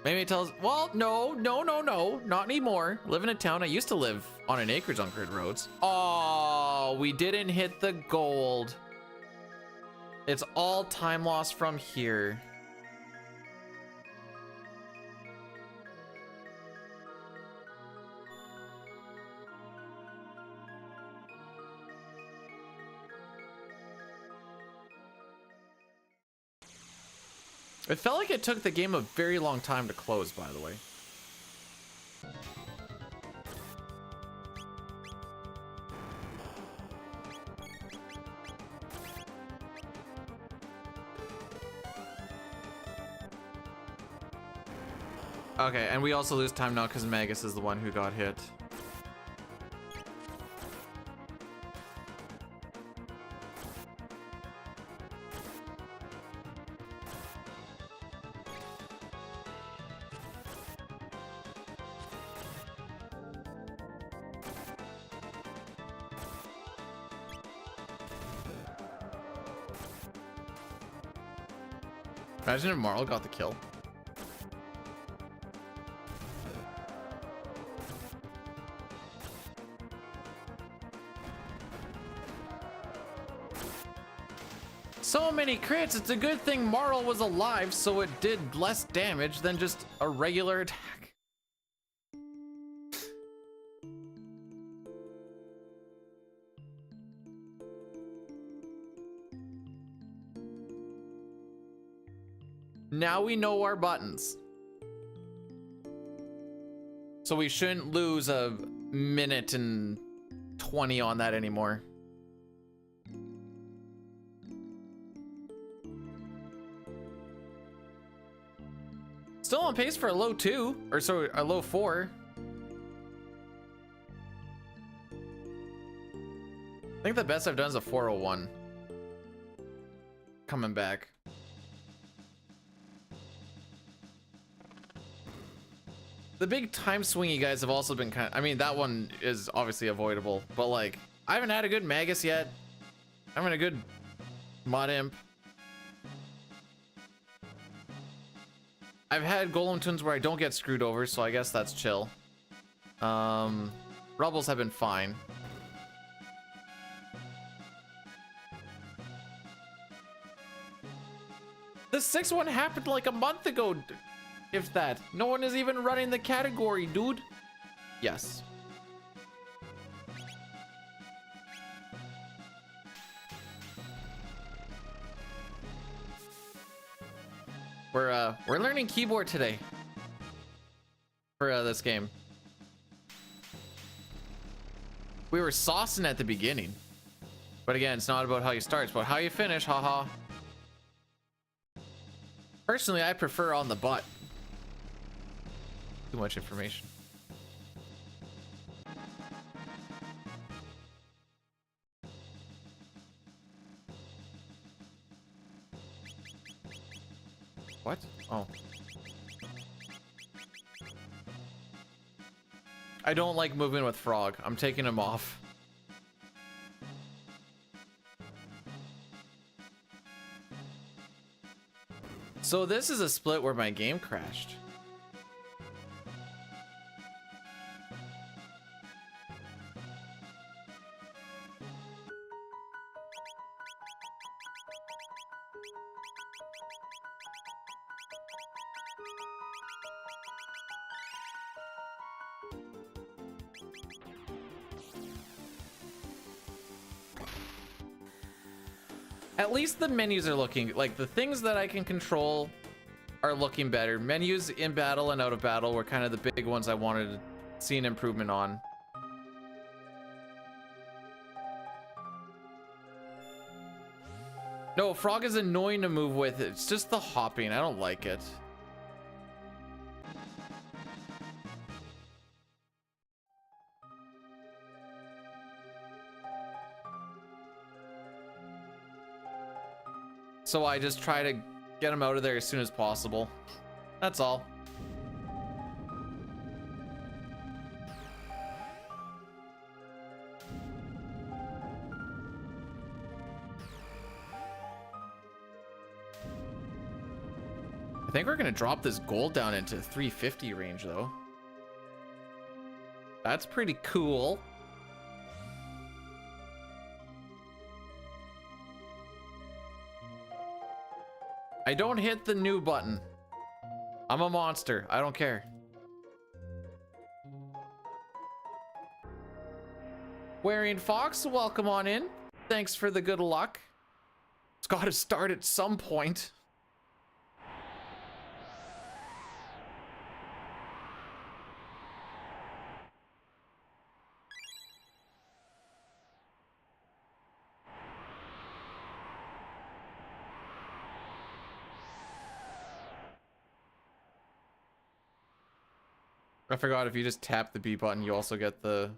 Maybe it tells, well, no, not anymore. Live in a town. I used to live on an acreage on grid roads. Oh, we didn't hit the gold. It's all time loss from here. It felt like it took the game a very long time to close, by the way. Okay, and we also lose time now because Magus is the one who got hit. Imagine if Marl got the kill. So many crits. It's a good thing Marl was alive, so it did less damage than just a regular attack. Now we know our buttons. So we shouldn't lose a minute and 20 on that anymore. Still on pace for a low 2, or sorry, a low 4. I think the best I've done is a 401. Coming back. The big time swingy guys have also been kind of, I mean, that one is obviously avoidable, but like, I haven't had a good Magus yet. I haven't had a good Mud Imp. I've had Golem Tunes where I don't get screwed over, so I guess that's chill. Rebels have been fine. The 6th one happened like a month ago, if that. No one is even running the category, dude. Yes. We're learning keyboard today for this game. We were saucing at the beginning, but again, it's not about how you start, it's about how you finish. Haha. Personally, I prefer on the butt. Too much information. What? Oh. I don't like moving with Frog. I'm taking him off. So this is a split where my game crashed. At least the menus are looking like the things that I can control are looking better. Menus in battle and out of battle were kind of the big ones I wanted to see an improvement on. No, Frog is annoying to move with. It's just the hopping. I don't like it. So I just try to get him out of there as soon as possible. That's all. I think we're gonna drop this gold down into 350 range though. That's pretty cool. I don't hit the new button. I'm a monster. I don't care. Wearing Fox, welcome on in. Thanks for the good luck. It's got to start at some point. I forgot if you just tap the B button, you also get the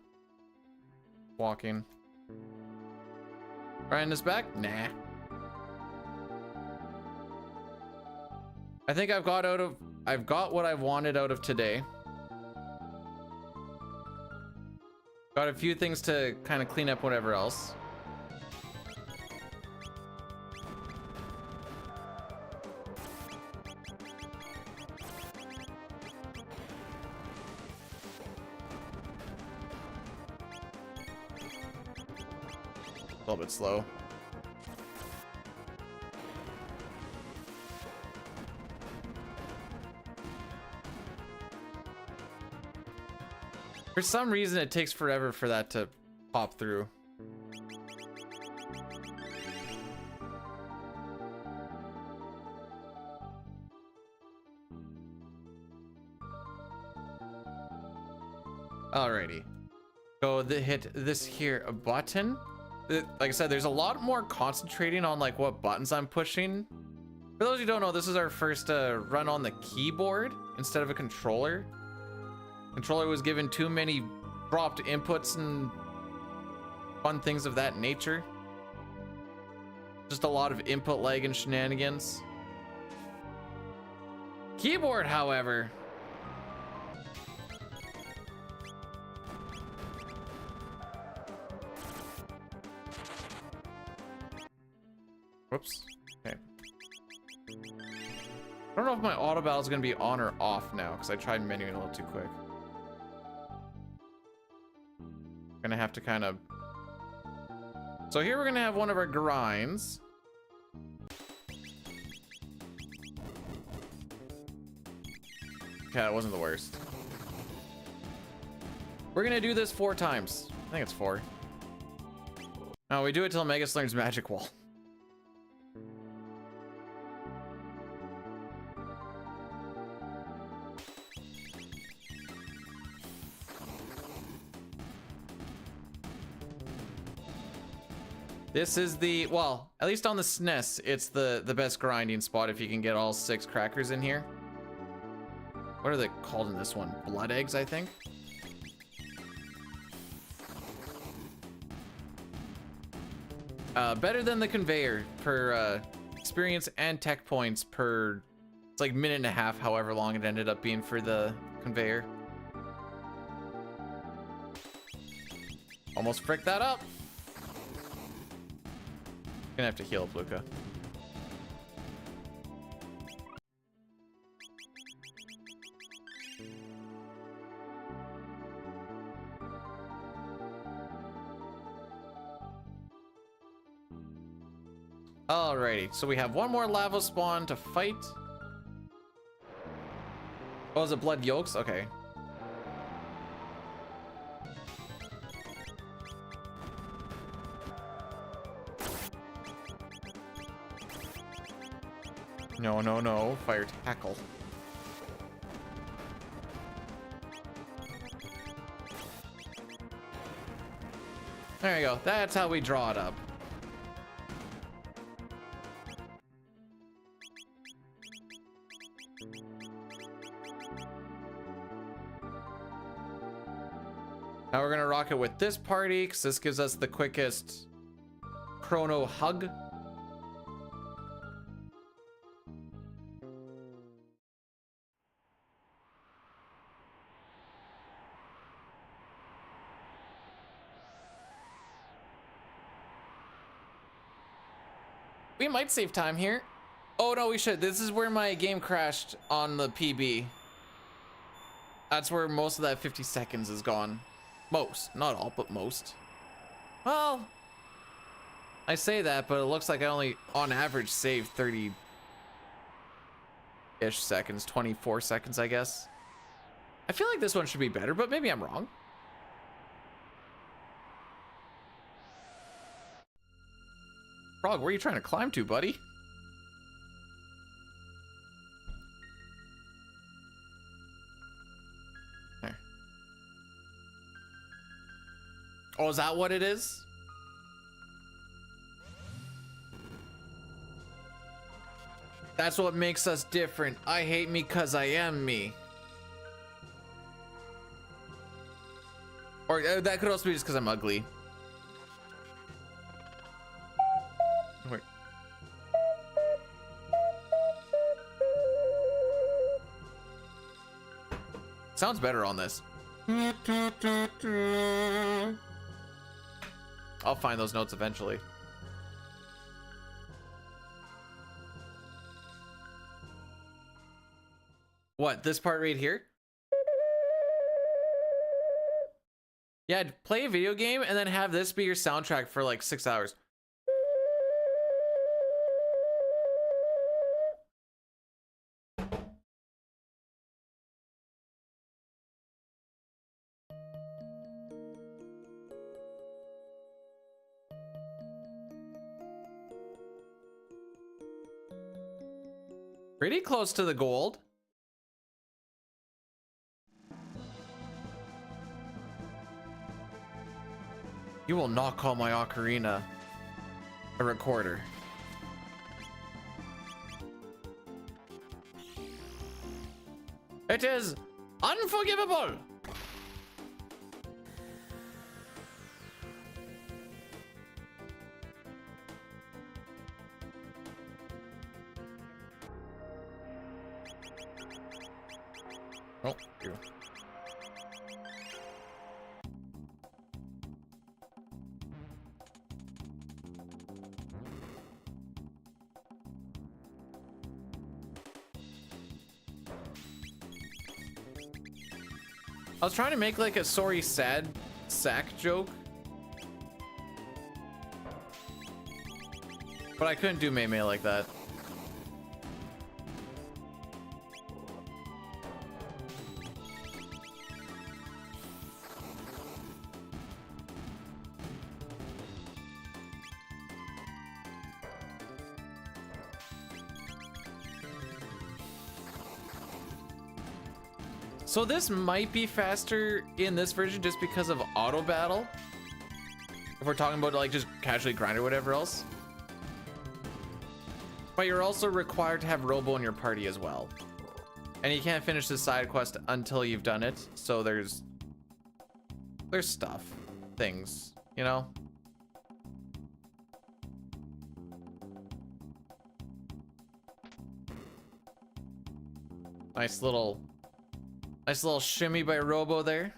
walking. Ryan is back? Nah. I think I've got what I wanted out of today. Got a few things to kind of clean up whatever else. A little bit slow. For some reason, it takes forever for that to pop through. Alrighty. So hit this here button. Like I said, there's a lot more concentrating on like what buttons I'm pushing. For those who don't know, this is our first run on the keyboard instead of a controller. Controller was given too many dropped inputs and fun things of that nature. Just a lot of input lag and shenanigans. Keyboard, however, Whoops. Okay. I don't know if my auto battle is going to be on or off now because I tried menuing a little too quick. Gonna have to kind of... So here we're gonna have one of our grinds. Okay, that wasn't the worst. We're gonna do this 4 times. I think it's 4. No, we do it till Megas learns Magic Wall. This is the, well, at least on the SNES, it's the best grinding spot if you can get all 6 crackers in here. What are they called in this one? Blood eggs, I think. Better than the conveyor for experience and tech points per, it's like minute and a half, however long it ended up being for the conveyor. Almost fricked that up. Gonna have to heal up Luca. Alrighty, so we have one more lava spawn to fight. Oh, is it blood yolks? Okay. No, no, no. Fire tackle. There you go. That's how we draw it up. Now we're gonna rock it with this party because this gives us the quickest Chrono hug. We might save time here. Oh no, we should. This is where my game crashed on the PB. That's where most of that 50 seconds is gone. Most, not all, but most. Well, I say that, but it looks like I only, on average, saved 30-ish seconds, 24 seconds, I guess. I feel like this one should be better, but maybe I'm wrong. Frog, where are you trying to climb to, buddy? There. Oh, is that what it is? That's what makes us different. I hate me because I am me. Or that could also be just because I'm ugly. Wait. Sounds better on this. I'll find those notes eventually. What, this part right here? Yeah, play a video game and then have this be your soundtrack for like 6 hours. Pretty close to the gold. You will not call my ocarina a recorder. It is unforgivable. Oh, here. I was trying to make like a sorry sad sack joke, but I couldn't do Mei Mei like that. So this might be faster in this version just because of auto battle. If we're talking about like just casually grind or whatever else. But you're also required to have Robo in your party as well. And you can't finish the side quest until you've done it. So there's stuff, things, you know? Nice little shimmy by Robo there.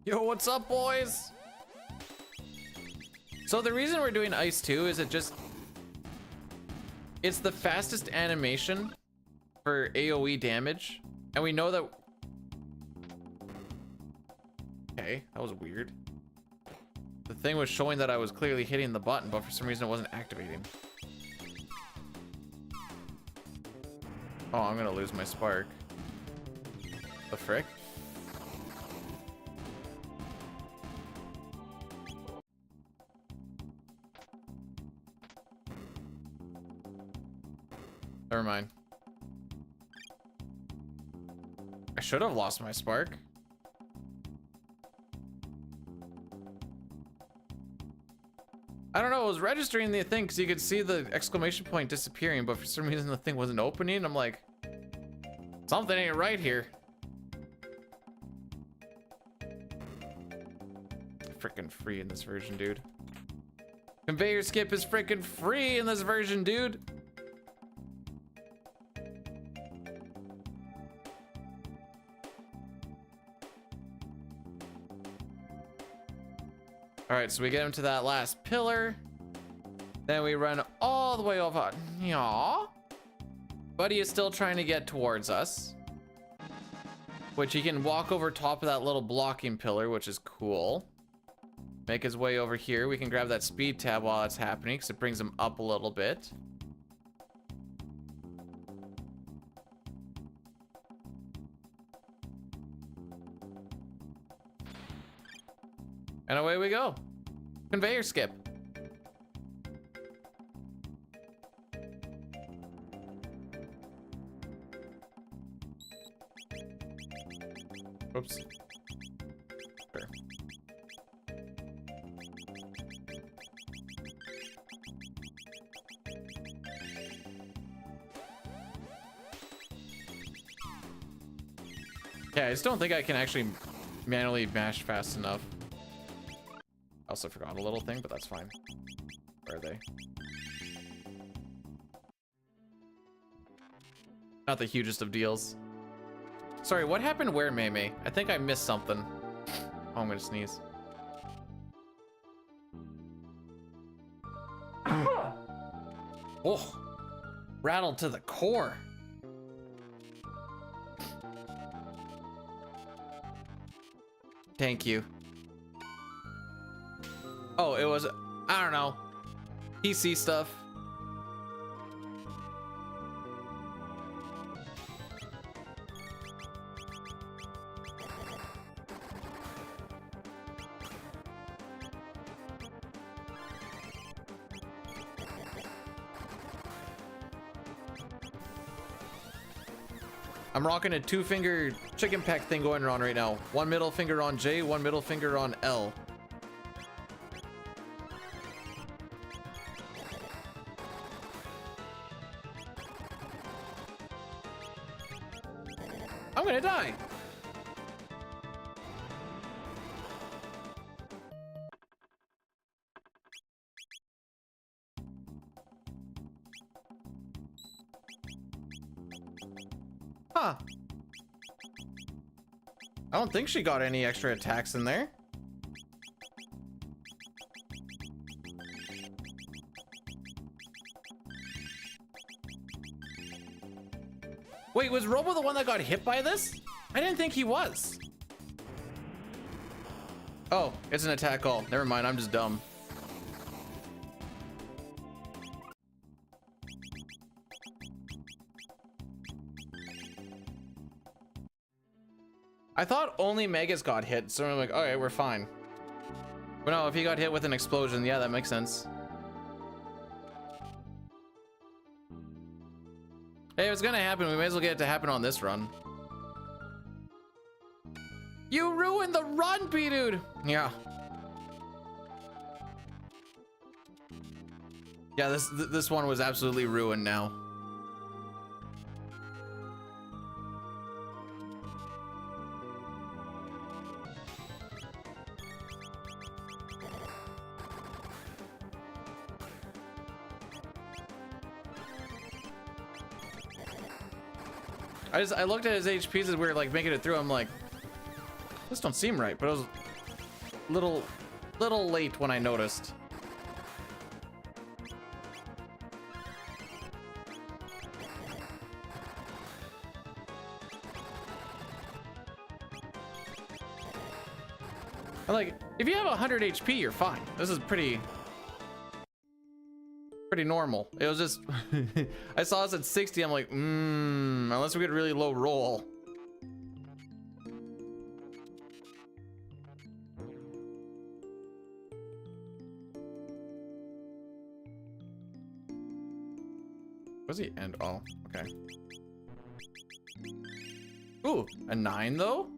Yo, what's up, boys? So the reason we're doing Ice 2 is it's the fastest animation for AoE damage, and we know that. Okay, that was weird. The thing was showing that I was clearly hitting the button, but for some reason it wasn't activating. Oh, I'm gonna lose my spark. The frick? Never mind. I should have lost my spark. I don't know, it was registering the thing because you could see the exclamation point disappearing, but for some reason the thing wasn't opening. I'm like, something ain't right here. Freaking free in this version, dude. Conveyor skip is freaking free in this version, dude. All right, so we get him to that last pillar. Then we run all the way over. Yaw. Buddy is still trying to get towards us. Which he can walk over top of that little blocking pillar, which is cool. Make his way over here. We can grab that speed tab while it's happening because it brings him up a little bit. And away we go. Conveyor skip. Oops. Sure. Yeah, I just don't think I can actually manually mash fast enough. Also forgot a little thing, but that's fine. Where are they? Not the hugest of deals. Sorry, what happened where, Mei Mei? I think I missed something. Oh, I'm gonna sneeze. Oh, rattled to the core. Thank you. Oh, it was, I don't know, PC stuff. I'm rocking a 2-finger chicken peck thing going on right now. One middle finger on J, one middle finger on L. I'm gonna die. Huh. I don't think she got any extra attacks in there. Wait, was Robo the one that got hit by this? I didn't think he was. Oh, it's an attack all. Never mind, I'm just dumb. I thought only Megas got hit, so I'm like, okay, we're fine. But no, if he got hit with an explosion, yeah, that makes sense. Hey, if it's gonna happen, we may as well get it to happen on this run. You ruined the run, B-Dude! Yeah. Yeah, this one was absolutely ruined now. I looked at his HPs as we were like making it through. I'm like, this don't seem right, but I was little late when I noticed. I'm like, if you have 100 HP, you're fine. This is pretty normal. It was just I saw us at 60. I'm like, unless we get a really low roll. What's the end? Oh, okay. Ooh, a 9 though?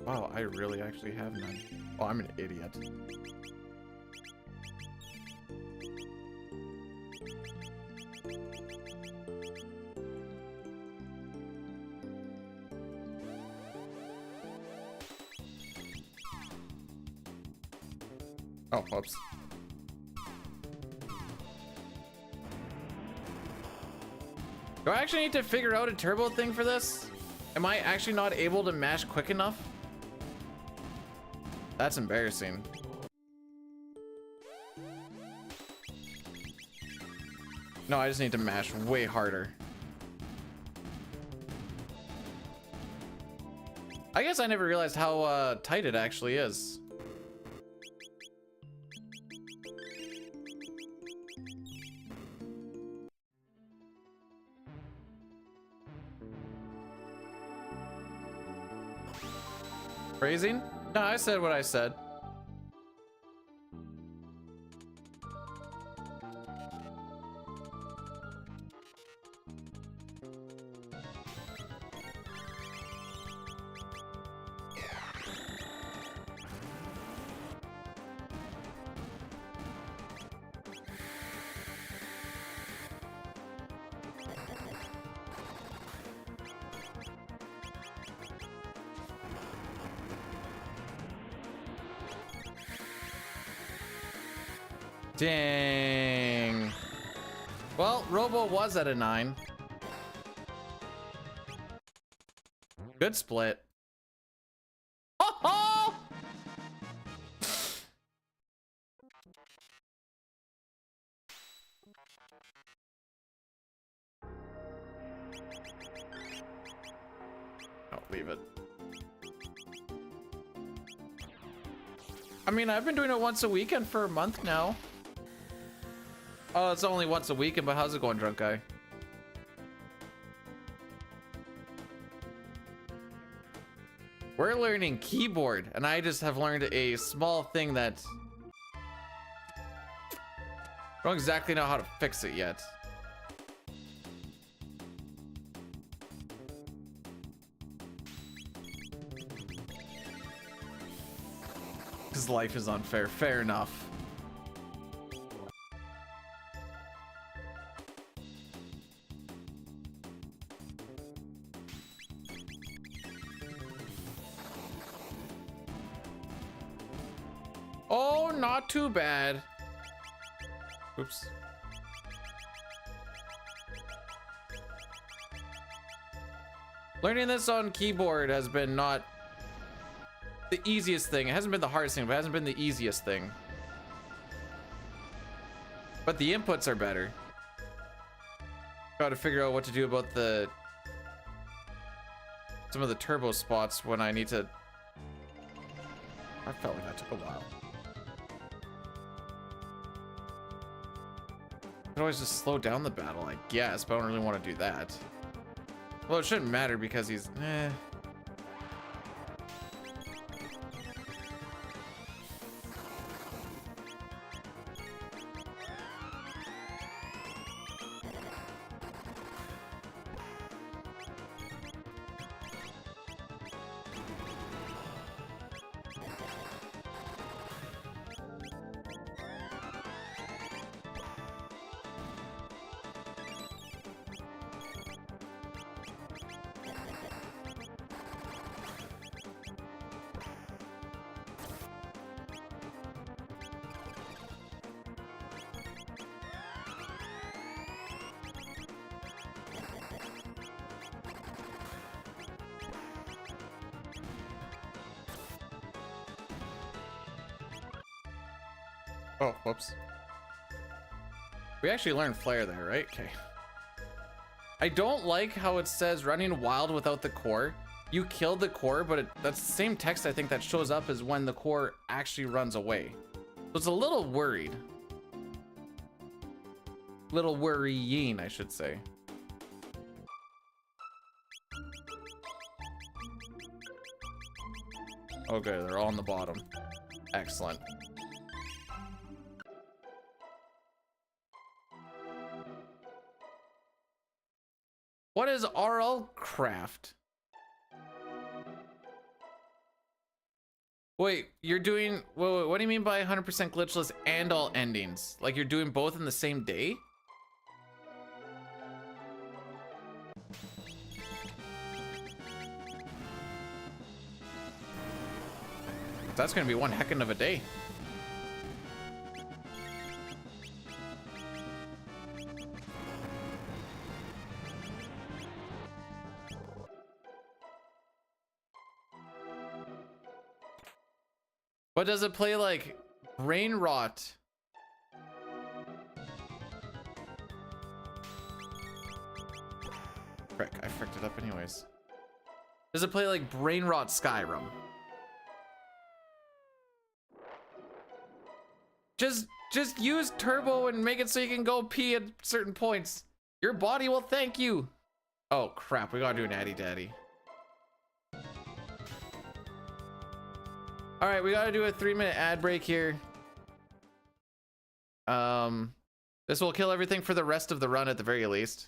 Wow, I really actually have none. Oh, I'm an idiot. Oh, whoops. Do I actually need to figure out a turbo thing for this? Am I actually not able to mash quick enough? That's embarrassing. No, I just need to mash way harder. I guess I never realized how tight it actually is. Phrasing? No, I said what I said. Dang. Well, Robo was at a 9. Good split. Oh! I'll leave it. I mean, I've been doing it once a weekend for a month now. Oh, it's only once a weekend, but how's it going, drunk guy? We're learning keyboard, and I just have learned a small thing that I don't exactly know how to fix it yet. Because life is unfair. Fair enough. Oh, not too bad. Oops. Learning this on keyboard has been not the easiest thing. It hasn't been the hardest thing, but it hasn't been the easiest thing. But the inputs are better. Got to figure out what to do about some of the turbo spots when I need to. I felt like that took a while. I could always just slow down the battle, I guess, but I don't really want to do that. Well, it shouldn't matter because he's oh, whoops. We actually learned flare there, right? Okay. I don't like how it says running wild without the core. You killed the core, but that's the same text I think that shows up as when the core actually runs away. So it's a little worried. Little worrying, I should say. Okay, they're all on the bottom. Excellent. What is RL craft? Wait, you're doing, wait, what do you mean by 100% glitchless and all endings? Like you're doing both in the same day? That's gonna be one heckin' of a day. But does it play like brain rot? Frick, I fricked it up anyways. Does it play like brain rot Skyrim? Just use turbo and make it so you can go pee at certain points. Your body will thank you. Oh crap, we gotta do an Addy Daddy. All right, we gotta do a 3-minute ad break here. This will kill everything for the rest of the run at the very least.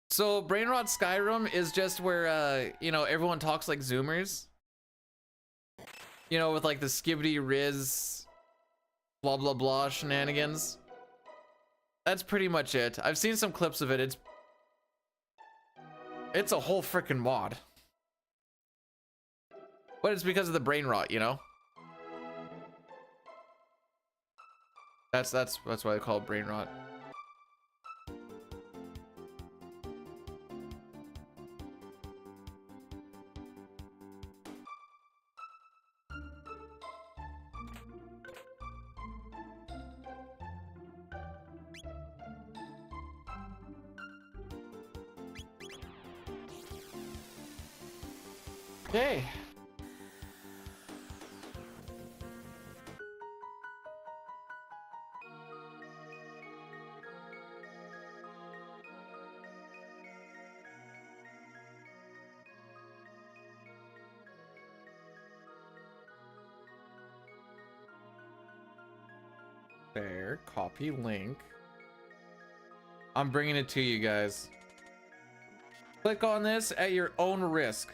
So brain rot Skyrim is just where you know, everyone talks like Zoomers. You know, with like the skibbity riz blah blah blah shenanigans. That's pretty much it. I've seen some clips of it. It's a whole freaking mod. But it's because of the brain rot, you know? That's why they call it brain rot. Okay. There, copy link. I'm bringing it to you guys. Click on this at your own risk.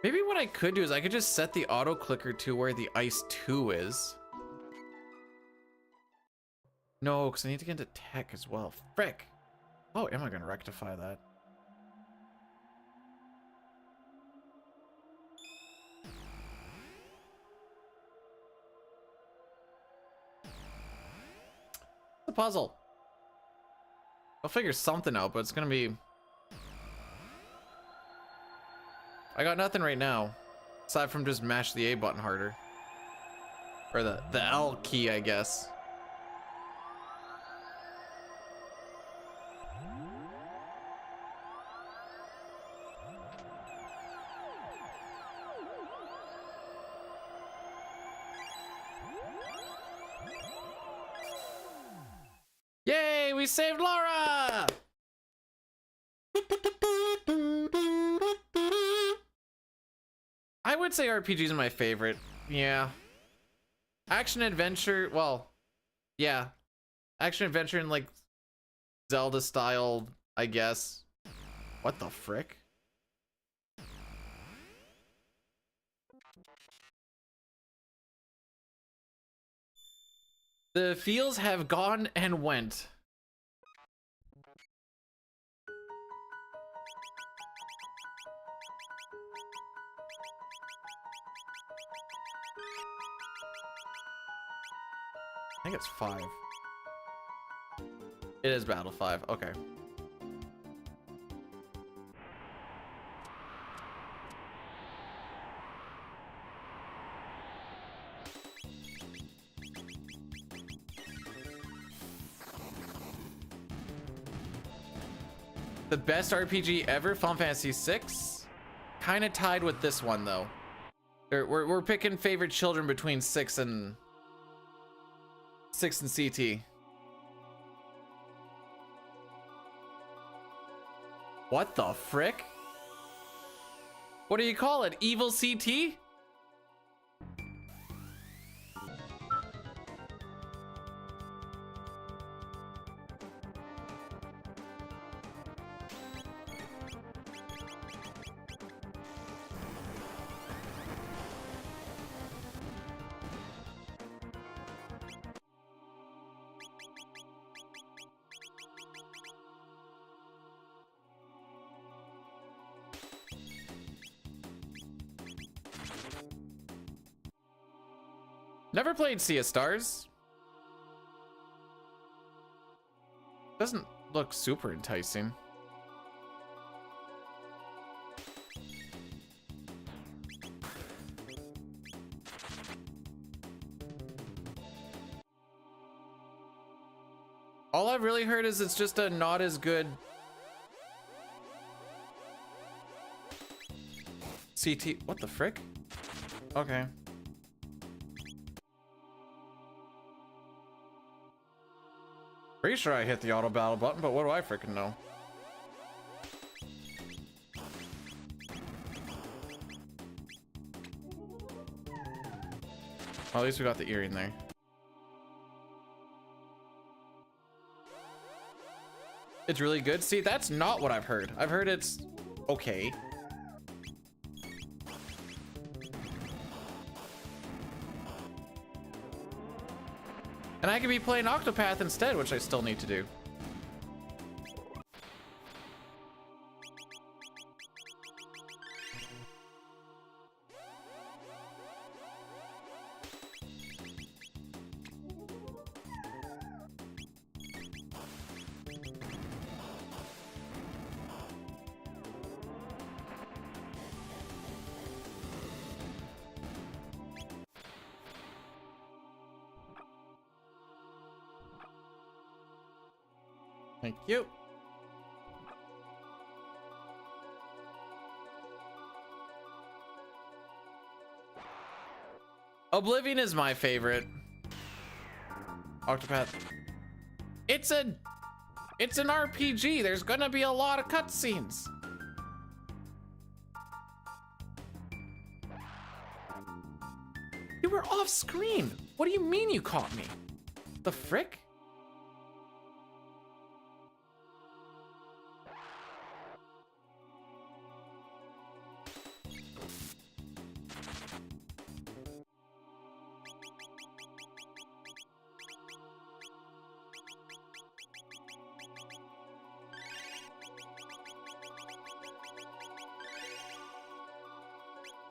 Maybe what I could do is I could just set the auto clicker to where the ice 2 is. No, because I need to get into tech as well. Frick. Oh, am I going to rectify that? The puzzle. I'll figure something out, but it's going to be... I got nothing right now. Aside from just mash the A button harder. Or the L key, I guess. Yay, we saved Laura! I would say RPG is my favorite. Yeah. Action adventure, well, yeah. Action adventure in like Zelda style, I guess. What the frick? The feels have gone and went. I think it's 5. It is Battle 5. Okay. The best RPG ever, Final Fantasy VI. Kind of tied with this one though. We're picking favorite children between 6 and CT. What the frick? What do you call it? Evil CT? Never played Sea of Stars. Doesn't look super enticing. All I've really heard is it's just a not as good CT. What the frick? Okay. Pretty sure I hit the auto battle button, but what do I freaking know? Well, at least we got the earring there. It's really good. See, that's not what I've heard. I've heard it's okay. And I could be playing Octopath instead, which I still need to do. Thank you. Oblivion is my favorite. Octopath. It's an RPG. There's gonna be a lot of cutscenes. You were off screen. What do you mean you caught me? The frick?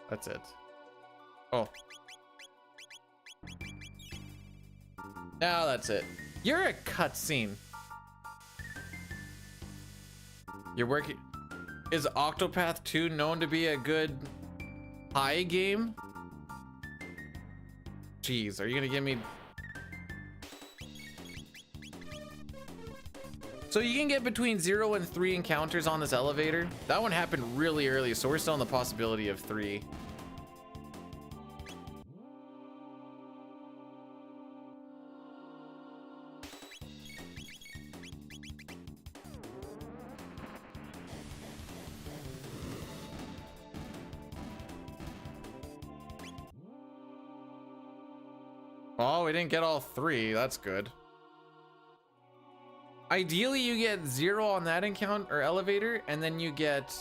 That's it. Oh. Now that's it. You're a cutscene. You're working. Is Octopath 2 known to be a good high game? Jeez, are you gonna give me... So you can get between 0 and 3 encounters on this elevator. That one happened really early, so we're still on the possibility of 3. Oh, we didn't get all 3. That's good. Ideally, you get 0 on that encounter or elevator, and then you get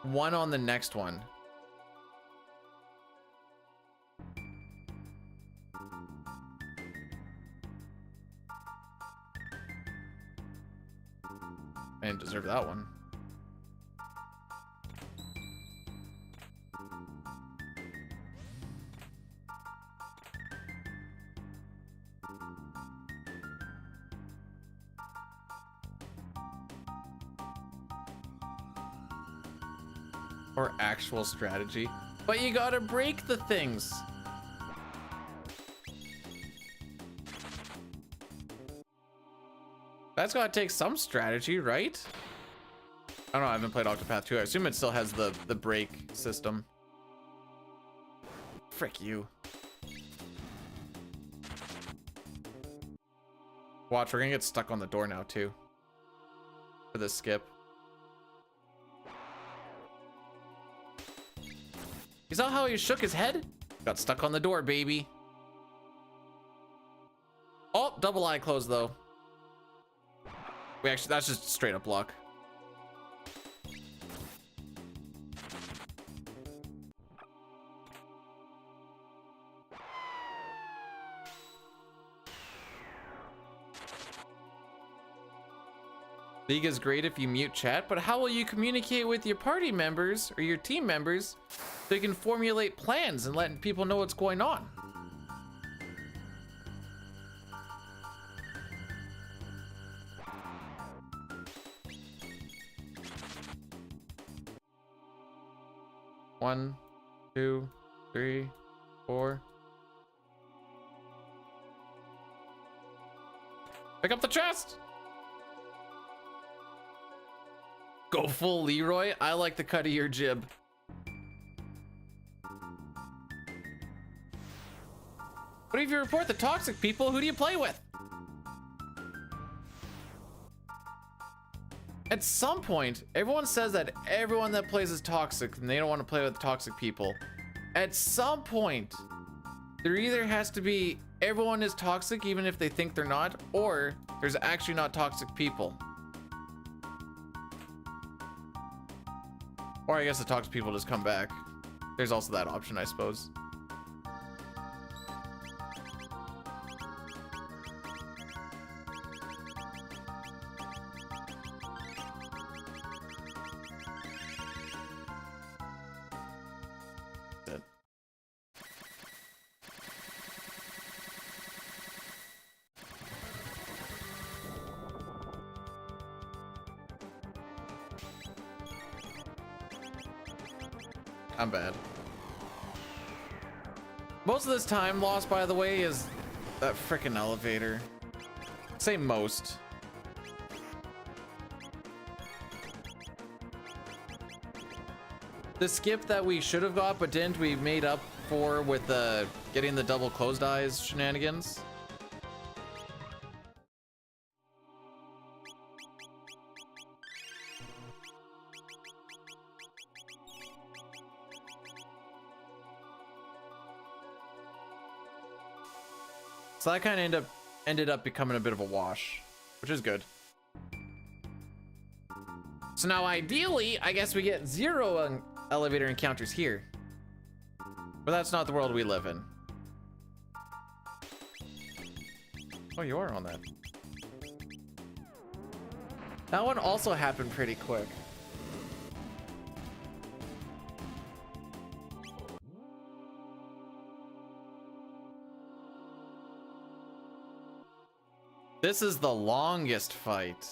1 on the next one. I didn't deserve that one. Or actual strategy, but you gotta break the things. That's gotta take some strategy, right? I don't know, I haven't played Octopath 2. I assume it still has the break system. Frick you. Watch, we're gonna get stuck on the door now too. For the skip. You saw how he shook his head? Got stuck on the door, baby. Oh, double eye closed though. We actually, that's just straight up luck. League is great if you mute chat, but how will you communicate with your party members or your team members so you can formulate plans and let people know what's going on? One, 2, 3, 4. Pick up the chest. Go full Leroy. I like the cut of your jib. What if you report the toxic people? Who do you play with? At some point, everyone says that everyone that plays is toxic and they don't want to play with toxic people. At some point, there either has to be everyone is toxic even if they think they're not, or there's actually not toxic people. Or I guess the toxic people just come back. There's also that option, I suppose. I'm bad. Most of this time lost, by the way, is that frickin' elevator. Say most. The skip that we should have got but didn't, we made up for with the getting the double closed eyes shenanigans. So that kind of ended up becoming a bit of a wash, which is good. So now ideally, I guess we get 0 elevator encounters here. But that's not the world we live in. Oh, you are on that. That one also happened pretty quick. This is the longest fight.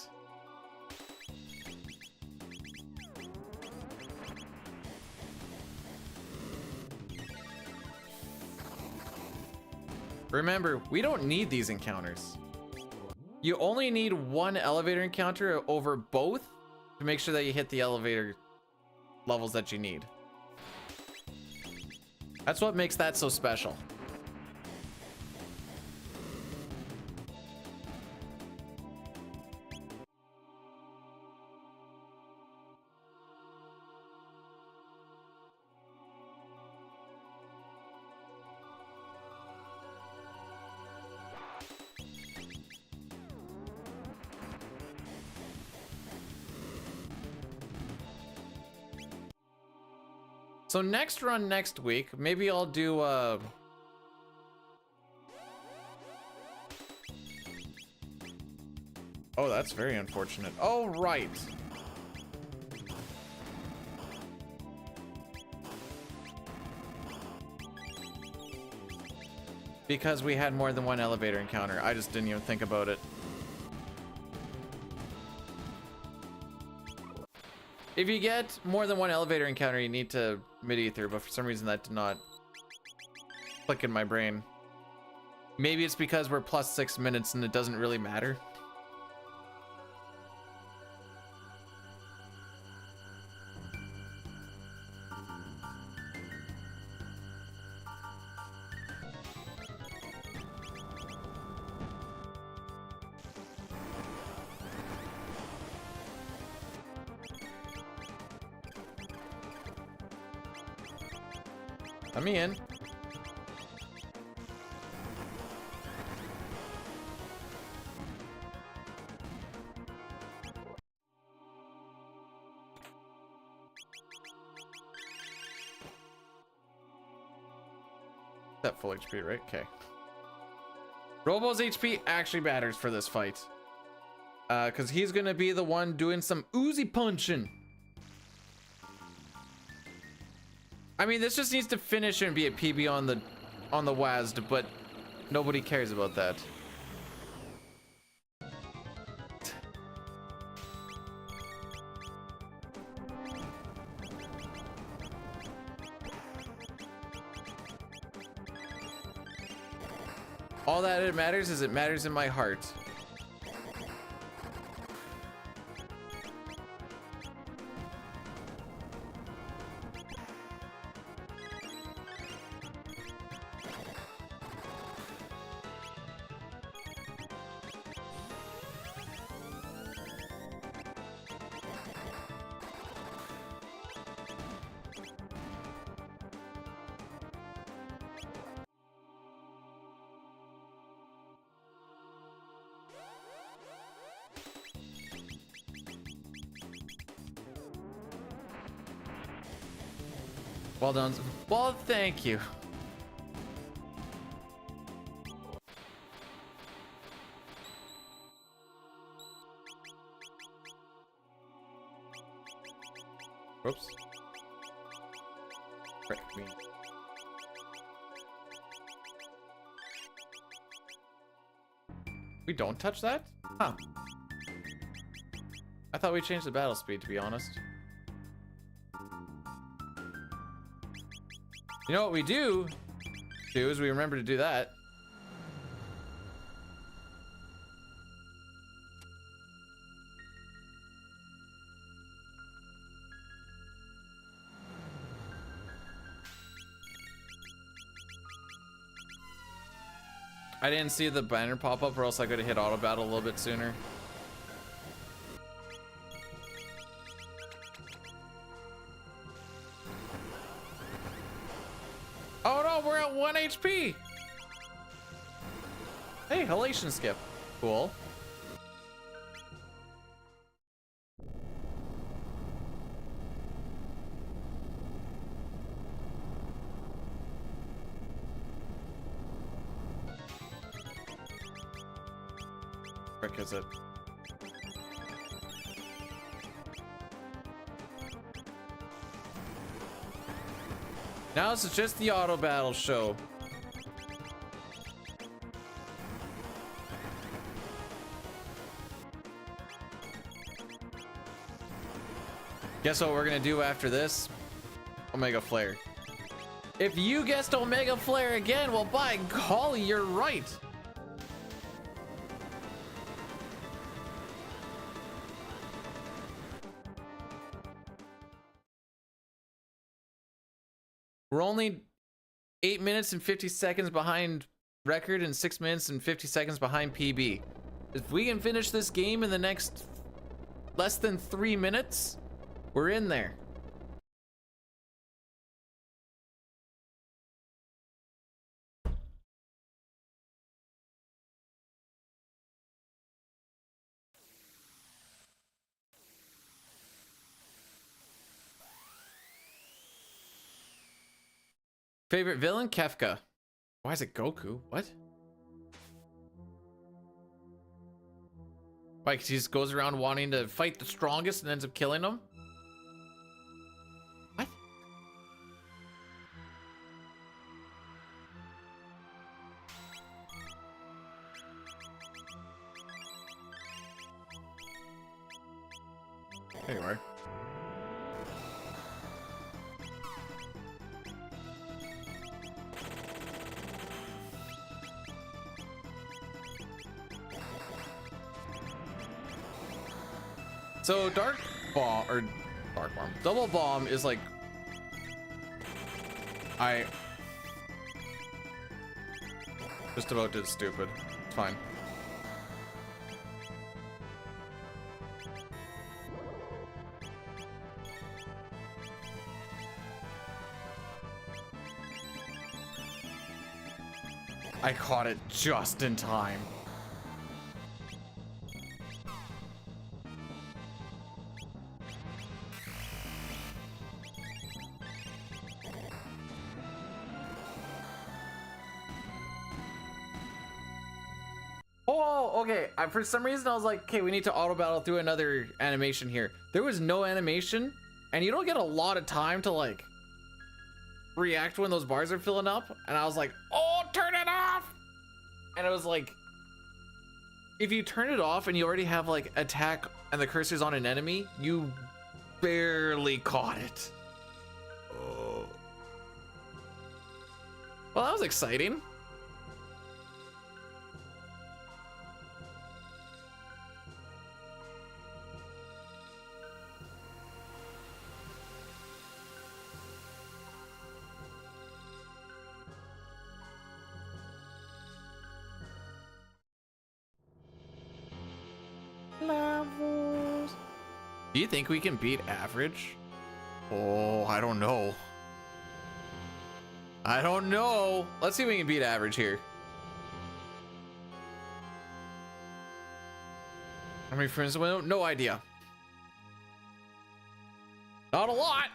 Remember, we don't need these encounters. You only need one elevator encounter over both to make sure that you hit the elevator levels that you need. That's what makes that so special. So next run next week, maybe I'll do oh, that's very unfortunate. Oh, right. Because we had more than one elevator encounter. I just didn't even think about it. If you get more than one elevator encounter, you need to mid-ether, but for some reason that did not click in my brain. Maybe it's because we're plus 6 minutes and it doesn't really matter. Let me in. That full HP, right? Okay. Robo's HP actually matters for this fight. Because he's gonna be the one doing some Uzi punching. I mean, this just needs to finish and be a PB on the WASD, but nobody cares about that. All that it matters is it matters in my heart. Well done. Well, thank you. Whoops. Frick me. We don't touch that? Huh. I thought we changed the battle speed, to be honest. You know what we do is we remember to do that. I didn't see the banner pop up, or else I could have hit auto battle a little bit sooner. Oh no, we're at 1 HP. Hey, halation skip. Cool. Frick is it? Now this is just the auto battle show. Guess what we're gonna do after this? Omega Flare. If you guessed Omega Flare again, well, by golly, you're right. We're only 8 minutes and 50 seconds behind record and 6 minutes and 50 seconds behind PB. If we can finish this game in the next less than 3 minutes, we're in there. Favorite villain? Kefka. Why is it Goku? What? Like, he just goes around wanting to fight the strongest and ends up killing them? What? There you are. So Dark Bomb, or Dark Bomb, Double Bomb is like, I just about did stupid. It's fine. I caught it just in time. Oh, okay. For some reason, I was like, okay, we need to auto battle through another animation here. There was no animation, and you don't get a lot of time to like react when those bars are filling up. And I was like, oh, turn it off. And it was like, if you turn it off and you already have like attack and the cursor's on an enemy, you barely caught it. Oh. Well, that was exciting. Levels. Do you think we can beat average? Oh, I don't know. I don't know. Let's see if we can beat average here. How many friends? No idea. Not a lot.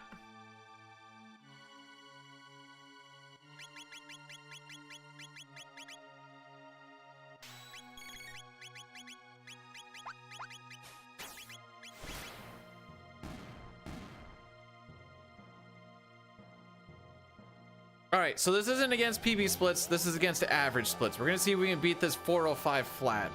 All right, so this isn't against PB splits. This is against the average splits. We're gonna see if we can beat this 405 flat.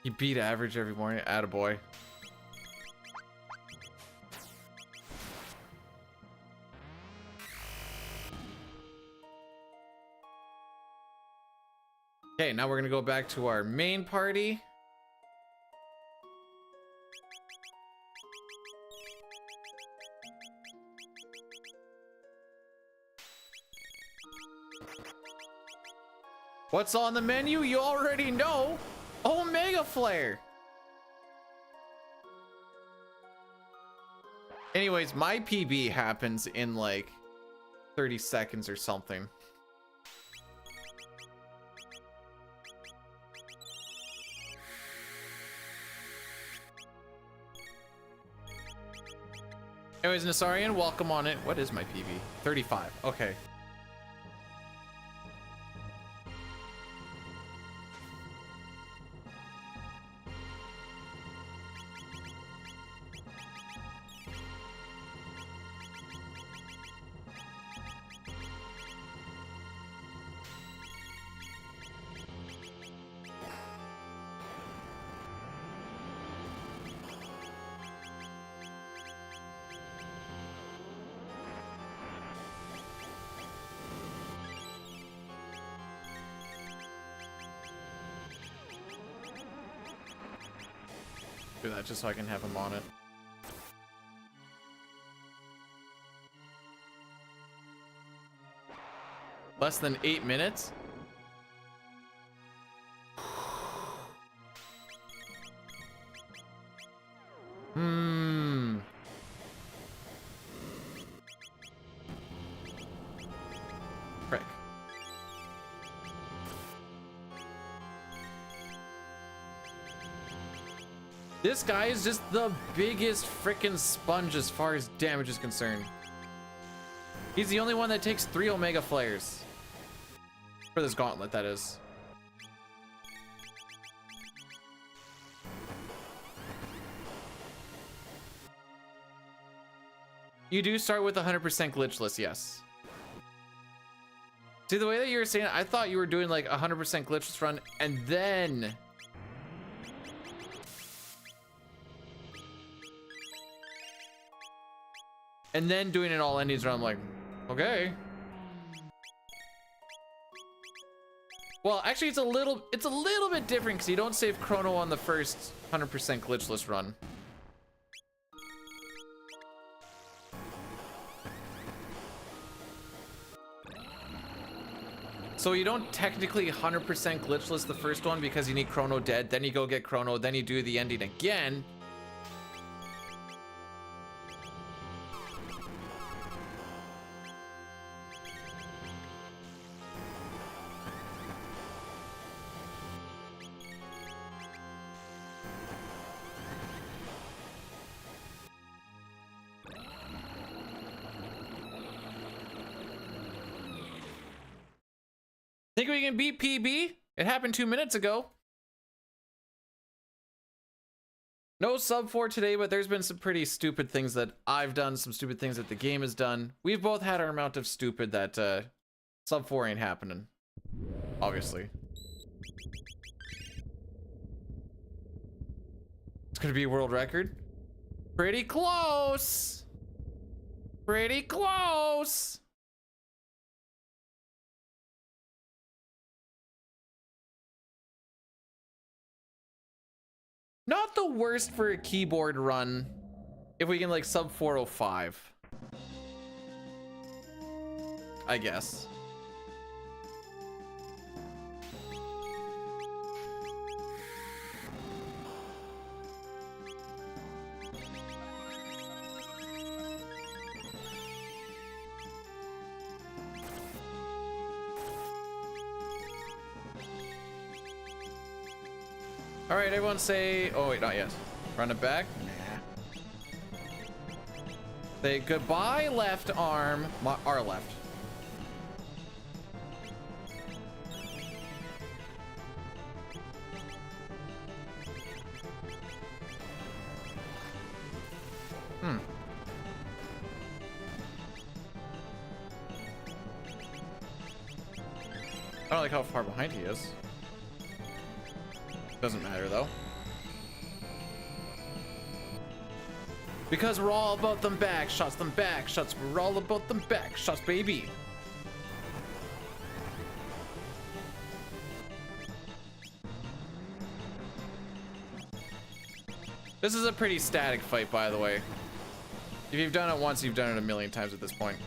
You beat average every morning. Attaboy. Okay, now we're gonna go back to our main party. What's on the menu? You already know. Omega Flare. Anyways, my PB happens in like 30 seconds or something. Anyways, Nasarian, welcome on it. What is my PB? 35. Okay. Do that just so I can have him on it. Less than 8 minutes? Frick. This guy is just the biggest frickin' sponge as far as damage is concerned. He's the only one that takes 3 Omega Flares. For this gauntlet, that is. You do start with 100% glitchless, yes. See, the way that you were saying it, I thought you were doing like 100% glitchless run and then... and then doing an all endings run. I'm like, okay. Well, actually, it's a little bit different because you don't save Chrono on the first 100% glitchless run. So you don't technically 100% glitchless the first one because you need Chrono dead. Then you go get Chrono. Then you do the ending again. Think we can beat PB? It happened 2 minutes ago. No sub 4 today, but there's been some pretty stupid things that I've done, some stupid things that the game has done. We've both had our amount of stupid that sub 4 ain't happening. Obviously. It's gonna be a world record. Pretty close. Pretty close. Not the worst for a keyboard run. If we can like sub 405. I guess. All right, everyone say, oh wait, not yet. Run it back. Nah. Say goodbye, left arm, our left. I don't like how far behind he is. Doesn't matter though. Because we're all about them back shots, we're all about them back shots, baby. This is a pretty static fight, by the way. If you've done it once, you've done it a million times at this point.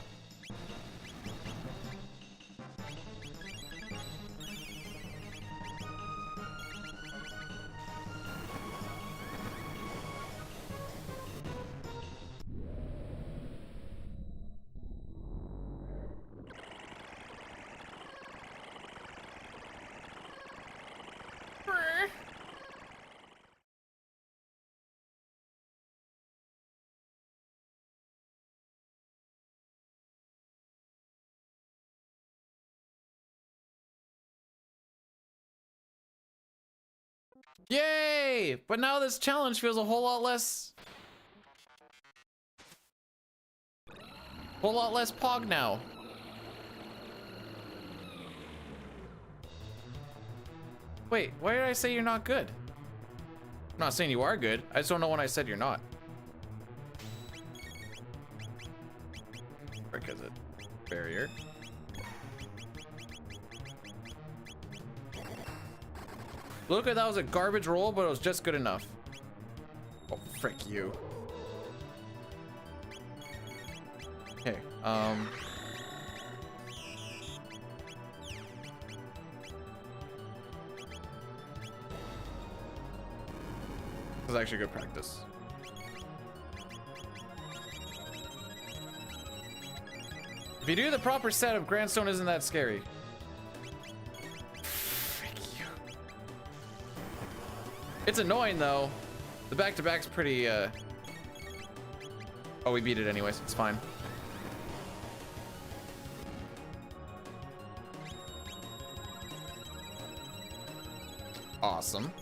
Yay! But now this challenge feels a whole lot less pog now. Wait, why did I say you're not good? I'm not saying you are good. I just don't know when I said you're not. Frick is it? Barrier. Look, that was a garbage roll, but it was just good enough. Oh, frick you. Okay, this is actually good practice. If you do the proper setup, Grandstone isn't that scary. Frick you. It's annoying though. The back-to-back's pretty, Oh, we beat it anyways. It's fine. Awesome.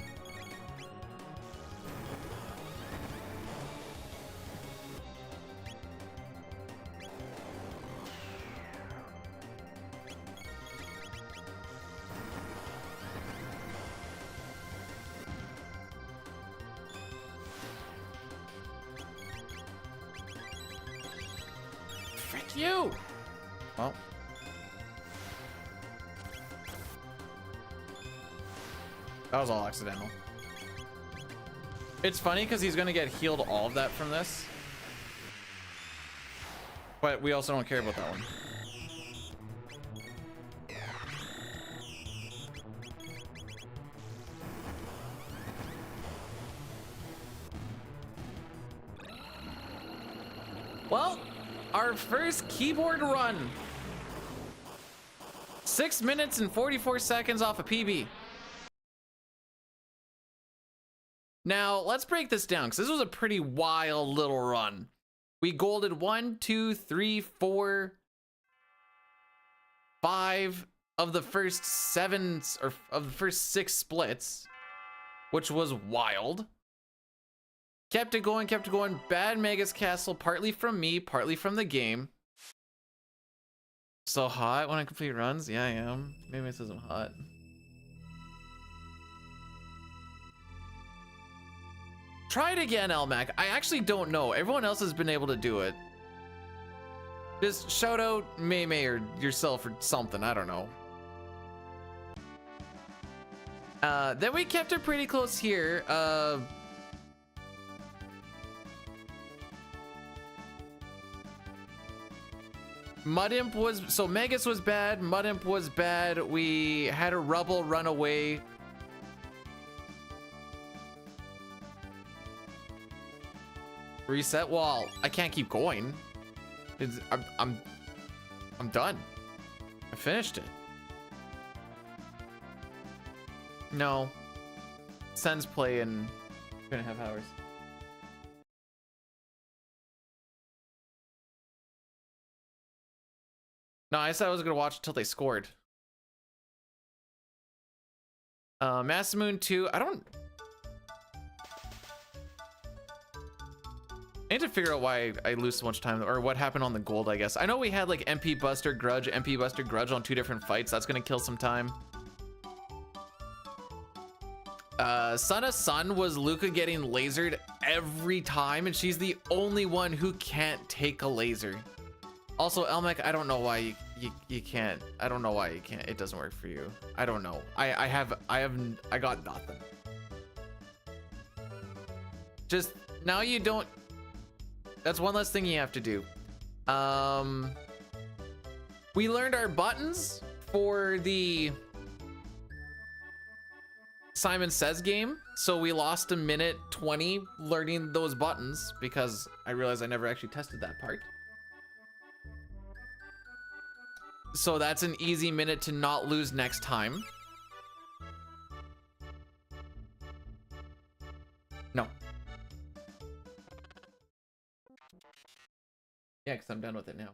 Frick you! Well. That was all accidental. It's funny because he's gonna get healed all of that from this. But we also don't care about that one. Well, our first keyboard run. 6 minutes and 44 seconds off a PB. Now, let's break this down, because this was a pretty wild little run. We golded 1, 2, 3, 4, 5 of the first 7, or of the first 6 splits, which was wild. Kept it going, kept it going. Bad Megas Castle, partly from me, partly from the game. So hot when I complete runs? Yeah, I am. Maybe it says I'm hot. Try it again, Elmac. I actually don't know. Everyone else has been able to do it. Just shout out May or yourself or something. I don't know. Then we kept it pretty close here. Mudimp was, so Megas was bad, Mudimp was bad. We had a Rubble run away. Reset wall. I can't keep going. I'm done. I finished it. No. Sends play in 2.5 hours. No, I said I was gonna watch until they scored. Masamoon 2. I need to figure out why I lose so much time, or what happened on the gold, I guess. I know we had like MP Buster Grudge on 2 different fights. That's gonna kill some time. Sana Sun was Luca getting lasered every time, and she's the only one who can't take a laser. Also, Elmec, I don't know why you can't. I don't know why you can't. It doesn't work for you. I don't know. I got nothing. Just now you don't. That's one less thing you have to do. We learned our buttons for the Simon Says game, so we lost 1:20 learning those buttons because I realized I never actually tested that part. So that's an easy minute to not lose next time. No. Yeah, because I'm done with it now.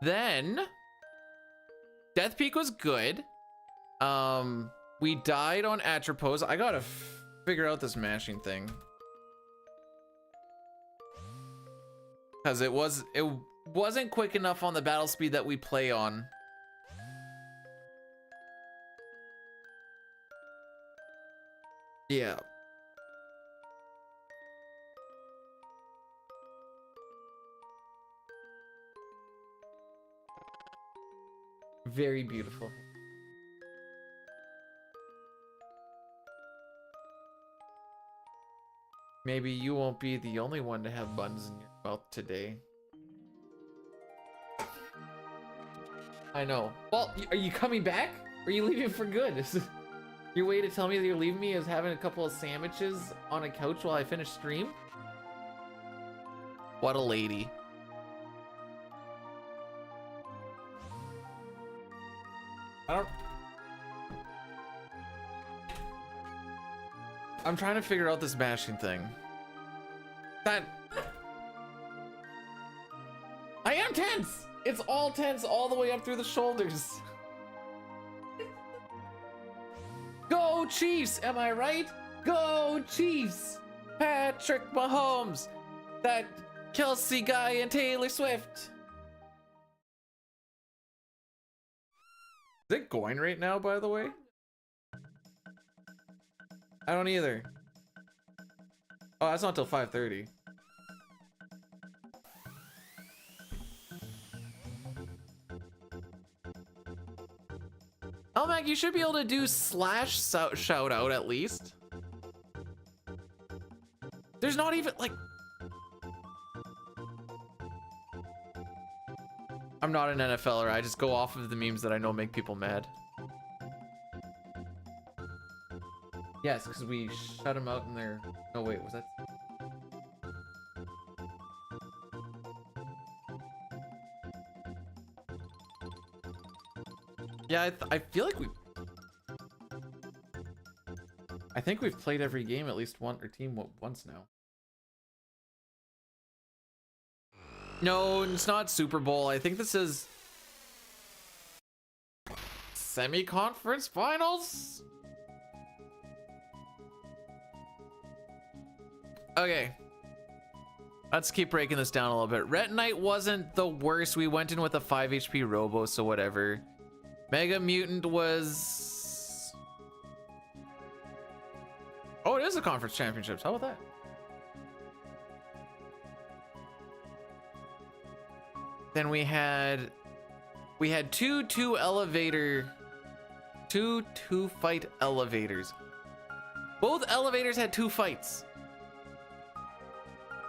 Then Death Peak was good. We died on Atropos. I gotta figure out this mashing thing. Because it wasn't quick enough on the battle speed that we play on. Yeah. Very beautiful. Maybe you won't be the only one to have buns in your mouth today. I know. Well, are you coming back? Or are you leaving for good? Your way to tell me that you're leaving me is having a couple of sandwiches on a couch while I finish stream? What a lady. I'm trying to figure out this mashing thing. I am tense! It's all tense all the way up through the shoulders. Go Chiefs, am I right? Go Chiefs! Patrick Mahomes! That Kelsey guy and Taylor Swift! Is it going right now, by the way? I don't either. Oh, that's not till 5:30. Oh, Mac, you should be able to do slash shout out at least. There's not even like. I'm not an NFLer. I just go off of the memes that I know make people mad. Yes, because we shut them out in their. No, wait, was that? Yeah, I feel like I think we've played every game at least once now. No, it's not Super Bowl. I think this is semi-conference finals. Okay. Let's keep breaking this down a little bit. Ret Knight wasn't the worst. We went in with a 5 HP Robo, so whatever. Mega Mutant was... Oh, it is a conference championships. How about that? Then we had two fight elevators. Both elevators had 2 fights.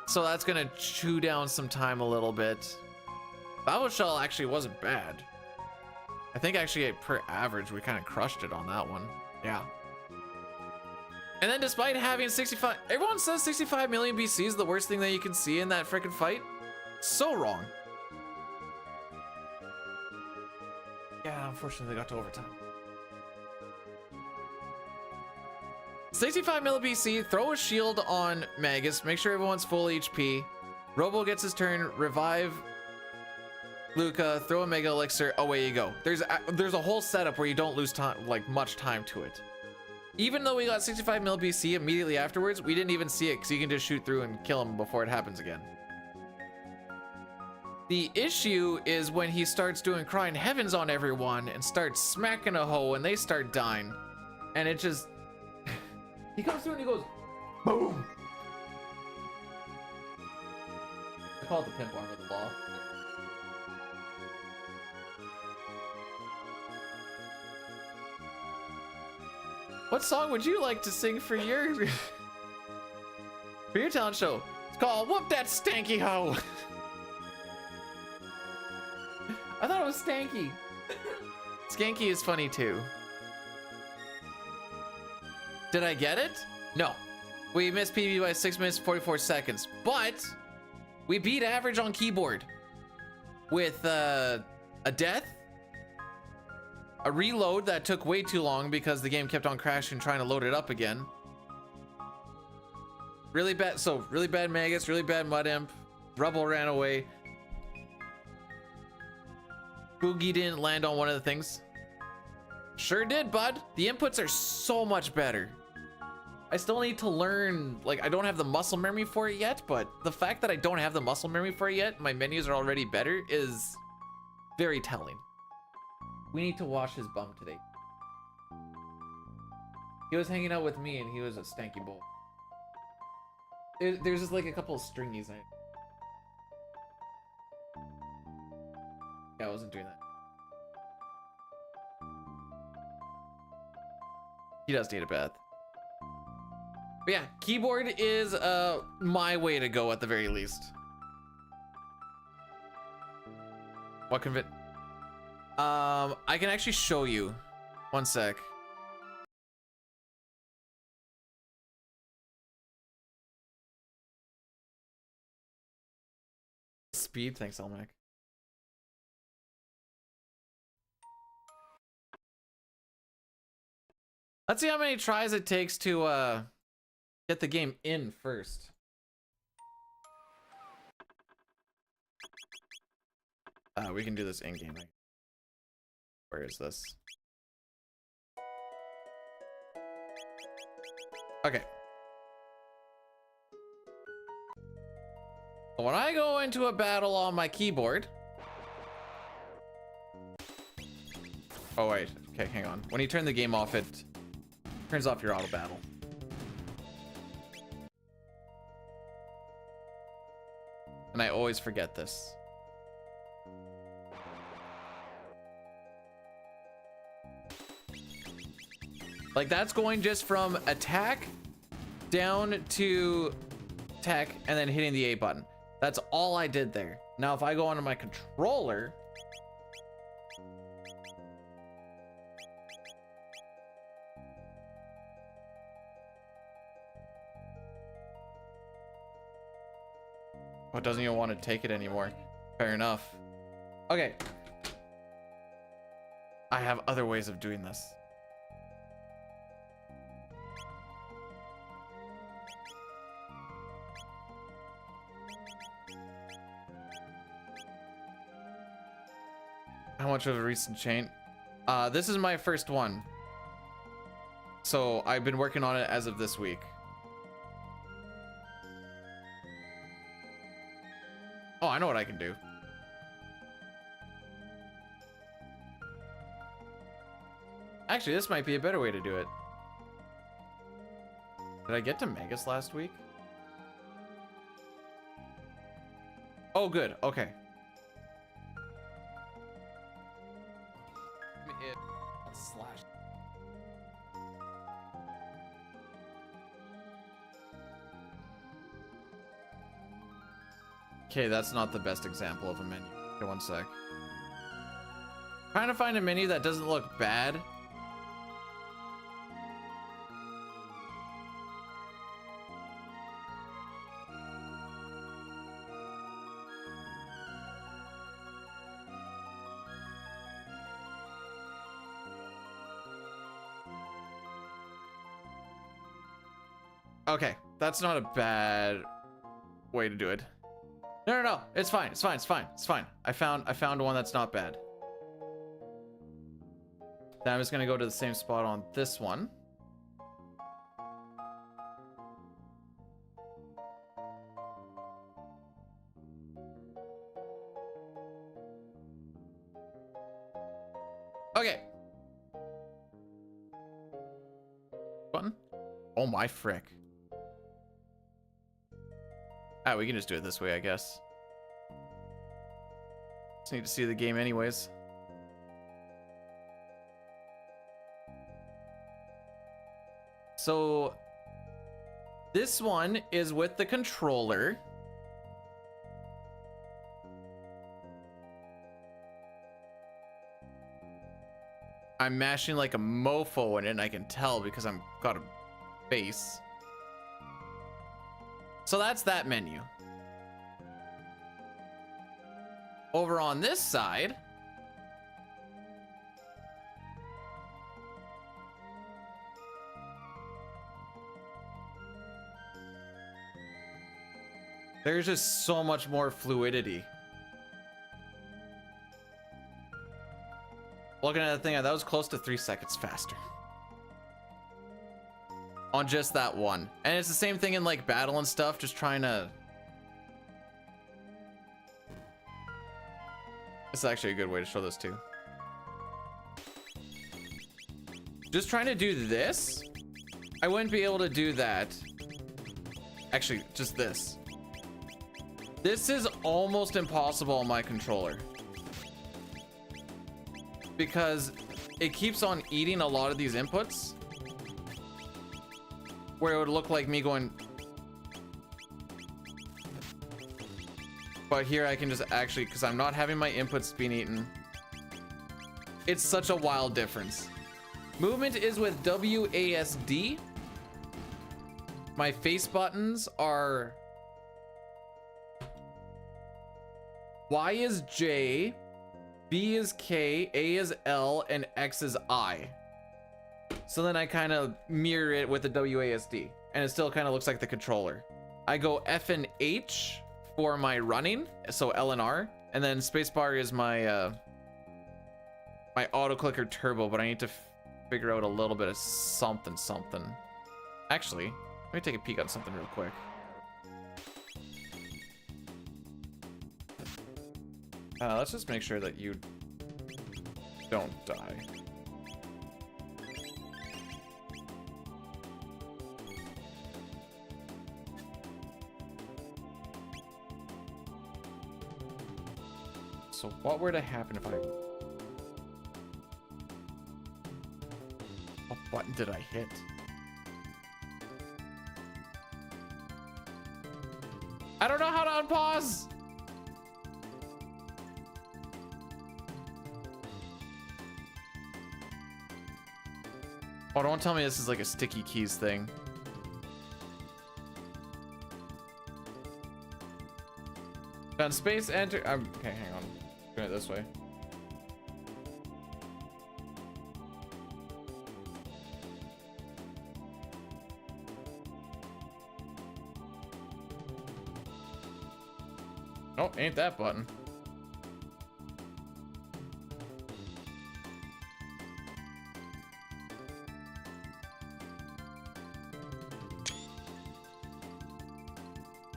So that's gonna chew down some time a little bit. Battle Shell actually wasn't bad. I think actually per average, we kind of crushed it on that one. Yeah. And then despite having 65, everyone says 65 million BC is the worst thing that you can see in that freaking fight. So wrong. Yeah, unfortunately they got to overtime. 65 mil BC, throw a shield on Magus, make sure everyone's full HP. Robo gets his turn, revive Luca, throw a Mega Elixir, away you go. There's a whole setup where you don't lose time, like much time to it. Even though we got 65 mil BC immediately afterwards, we didn't even see it because you can just shoot through and kill him before it happens again. The issue is when he starts doing crying heavens on everyone and starts smacking a hoe and they start dying. And it just... he comes through and he goes, boom! I call it the pimp arm of the law. What song would you like to sing for your for your talent show? It's called Whoop That Stanky Hoe. I thought it was Stanky. Skanky is funny too. Did I get it? No. We missed PB by 6 minutes 44 seconds, but we beat average on keyboard with a death, a reload that took way too long because the game kept on crashing trying to load it up again. Really bad, so really bad Magus, really bad Mud Imp. Rubble ran away. Boogie didn't land on one of the things. Sure did, bud. The inputs are so much better. I still need to learn, like, I don't have the muscle memory for it yet, but the fact that I don't have the muscle memory for it yet, my menus are already better, is very telling. We need to wash his bum today. He was hanging out with me and he was a stanky boy. There's just like a couple of stringies in it. Yeah, I wasn't doing that. He does need a bath. But yeah, keyboard is my way to go at the very least. What convert? I can actually show you. One sec. Speed, thanks, Elmac. Let's see how many tries it takes to get the game in first. We can do this in game. Where is this? Okay. When I go into a battle on my keyboard. Oh wait, okay, hang on. When you turn the game off, it turns off your auto battle. And I always forget this. Like, that's going just from attack down to attack and then hitting the A button. That's all I did there. Now, if I go onto my controller, oh, it doesn't even want to take it anymore. Fair enough. Okay. I have other ways of doing this. How much of a recent change? This is my first one. So I've been working on it as of this week. Oh, I know what I can do. Actually, this might be a better way to do it. Did I get to Magus last week? Oh, good. Okay. Slash. Okay, that's not the best example of a menu. Okay, one sec. Trying to find a menu that doesn't look bad. Okay, that's not a bad way to do it. No, it's fine. It's fine. It's fine. It's fine. I found one that's not bad. Then I'm just gonna go to the same spot on this one. Okay. Button. Oh my frick. Ah, we can just do it this way, I guess. Just need to see the game anyways. So this one is with the controller. I'm mashing like a mofo in it, and I can tell because I'm got a base. So that's that menu. Over on this side, there's just so much more fluidity. Looking at the thing, that was close to 3 seconds faster. On just that one. And it's the same thing in like battle and stuff, just trying to... This is actually a good way to show this too. Just trying to do this, I wouldn't be able to do that. Actually, just this. This is almost impossible on my controller. Because it keeps on eating a lot of these inputs. Where it would look like me going... But here I can just actually, because I'm not having my inputs being eaten. It's such a wild difference. Movement is with WASD. My face buttons are... Y is J, B is K, A is L, and X is I. So then I kind of mirror it with the WASD, and it still kind of looks like the controller. I go F and H for my running, so L and R, and then spacebar is my my auto clicker turbo, but I need to figure out a little bit of something. Actually, let me take a peek on something real quick. Let's just make sure that you don't die. So what were to happen if I... What button did I hit? I don't know how to unpause! Oh, don't tell me this is like a sticky keys thing. Done space enter. Okay, hang on. Doing it this way. Oh, ain't that button.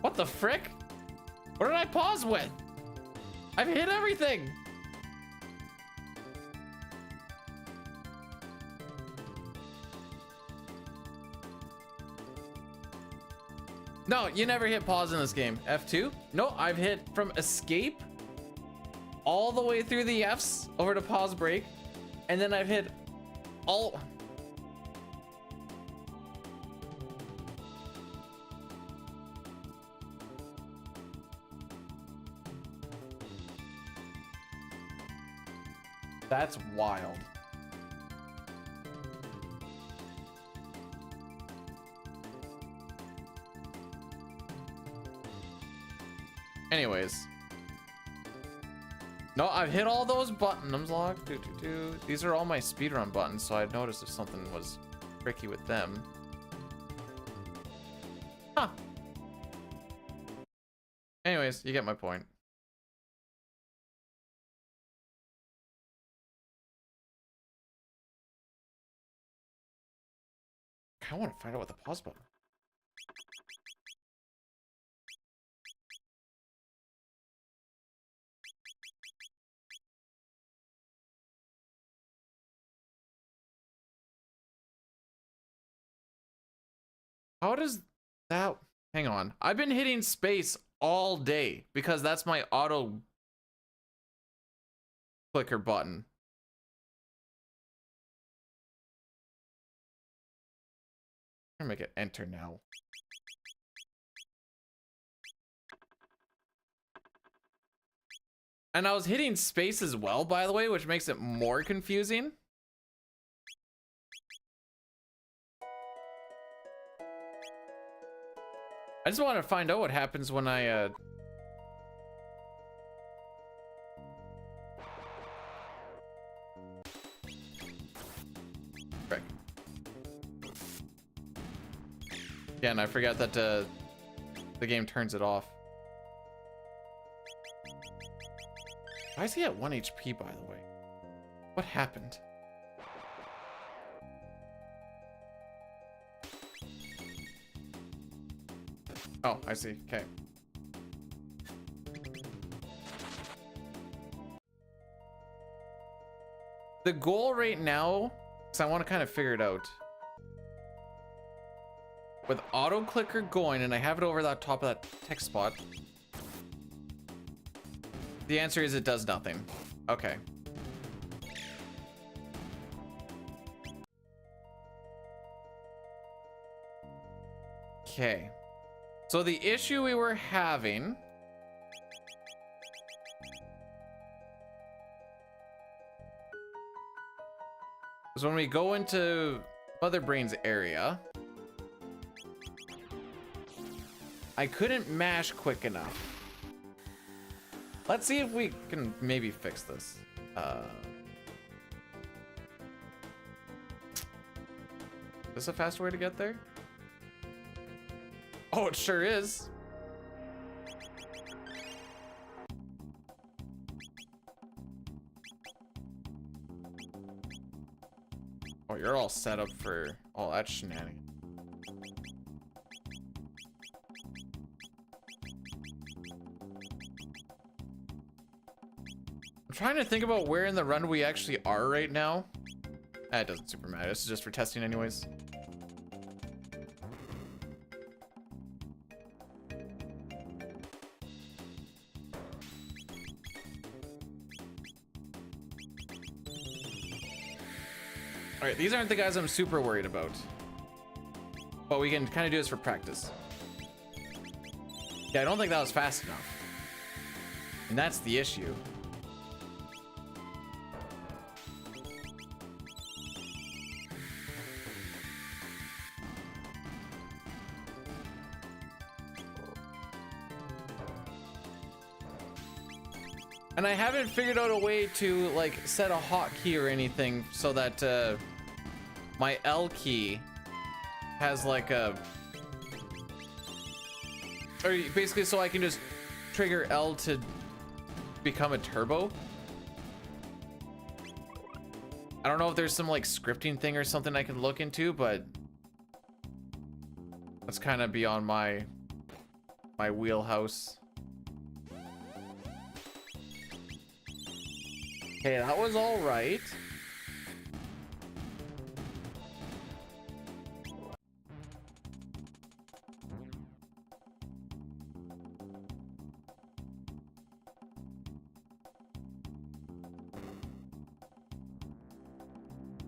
What the frick? What did I pause with? I've hit everything. No, you never hit pause in this game. F2? No, I've hit from escape all the way through the Fs over to pause break, and then I've hit all... That's wild. Anyways. No, I've hit all those buttons. Lock. These are all my speedrun buttons, so I'd notice if something was tricky with them. Huh. Anyways, you get my point. I want to find out what the pause button. How does that... Hang on. I've been hitting space all day because that's my auto clicker button. I'm gonna make it enter now. And I was hitting space as well, by the way, which makes it more confusing. I just want to find out what happens when I Frick. Yeah, and I forgot that the game turns it off. Why is he at 1 HP, by the way? What happened? Oh, I see. Okay. The goal right now, because I want to kind of figure it out. With auto clicker going, and I have it over that top of that text spot. The answer is it does nothing. Okay. Okay. So the issue we were having is when we go into Mother Brain's area, I couldn't mash quick enough. Let's see if we can maybe fix this. Is this a faster way to get there? Oh, it sure is. Oh, you're all set up for all that shenanigans. I'm trying to think about where in the run we actually are right now. It doesn't super matter. This is just for testing anyways. All right, these aren't the guys I'm super worried about, but we can kind of do this for practice. Yeah, I don't think that was fast enough, and that's the issue. And I haven't figured out a way to like set a hotkey or anything so that my L key has like a, or basically so I can just trigger L to become a turbo. I don't know if there's some like scripting thing or something I can look into, but that's kind of beyond my wheelhouse. Okay, that was all right.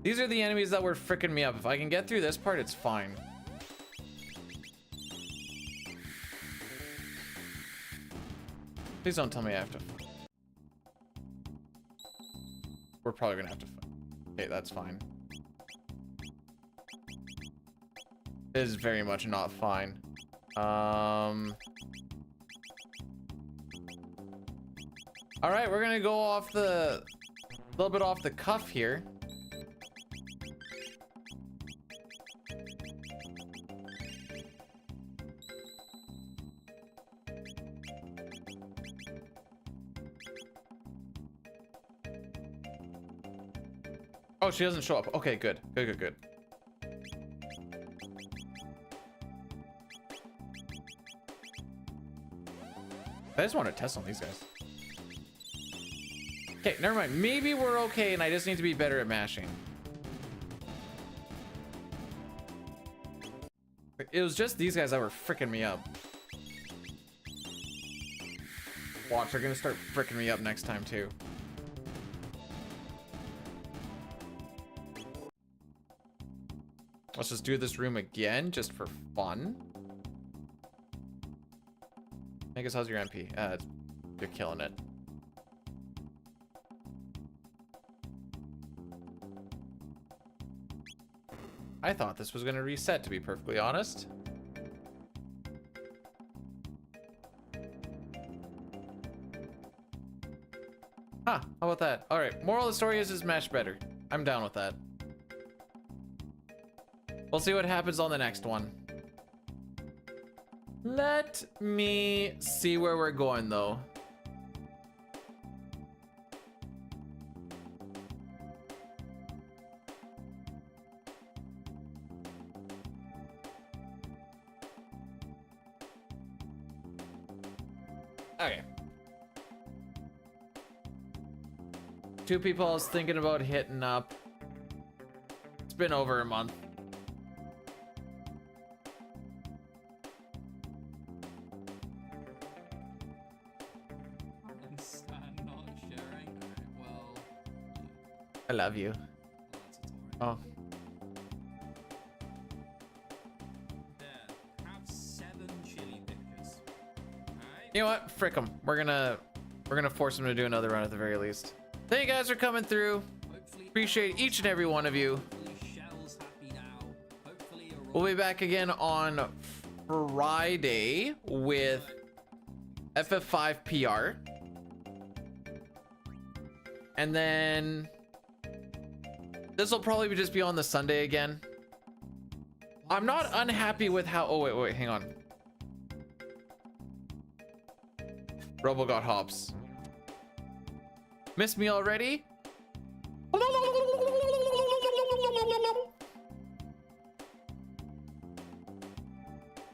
These are the enemies that were fricking me up. If I can get through this part, it's fine. Please don't tell me I have to. We're probably gonna have to fight. Okay, that's fine. It is very much not fine. All right, we're gonna go off the, a little bit off the cuff here. Oh, she doesn't show up. Okay, good. Good. I just want to test on these guys. Okay, never mind. Maybe we're okay and I just need to be better at mashing. It was just these guys that were freaking me up. Watch, they're gonna start freaking me up next time too. Let's just do this room again, just for fun. I guess how's your MP? You're killing it. I thought this was gonna reset, to be perfectly honest. Huh, how about that? All right, moral of the story is mash better. I'm down with that. We'll see what happens on the next one. Let me see where we're going though. Okay. Two people I was thinking about hitting up. It's been over a month. Not sharing. Alright, well. I love you. Well, Oh. there. Have 7 chili pickers. Alright. You know what? Frick them. We're gonna force them to do another run at the very least. Thank you guys for coming through. Hopefully, Appreciate each and every one of you. hopefully Shell's happy now. Hopefully you're We'll be back again on Friday with FF5 PR. And then this will probably just be on the Sunday again. I'm not unhappy with how... Oh, wait, hang on. Robo got hops. Missed me already?